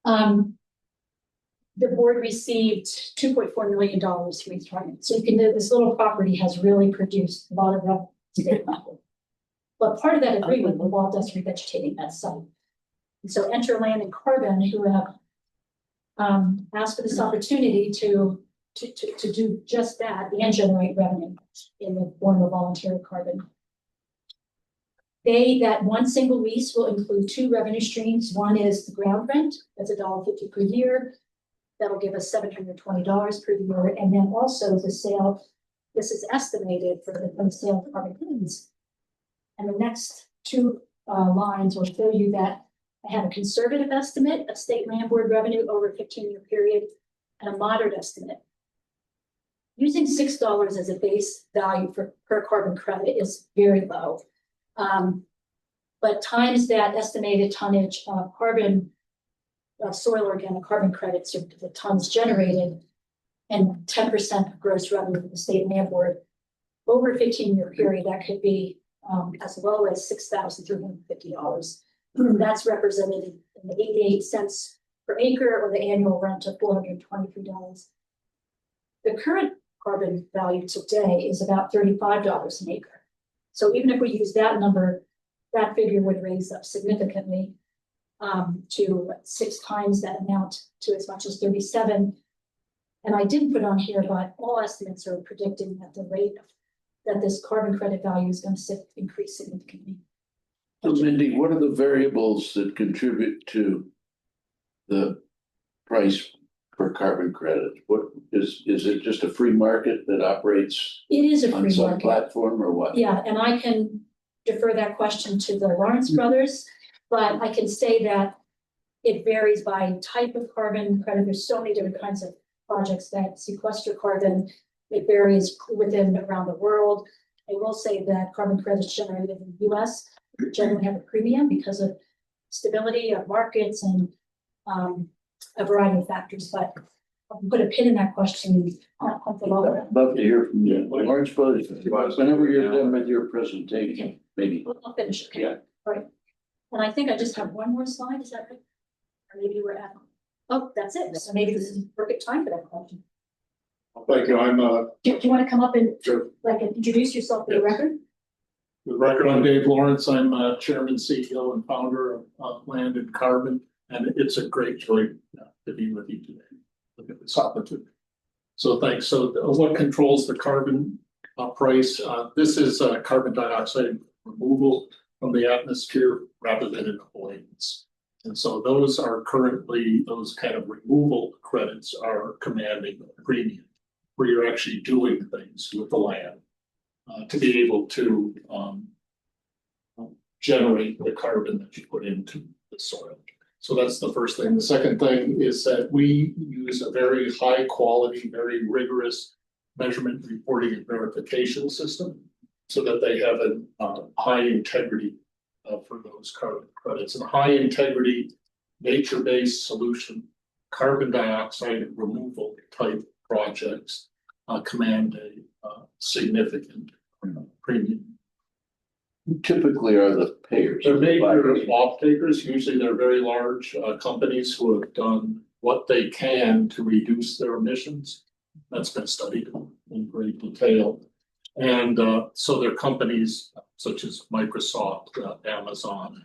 The board received $2.4 million for retirement. So you can know this little property has really produced a lot of revenue to state level. But part of that agreement involved us revegetating that site. And so enter Land and Carbon, who have asked for this opportunity to do just that and generate revenue in the form of voluntary carbon. That one single lease will include 2 revenue streams. One is the ground rent, that's $1.50 per year. That'll give us $720 per year. And then also the sale, this is estimated for the sale of carbon credits. And the next 2 lines will show you that I have a conservative estimate of state land board revenue over a 15-year period and a moderate estimate. Using $6 as a base value per carbon credit is very low. But times that estimated tonnage of carbon, soil organic carbon credits, or the tons generated, and 10% of gross revenue for the state land board over a 15-year period, that could be as low as $6,350. That's represented in the 88 cents per acre or the annual rent of $423. The current carbon value today is about $35 an acre. So even if we use that number, that figure would raise up significantly to 6 times that amount, to as much as 37. And I didn't put on here, but all estimates are predicting that the rate that this carbon credit value is going to increase significantly. So Mindy, what are the variables that contribute to the price for carbon credit? What is it just a free market that operates It is a on free some market. platform or what? Yeah, and I can defer that question to the Lawrence brothers, but I can say that it varies by type of carbon credit. There's so many different kinds of projects that sequester carbon. It varies within around the world. I will say that carbon credits generated in the US generally have a premium because of stability of markets and a variety of factors, but I'll put a pin in that question. I'll follow up. Love to hear from you. Lawrence Brothers, whenever you're done with your presentation, maybe. I'll finish, okay? Yeah. Right. And I think I just have one more slide, is that right? Or maybe we're at, oh, that's it. So maybe this is the perfect time for that question. Thank you, I'm Do you want to come up and Sure. like introduce yourself for the record? the record, I'm Dave Lawrence, I'm Chairman, CEO and founder of Land and Carbon, and it's a great joy to be with you today. Look at this opportunity. So thanks. So what controls the carbon price? This is carbon dioxide removal from the atmosphere rather than in avoidance. And so those are currently, those kind of removal credits are commanding a premium where you're actually doing things with the land to be able to generate the carbon that you put into the soil. So that's the first thing. The second thing is that we use a very high quality, very rigorous measurement, reporting and verification system so that they have a high integrity for those carbon credits, and high integrity, nature-based solution, carbon dioxide removal type projects command a significant premium. Who typically are the payers? They're major off-takers. Usually they're very large companies who have done what they can to reduce their emissions. That's been studied in great detail. And so they're companies such as Microsoft, Amazon,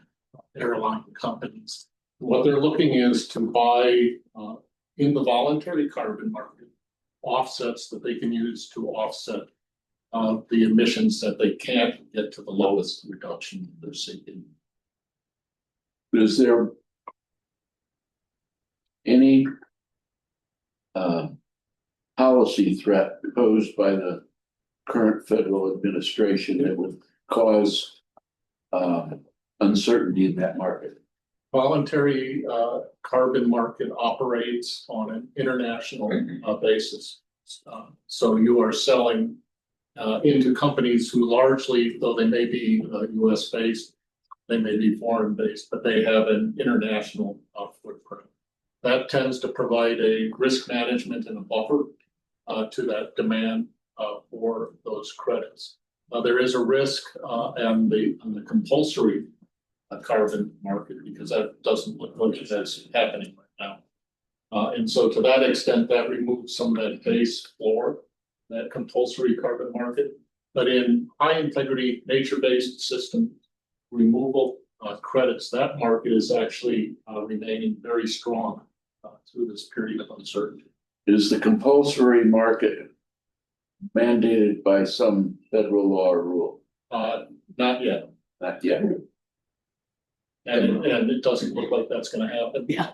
airline companies. What they're looking is to buy in the voluntary carbon market offsets that they can use to offset the emissions that they can't get to the lowest reduction they're seeking. Is there any policy threat posed by the current federal administration that would cause uncertainty in that market? Voluntary carbon market operates on an international basis. So you are selling into companies who largely, though they may be US based, they may be foreign based, but they have an international footprint. That tends to provide a risk management and a buffer to that demand for those credits. There is a risk on the compulsory carbon market because that doesn't look like that's happening right now. And so to that extent, that removes some of that base floor, that compulsory carbon market. But in high integrity, nature-based system removal credits, that market is actually remaining very strong through this period of uncertainty. Is the compulsory market mandated by some federal law or rule? Not yet. Not yet. And it doesn't look like that's gonna happen. Yeah.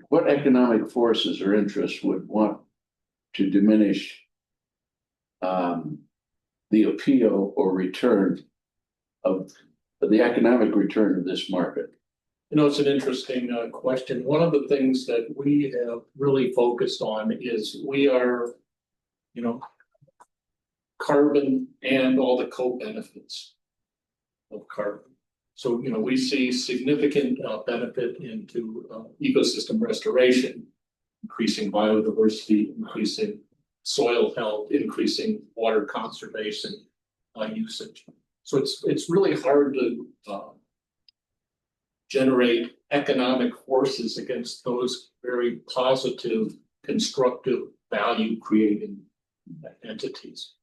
What economic forces or interests would want to diminish the appeal or return of the economic return of this market? You know, it's an interesting question. One of the things that we have really focused on is we are, you know, carbon and all the co-benefits of carbon. So, you know, we see significant benefit into ecosystem restoration, increasing biodiversity, increasing soil health, increasing water conservation usage. So it's really hard to generate economic forces against those very positive, constructive, value-creating entities.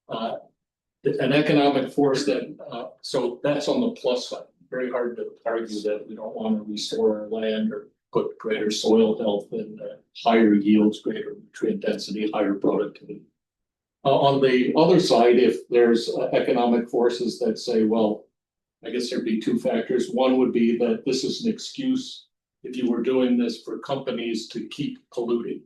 An economic force that, so that's on the plus side. Very hard to argue that we don't want to restore our land or put greater soil health and higher yields, greater nutrient density, higher productivity. On the other side, if there's economic forces that say, well, I guess there'd be two factors. One would be that this is an excuse if you were doing this for companies to keep polluting.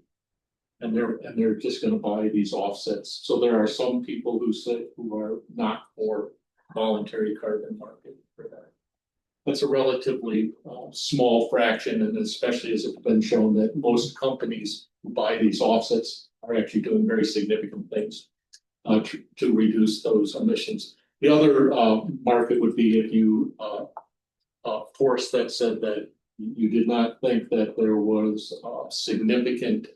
And they're just gonna buy these offsets. So there are some people who are not for voluntary carbon market for that. That's a relatively small fraction, and especially as it's been shown that most companies who buy these offsets are actually doing very significant things to reduce those emissions. The other market would be if you force that said that you did not think that there was significant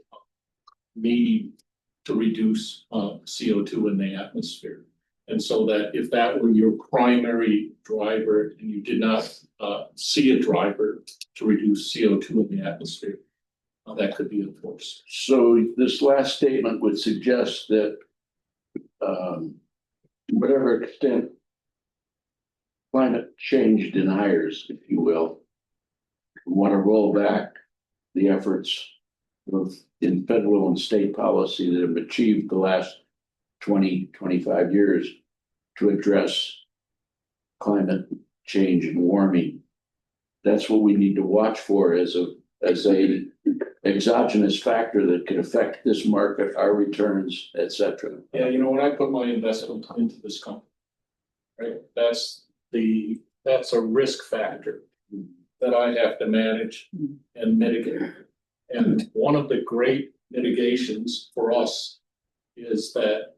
need to reduce CO2 in the atmosphere. And so that if that were your primary driver and you did not see a driver to reduce CO2 in the atmosphere, that could be enforced. So this last statement would suggest that to whatever extent climate change deniers, if you will, want to roll back the efforts in federal and state policy that have achieved the last 20, 25 years to address climate change and warming. That's what we need to watch for as a exogenous factor that could affect this market, our returns, etc. Yeah, you know, when I put my investment into this company, right, that's a risk factor that I have to manage and mitigate. And one of the great mitigations for us is that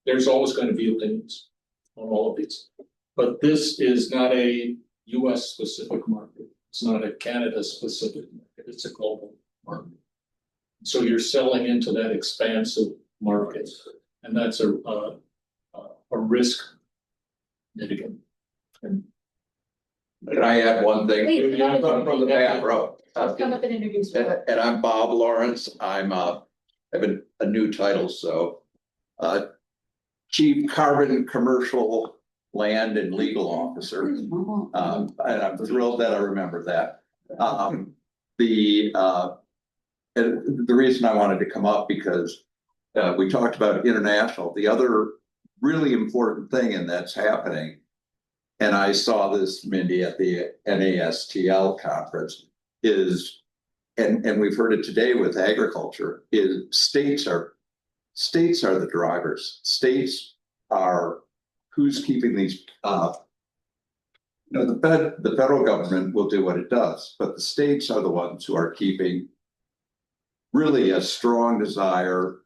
there's always going to be limits on all of these. But this is not a US specific market. It's not a Canada specific market. It's a global market. So you're selling into that expansive market, and that's a risk mitigant. Can I add one thing? Please, I'm from the back row. Come up and introduce yourself. And I'm Bob Lawrence. I have a new title, so Chief Carbon Commercial Land and Legal Officer. And I'm thrilled that I remember that. The reason I wanted to come up because we talked about international. The other really important thing, and that's happening, and I saw this, Mindy, at the NASTL conference, is, and we've heard it today with agriculture, is states are the drivers. States are who's keeping these. The federal government will do what it does, but the states are the ones who are keeping really a strong desire,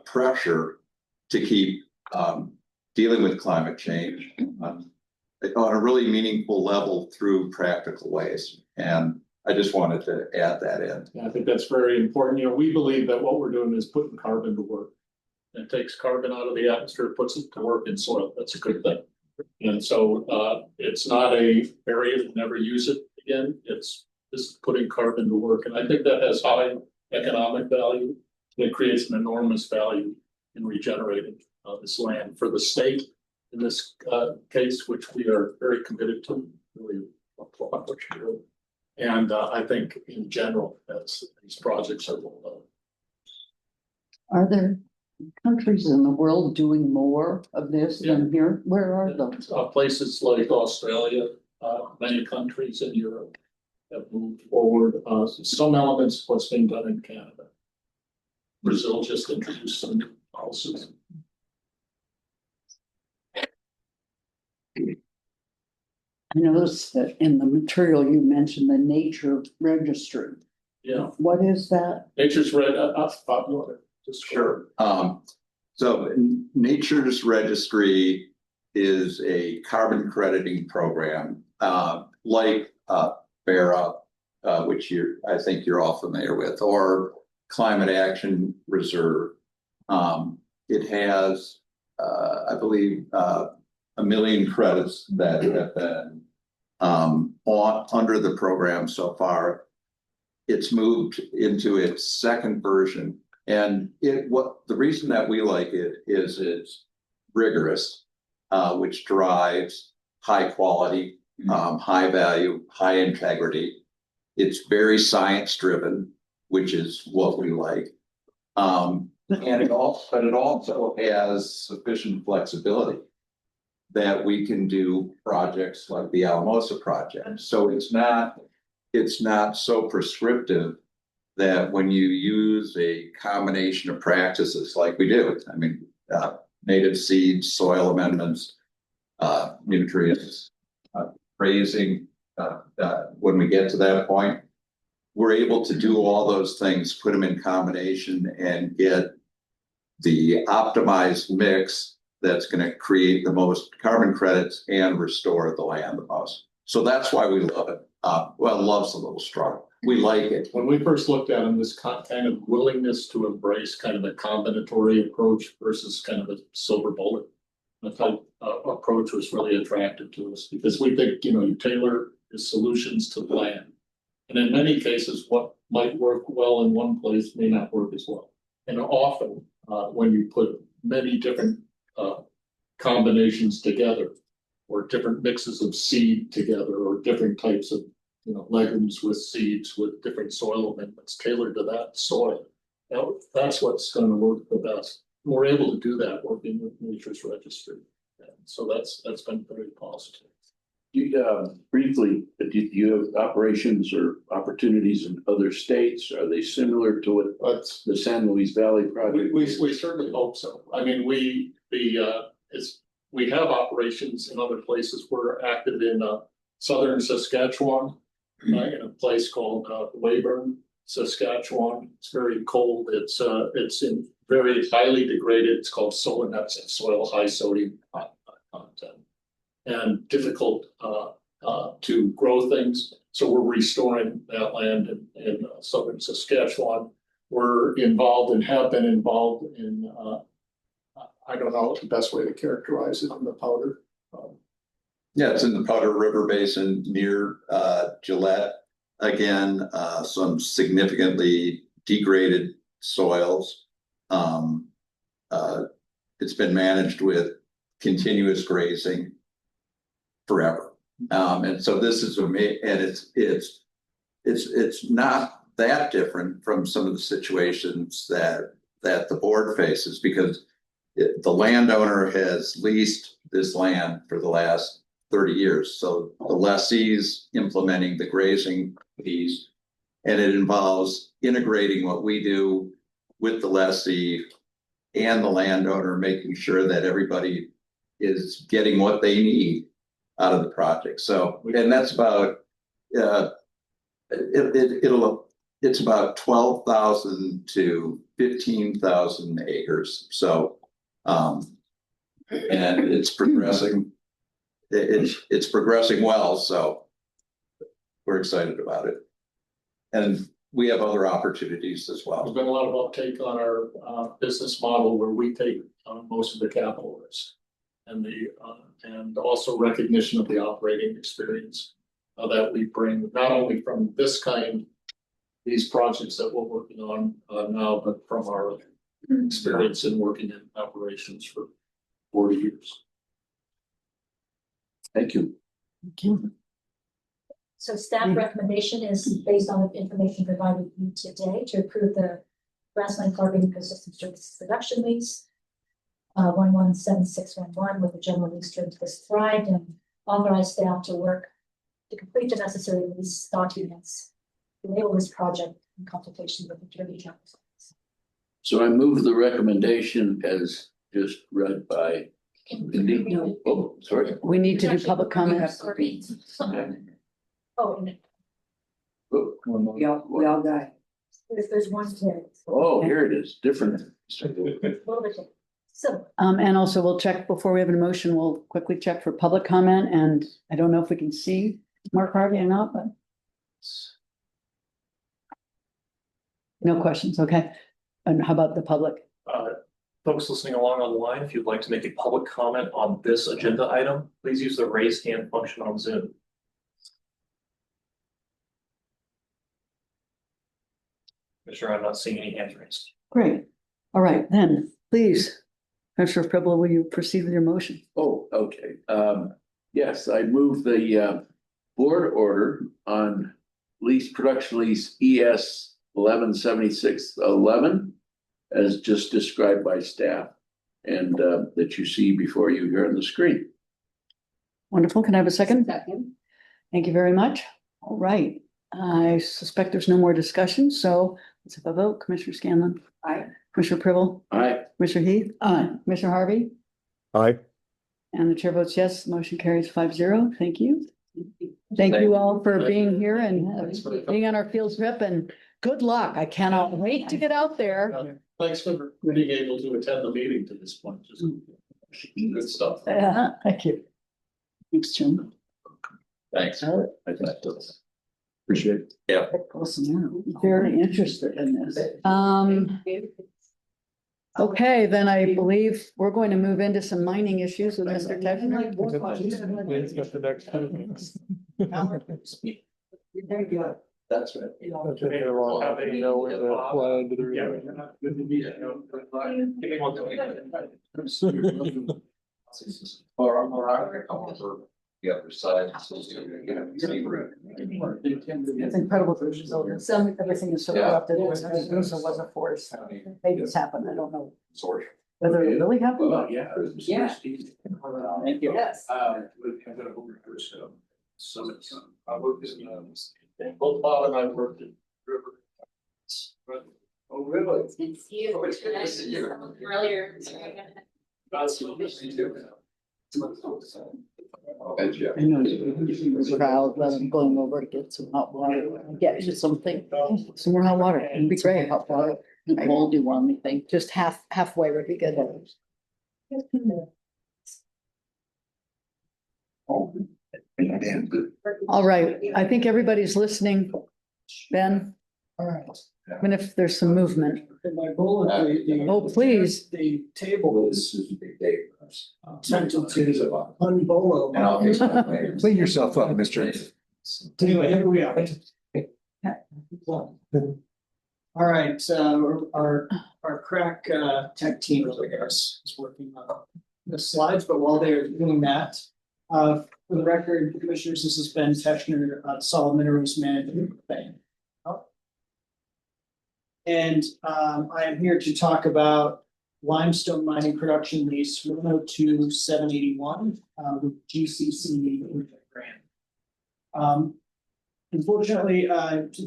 pressure to keep dealing with climate change on a really meaningful level through practical ways. And I just wanted to add that in. Yeah, I think that's very important. You know, we believe that what we're doing is putting carbon to work. It takes carbon out of the atmosphere, puts it to work in soil. That's a good thing. And so it's not a area to never use it again. It's just putting carbon to work. And I think that has high economic value. It creates an enormous value in regenerating this land for the state in this case, which we are very committed to. Really applaud what you're doing. And I think in general, as these projects are rolled out. Are there countries in the world doing more of this than here? Where are those? Places like Australia, many countries in Europe have moved forward. Some elements of what's being done in Canada. Brazil just introduced some new policies. I noticed that in the material you mentioned the nature registry. Yeah. What is that? Nature's popular. Sure. So Nature's Registry is a carbon crediting program, like BERA, which I think you're all familiar with, or Climate Action Reserve. It has, I believe, 1 million credits that have been under the program so far. It's moved into its second version. And the reason that we like it is it's rigorous, which drives high quality, high value, high integrity. It's very science driven, which is what we like. And it also has sufficient flexibility. that we can do projects like the Alamosa project. So it's not so prescriptive that when you use a combination of practices like we do, I mean, native seeds, soil amendments, nutrients, grazing, when we get to that point, we're able to do all those things, put them in combination and get the optimized mix that's going to create the most carbon credits and restore the land the most. So that's why we love it. Well, love's a little strong. We like it. When we first looked at them, this kind of willingness to embrace kind of a combinatory approach versus kind of a silver bullet type approach was really attractive to us, because we think, you tailor the solutions to the land. And in many cases, what might work well in one place may not work as well. And often, when you put many different combinations together, or different mixes of seed together, or different types of legumes with seeds with different soil amendments tailored to that soil, that's what's going to work the best. We're able to do that working with Nature's Registry, and so that's been very positive. Briefly, do you have operations or opportunities in other states? Are they similar to what the San Luis Valley project? We certainly hope so. I mean, we have operations in other places. We're active in southern Saskatchewan, in a place called Weyburn, Saskatchewan. It's very cold. It's in very highly degraded. It's called soil high sodium content, and difficult to grow things. So we're restoring that land in southern Saskatchewan. We're involved and have been involved in, I don't know the best way to characterize it, in the Powder. Yeah, it's in the Powder River Basin near Gillette. Again, some significantly degraded soils. It's been managed with continuous grazing forever. And so this is it's not that different from some of the situations that the board faces, because the landowner has leased this land for the last 30 years. So the lessee's implementing the grazing piece, and it involves integrating what we do with the lessee and the landowner, making sure that everybody is getting what they need out of the project. So, and that's about, it's about 12,000 to 15,000 acres. So, and it's progressing. It's progressing well, so we're excited about it. And we have other opportunities as well. There's been a lot of uptake on our business model, where we take most of the capital risk, and and also recognition of the operating experience that we bring, not only from these projects that we're working on now, but from our experience in working in operations for 40 years. Thank you. Thank you. So staff recommendation is based on the information provided you today to approve the Grassland Carbon Ecosystem Services Production Lease 117611 with the general lease terms described, and authorize staff to work to complete the necessary lease documents to enable this project in consultation with the Attorney General's office. So I move the recommendation as just read by. Oh, sorry. We need to do public comments. Oh, and We all got. there's one here. Oh, here it is, different. So, And also we'll check before we have an motion, we'll quickly check for public comment, and I don't know if we can see Mark Harvey or not, but. No questions, okay. And how about the public? Folks listening along online, if you'd like to make a public comment on this agenda item, please use the raise hand function on Zoom. Commissioner, I'm not seeing any hands raised. Great. All right, then, please, Commissioner Fribble, will you proceed with your motion? Oh, okay. Yes, I move the board order on production lease ES 117611 as just described by staff, and that you see before you here on the screen. Wonderful. Can I have a second? Thank you very much. All right. I suspect there's no more discussion, so let's have a vote. Commissioner Scanlon. Aye. Commissioner Pribble. Aye. Commissioner Heath. Aye. Commissioner Harvey. Aye. And the chair votes yes. The motion carries 5-0. Thank you. Thank you all for being here and being on our field trip, and good luck. I cannot wait to get out there. Thanks for being able to attend the meeting to this point. Just good stuff. Thank you. Thanks, Jim. Thanks. Appreciate it. Yeah. Very interested in this. Okay, then I believe we're going to move into some mining issues with Mr. Texner. There you go. That's right. The other side. It's incredible. Some, everything is so corrupted. It wasn't forced. Maybe it's happened. I don't know whether it really happened. Well, yeah. Yeah. Thank you. Yes. Summit. I worked in, both Bob and I worked in River. Oh, really? It's you. Oh, it's good to see you. Earlier. I know you're proud, let them going over to get some hot water, get you something, some more hot water, it'd be great, hot water. I won't do one, anything, just halfway would be good. All right, I think everybody's listening. Ben? All right. Even if there's some movement. My goal is Oh, please. The table This is a big day for us. attempted to unbolo. And I'll take Clean yourself up, Mr. Anyway, here we are. All right, our crack tech team over here is working on the slides, but while they're doing that, for the record, commissioners, this has been Teschner, Solid Minerals Management Bank. And I am here to talk about limestone mining production lease 102-781 with GCC grant. Unfortunately,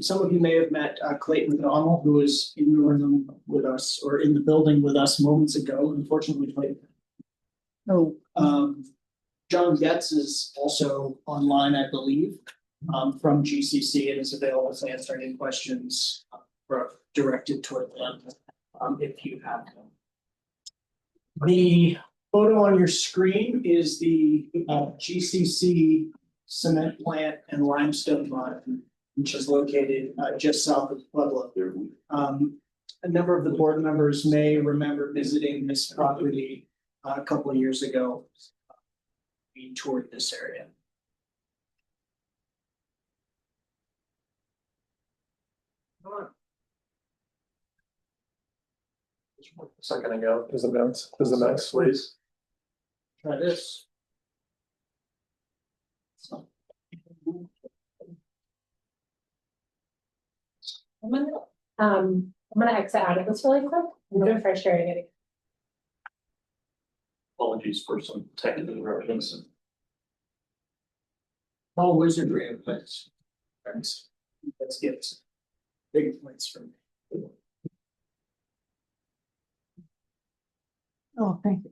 some of you may have met Clayton McDonald, who was in the room with us or in the building with us moments ago. Unfortunately, Clayton. Oh. John Getz is also online, I believe, from GCC and is available to answer any questions directed toward them if you have them. The photo on your screen is the GCC cement plant and limestone mine, which is located just south of Pueblo. A number of the board members may remember visiting this property a couple of years ago. We toured this area. A second ago. Does the mouse, please? Try this. I'm gonna exit out of this really quick. I'm gonna try sharing it. Apologies for some technical interruptions. All wizardry in place. Thanks. Let's get big points from me. Oh, thank you.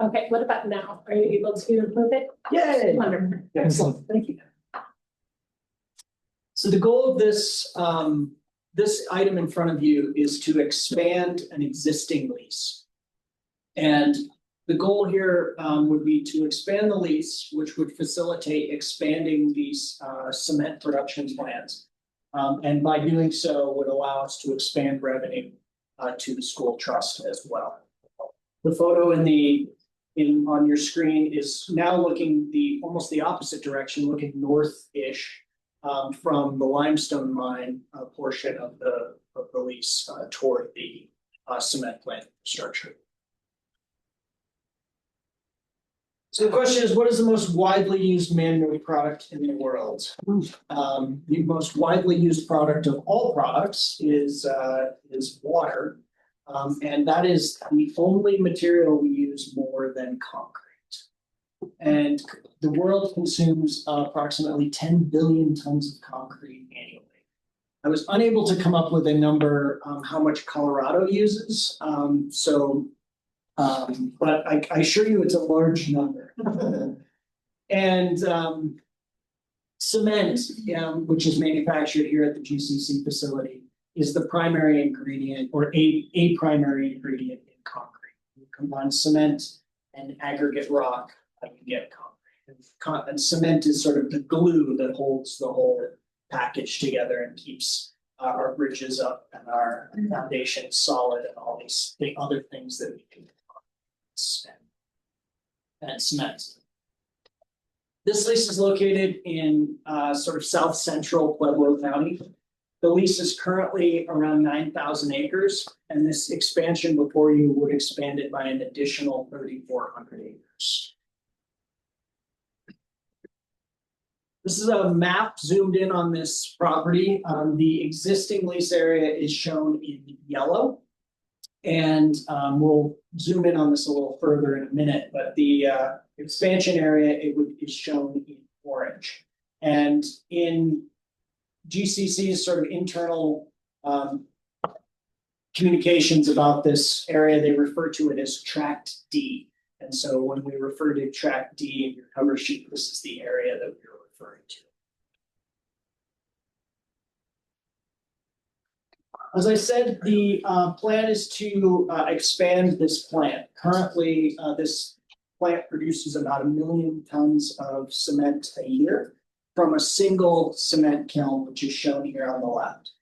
Okay, what about now? Are you able to move it? Yay! Wonderful. Excellent, thank you. So the goal of this, this item in front of you is to expand an existing lease. And the goal here would be to expand the lease, which would facilitate expanding these cement production plants. And by doing so would allow us to expand revenue to the school trust as well. The photo in the on your screen is now looking almost the opposite direction, looking north-ish from the limestone mine portion of the lease toward the cement plant structure. So the question is, what is the most widely used man-made product in the world? The most widely used product of all products is water. And that is the only material we use more than concrete. And the world consumes approximately 10 billion tons of concrete annually. I was unable to come up with a number how much Colorado uses. But I assure you it's a large number. And cement, which is manufactured here at the GCC facility, is the primary ingredient or a primary ingredient in concrete. You combine cement and aggregate rock, you get concrete. And cement is sort of the glue that holds the whole package together and keeps our bridges up and our foundation solid and all the other things that we do. And cement. This lease is located in sort of south central Pueblo County. The lease is currently around 9,000 acres, and this expansion before you would expand it by an additional 3,400 acres. This is a map zoomed in on this property. The existing lease area is shown in yellow. And we'll zoom in on this a little further in a minute, but the expansion area is shown in orange. And in GCC's sort of internal communications about this area, they refer to it as Tract D. And so when we refer to Tract D in your cover sheet, this is the area that we're referring to. As I said, the plan is to expand this plant. Currently, this plant produces about 1 million tons of cement a year from a single cement kiln, which is shown here on the left.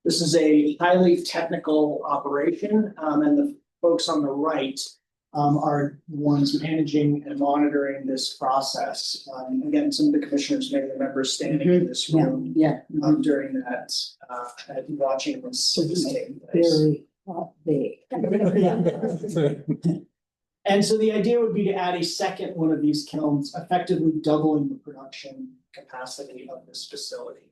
This is a highly technical operation, and the folks on the right are the ones managing and monitoring this process. Again, some of the commissioners may remember standing in this room during that, watching this take place. Very hot day. And so the idea would be to add a second one of these kilns, effectively doubling the production capacity of this facility.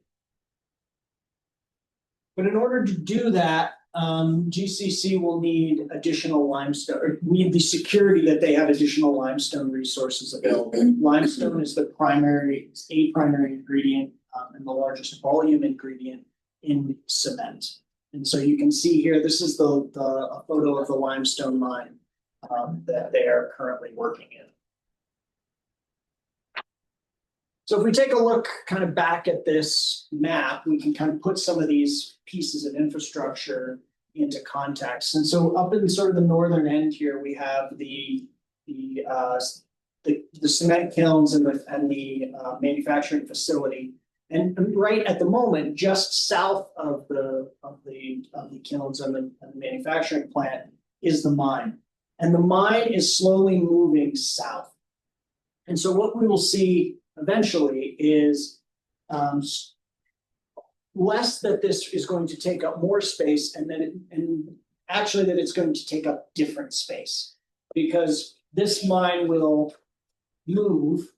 But in order to do that, GCC will need additional limestone, or need the security that they have additional limestone resources available. Limestone is a primary ingredient and the largest volume ingredient in cement. And so you can see here, this is a photo of the limestone mine that they are currently working in. So if we take a look kind of back at this map, we can kind of put some of these pieces of infrastructure into context. And so up in sort of the northern end here, we have the cement kilns and the manufacturing facility. And right at the moment, just south of the kilns and the manufacturing plant is the mine. And the mine is slowly moving south. And so what we will see eventually is less that this is going to take up more space, and actually that it's going to take up different space, because this mine will move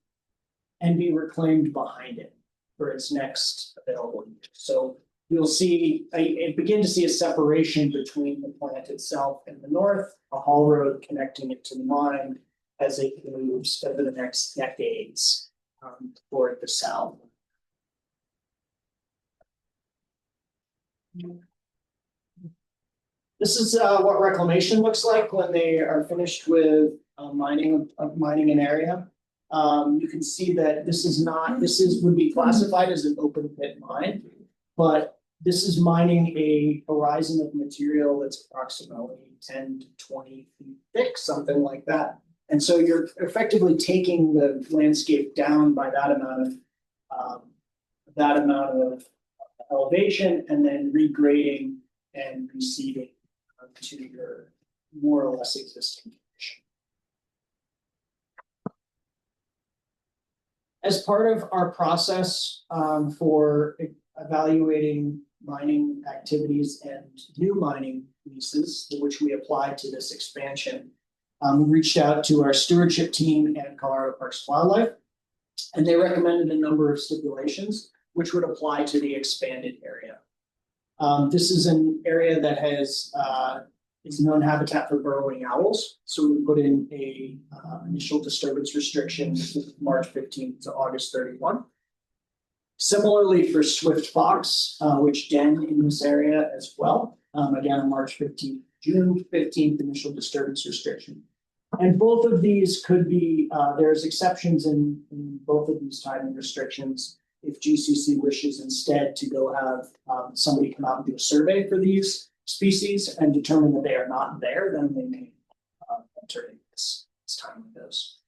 and be reclaimed behind it for its next available use. So you'll see begin to see a separation between the plant itself in the north, a haul road connecting it to the mine as it moves over the next decades toward the south. This is what reclamation looks like when they are finished with mining an area. You can see that this would be classified as an open pit mine, but this is mining a horizon of material that's approximately 10 to 20 feet thick, something like that. And so you're effectively taking the landscape down by that amount of elevation, and then regrading and reseeding to your more or less existing condition. As part of our process for evaluating mining activities and new mining leases, which we applied to this expansion, we reached out to our stewardship team at Colorado Parks and Wildlife, and they recommended a number of stipulations which would apply to the expanded area. This is an area that has is known habitat for burrowing owls, so we put in a initial disturbance restriction March 15th to August 31. Similarly for swift fox, which den in this area as well. Again, on March 15th, June 15th, initial disturbance restriction. And both of these could be, there's exceptions in both of these timing restrictions. If GCC wishes instead to go have somebody come out and do a survey for these species and determine that they are not there, then they may enter this time windows.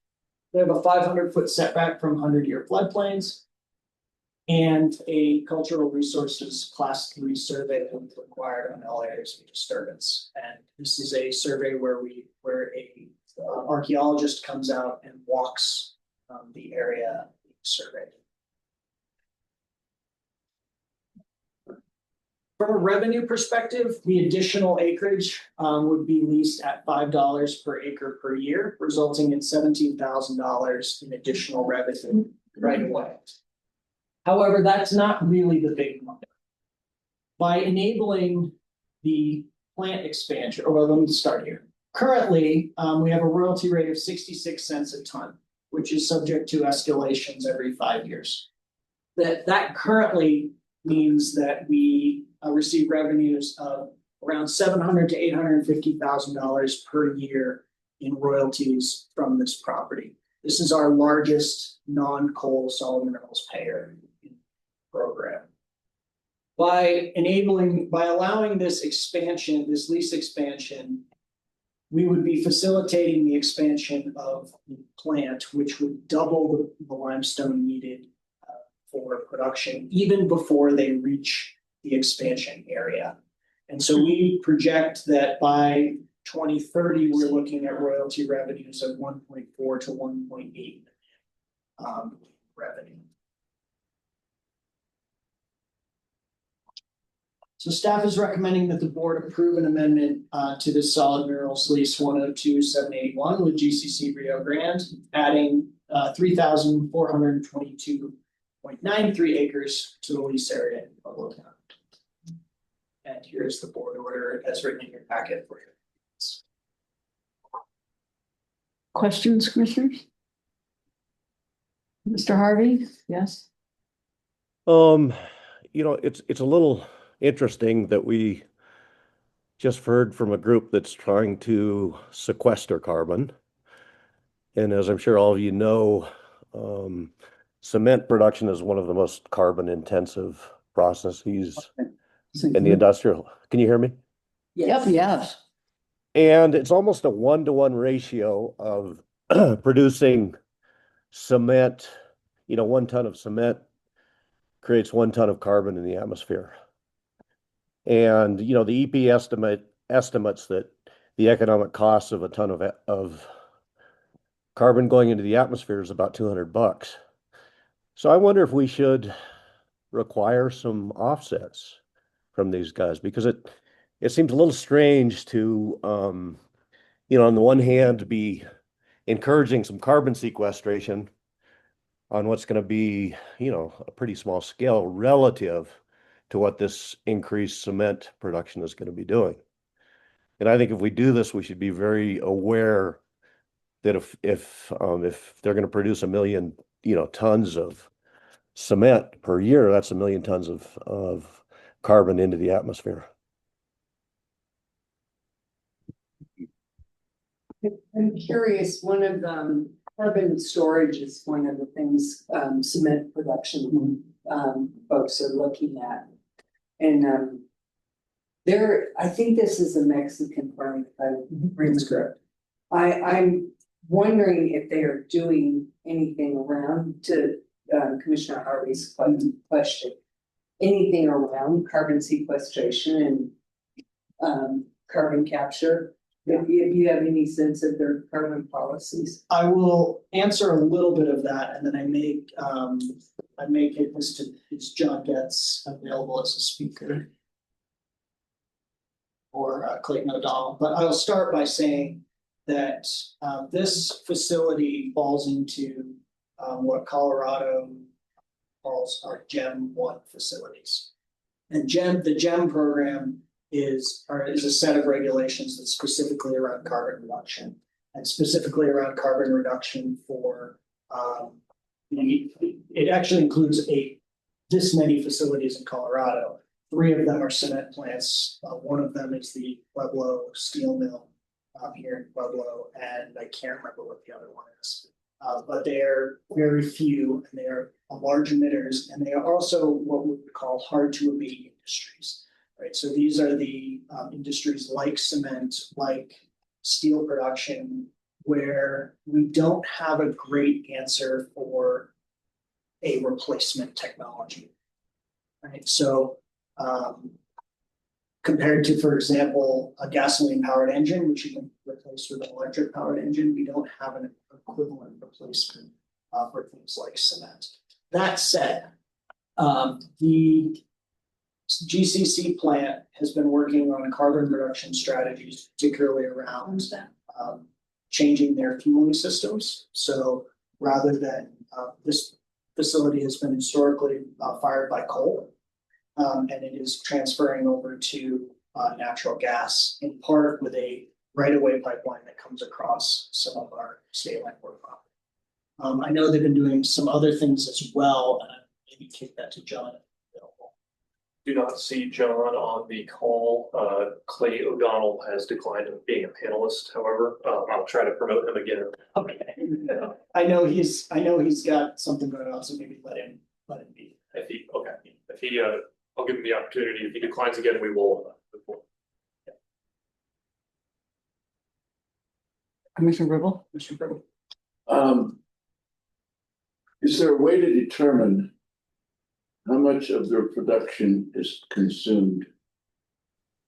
They have a 500-foot setback from 100-year floodplains and a cultural resources class 3 survey that was required on all areas of disturbance. And this is a survey where a archaeologist comes out and walks the area surveyed. From a revenue perspective, the additional acreage would be leased at $5 per acre per year, resulting in $17,000 in additional revenue right away. However, that's not really the big number. By enabling the plant expansion, or well, let me start here. Currently, we have a royalty rate of 66 cents a ton, which is subject to escalations every 5 years. That currently means that we receive revenues of around $700,000 to $850,000 per year in royalties from this property. This is our largest non-coal solid minerals payer in the program. By allowing this expansion, this lease expansion, we would be facilitating the expansion of the plant, which would double the limestone needed for production, even before they reach the expansion area. And so we project that by 2030, we're looking at royalty revenues of 1.4 to 1.8 revenue. So staff is recommending that the board approve an amendment to the solid minerals lease 102-781 with GCC Rio Grande, adding 3,422.93 acres to the lease area in Pueblo County. And here's the board order as written in your packet for you. Questions, commissioners? Mr. Harvey, yes? You know, it's a little interesting that we just heard from a group that's trying to sequester carbon. And as I'm sure all of you know, cement production is one of the most carbon intensive processes in the industrial. Can you hear me? Yep, yes. And it's almost a 1-to-1 ratio of producing cement. You know, 1 ton of cement creates 1 ton of carbon in the atmosphere. And, you know, the EP estimates that the economic cost of a ton of carbon going into the atmosphere is about $200. So I wonder if we should require some offsets from these guys, because it seems a little strange to, you know, on the one hand, be encouraging some carbon sequestration on what's going to be, you know, a pretty small scale relative to what this increased cement production is going to be doing. And I think if we do this, we should be very aware that if they're going to produce 1 million, you know, tons of cement per year, that's 1 million tons of carbon into the atmosphere. I'm curious, one of carbon storage is one of the things cement production folks are looking at. And I think this is a Mexican firm, if I remember correct. I'm wondering if they are doing anything around, to Commissioner Harvey's question, anything around carbon sequestration and carbon capture. If you have any sense of their carbon policies. I will answer a little bit of that and then I make it as John gets available as a speaker. Or Clayton O'Donnell, but I'll start by saying that this facility falls into what Colorado calls our GEM 1 facilities. And the GEM program is a set of regulations that's specifically around carbon reduction and specifically around carbon reduction for it actually includes this many facilities in Colorado. 3 of them are cement plants. One of them is the Pueblo steel mill here in Pueblo, and I can't remember what the other one is. But they are very few and they are large emitters, and they are also what we would call hard to abate industries. Right, so these are the industries like cement, like steel production, where we don't have a great answer for a replacement technology. Right, so compared to, for example, a gasoline powered engine, which you can replace with an electric powered engine, we don't have an equivalent replacement for things like cement. That said, the GCC plant has been working on carbon reduction strategies, particularly around changing their fueling systems. So rather than this facility has been historically fired by coal, and it is transferring over to natural gas, in part with a right-of-way pipeline that comes across some of our state land board property. I know they've been doing some other things as well, and I maybe kick that to John. Do not see John on the call. Clay O'Donnell has declined of being a panelist, however. I'll try to promote him again. Okay. I know he's got something going on, so maybe let him be. I'll give him the opportunity. If he declines again, we will. Commissioner Ribble? Commissioner Ribble. Is there a way to determine how much of their production is consumed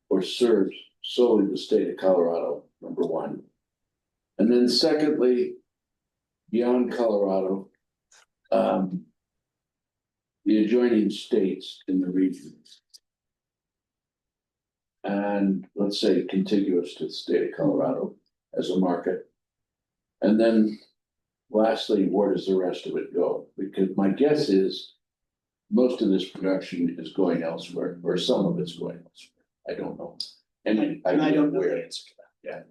or serves solely the state of Colorado, number one? And then secondly, beyond Colorado, the adjoining states in the region. And let's say contiguous to the state of Colorado as a market. And then lastly, where does the rest of it go? Because my guess is most of this production is going elsewhere, or some of it's going elsewhere. I don't know. And I don't know the answer to that. Yeah.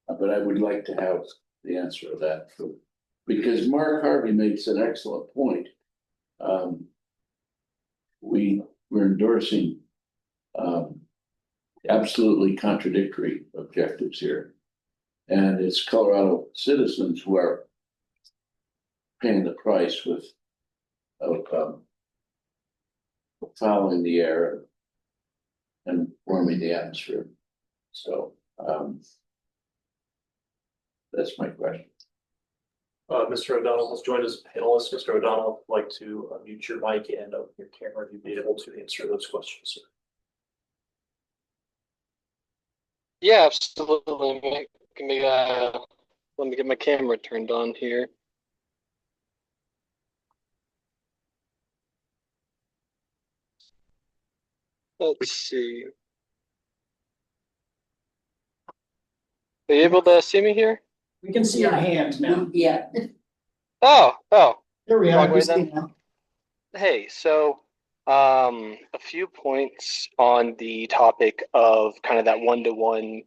But I would like to have the answer to that. Because Mark Harvey makes an excellent point. We're endorsing absolutely contradictory objectives here. And it's Colorado citizens who are paying the price with fouling the air and warming the atmosphere. So that's my question. Mr. O'Donnell has joined as a panelist. Mr. O'Donnell, I'd like to mute your mic and open your camera if you'd be able to answer those questions, sir. Yeah, absolutely. Let me get my camera turned on here. Let's see. Are you able to see me here? We can see your hand now. Yeah. Oh. There we Wrong are. way then. Hey, so a few points on the topic of kind of that one-to-one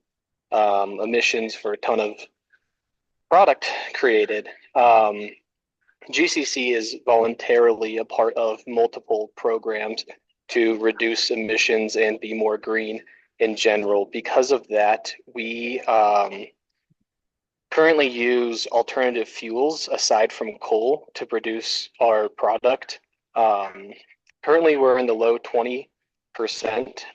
emissions for a ton of product created. GCC is voluntarily a part of multiple programs to reduce emissions and be more green in general. Because of that, we currently use alternative fuels aside from coal to produce our product. Currently, we're in the low 20%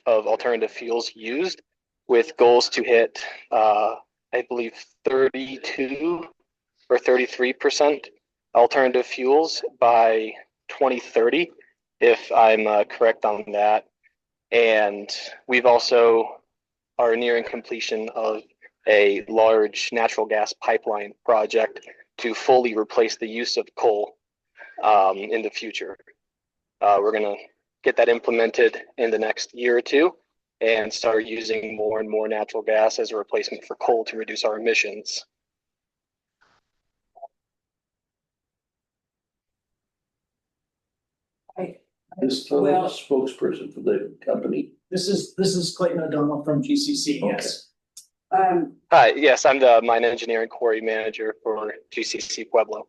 of alternative fuels used, with goals to hit, I believe, 32 or 33% alternative fuels by 2030, if I'm correct on that. And we've also are nearing completion of a large natural gas pipeline project to fully replace the use of coal in the future. We're going to get that implemented in the next year or two and start using more and more natural gas as a replacement for coal to reduce our emissions. This Well- spokesperson for the company. This is Clayton O'Donnell from GCC, yes. Hi, yes, I'm the mine engineer and quarry manager for GCC Pueblo.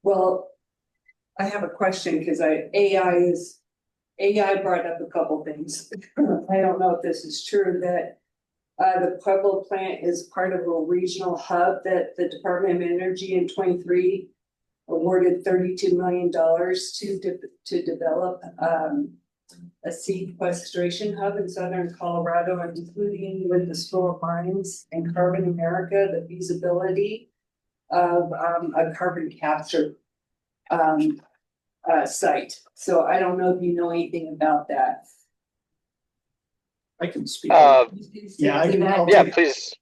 Well, I have a question because AI brought up a couple things. I don't know if this is true, that the Pueblo plant is part of a regional hub that the Department of Energy in 23 awarded $32 million to develop a sequestration hub in southern Colorado, and including with the School of Mines and Carbon America, the feasibility of a carbon capture site. So I don't know if you know anything about that. I can speak. Yeah, I can. Yeah, please.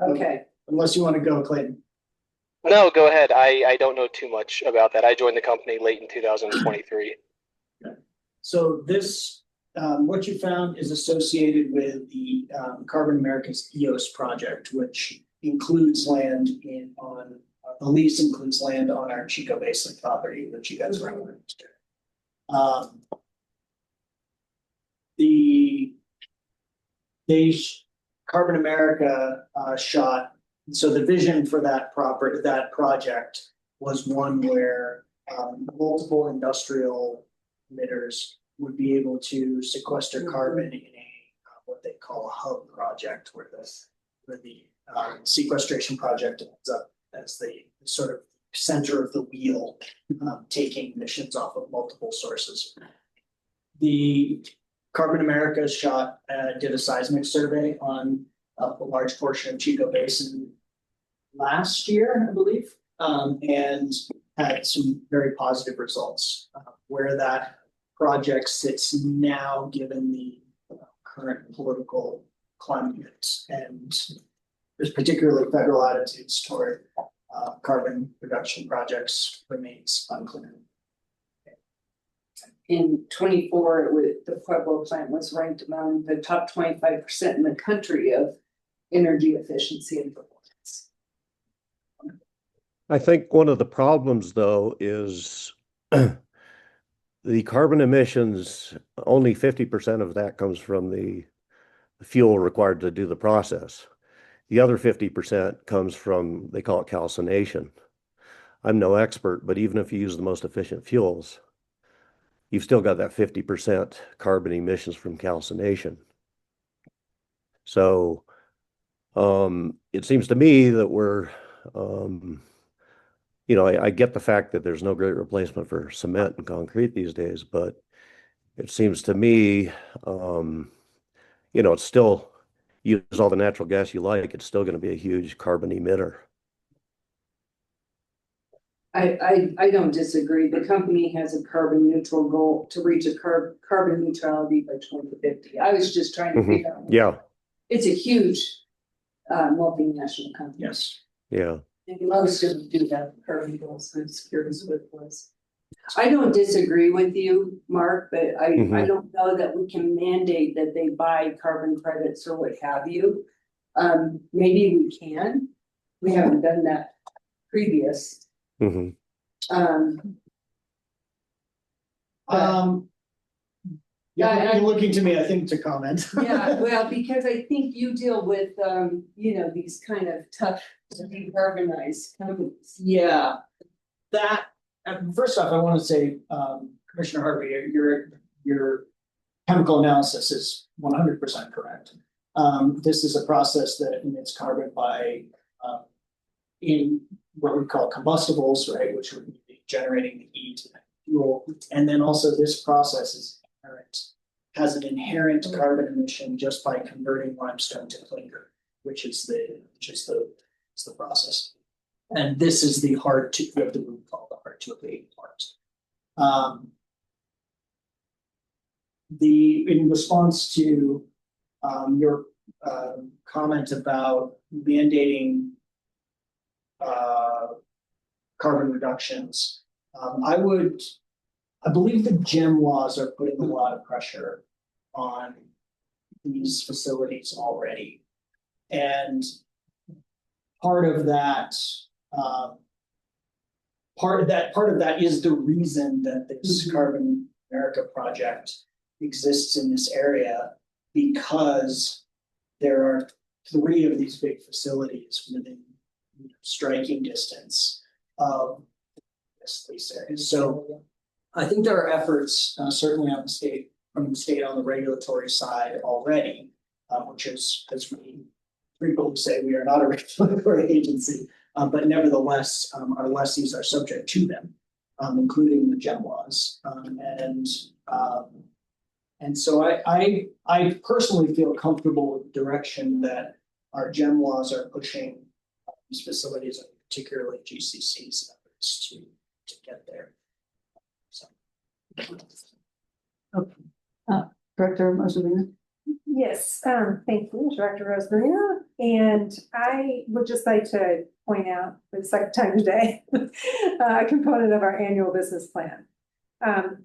Okay. Unless you want to go, Clayton. No, go ahead. I don't know too much about that. I joined the company late in 2023. So this, what you found is associated with the Carbon America's EOS project, which includes land the lease includes land on our Chico Basin property that you guys referenced. Carbon America shot. So the vision for that project was one where multiple industrial emitters would be able to sequester carbon in a what they call a hub project, where the sequestration project ends up as the sort of center of the wheel, taking emissions off of multiple sources. The Carbon America did a seismic survey on a large portion of Chico Basin last year, I believe, and had some very positive results. Where that project sits now, given the current political climate and there's particularly federal attitudes toward carbon reduction projects, remains unclear. In 24, the Pueblo plant was ranked among the top 25% in the country of energy efficiency and performance. I think one of the problems, though, is the carbon emissions, only 50% of that comes from the fuel required to do the process. The other 50% comes from, they call it calcination. I'm no expert, but even if you use the most efficient fuels, you've still got that 50% carbon emissions from calcination. So it seems to me that we're, I get the fact that there's no great replacement for cement and concrete these days, but it seems to me, it's still, use all the natural gas you like, it's still going to be a huge carbon emitter. I don't disagree. The company has a carbon neutral goal to reach a carbon neutrality by 2050. I was just trying to figure out. Yeah. It's a huge multinational company. Yes. Yeah. And most of them do have carbon goals. I'm curious what it was. I don't disagree with you, Mark, but I don't know that we can mandate that they buy carbon credits or what have you. Maybe we can. We haven't done that previous. You're looking to me, I think, to comment. Yeah, well, because I think you deal with, these kind of tough to decarbonize companies. Yeah, first off, I want to say, Commissioner Harvey, your chemical analysis is 100% correct. This is a process that emits carbon by in what we call combustibles, right, which would be generating the heat and fuel. And then also this process has an inherent carbon emission just by converting limestone to clinker, which is the process. And this is the hard to, we have the root called the hard to abate part. In response to comment about mandating carbon reductions. I believe the GEM laws are putting a lot of pressure on these facilities already. And part of that is the reason that this Carbon America project exists in this area, because there are 3 of these big facilities within striking distance of this lease area. So I think there are efforts, certainly on from the state on the regulatory side already, which is, as we frequently say, we are not a regulatory agency, but nevertheless, our lessees are subject to them, including the GEM laws. And so I personally feel comfortable with the direction that our GEM laws are pushing these facilities, and particularly GCC's efforts to get there. So. Okay. Director Rosarina? Yes, thank you, Director Rosarina. And I would just like to point out for the second time today, a component of our annual business plan.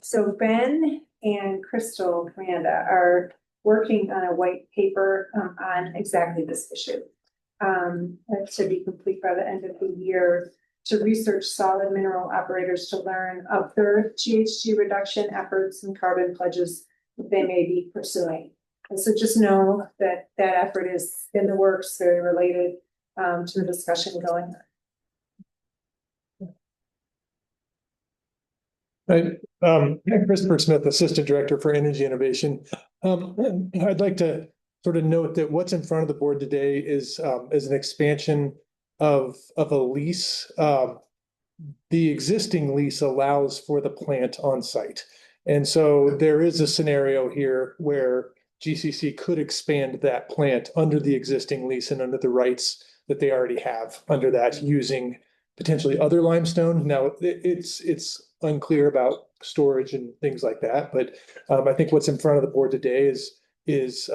So Ben and Crystal Miranda are working on a white paper on exactly this issue. To be complete by the end of the year, to research solid mineral operators to learn of their GHG reduction efforts and carbon pledges that they may be pursuing. And so just know that that effort is in the works, very related to the discussion going on. Right. I'm Christopher Smith, Assistant Director for Energy Innovation. I'd like to sort of note that what's in front of the board today is an expansion of a lease. The existing lease allows for the plant on site. And so there is a scenario here where GCC could expand that plant under the existing lease and under the rights that they already have under that, using potentially other limestone. Now, it's unclear about storage and things like that, but I think what's in front of the board today is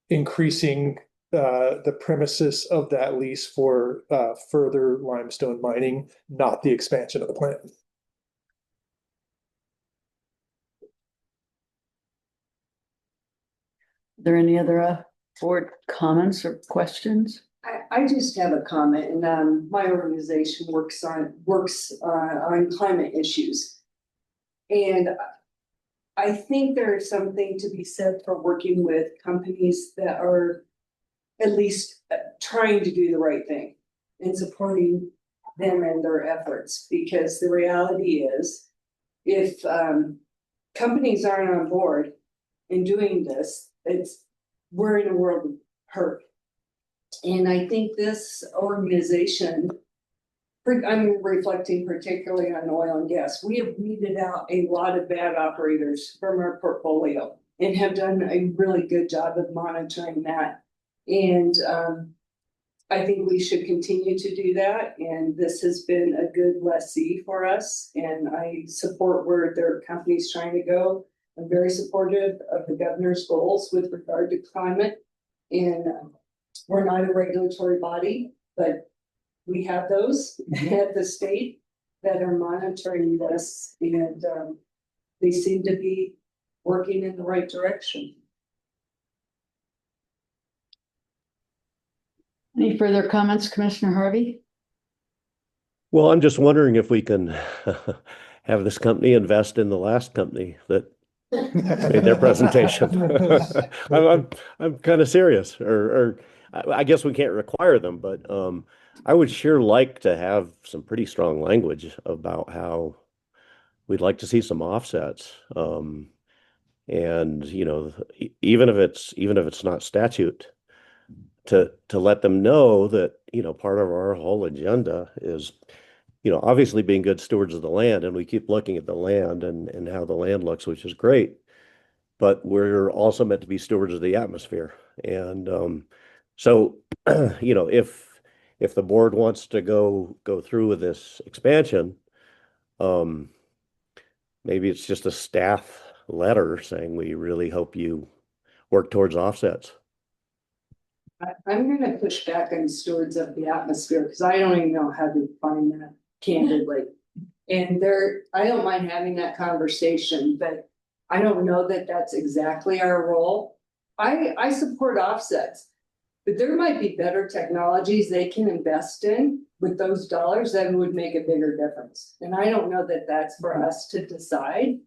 increasing the premises of that lease for further limestone mining, not the expansion of the plant. Are there any other board comments or questions? I just have a comment, and my organization works on climate issues. And I think there is something to be said for working with companies that are at least trying to do the right thing and supporting them and their efforts. Because the reality is, if companies aren't on board in doing this, we're in a world of hurt. And I think this organization, I'm reflecting particularly on oil and gas, we have weeded out a lot of bad operators from our portfolio and have done a really good job of monitoring that. And I think we should continue to do that. And this has been a good lessee for us. And I support where their company's trying to go. I'm very supportive of the governor's goals with regard to climate. And we're not a regulatory body, but we have those at the state that are monitoring this, and they seem to be working in the right direction. Any further comments, Commissioner Harvey? Well, I'm just wondering if we can have this company invest in the last company that made their presentation. I'm kind of serious, or I guess we can't require them, but I would sure like to have some pretty strong language about how we'd like to see some offsets. And even if it's not statute, to let them know that part of our whole agenda is obviously being good stewards of the land, and we keep looking at the land and how the land looks, which is great, but we're also meant to be stewards of the atmosphere. And so if the board wants to go through with this expansion, maybe it's just a staff letter saying we really hope you work towards offsets. I'm gonna push back on stewards of the atmosphere, because I don't even know how to define that candidly. And I don't mind having that conversation, but I don't know that that's exactly our role. I support offsets, but there might be better technologies they can invest in with those dollars that would make a bigger difference. And I don't know that that's for us to decide.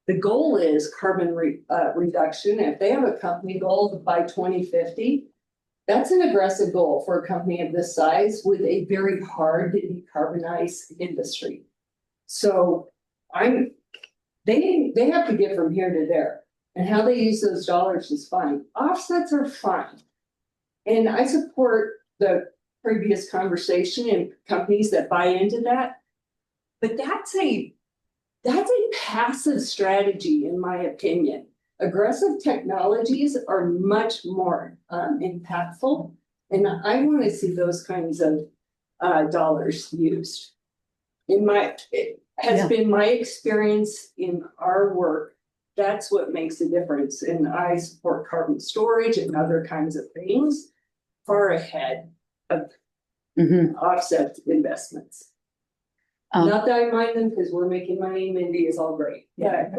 The goal is carbon reduction. If they have a company goal by 2050, that's an aggressive goal for a company of this size with a very hard to decarbonize industry. So they have to get from here to there, and how they use those dollars is fine. Offsets are fine. And I support the previous conversation and companies that buy into that. But that's a passive strategy, in my opinion. Aggressive technologies are much more impactful. And I want to see those kinds of dollars used. It has been my experience in our work. That's what makes a difference. And I support carbon storage and other kinds of things far ahead of offset investments. Not that I mind them, because we're making money, Mindy is all great. Yeah.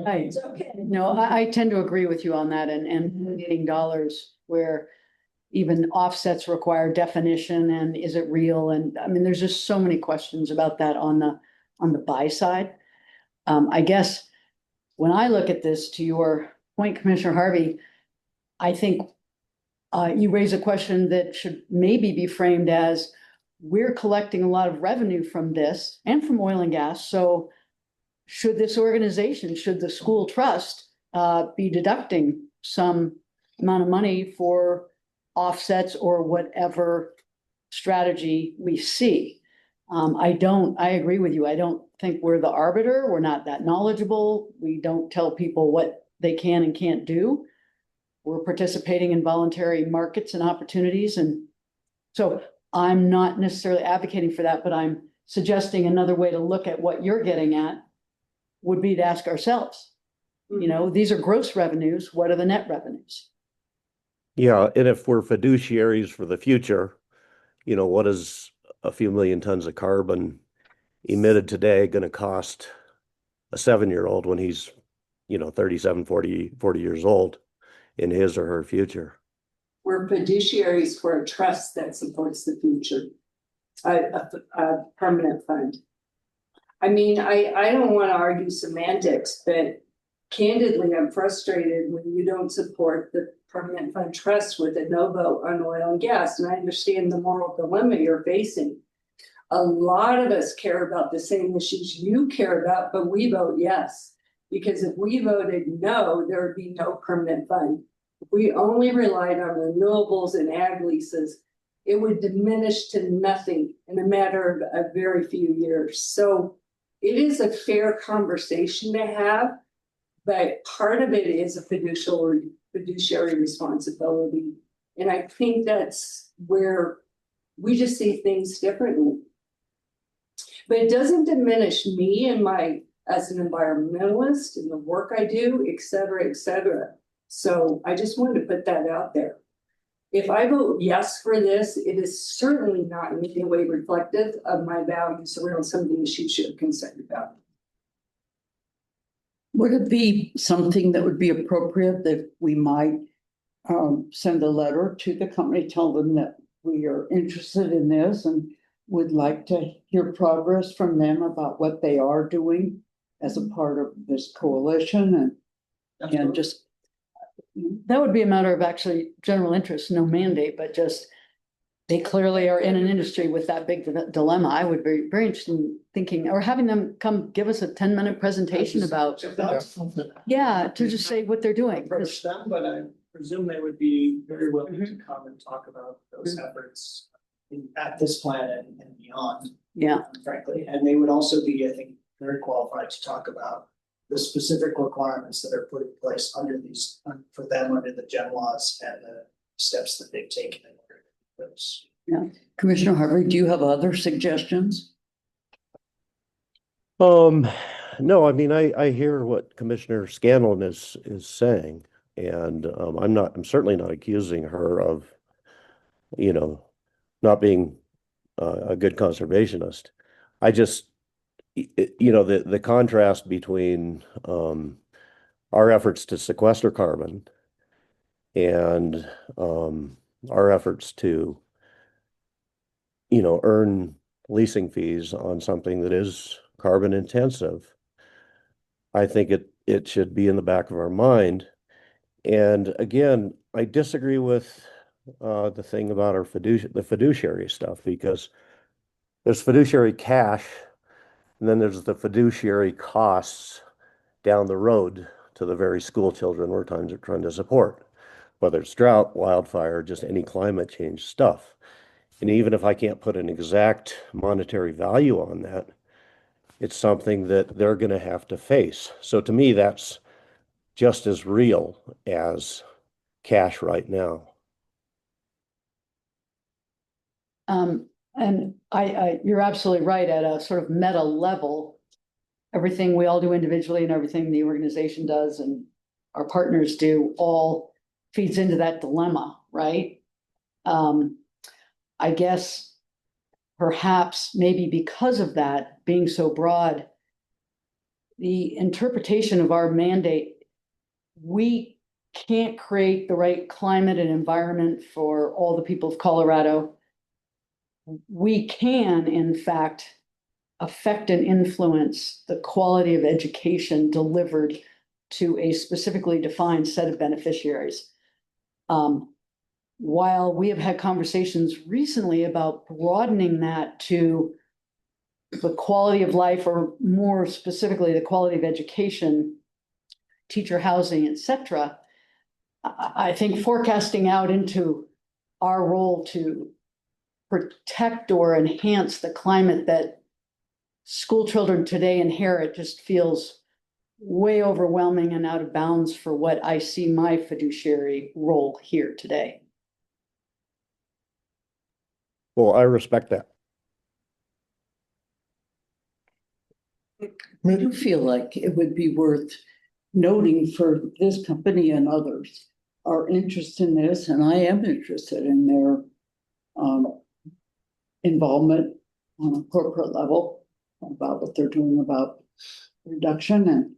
Right. No, I tend to agree with you on that, and getting dollars where even offsets require definition, and is it real? And I mean, there's just so many questions about that on the buy side. I guess when I look at this, to your point, Commissioner Harvey, I think you raise a question that should maybe be framed as, we're collecting a lot of revenue from this and from oil and gas. So should this organization, should the school trust be deducting some amount of money for offsets or whatever strategy we see? I agree with you. I don't think we're the arbiter. We're not that knowledgeable. We don't tell people what they can and can't do. We're participating in voluntary markets and opportunities. And so I'm not necessarily advocating for that, but I'm suggesting another way to look at what you're getting at would be to ask ourselves, you know, these are gross revenues. What are the net revenues? Yeah, and if we're fiduciaries for the future, you know, what is a few million tons of carbon emitted today going to cost a 7-year-old when he's, you know, 37, 40 years old in his or her future? We're fiduciaries for a trust that supports the future, a permanent fund. I mean, I don't want to argue semantics, but candidly, I'm frustrated when you don't support the permanent fund trust with a no vote on oil and gas. And I understand the moral dilemma you're facing. A lot of us care about the same issues you care about, but we vote yes. Because if we voted no, there would be no permanent fund. If we only relied on renewables and ag leases, it would diminish to nothing in a matter of a very few years. So it is a fair conversation to have, but part of it is a fiduciary responsibility. And I think that's where we just see things differently. But it doesn't diminish me and as an environmentalist and the work I do, et cetera, et cetera. So I just wanted to put that out there. If I vote yes for this, it is certainly not in any way reflective of my values around some of the issues you're concerned about. Would it be something that would be appropriate that we might send a letter to the company, tell them that we are interested in this and would like to hear progress from them about what they are doing as a part of this coalition and just. That would be a matter of actually general interest, no mandate, but just they clearly are in an industry with that big dilemma. I would be very interested in thinking or having them come give us a 10-minute presentation about, to just say what they're doing. Approach them, but I presume they would be very willing to come and talk about those efforts at this planet and beyond. Yeah, frankly, and they would also be, I think, very qualified to talk about the specific requirements that are put in place under the gen laws and the steps that they've taken in order to do those. Yeah, Commissioner Harvey, do you have other suggestions? No, I mean, I hear what Commissioner Scanlon is saying. And I'm certainly not accusing her of, not being a good conservationist. I just, the contrast between our efforts to sequester carbon and our efforts to, earn leasing fees on something that is carbon intensive. I think it should be in the back of our mind. And again, I disagree with the thing about the fiduciary stuff, because there's fiduciary cash, and then there's the fiduciary costs down the road to the very school children we're trying to support, whether it's drought, wildfire, just any climate change stuff. And even if I can't put an exact monetary value on that, it's something that they're going to have to face. So to me, that's just as real as cash right now. And you're absolutely right. At a sort of meta level, everything we all do individually and everything the organization does and our partners do all feeds into that dilemma, right? I guess perhaps maybe because of that being so broad, the interpretation of our mandate, we can't create the right climate and environment for all the people of Colorado. We can, in fact, affect and influence the quality of education delivered to a specifically defined set of beneficiaries. While we have had conversations recently about broadening that to the quality of life, or more specifically, the quality of education, teacher housing, etc., I think forecasting out into our role to protect or enhance the climate that school children today inherit just feels way overwhelming and out of bounds for what I see my fiduciary role here today. Well, I respect that. I do feel like it would be worth noting for this company and others our interest in this, and I am interested in their involvement on a corporate level about what they're doing about reduction. And,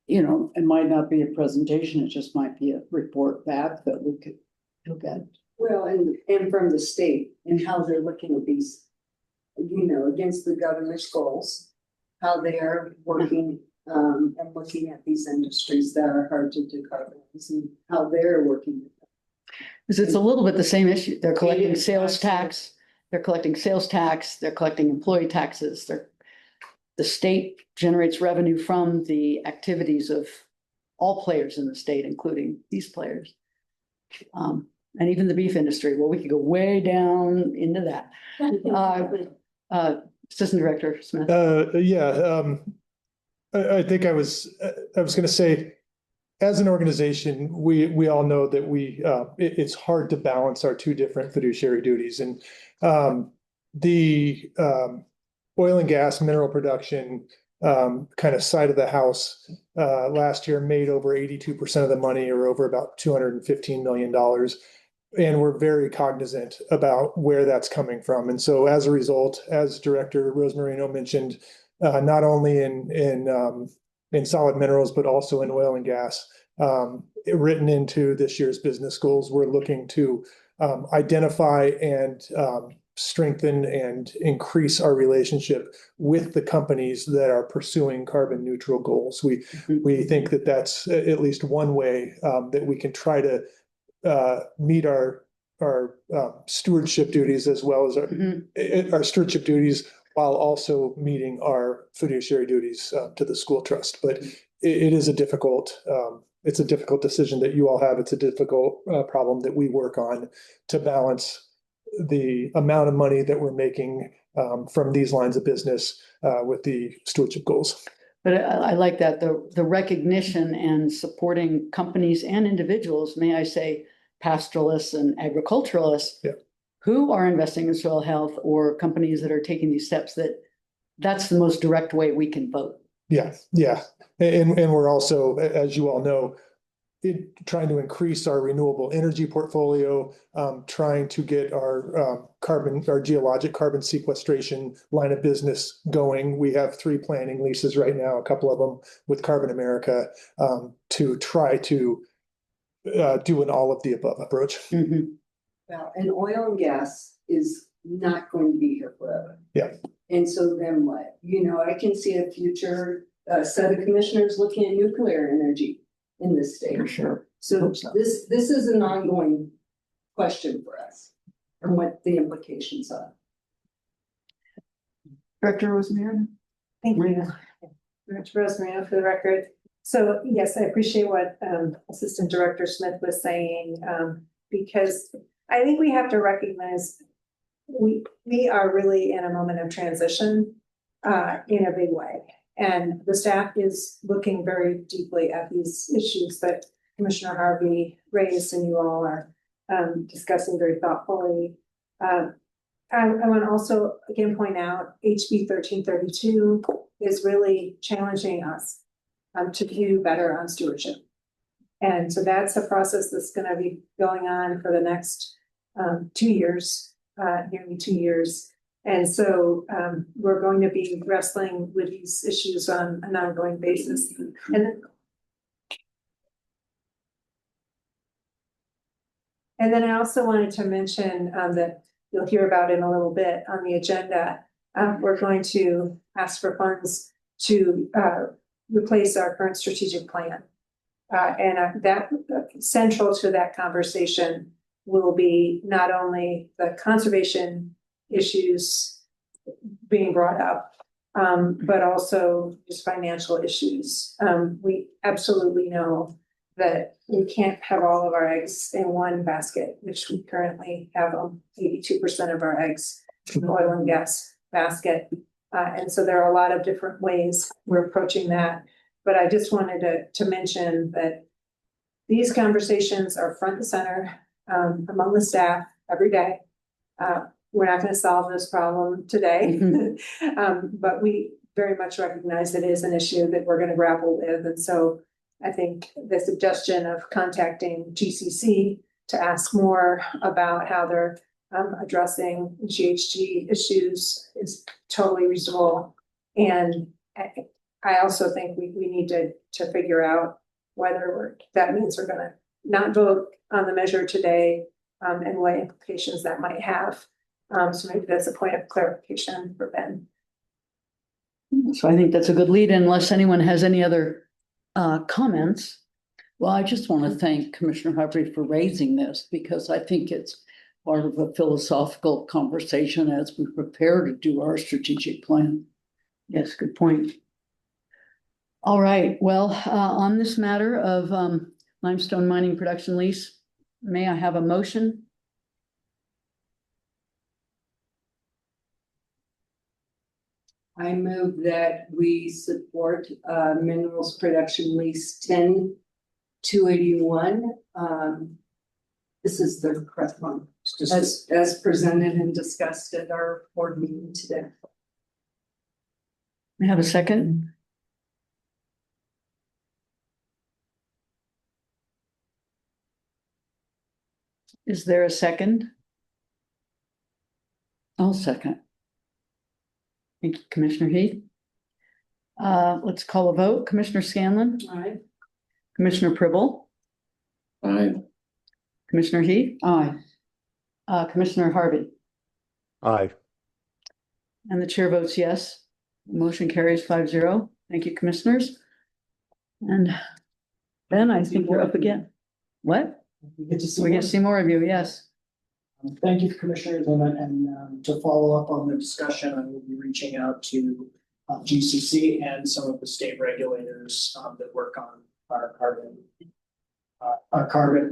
it might not be a presentation, it just might be a report back that we could look at. Well, and from the state and how they're looking at these, against the governor's goals, how they are working and looking at these industries that are hard to decarbonize and how they're working with them. Because it's a little bit the same issue. They're collecting sales tax, they're collecting employee taxes, the state generates revenue from the activities of all players in the state, including these players. And even the beef industry. Well, we could go way down into that. Assistant Director Smith. I think I was going to say, as an organization, we all know that it's hard to balance our two different fiduciary duties. And the oil and gas mineral production kind of side of the house last year made over 82% of the money, or over about $215 million. And we're very cognizant about where that's coming from. And so as a result, as Director Rosmarino mentioned, not only in solid minerals, but also in oil and gas, written into this year's business goals, we're looking to identify and strengthen and increase our relationship with the companies that are pursuing carbon neutral goals. We think that that's at least one way that we can try to meet our stewardship duties, as well as our stewardship duties, while also meeting our fiduciary duties to the school trust. But it is a difficult decision that you all have. It's a difficult problem that we work on to balance the amount of money that we're making from these lines of business with the stewardship goals. But I like that, the recognition and supporting companies and individuals, may I say, pastoralists and agriculturalists, who are investing in soil health, or companies that are taking these steps, that's the most direct way we can vote. Yeah. And we're also, as you all know, trying to increase our renewable energy portfolio, trying to get our our geologic carbon sequestration line of business going. We have 3 planning leases right now, a couple of them with Carbon America, to try to do an all of the above approach. Well, and oil and gas is not going to be here forever. Yeah. And so then what? You know, I can see a future set of commissioners looking at nuclear energy in this state. For sure. So this is an ongoing question for us and what the implications are. Director Rosemary? Thank you. Director Rosemary, for the record. So yes, I appreciate what Assistant Director Smith was saying, because I think we have to recognize we are really in a moment of transition in a big way. And the staff is looking very deeply at these issues that Commissioner Harvey raised and you all are discussing very thoughtfully. I want to also again point out HB 1332 is really challenging us to view better on stewardship. And so that's a process that's going to be going on for the next 2 years, nearly 2 years. And so we're going to be wrestling with these issues on an ongoing basis. And then I also wanted to mention that you'll hear about in a little bit on the agenda. We're going to ask for funds to replace our current strategic plan. And that central to that conversation will be not only the conservation issues being brought up, but also just financial issues. We absolutely know that we can't have all of our eggs in one basket, which we currently have 82% of our eggs in the oil and gas basket. And so there are a lot of different ways we're approaching that. But I just wanted to mention that these conversations are front and center among the staff every day. We're not going to solve this problem today, but we very much recognize it is an issue that we're going to grapple with. And so I think the suggestion of contacting GCC to ask more about how they're addressing GHG issues is totally reasonable. And I also think we need to figure out whether that means we're going to not vote on the measure today and what implications that might have. So maybe that's a point of clarification for Ben. So I think that's a good lead unless anyone has any other comments. Well, I just want to thank Commissioner Humphrey for raising this because I think it's part of a philosophical conversation as we prepare to do our strategic plan. Yes, good point. All right, well, on this matter of limestone mining production lease, may I have a motion? I move that we support minerals production lease 10-281. This is the correct one, as presented and discussed at our board meeting today. May I have a second? Is there a second? I'll second. Thank you, Commissioner Heath. Let's call a vote. Commissioner Scanlon? Aye. Commissioner Pribble? Aye. Commissioner Heath? Aye. Commissioner Harvey? Aye. And the chair votes yes. Motion carries 5-0. Thank you, commissioners. And Ben, I think you're up again. What? We get to see We're more. gonna see more of you, yes. Thank you, commissioners, and to follow up on the discussion, I will be reaching out to GCC and some of the state regulators that work on our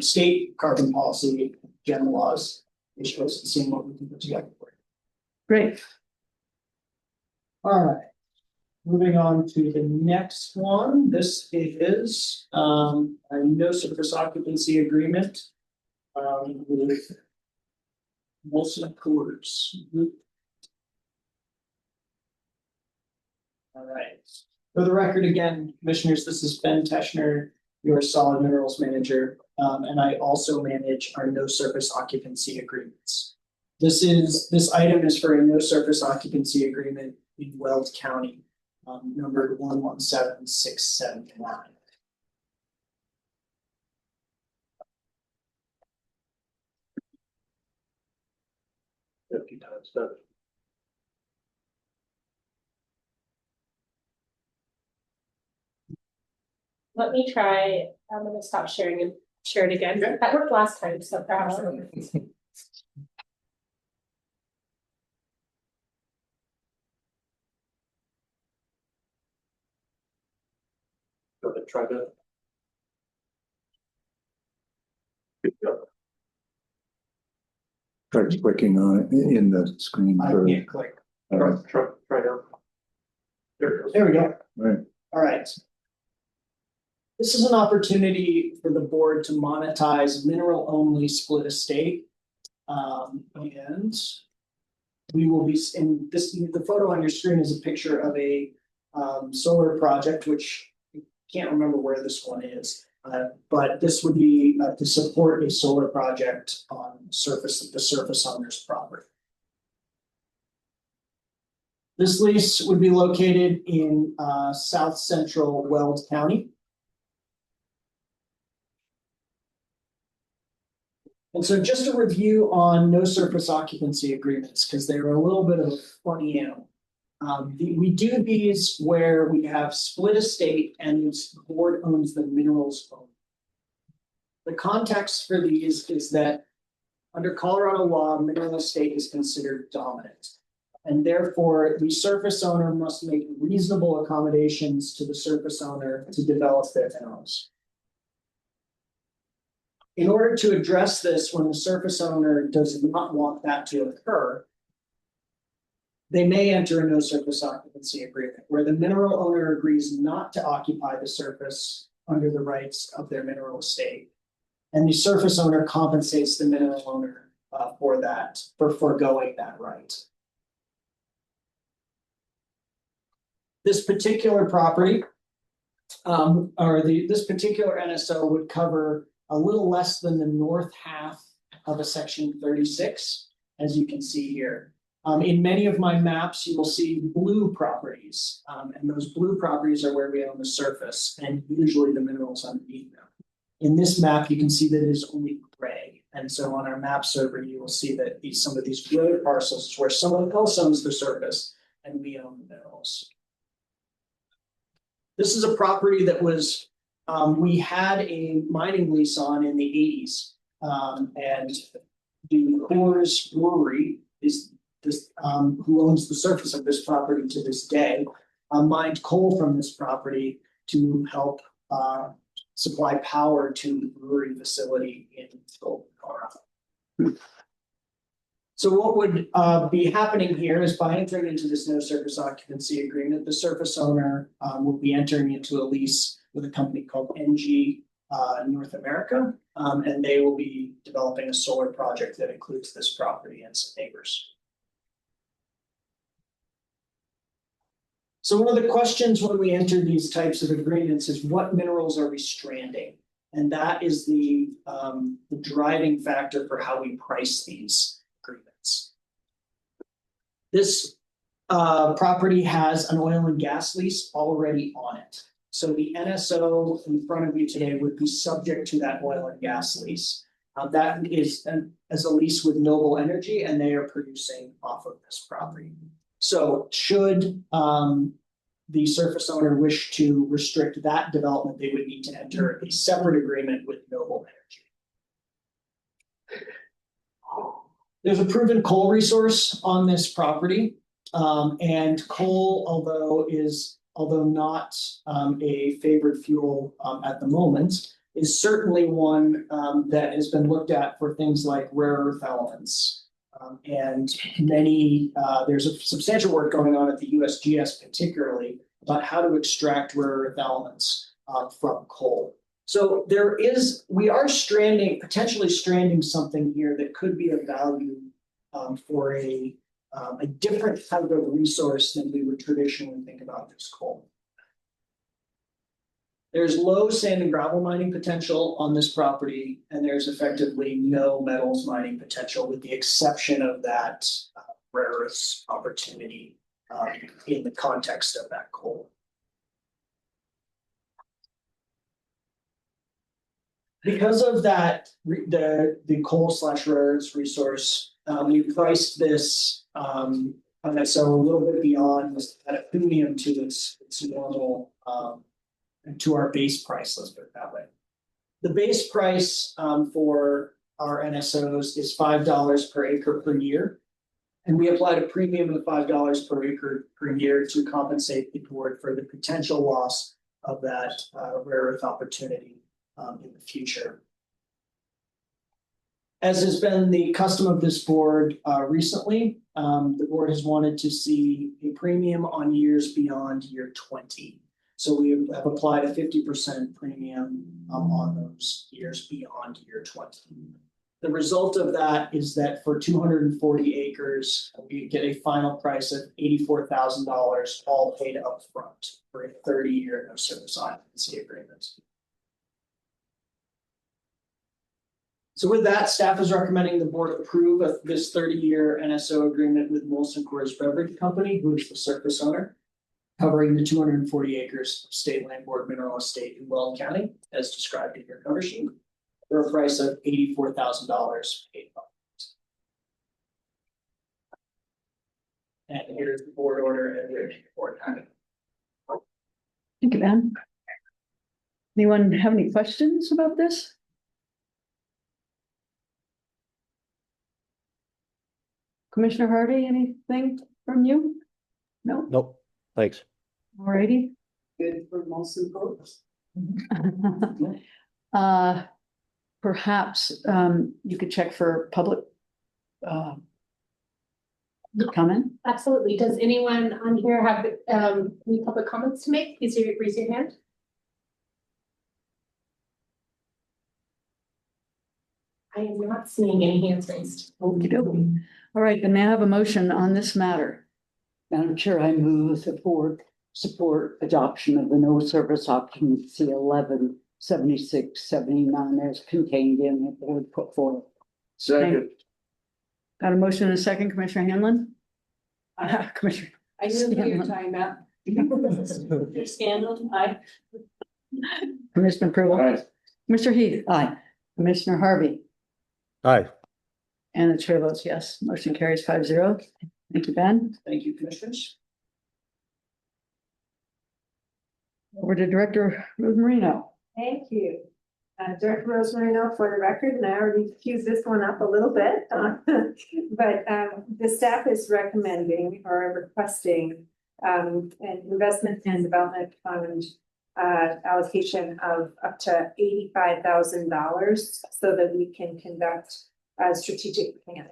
state carbon policy, general laws, issues, and seeing what we can put together for you. Great. All right, moving on to the next one. This is a no surface occupancy agreement with Wilson Coors. All right. For the record, again, commissioners, this is Ben Teschner, your solid minerals manager, and I also manage our no surface occupancy agreements. This item is for a no surface occupancy agreement in Weld County, numbered 117679. 50 times 7. Let me try, I'm gonna stop sharing and share it again. That worked last time, so perhaps. Go ahead, try that. Try clicking on it in the screen. I for- can't click. Try now. There it goes. There we go. Right. All right. This is an opportunity for the board to monetize mineral-only split estate. And we will be, in this, the photo on your screen is a picture of a solar project, which I can't remember where this one is. But this would be to support a solar project on the surface owner's property. This lease would be located in south central Weld County. And so just a review on no surface occupancy agreements, because they're a little bit of a funny animal. We do these where we have split estate and the board owns the minerals only. The context for these is that under Colorado law, mineral estate is considered dominant. And therefore, the surface owner must make reasonable accommodations to the surface owner to develop their minerals. In order to address this, when the surface owner does not want that to occur, they may enter a no surface occupancy agreement where the mineral owner agrees not to occupy the surface under the rights of their mineral estate. And the surface owner compensates the mineral owner for that, for foregoing that right. This particular property, this particular NSO would cover a little less than the north half of a section 36, as you can see here. In many of my maps, you will see blue properties, and those blue properties are where we own the surface and usually the minerals underneath them. In this map, you can see that it is only gray. And so on our map server, you will see that some of these gray parcels is where someone else owns the surface and we own the minerals. This is a property that was we had a mining lease on in the 80s, and the Coors Brewery is this who owns the surface of this property to this day, mined coal from this property to help supply power to the brewery facility in Golden, Colorado. So what would be happening here is by entering into this no surface occupancy agreement, the surface owner will be entering into a lease with a company called NG North America, and they will be developing a solar project that includes this property and some neighbors. So one of the questions when we enter these types of agreements is what minerals are we stranding? And that is the driving factor for how we price these agreements. This property has an oil and gas lease already on it. So the NSO in front of you today would be subject to that oil and gas lease. That is as a lease with Noble Energy, and they are producing off of this property. So should the surface owner wish to restrict that development, they would need to enter a separate agreement with Noble Energy. There's a proven coal resource on this property, and coal, although not a favored fuel at the moment, is certainly one that has been looked at for things like rare earth elements. And there's a substantial work going on at the USGS particularly about how to extract rare earth elements from coal. So we are potentially stranding something here that could be of value for a different type of resource than we would traditionally think about as coal. There's low sand and gravel mining potential on this property, and there's effectively no metals mining potential with the exception of that rare earths opportunity in the context of that coal. Because of that, the coal / rare earths resource, we priced this so a little bit beyond at a premium to its normal to our base price, let's put it that way. The base price for our NSOs is $5 per acre per year. And we applied a premium of $5 per acre per year to compensate the board for the potential loss of that rare earth opportunity in the future. As has been the custom of this board recently, the board has wanted to see a premium on years beyond year 20. So we have applied a 50% premium on those years beyond year 20. The result of that is that for 240 acres, we get a final price of $84,000, all paid up front for a 30-year no service occupancy agreement. So with that, staff is recommending the board approve of this 30-year NSO agreement with Molson Coors Beverage Company, who is the surface owner, covering the 240 acres of state land board mineral estate in Weld County, as described in your cover sheet, for a price of $84,000 paid up. And here's the board order and the board timing. Thank you, Ben. Anyone have any questions about this? Commissioner Harvey, anything from you? No? Nope, thanks. Alrighty. Good for Molson Coors. Perhaps you could check for public comment. Absolutely. Does anyone on here have any public comments to make? Please raise your hand. I am not seeing any hands raised. Okey-dokey. All right, then may I have a motion on this matter? Madam Chair, I move the board support adoption of the no service occupancy 117679 as contained in the board put forward. Second. Got a motion and a second, Commissioner Hanlon? Commissioner. I knew your timeout. Scanlon, aye. Commissioner Pruitt. Aye. Mr. Heath. Aye. Commissioner Harvey. Aye. And the chair votes yes. Motion carries 5-0. Thank you, Ben. Thank you, commissioners. Over to Director Ruth Marino. Thank you. Director Rosemarino, for the record, and I already fused this one up a little bit. But the staff is recommending or requesting an investment and development fund allocation of up to $85,000 so that we can conduct a strategic plan.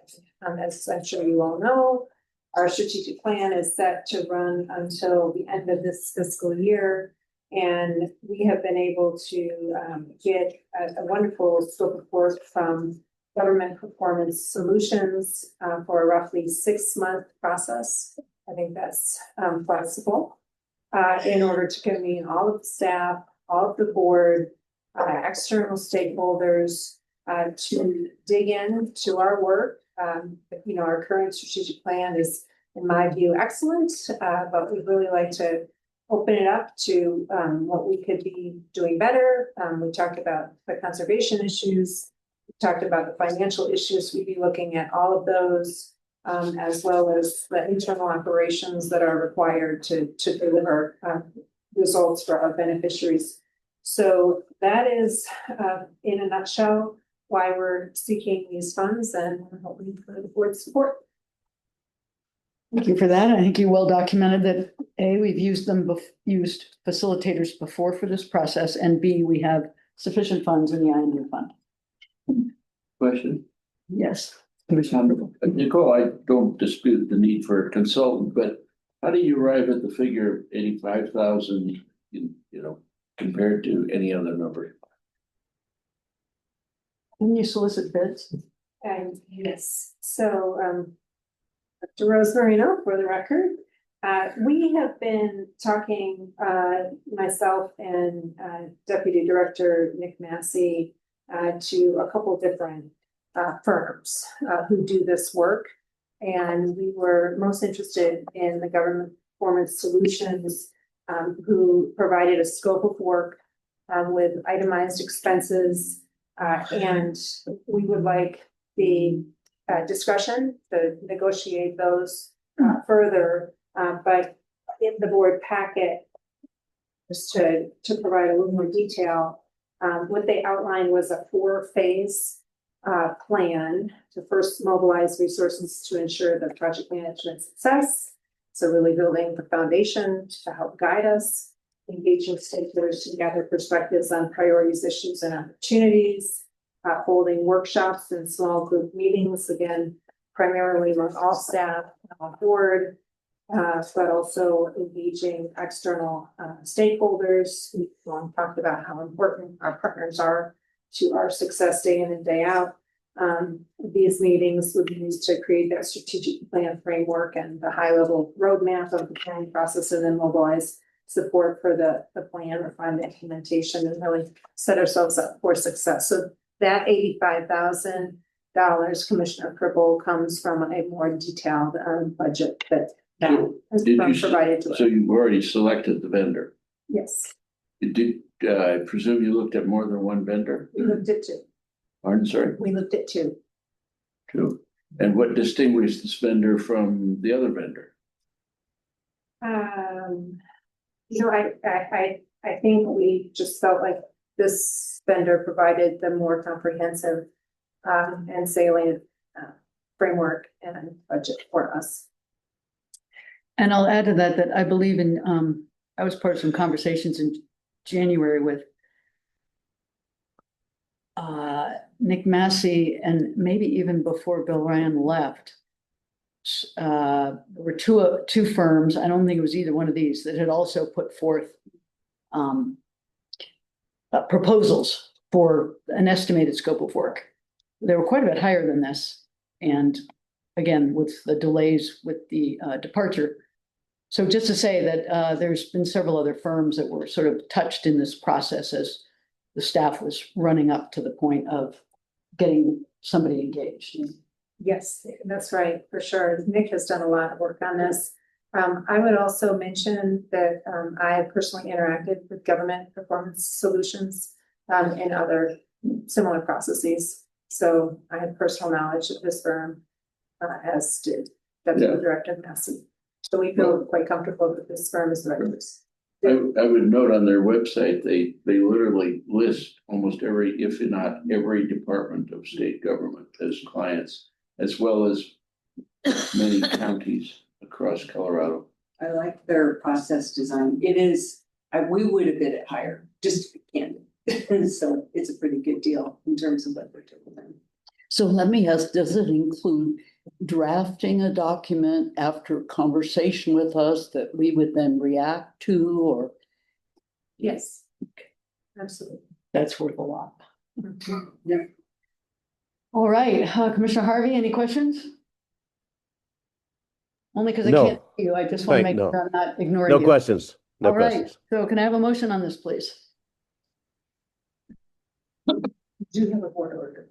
As I'm sure you all know, our strategic plan is set to run until the end of this fiscal year. And we have been able to get a wonderful scope of work from Government Performance Solutions for a roughly 6-month process. I think that's flexible in order to convene all of the staff, all of the board, external stakeholders to dig into our work. Our current strategic plan is, in my view, excellent, but we'd really like to open it up to what we could be doing better. We talked about the conservation issues. We talked about the financial issues. We'd be looking at all of those, as well as the internal operations that are required to deliver results for our beneficiaries. So that is, in a nutshell, why we're seeking these funds, and we're hoping for the board's support. Thank you for that. I think you well documented that A, we've used used facilitators before for this process, and B, we have sufficient funds in the INU fund. Question? Yes. Nicole, I don't dispute the need for a consultant, but how do you arrive at the figure of 85,000, compared to any other number? Can you solicit bids? And yes, so Dr. Rosemarino, for the record, We have been talking, myself and Deputy Director Nick Massey, to a couple different firms who do this work. And we were most interested in the Government Performance Solutions, who provided a scope of work with itemized expenses. And we would like the discretion to negotiate those further. But in the board packet, just to provide a little more detail, what they outlined was a 4-phase plan to first mobilize resources to ensure the project management success. So really building the foundation to help guide us, engaging stakeholders to gather perspectives on priorities, issues, and opportunities, holding workshops and small group meetings, again, primarily among all staff on board, but also engaging external stakeholders. We've long talked about how important our partners are to our success day in and day out. These meetings would be used to create that strategic plan framework and the high-level roadmap of the planning process, and then mobilize support for the plan, refine the implementation, and really set ourselves up for success. So that $85,000, Commissioner Cribble, comes from a more detailed budget that has Did been you, provided to us. so you've already selected the vendor? Yes, I presume you looked at more than one vendor? we looked at 2. Pardon, sorry? We looked at 2. Two. And what distinguished this vendor from the other vendor? You know, I think we just felt like this vendor provided the more comprehensive and salient framework and budget for us. And I'll add to that, that I believe in, I was part of some conversations in January with Nick Massey, and maybe even before Bill Ryan left. There were two firms, I don't think it was either one of these, that had also put forth proposals for an estimated scope of work. They were quite a bit higher than this. And again, with the delays with the departure. So just to say that there's been several other firms that were sort of touched in this process as the staff was running up to the point of getting somebody engaged. Yes, that's right, for sure. Nick has done a lot of work on this. I would also mention that I have personally interacted with Government Performance Solutions and other similar processes. So I have personal knowledge of this firm, as did Deputy Director Massey. So we feel quite comfortable that this firm is the right choice. I would note on their website, they literally list almost every, if not every department of state government as clients, as well as many counties across Colorado. I like their process design. It is, we would have bid it higher, just to be candid. So it's a pretty good deal in terms of what they're doing. So let me ask, does it include drafting a document after conversation with us that we would then react to, or? Yes, absolutely. That's worth a lot. Yeah. All right, Commissioner Harvey, any questions? Only because I No. can't see you. I just want to Right, make no. sure I'm not ignoring No you. questions. No All right, questions. so can I have a motion on this, please? Do you have a board order?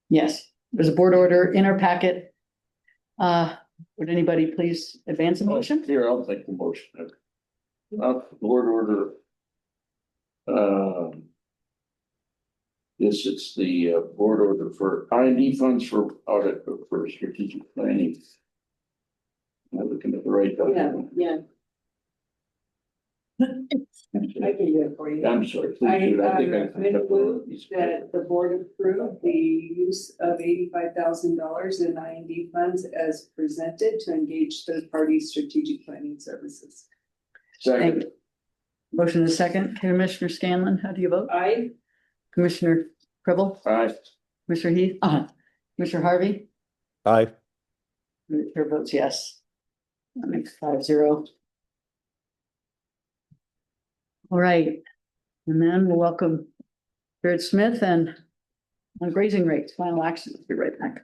Yes, there's a board order in our packet. Would anybody please advance a motion? Here, I'll take the motion. Board order. Yes, it's the board order for I&D funds for audit for strategic planning. I'm looking at the right document. Yeah. I can do it for you. I'm sorry. Please do. I think I move that the board approve the use of $85,000 in I&D funds as presented to engage third-party strategic planning services. Second. Motion is second. Commissioner Scanlon, how do you vote? Aye. Commissioner Cribble? Aye. Commissioner Heath? Commissioner Harvey? Aye. The chair votes yes. That makes 5-0. All right, and then we'll welcome Jared Smith and on grazing rates, final action. Be right back.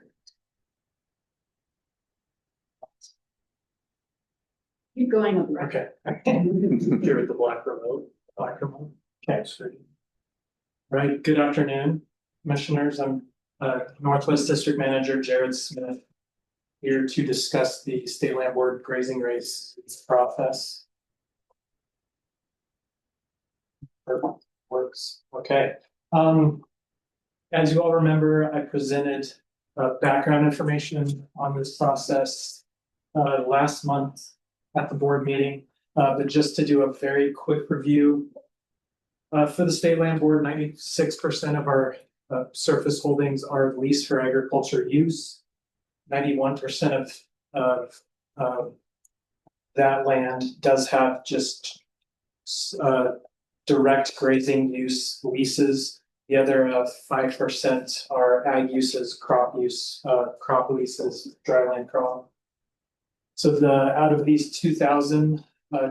Keep going. Up, right? Okay. Here with the black remote. Okay, so. Right, good afternoon, commissioners. I'm Northwest District Manager Jared Smith. Here to discuss the State Land Board grazing rates process. Perfect. Works. Okay. As you all remember, I presented background information on this process last month at the board meeting, but just to do a very quick review. For the State Land Board, 96% of our surface holdings are leased for agriculture use. 91% of that land does have just direct grazing use leases. The other 5% are ag uses, crop use, crop leases, dryland crop. So out of these 2,000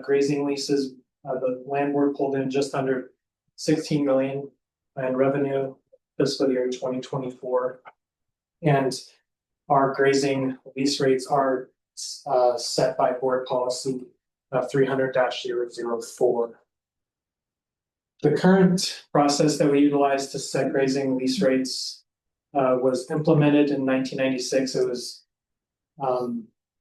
grazing leases, the land board pulled in just under 16 million in revenue fiscal year 2024. And our grazing lease rates are set by board policy 300-004. The current process that we utilize to set grazing lease rates was implemented in 1996. It was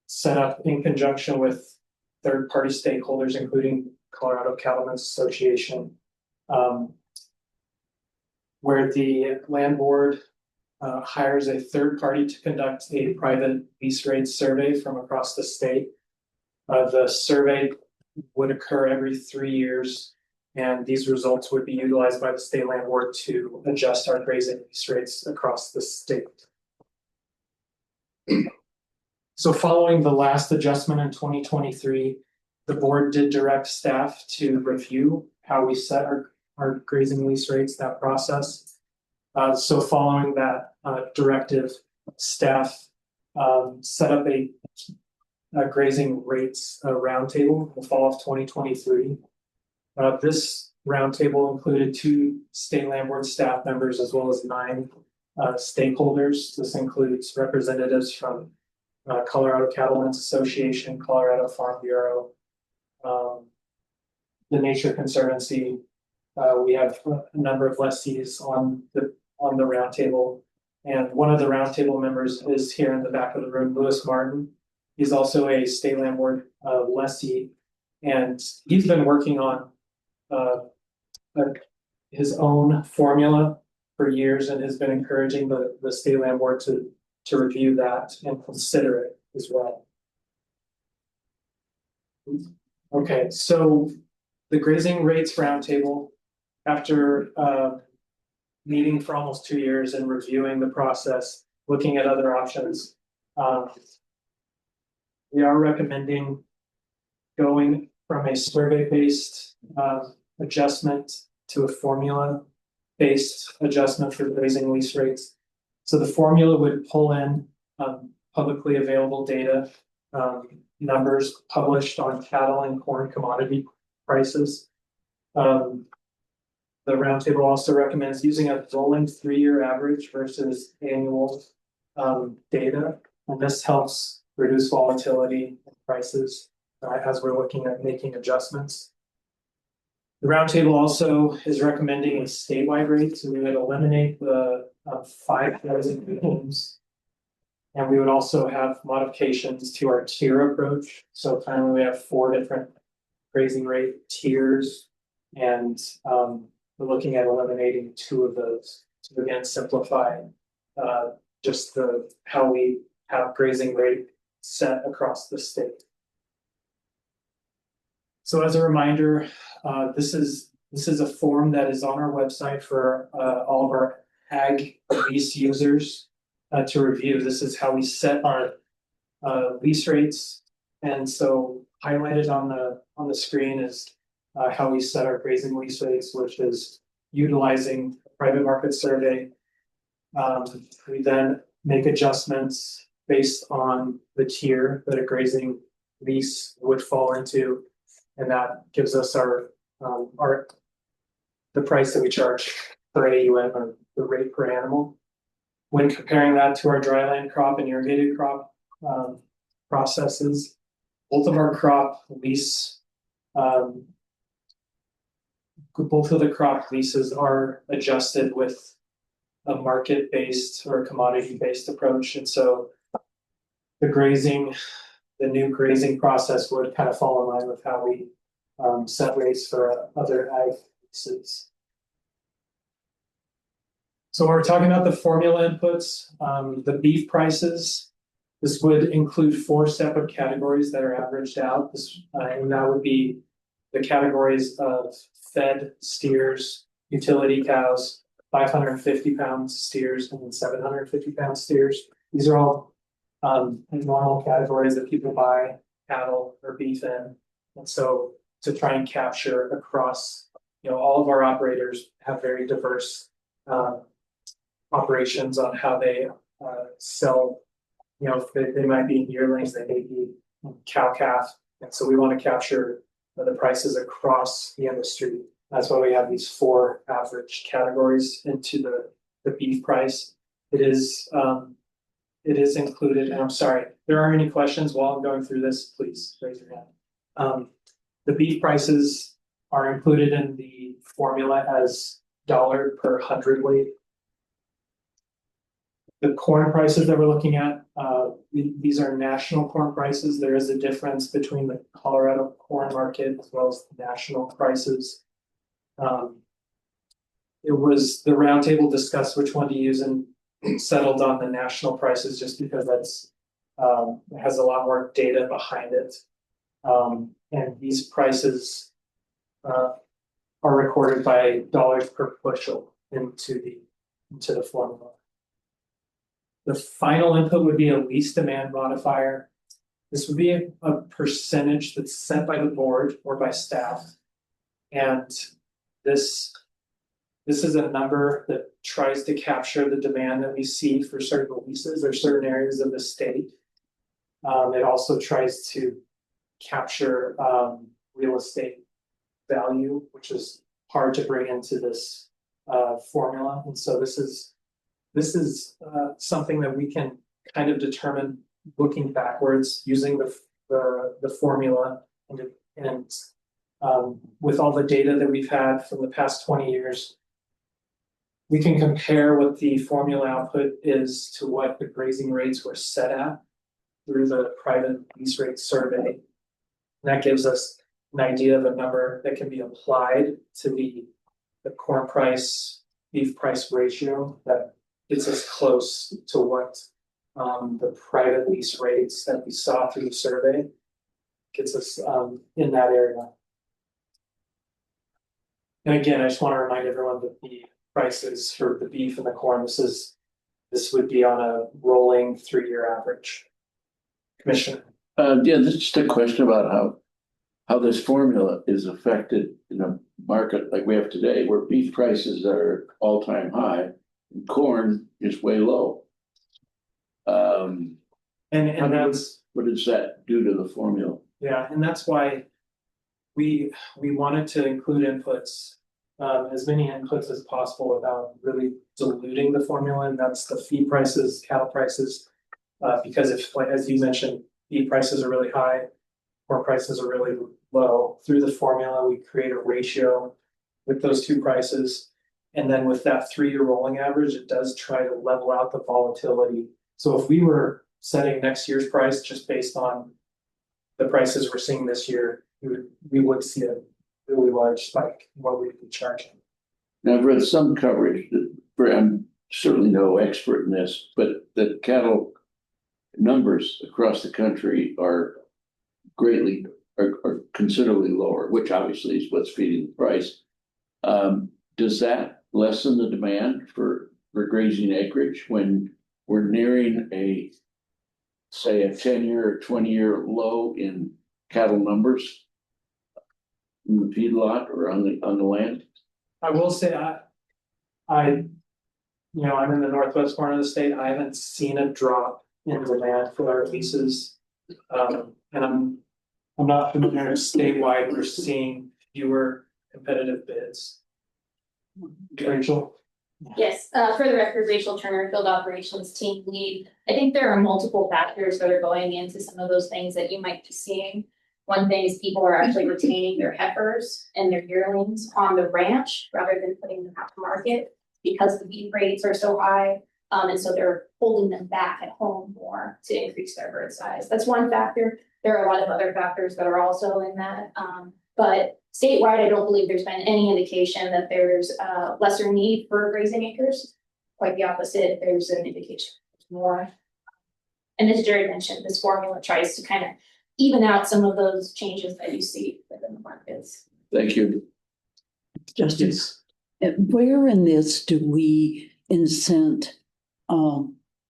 set up in conjunction with third-party stakeholders, including Colorado Cattlemen's Association, where the land board hires a third party to conduct a private lease rate survey from across the state. The survey would occur every 3 years, and these results would be utilized by the State Land Board to adjust our grazing lease rates across the state. So following the last adjustment in 2023, the board did direct staff to review how we set our grazing lease rates, that process. So following that directive, staff set up a grazing rates roundtable in the fall of 2023. This roundtable included 2 State Land Board staff members as well as 9 stakeholders. This includes representatives from Colorado Cattlemen's Association, Colorado Farm Bureau, the Nature Conservancy. We have a number of lessees on the roundtable, and one of the roundtable members is here in the back of the room, Lewis Martin. He's also a State Land Board lessee, and he's been working on his own formula for years and has been encouraging the State Land Board to review that and consider it as well. Okay, so the grazing rates roundtable, after meeting for almost 2 years and reviewing the process, looking at other options, we are recommending going from a survey-based adjustment to a formula-based adjustment for grazing lease rates. So the formula would pull in publicly available data, numbers published on cattle and corn commodity prices. The roundtable also recommends using a rolling 3-year average versus annual data, and this helps reduce volatility in prices as we're looking at making adjustments. The roundtable also is recommending a statewide rate, so we would eliminate the 5,000 homes, and we would also have modifications to our tier approach. So currently we have 4 different grazing rate tiers, and we're looking at eliminating 2 of those to again simplify just how we have grazing rate set across the state. So as a reminder, this is a form that is on our website for all of our ag lease users to review. This is how we set our lease rates, and so highlighted on the screen is how we set our grazing lease rates, which is utilizing a private market survey. We then make adjustments based on the tier that a grazing lease would fall into, and that gives us the price that we charge per AUM, or the rate per animal. When comparing that to our dryland crop and irrigated crop processes, both of our crop lease, both of the crop leases are adjusted with a market-based or commodity-based approach, and so the new grazing process would kind of fall in line with how we set rates for other ag leases. So when we're talking about the formula inputs, the beef prices, this would include 4 separate categories that are averaged out. And that would be the categories of fed steers, utility cows, 550 pound steers, and 750 pound steers. These are all normal categories that people buy cattle or beef in. And so to try and capture across, all of our operators have very diverse operations on how they sell. They might be yearlings, they may be cow calf. And so we want to capture the prices across the industry. That's why we have these 4 average categories into the beef price. It is included, and I'm sorry, if there are any questions while I'm going through this, please raise your hand. The beef prices are included in the formula as $ per hundredweight. The corn prices that we're looking at, these are national corn prices. There is a difference between the Colorado corn market as well as the national prices. It was the roundtable discussed which one to use and settled on the national prices just because that's it has a lot more data behind it. And these prices are recorded by dollars per bushel into the formula. The final input would be a lease demand modifier. This would be a percentage that's set by the board or by staff. And this is a number that tries to capture the demand that we see for certain leases or certain areas of the state. It also tries to capture real estate value, which is hard to bring into this formula. And so this is something that we can kind of determine looking backwards using the formula and with all the data that we've had from the past 20 years, we can compare what the formula output is to what the grazing rates were set at through the private lease rate survey. And that gives us an idea of a number that can be applied to the corn price, beef price ratio that gets us close to what the private lease rates that we saw through the survey gets us in that area. And again, I just want to remind everyone that the prices for the beef and the corn, this would be on a rolling 3-year average. Commissioner. Yeah, this is just a question about how this formula is affected in a market like we have today, where beef prices are all-time high and corn is way low. And that's what does that do to the formula? Yeah, and that's why we wanted to include inputs, as many inputs as possible without really diluting the formula, and that's the feed prices, cattle prices, because if, like, as you mentioned, feed prices are really high, corn prices are really low. Through the formula, we create a ratio with those 2 prices, and then with that 3-year rolling average, it does try to level out the volatility. So if we were setting next year's price just based on the prices we're seeing this year, we would see a really large spike in what we'd be charging. Now, I've read some coverage that I'm certainly no expert in this, but that cattle numbers across the country are considerably lower, which obviously is what's feeding the price. Does that lessen the demand for grazing acreage when we're nearing say a 10-year or 20-year low in cattle numbers in the feedlot or on the land? I will say I'm in the northwest corner of the state. I haven't seen a drop in demand for our leases. And I'm not familiar statewide. We're seeing fewer competitive bids. Rachel? Yes, for the record, Rachel Turner, Field Operations Team Lead. I think there are multiple factors that are going into some of those things that you might be seeing. One thing is people are actually retaining their heifers and their yearlings on the ranch rather than putting them out to market because the beef rates are so high. And so they're holding them back at home more to increase their bird size. That's one factor. There are a lot of other factors that are also in that. But statewide, I don't believe there's been any indication that there's lesser need for grazing acres. Quite the opposite, there's an indication there's more. And as Jared mentioned, this formula tries to kind of even out some of those changes that you see within the markets. Thank you. Justice, where in this do we incent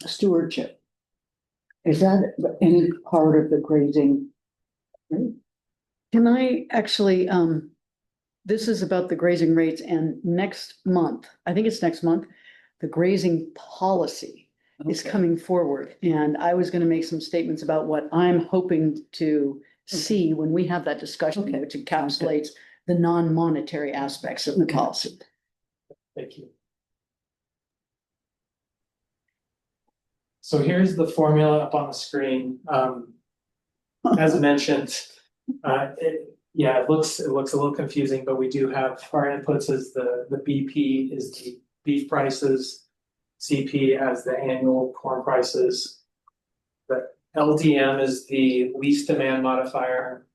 stewardship? Is that any part of the grazing? Can I actually, this is about the grazing rates, and next month, I think it's next month, the grazing policy is coming forward. And I was gonna make some statements about what I'm hoping to see when we have that discussion, which encapsulates the non-monetary aspects of the policy. Thank you. So here's the formula up on the screen. As mentioned, it looks a little confusing, but we do have our inputs as the BP is the beef prices, CP as the annual corn prices. The LDM is the least demand modifier,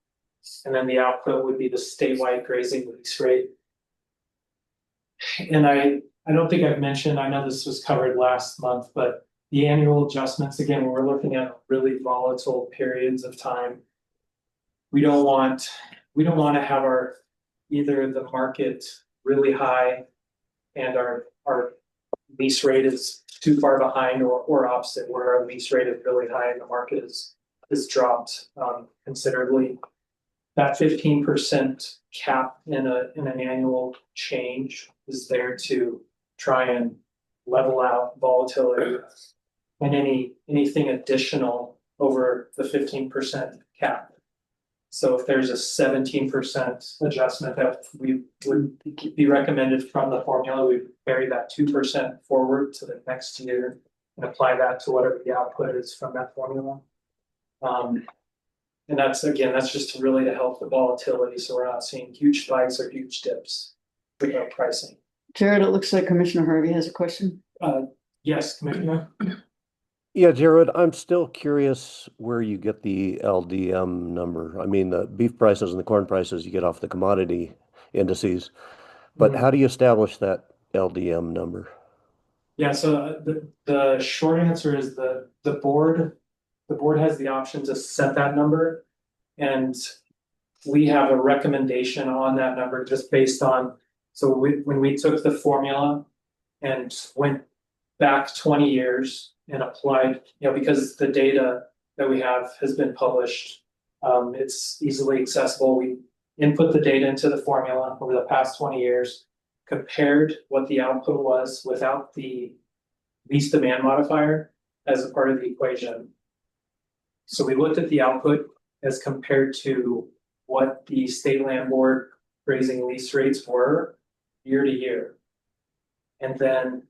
and then the output would be the statewide grazing lease rate. And I don't think I've mentioned, I know this was covered last month, but the annual adjustments, again, when we're looking at really volatile periods of time, we don't want to have our either the market really high and our lease rate is too far behind, or opposite, where our lease rate is really high and the market is dropped considerably. That 15% cap in an annual change is there to try and level out volatility, and anything additional over the 15% cap. So if there's a 17% adjustment that we would be recommended from the formula, we carry that 2% forward to the next year and apply that to whatever the output is from that formula. And that's just really to help the volatility, so we're not seeing huge spikes or huge dips with our pricing. Jared, it looks like Commissioner Harvey has a question. Yes, Commissioner. Yeah, Jared, I'm still curious where you get the LDM number. I mean, the beef prices and the corn prices you get off the commodity indices, but how do you establish that LDM number? Yeah, so the short answer is the board has the option to set that number, and we have a recommendation on that number just based on, so when we took the formula and went back 20 years and applied, because the data that we have has been published, it's easily accessible. We input the data into the formula over the past 20 years, compared what the output was without the least demand modifier as a part of the equation. So we looked at the output as compared to what the state land board grazing lease rates were year to year. And then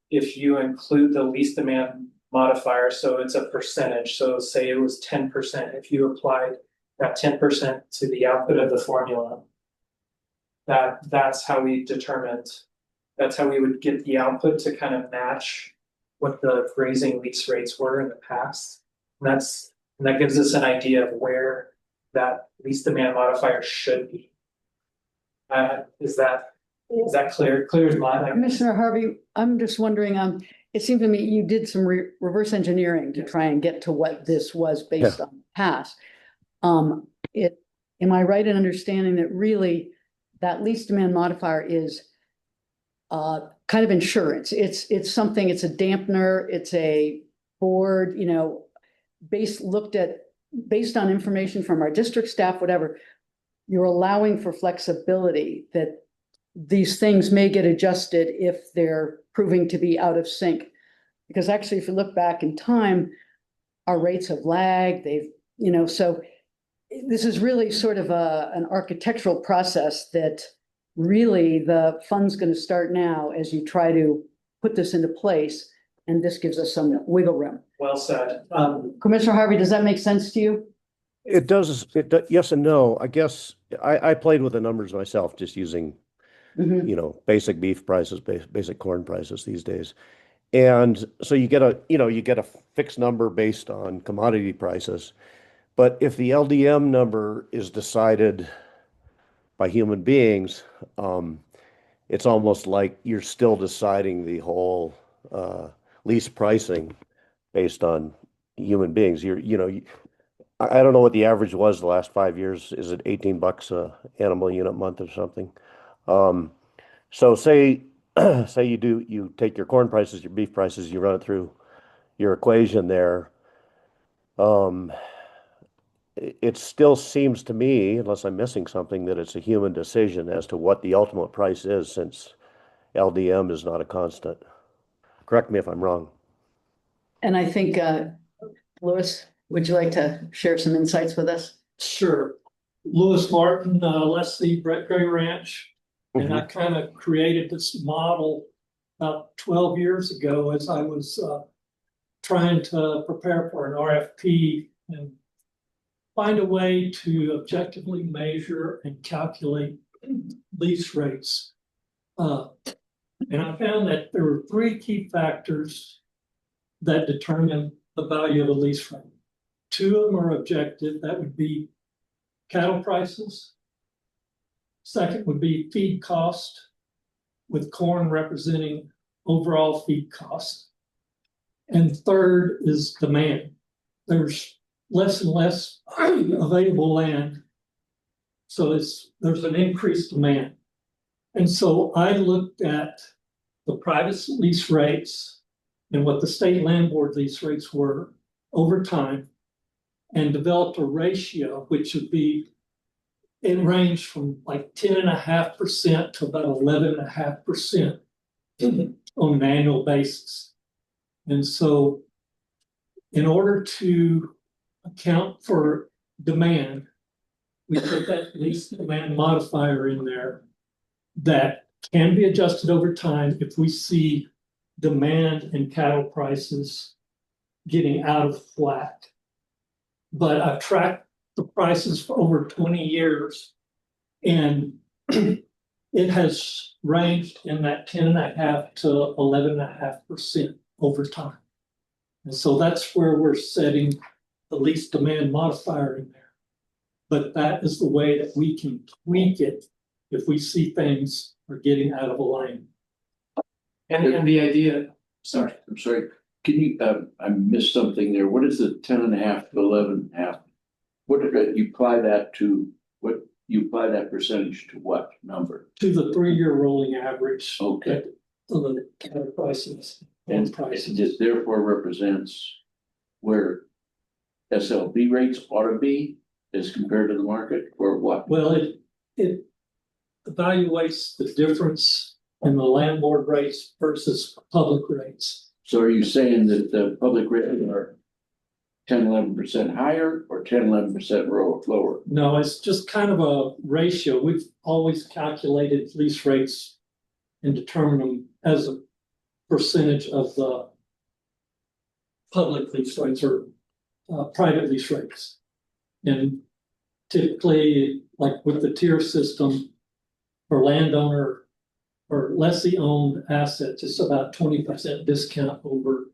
if you include the least demand modifier, so it's a percentage, so say it was 10%, if you applied that 10% to the output of the formula, that's how we determined, that's how we would get the output to kind of match what the grazing lease rates were in the past. And that gives us an idea of where that least demand modifier should be. Is that clear? Clear as mud? Commissioner Harvey, I'm just wondering, it seemed to me you did some reverse engineering to try and get to what this was based on the past. Am I right in understanding that really that least demand modifier is kind of insurance? It's something, it's a dampener, it's a board, based on information from our district staff, whatever, you're allowing for flexibility that these things may get adjusted if they're proving to be out of sync. Because actually, if you look back in time, our rates have lagged, so this is really sort of an architectural process that really the fun's gonna start now as you try to put this into place, and this gives us some wiggle room. Well said. Commissioner Harvey, does that make sense to you? It does, yes and no. I guess I played with the numbers myself, just using, Mhm. you know, basic beef prices, basic corn prices these days. And so you get a fixed number based on commodity prices. But if the LDM number is decided by human beings, it's almost like you're still deciding the whole lease pricing based on human beings. I don't know what the average was the last 5 years. Is it $18 a animal unit month or something? So say you take your corn prices, your beef prices, you run it through your equation there. It still seems to me, unless I'm missing something, that it's a human decision as to what the ultimate price is, since LDM is not a constant. Correct me if I'm wrong. And I think, Louis, would you like to share some insights with us? Sure. Louis Martin, Leslie Brett Gray Ranch. And I kind of created this model about 12 years ago as I was trying to prepare for an RFP and find a way to objectively measure and calculate lease rates. And I found that there were three key factors that determine the value of a lease rate. Two of them are objective. That would be cattle prices. Second would be feed cost, with corn representing overall feed cost. And third is demand. There's less and less available land, so there's an increased demand. And so I looked at the private lease rates and what the state land board lease rates were over time, and developed a ratio, which would be, it ranged from like 10.5% to about 11.5% on an annual basis. And so in order to account for demand, we put that lease demand modifier in there that can be adjusted over time if we see demand and cattle prices getting out of whack. But I've tracked the prices for over 20 years, and it has ranged in that 10.5 to 11.5% over time. And so that's where we're setting the lease demand modifier in there. But that is the way that we can tweak it if we see things are getting out of alignment. And the idea, I'm sorry, can you, I missed something there. What is the 10.5 to 11.5? What did you apply that to? What you apply that percentage to? What number? To the 3-year rolling average. Okay. Of the cattle prices And prices. it therefore represents where SLB rates ought to be as compared to the market, or what? Well, it evaluates the difference in the land board rates versus public rates. So are you saying that the public rates are 10-11% higher or 10-11% lower? No, it's just kind of a ratio. We've always calculated lease rates and determined them as a percentage of the public lease rates or private lease rates. And typically, like with the tier system, for landowner or lessee owned assets, it's about 20% discount over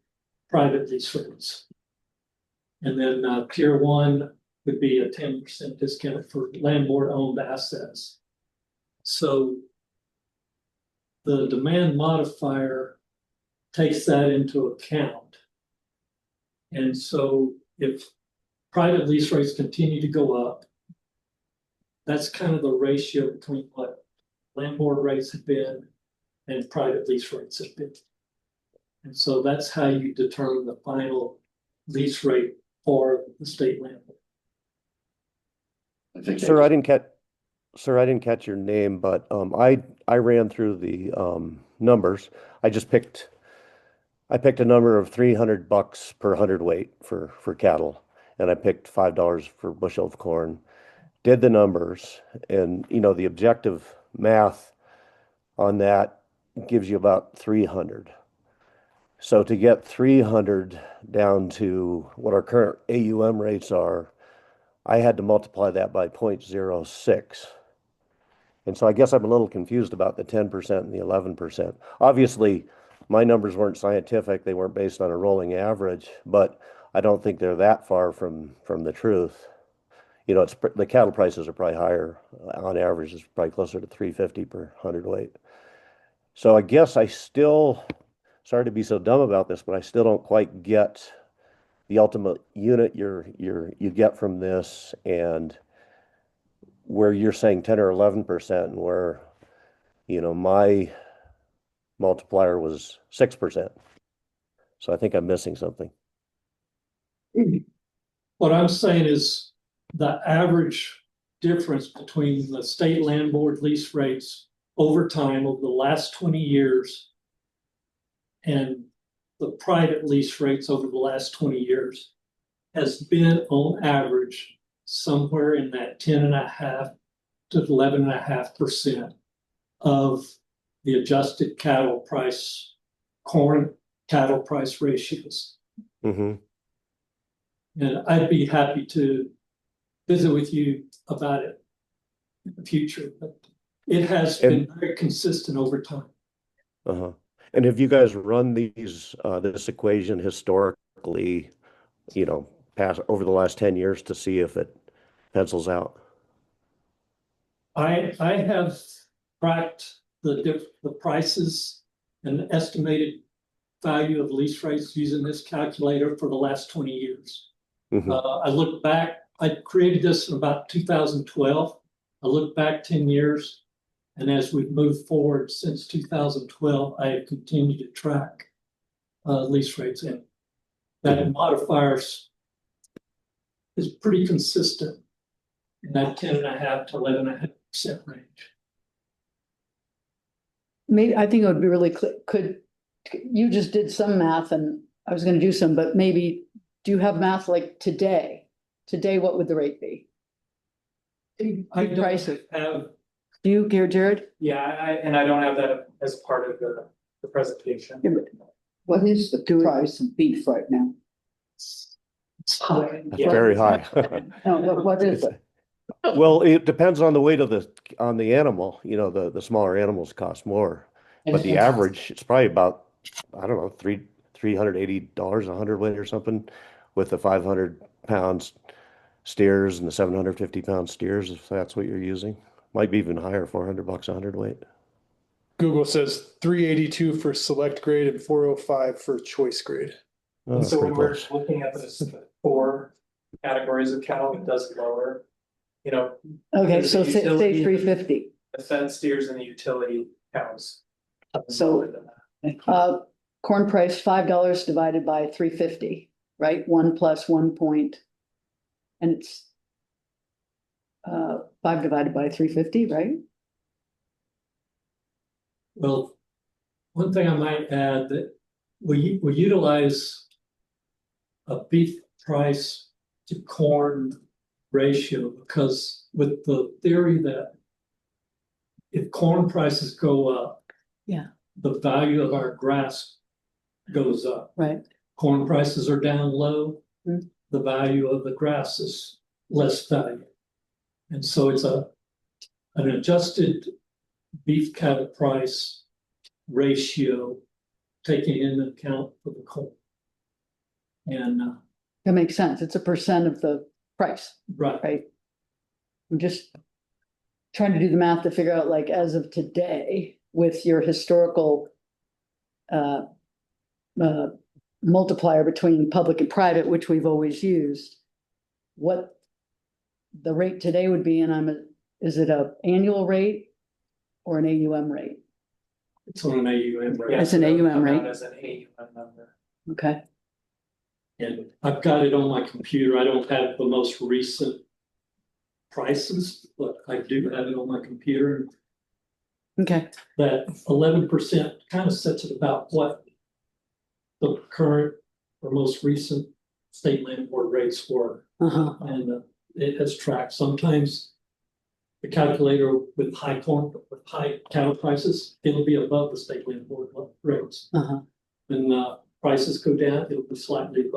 private lease rates. And then tier 1 would be a 10% discount for landlord owned assets. So the demand modifier takes that into account. And so if private lease rates continue to go up, that's kind of the ratio between what landlord rates have been and private lease rates have been. And so that's how you determine the final lease rate for the state landlord. Sir, I didn't catch your name, but I ran through the numbers. I picked a number of $300 per hundredweight for cattle, and I picked $5 for bushel of corn. Did the numbers, and the objective math on that gives you about 300. So to get 300 down to what our current AUM rates are, I had to multiply that by 0.06. And so I guess I'm a little confused about the 10% and the 11%. Obviously, my numbers weren't scientific. They weren't based on a rolling average, but I don't think they're that far from the truth. You know, the cattle prices are probably higher. On average, it's probably closer to 350 per hundredweight. So I guess I still, sorry to be so dumb about this, but I still don't quite get the ultimate unit you get from this, and where you're saying 10 or 11%, and where, you know, my multiplier was 6%. So I think I'm missing something. What I'm saying is the average difference between the state land board lease rates over time over the last 20 years and the private lease rates over the last 20 years has been on average somewhere in that 10.5 to 11.5% of the adjusted cattle price, corn cattle price ratios. Mm-hmm. And I'd be happy to visit with you about it in the future, but it has been very consistent over time. Uh-huh. And have you guys run this equation historically, you know, over the last 10 years to see if it pencils out? I have tracked the prices and estimated value of lease rates using this calculator for the last 20 years. Mm-hmm. I look back, I created this in about 2012. I look back 10 years, and as we've moved forward since 2012, I have continued to track lease rates, and that modifiers is pretty consistent in that 10.5 to 11.5% range. Maybe, I think it would be really, you just did some math and I was gonna do some, but maybe, do you have math like today? Today, what would the rate be? I don't Prices. have, Do you, Jared? yeah, I don't have that as part of the presentation. Yeah, but what is the price of beef right now? It's That's very high. No, but what is it? Well, it depends on the weight of the animal. You know, the smaller animals cost more, but the average, it's probably about, I don't know, $380 a hundredweight or something, with the 500-pound steers and the 750-pound steers, if that's what you're using. Might be even higher, $400 a hundredweight. Google says 382 for select grade and 405 for choice grade. Oh, And so pretty when we're close. looking at this 4 categories of cattle, it does lower, you know. Okay, the so say utility, 350. The fed steers and the utility cows. So, corn price, $5 divided by 350, right? 1 plus 1 point. And it's 5 divided by 350, right? Well, one thing I might add that we utilize a beef price to corn ratio, because with the theory that if corn prices go up, yeah, the value of our grass goes up. Right. Corn prices are down low, the value of the grass is less value. And so it's an adjusted beef cattle price ratio taking into account for the corn. And that makes sense. It's a percent of the price. Right. I'm just trying to do the math to figure out, like, as of today, with your historical multiplier between public and private, which we've always used, what the rate today would be, and is it an annual rate or an AUM rate? It's on an AUM rate. It's an AUM rate. As an AUM number. Okay. And I've got it on my computer. I don't have the most recent prices, but I do have it on my computer. Okay. That 11% kind of sets it about what the current or most recent state land board rates were. Uh-huh. And it has tracked. Sometimes the calculator with high cattle prices, it'll be above the state land board rates. When prices go down, it'll be slightly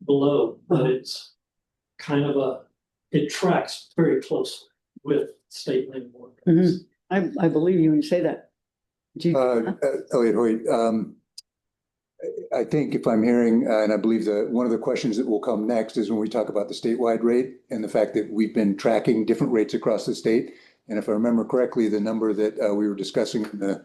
below, but it's kind of it tracks very closely with state land board rates. I believe you when you say that. Elliot Hoyt, I think if I'm hearing, and I believe that one of the questions that will come next is when we talk about the statewide rate and the fact that we've been tracking different rates across the state. And if I remember correctly, the number that we were discussing in the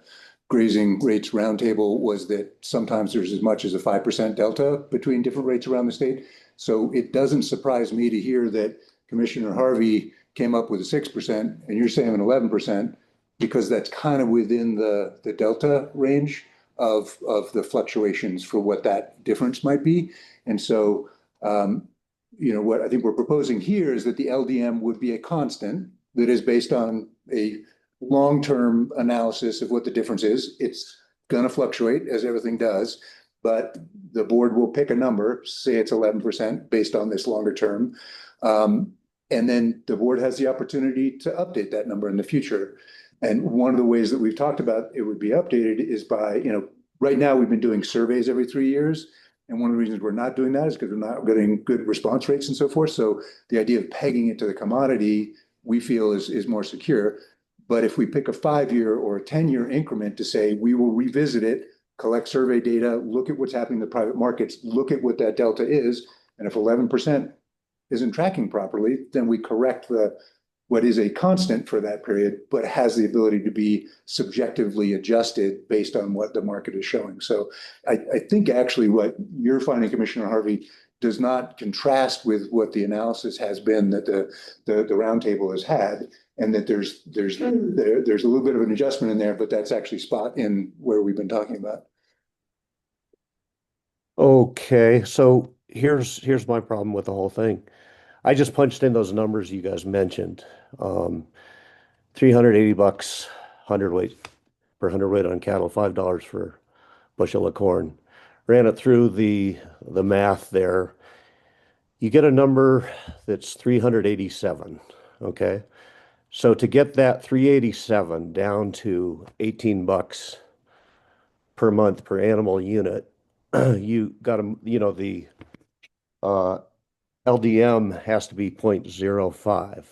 grazing rates roundtable was that sometimes there's as much as a 5% delta between different rates around the state. So it doesn't surprise me to hear that Commissioner Harvey came up with a 6% and you're saying an 11%, because that's kind of within the delta range of the fluctuations for what that difference might be. And so, what I think we're proposing here is that the LDM would be a constant that is based on a long-term analysis of what the difference is. It's going to fluctuate as everything does, but the board will pick a number, say it's 11% based on this longer term. And then the board has the opportunity to update that number in the future. And one of the ways that we've talked about it would be updated is by, right now we've been doing surveys every 3 years. And one of the reasons we're not doing that is because we're not getting good response rates and so forth. So the idea of pegging it to the commodity, we feel is more secure. But if we pick a 5-year or a 10-year increment to say, we will revisit it, collect survey data, look at what's happening in the private markets, look at what that delta is. And if 11% isn't tracking properly, then we correct what is a constant for that period, but has the ability to be subjectively adjusted based on what the market is showing. So I think actually what you're finding, Commissioner Harvey, does not contrast with what the analysis has been that the roundtable has had, and that there's a little bit of an adjustment in there, but that's actually spot in where we've been talking about. Okay, so here's my problem with the whole thing. I just punched in those numbers you guys mentioned. $380 hundredweight per hundredweight on cattle, $5 for bushel of corn. Ran it through the math there. You get a number that's 387. Okay, so to get that 387 down to $18 per month per animal unit, you got to, the LDM has to be 0.05.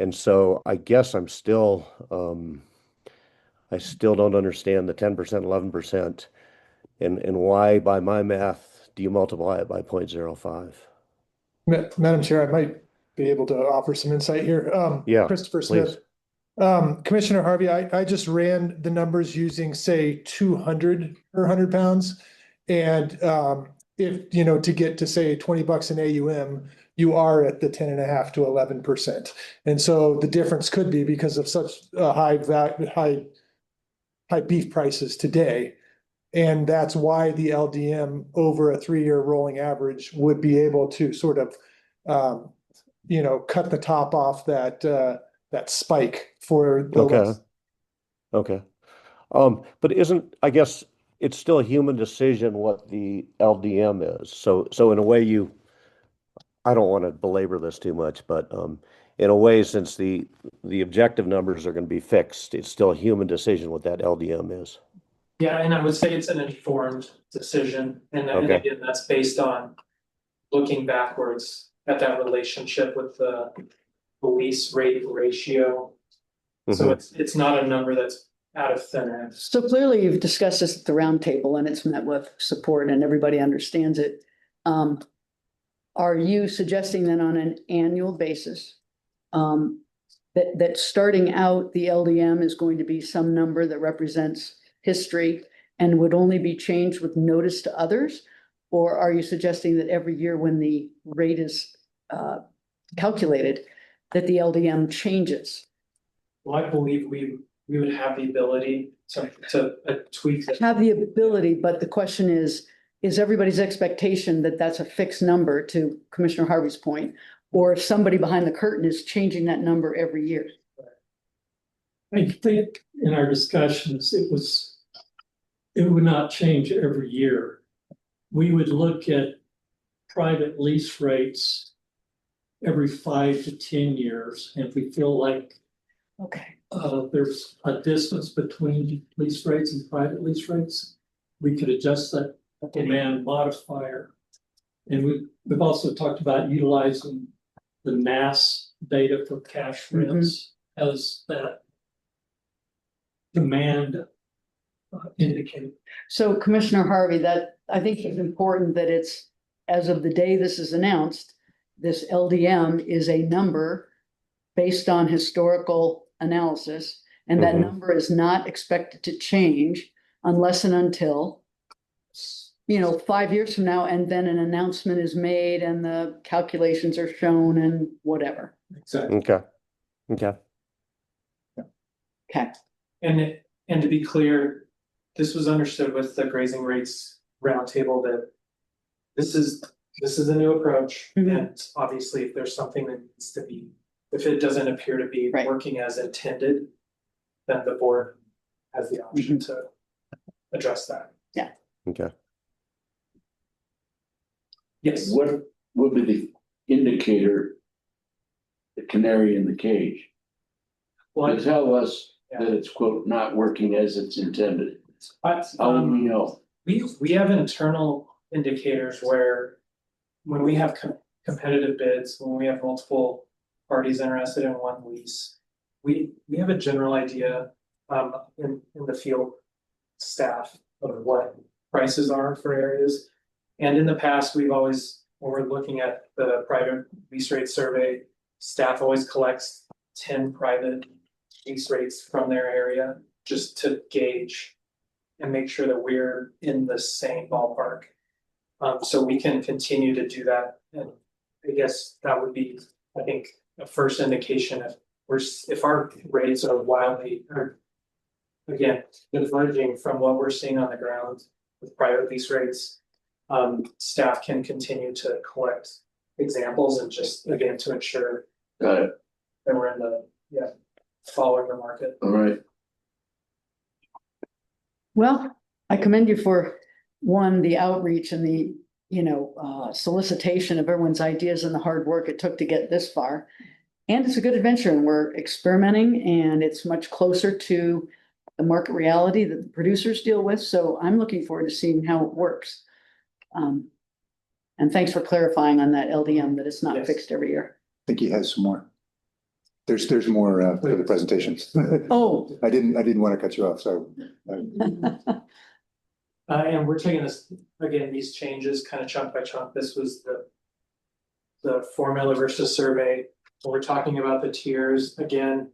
And so I guess I still don't understand the 10%, 11%, and why by my math do you multiply it by 0.05? Madam Chair, I might be able to offer some insight here. Yeah, Christopher Smith. Commissioner Harvey, I just ran the numbers using, say, 200 per 100 pounds. And if, to get to say $20 an AUM, you are at the 10.5 to 11%. And so the difference could be because of such high beef prices today. And that's why the LDM over a 3-year rolling average would be able to sort of, cut the top off that spike for the Okay. But I guess it's still a human decision what the LDM is. So in a way I don't want to belabor this too much, but in a way, since the objective numbers are going to be fixed, it's still a human decision what that LDM is. Yeah, and I would say it's an informed decision. And again, that's based on looking backwards at that relationship with the lease rate ratio. So it's not a number that's out of thin air. So clearly you've discussed this at the roundtable and it's met with support and everybody understands it. Are you suggesting then on an annual basis that starting out the LDM is going to be some number that represents history and would only be changed with notice to others? Or are you suggesting that every year when the rate is calculated, that the LDM changes? Well, I believe we would have the ability to tweak that. Have the ability, but the question is everybody's expectation that that's a fixed number, to Commissioner Harvey's point, or if somebody behind the curtain is changing that number every year? I think in our discussions, it would not change every year. We would look at private lease rates every 5 to 10 years. And if we feel like Okay. there's a distance between lease rates and private lease rates, we could adjust that demand modifier. And we've also talked about utilizing the NAS data for cash rents as that demand indicator. So Commissioner Harvey, that I think it's important that it's, as of the day this is announced, this LDM is a number based on historical analysis, and that number is not expected to change unless and until, 5 years from now, and then an announcement is made and the calculations are shown and whatever. Exactly. Okay. Okay. Okay. And to be clear, this was understood with the grazing rates roundtable that this is a new approach. And obviously, if there's something that needs to be, if it doesn't appear to be working as intended, then the board has the option to address that. Yeah. Okay. Yes. What would be the indicator, the canary in the cage? Well, To tell us that it's quote, not working as it's intended. How do we know? We have internal indicators where when we have competitive bids, when we have multiple parties interested in one lease, we have a general idea in the field staff of what prices are for areas. And in the past, we've always, when we're looking at the private lease rate survey, staff always collects 10 private lease rates from their area just to gauge and make sure that we're in the same ballpark. So we can continue to do that. And I guess that would be, I think, a first indication if our rates are wildly, or again, diverging from what we're seeing on the ground with private lease rates. Staff can continue to collect examples and just, again, to ensure that we're in the, following the market. All right. Well, I commend you for the outreach and the, solicitation of everyone's ideas and the hard work it took to get this far. And it's a good adventure, and we're experimenting, and it's much closer to the market reality that the producers deal with. So I'm looking forward to seeing how it works. And thanks for clarifying on that LDM, that it's not fixed every year. I think he has some more. There's more for the presentations. Oh. I didn't want to cut you off, so. And we're taking this, again, these changes kind of chunk by chunk. This was the formula versus survey. When we're talking about the tiers, again,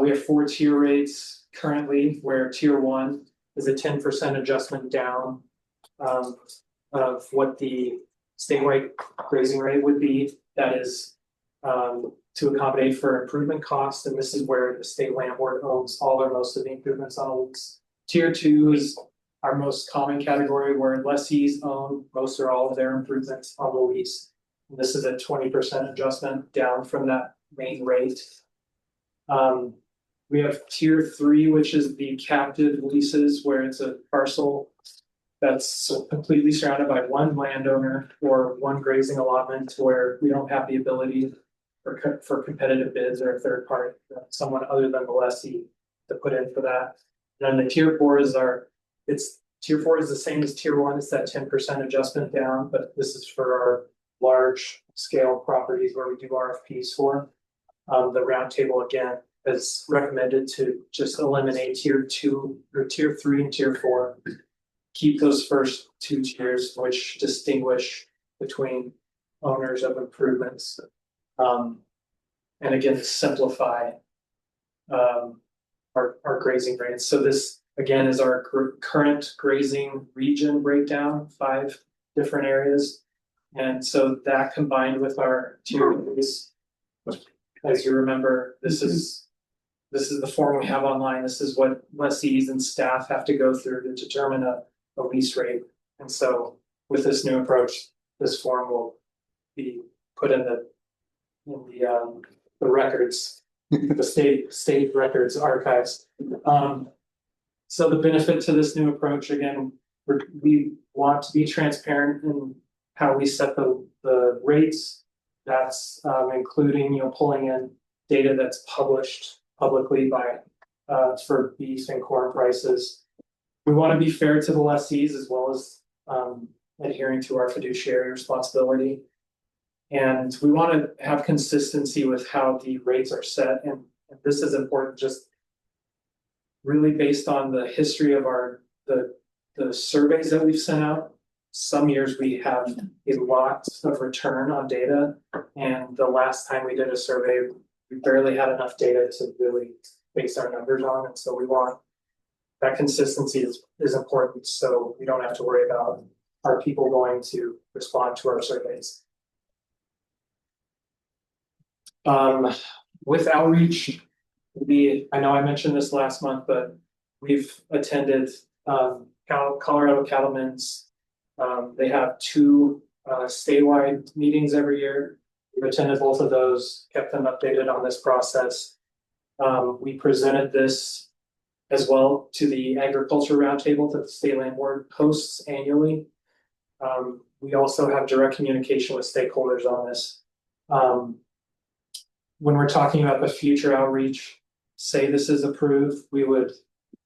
we have 4 tier rates currently, where tier 1 is a 10% adjustment down of what the statewide grazing rate would be. That is to accommodate for improvement costs, and this is where the state land board owns all or most of the improvements on a lease. Tier 2 is our most common category, where lessees own most or all of their improvements on the lease. And this is a 20% adjustment down from that main rate. We have tier 3, which is the captive leases, where it's a parcel that's completely surrounded by one landowner or one grazing allotment, where we don't have the ability for competitive bids or a third party, someone other than the lessee, to put in for that. And then the tier 4 is tier 4 is the same as tier 1. It's that 10% adjustment down, but this is for our large scale properties where we do RFPs for. The roundtable again has recommended to just eliminate tier 2 or tier 3 and tier 4. Keep those first 2 tiers, which distinguish between owners of improvements. And again, simplify our grazing rates. So this again is our current grazing region breakdown, 5 different areas. And so that combined with our tier rates, as you remember, this is the form we have online. This is what lessees and staff have to go through to determine a lease rate. And so with this new approach, this form will be put in the records, the state records archives. So the benefit to this new approach, again, we want to be transparent in how we set the rates That's including, pulling in data that's published publicly by for beef and corn prices. We want to be fair to the lessees as well as adhering to our fiduciary responsibility. And we want to have consistency with how the rates are set. And this is important, just really based on the history of the surveys that we've sent out. Some years we have a lot of return on data. And the last time we did a survey, we barely had enough data to really base our numbers on. And so we want that consistency is important. So we don't have to worry about are people going to respond to our surveys. With outreach, I know I mentioned this last month, but we've attended Colorado Cattlemen's. They have 2 statewide meetings every year. We've attended both of those, kept them updated on this process. We presented this as well to the Agriculture Roundtable that the State Land Board hosts annually. We also have direct communication with stakeholders on this. When we're talking about the future outreach, say this is approved, we would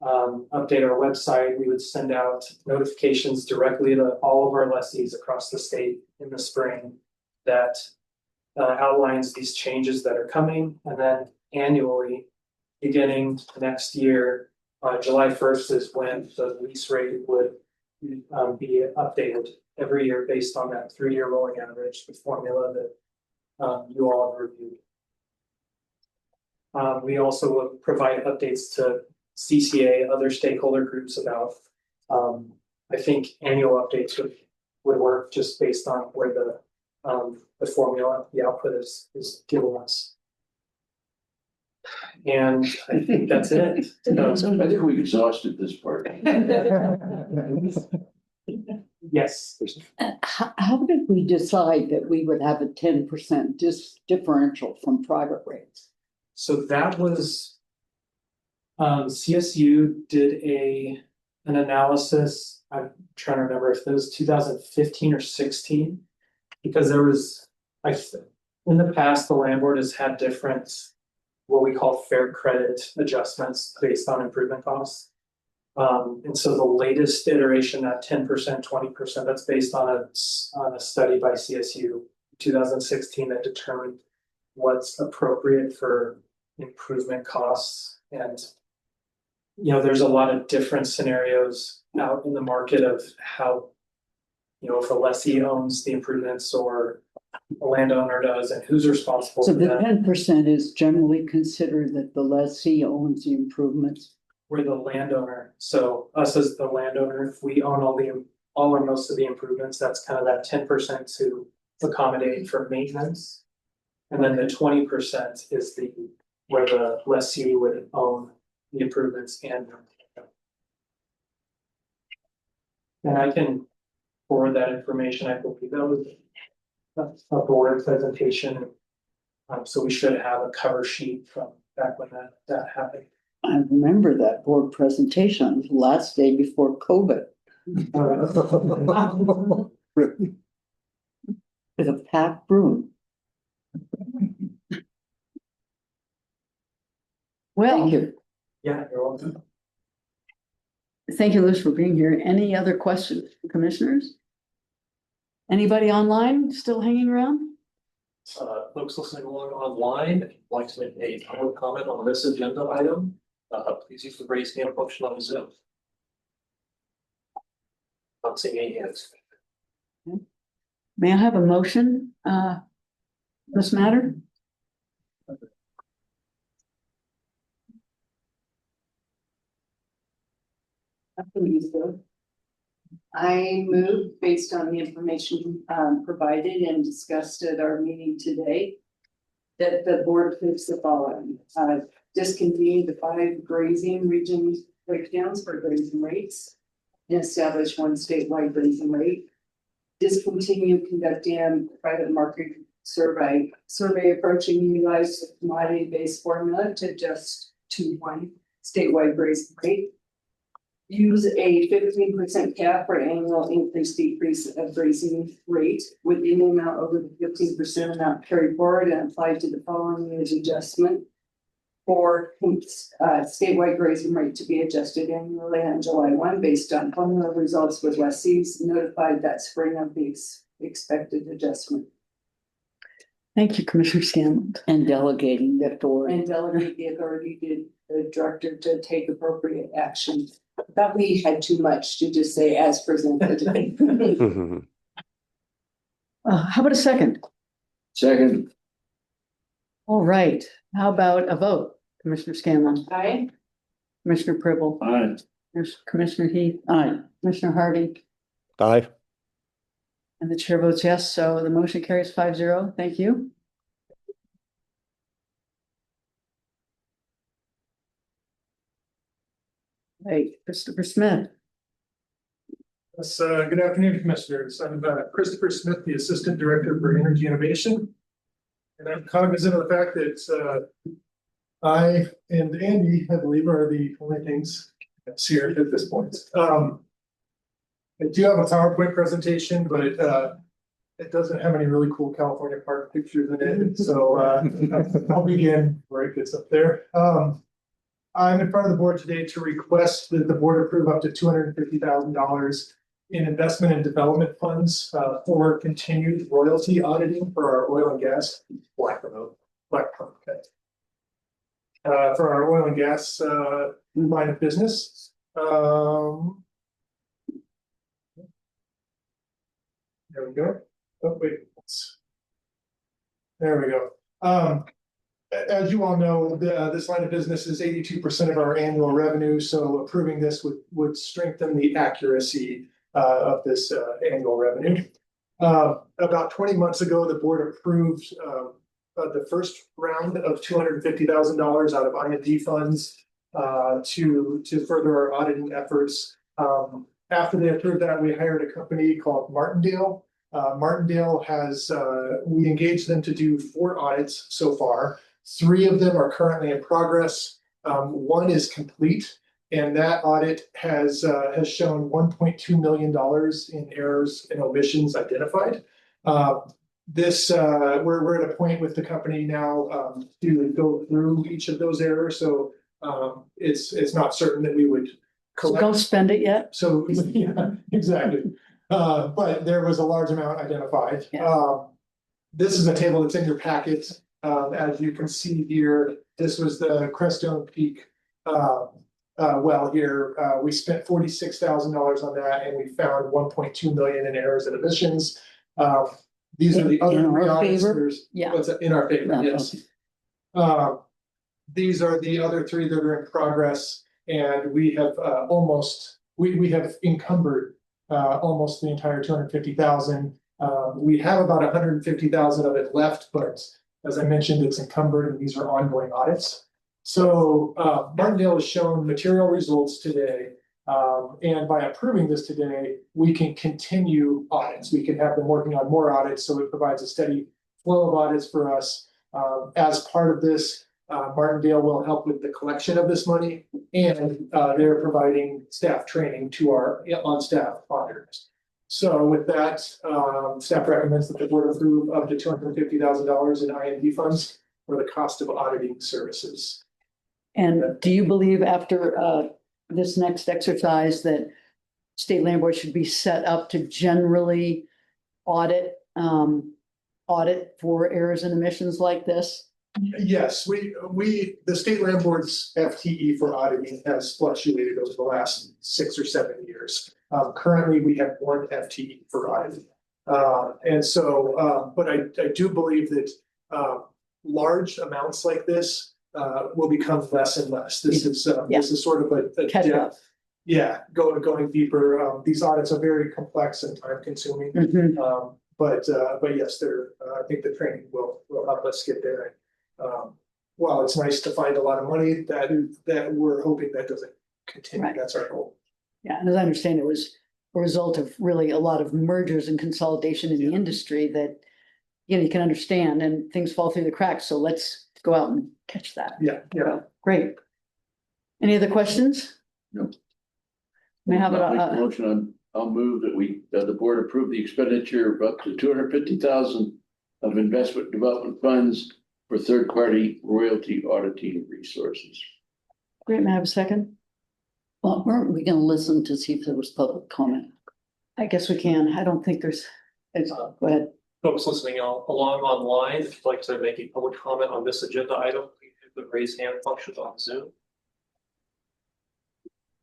update our website. We would send out notifications directly to all of our lessees across the state in the spring that outlines these changes that are coming. And then annually, beginning next year, July 1st is when the lease rate would be updated every year based on that 3-year rolling average, the formula that you all have reviewed. We also will provide updates to CCA, other stakeholder groups about, I think annual updates would work just based on where the formula, the output is giving us. And I think that's it. I think we exhausted this part. Yes. How did we decide that we would have a 10% differential from private rates? So that was, CSU did an analysis. I'm trying to remember if it was 2015 or 16, because there was, in the past, the land board has had different, what we call fair credit adjustments based on improvement costs. And so the latest iteration, that 10%, 20%, that's based on a study by CSU 2016 that determined what's appropriate for improvement costs. And there's a lot of different scenarios out in the market of how, if a lessee owns the improvements or a landowner does, and who's responsible So for the that. 10% is generally considered that the lessee owns the improvements. We're the landowner. So us as the landowner, if we own all or most of the improvements, that's kind of that 10% to accommodate for maintenance. And then the 20% is where the lessee would own the improvements and I can forward that information. I believe that was a board presentation. So we should have a cover sheet from back when that happened. I remember that board presentation, the last day before COVID. With a packed room. Well, Thank you. Yeah, you're welcome. Thank you, Liz, for being here. Any other questions, commissioners? Anybody online still hanging around? Folks listening along online, if you'd like to make a public comment on this agenda item, please use the raise hand function on Zoom. Not seeing any hands. May I have a motion, this matter? I move based on the information provided and discussed at our meeting today, that the board approves the following: discontinue the 5 grazing region breakdowns for grazing rates and establish one statewide grazing rate. Discontinue conducting private market survey approaching utilize the commodity based formula to just to one statewide grazing rate. use a 15% cap for annual increase decrease of grazing rate within the amount over the 15% amount carried forward and applied to the following year's adjustment. For statewide grazing rate to be adjusted annually on July 1 based on formula results with lessees notified that spring of the expected adjustment. Thank you, Commissioner Scanlon. And delegating the authority. And delegate the authority to the director to take appropriate action. I thought we had too much to just say as presented. How about a second? Second. All right, how about a vote? Commissioner Scanlon. Aye. Commissioner Pribble. Aye. Commissioner Heath. Aye. Commissioner Harvey. Aye. And the chair votes yes, so the motion carries 5-0. Thank you. Right, Christopher Smith. Yes, good afternoon, Commissioners. I'm Christopher Smith, the Assistant Director for Energy Innovation. And I'm cognizant of the fact that I and Andy, I believe, are the only things that's here at this point. I do have a PowerPoint presentation, but it doesn't have any really cool California park pictures in it. So I'll begin where it gets up there. I'm in front of the board today to request that the board approve up to $250,000 in investment and development funds for continued royalty auditing for our oil and gas for our oil and gas line of business. There we go. Oh, wait. There we go. As you all know, this line of business is 82% of our annual revenue, so approving this would strengthen the accuracy of this annual revenue. About 20 months ago, the board approved the first round of $250,000 out of I&D funds to further our auditing efforts. After they approved that, we hired a company called Martindale. Martindale has, we engaged them to do 4 audits so far. 3 of them are currently in progress. 1 is complete, and that audit has shown $1.2 million in errors and omissions identified. We're at a point with the company now to go through each of those errors. So it's not certain that we would collect. So don't spend it yet. So yeah, exactly. But there was a large amount identified. Yeah. This is a table that's in your packet. As you can see here, this was the Crestone Peak well here. We spent $46,000 on that, and we found 1.2 million in errors and omissions. These are the other 3 audits. Yeah. What's in our favor? Yes. These are the other 3 that are in progress, and we have we have encumbered almost the entire 250,000. We have about 150,000 of it left, but as I mentioned, it's encumbered, and these are ongoing audits. So Martindale has shown material results today, and by approving this today, we can continue audits. We can have them working on more audits, so it provides a steady flow of audits for us. As part of this, Martindale will help with the collection of this money, and they're providing staff training to our on-staff auditors. So with that, staff recommends that the board approve up to $250,000 in I&D funds for the cost of auditing services. And do you believe after this next exercise that state land board should be set up to generally audit for errors and omissions like this? Yes, the state land board's FTE for auditing has fluctuated over the last 6 or 7 years. Currently, we have 1 FTE for auditing. And so, but I do believe that large amounts like this will become less and less. This is sort of a catch up. Yeah, going deeper. These audits are very complex and time consuming. But yes, I think the training will help us get there. While it's nice to find a lot of money, that we're hoping that doesn't continue. Right. That's our goal. Yeah, and as I understand, it was a result of really a lot of mergers and consolidation in the industry that, you can understand, and things fall through the cracks. So let's go out and catch that. Yeah. So, great. Any other questions? No. May I have I'll make a a, motion, I'll move that the board approve the expenditure of up to 250,000 of investment development funds for third-party royalty auditing resources. great, may I have a second? Well, weren't we gonna listen to see if there was public comment? I guess we can. I don't think there's, go ahead. Folks listening along online, if you'd like to make a public comment on this agenda item, please use the raise hand function on Zoom.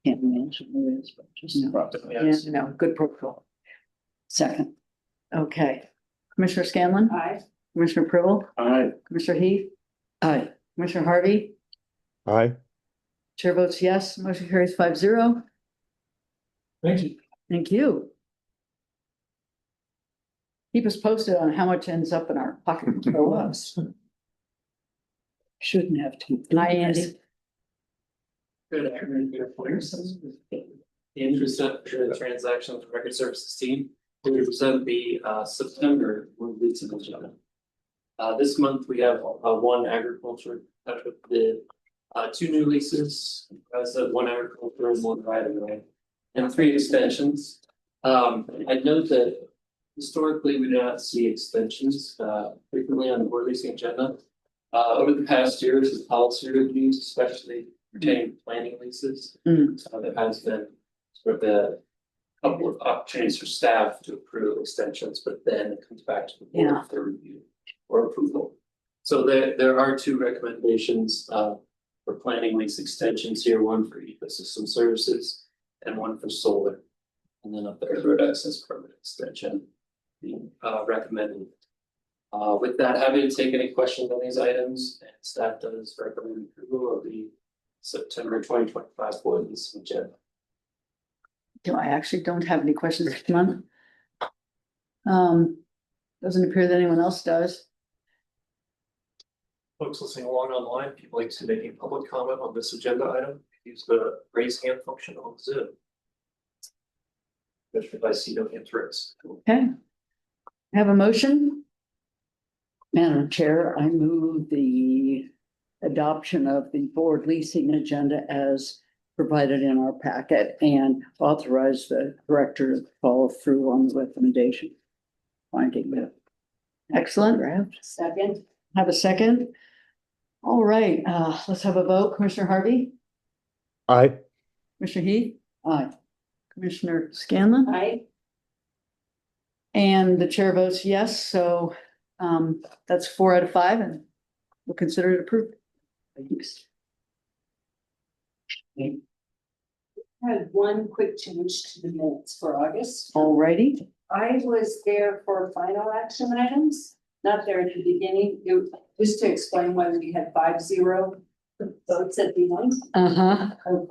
Can't imagine who is, but just. Yeah, no, good protocol. Second. Okay. Commissioner Scanlon? Aye. Commissioner Privel? Aye. Commissioner Heath? Aye. Commissioner Harvey? Aye. Chair votes yes, motion carries 5-0. Thank you. Thank you. Keep us posted on how much ends up in our pocket for us. Shouldn't have to. Hi, Andy. Good afternoon, the interest of transactions record services team. We present the September leasing agenda. This month we have one agriculture with the two new leases, one agriculture and one right of way, and 3 extensions. I note that historically we do not see extensions frequently on the board leasing agenda. Over the past years, as policy reviews, especially pertaining to planning leases, there has been sort of a couple of opportunities for staff to approve extensions, but then it comes back to the board for review or approval. So there are 2 recommendations for planning lease extensions here, one for ecosystem services and one for solar. And then a third road access permit extension being recommended. With that, happy to take any questions on these items, and staff does recommend approval of the September 2025 board leasing agenda. I actually don't have any questions this month. Doesn't appear that anyone else does. Folks listening along online, if you'd like to make a public comment on this agenda item, use the raise hand function on Zoom. If I see no hands raised. Okay. I have a motion. Madam Chair, I move the adoption of the board leasing agenda as provided in our packet and authorize the director to follow through on the recommendation. Finding that. Excellent. Second. Have a second. All right, let's have a vote. Commissioner Harvey? Aye. Commissioner Heath? Aye. Commissioner Scanlon? Aye. And the chair votes yes, so that's 4 out of 5 and we'll consider it approved. Thanks. I had one quick change to the minutes for August. All righty. I was there for final action items, not there at the beginning, just to explain why we had 5-0 votes at the end. Or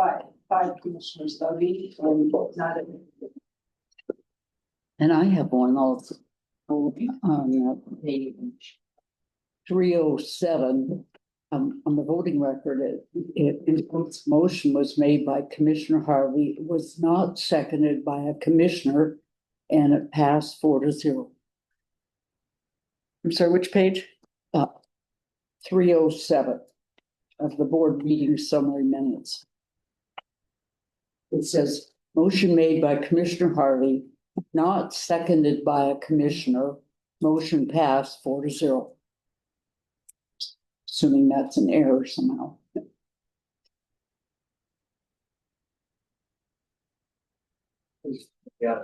five commissioners voting and not at. And I have one also on page 307. On the voting record, its motion was made by Commissioner Harvey. It was not seconded by a commissioner, and it passed 4-0. I'm sorry, which page? 307 of the board meeting summary minutes. It says, motion made by Commissioner Harvey, not seconded by a commissioner, motion passed 4-0. Assuming that's an error somehow. Yeah.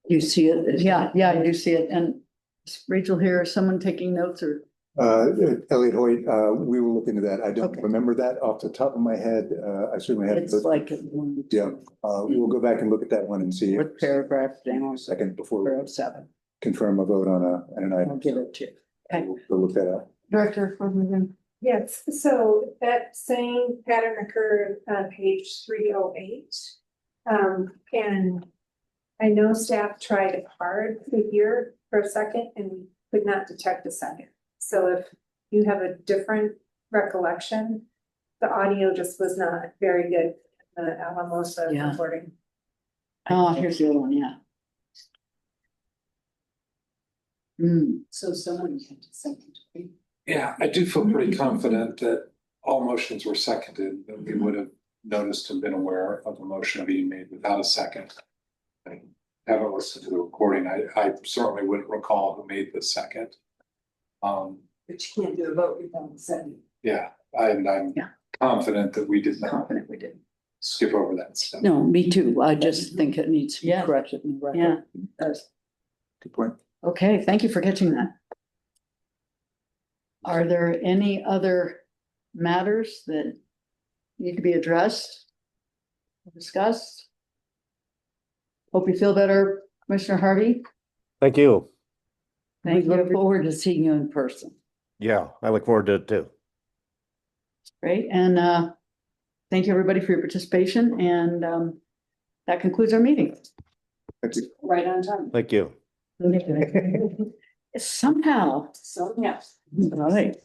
You see it? Yeah, I do see it. And is Rachel here, is someone taking notes or? Elliot Hoyt, we will look into that. I don't remember that off the top of my head. I certainly had. It's like. Yeah, we'll go back and look at that one and see. What paragraph down? Second before. Paragraph 7. Confirm a vote on an item. I'll give it to you. Okay. We'll look that up. Director. Yes, so that same pattern occurred on page 308. And I know staff tried hard to hear for a second and we could not detect a second. So if you have a different recollection, the audio just was not very good. Alamosa recording. Oh, here's the other one, yeah. So someone had to second. Yeah, I do feel pretty confident that all motions were seconded, then we would have noticed and been aware of a motion being made without a second. And haven't listened to the recording. I certainly wouldn't recall who made the second. But you can't do a vote without a second. Yeah, I'm confident that we did not Confident we did. skip over that step. No, me too. I just think it needs to be Yeah. corrected in the record. Yeah, it does. Good point. Okay, thank you for catching that. Are there any other matters that need to be addressed? Discussed? Hope you feel better, Commissioner Harvey. Thank you. Thank We you. look forward to seeing you in person. Yeah, I look forward to it too. Great, and thank you, everybody, for your participation, and that concludes our meeting. Right on time. Thank you. Somehow. So, yes. All right.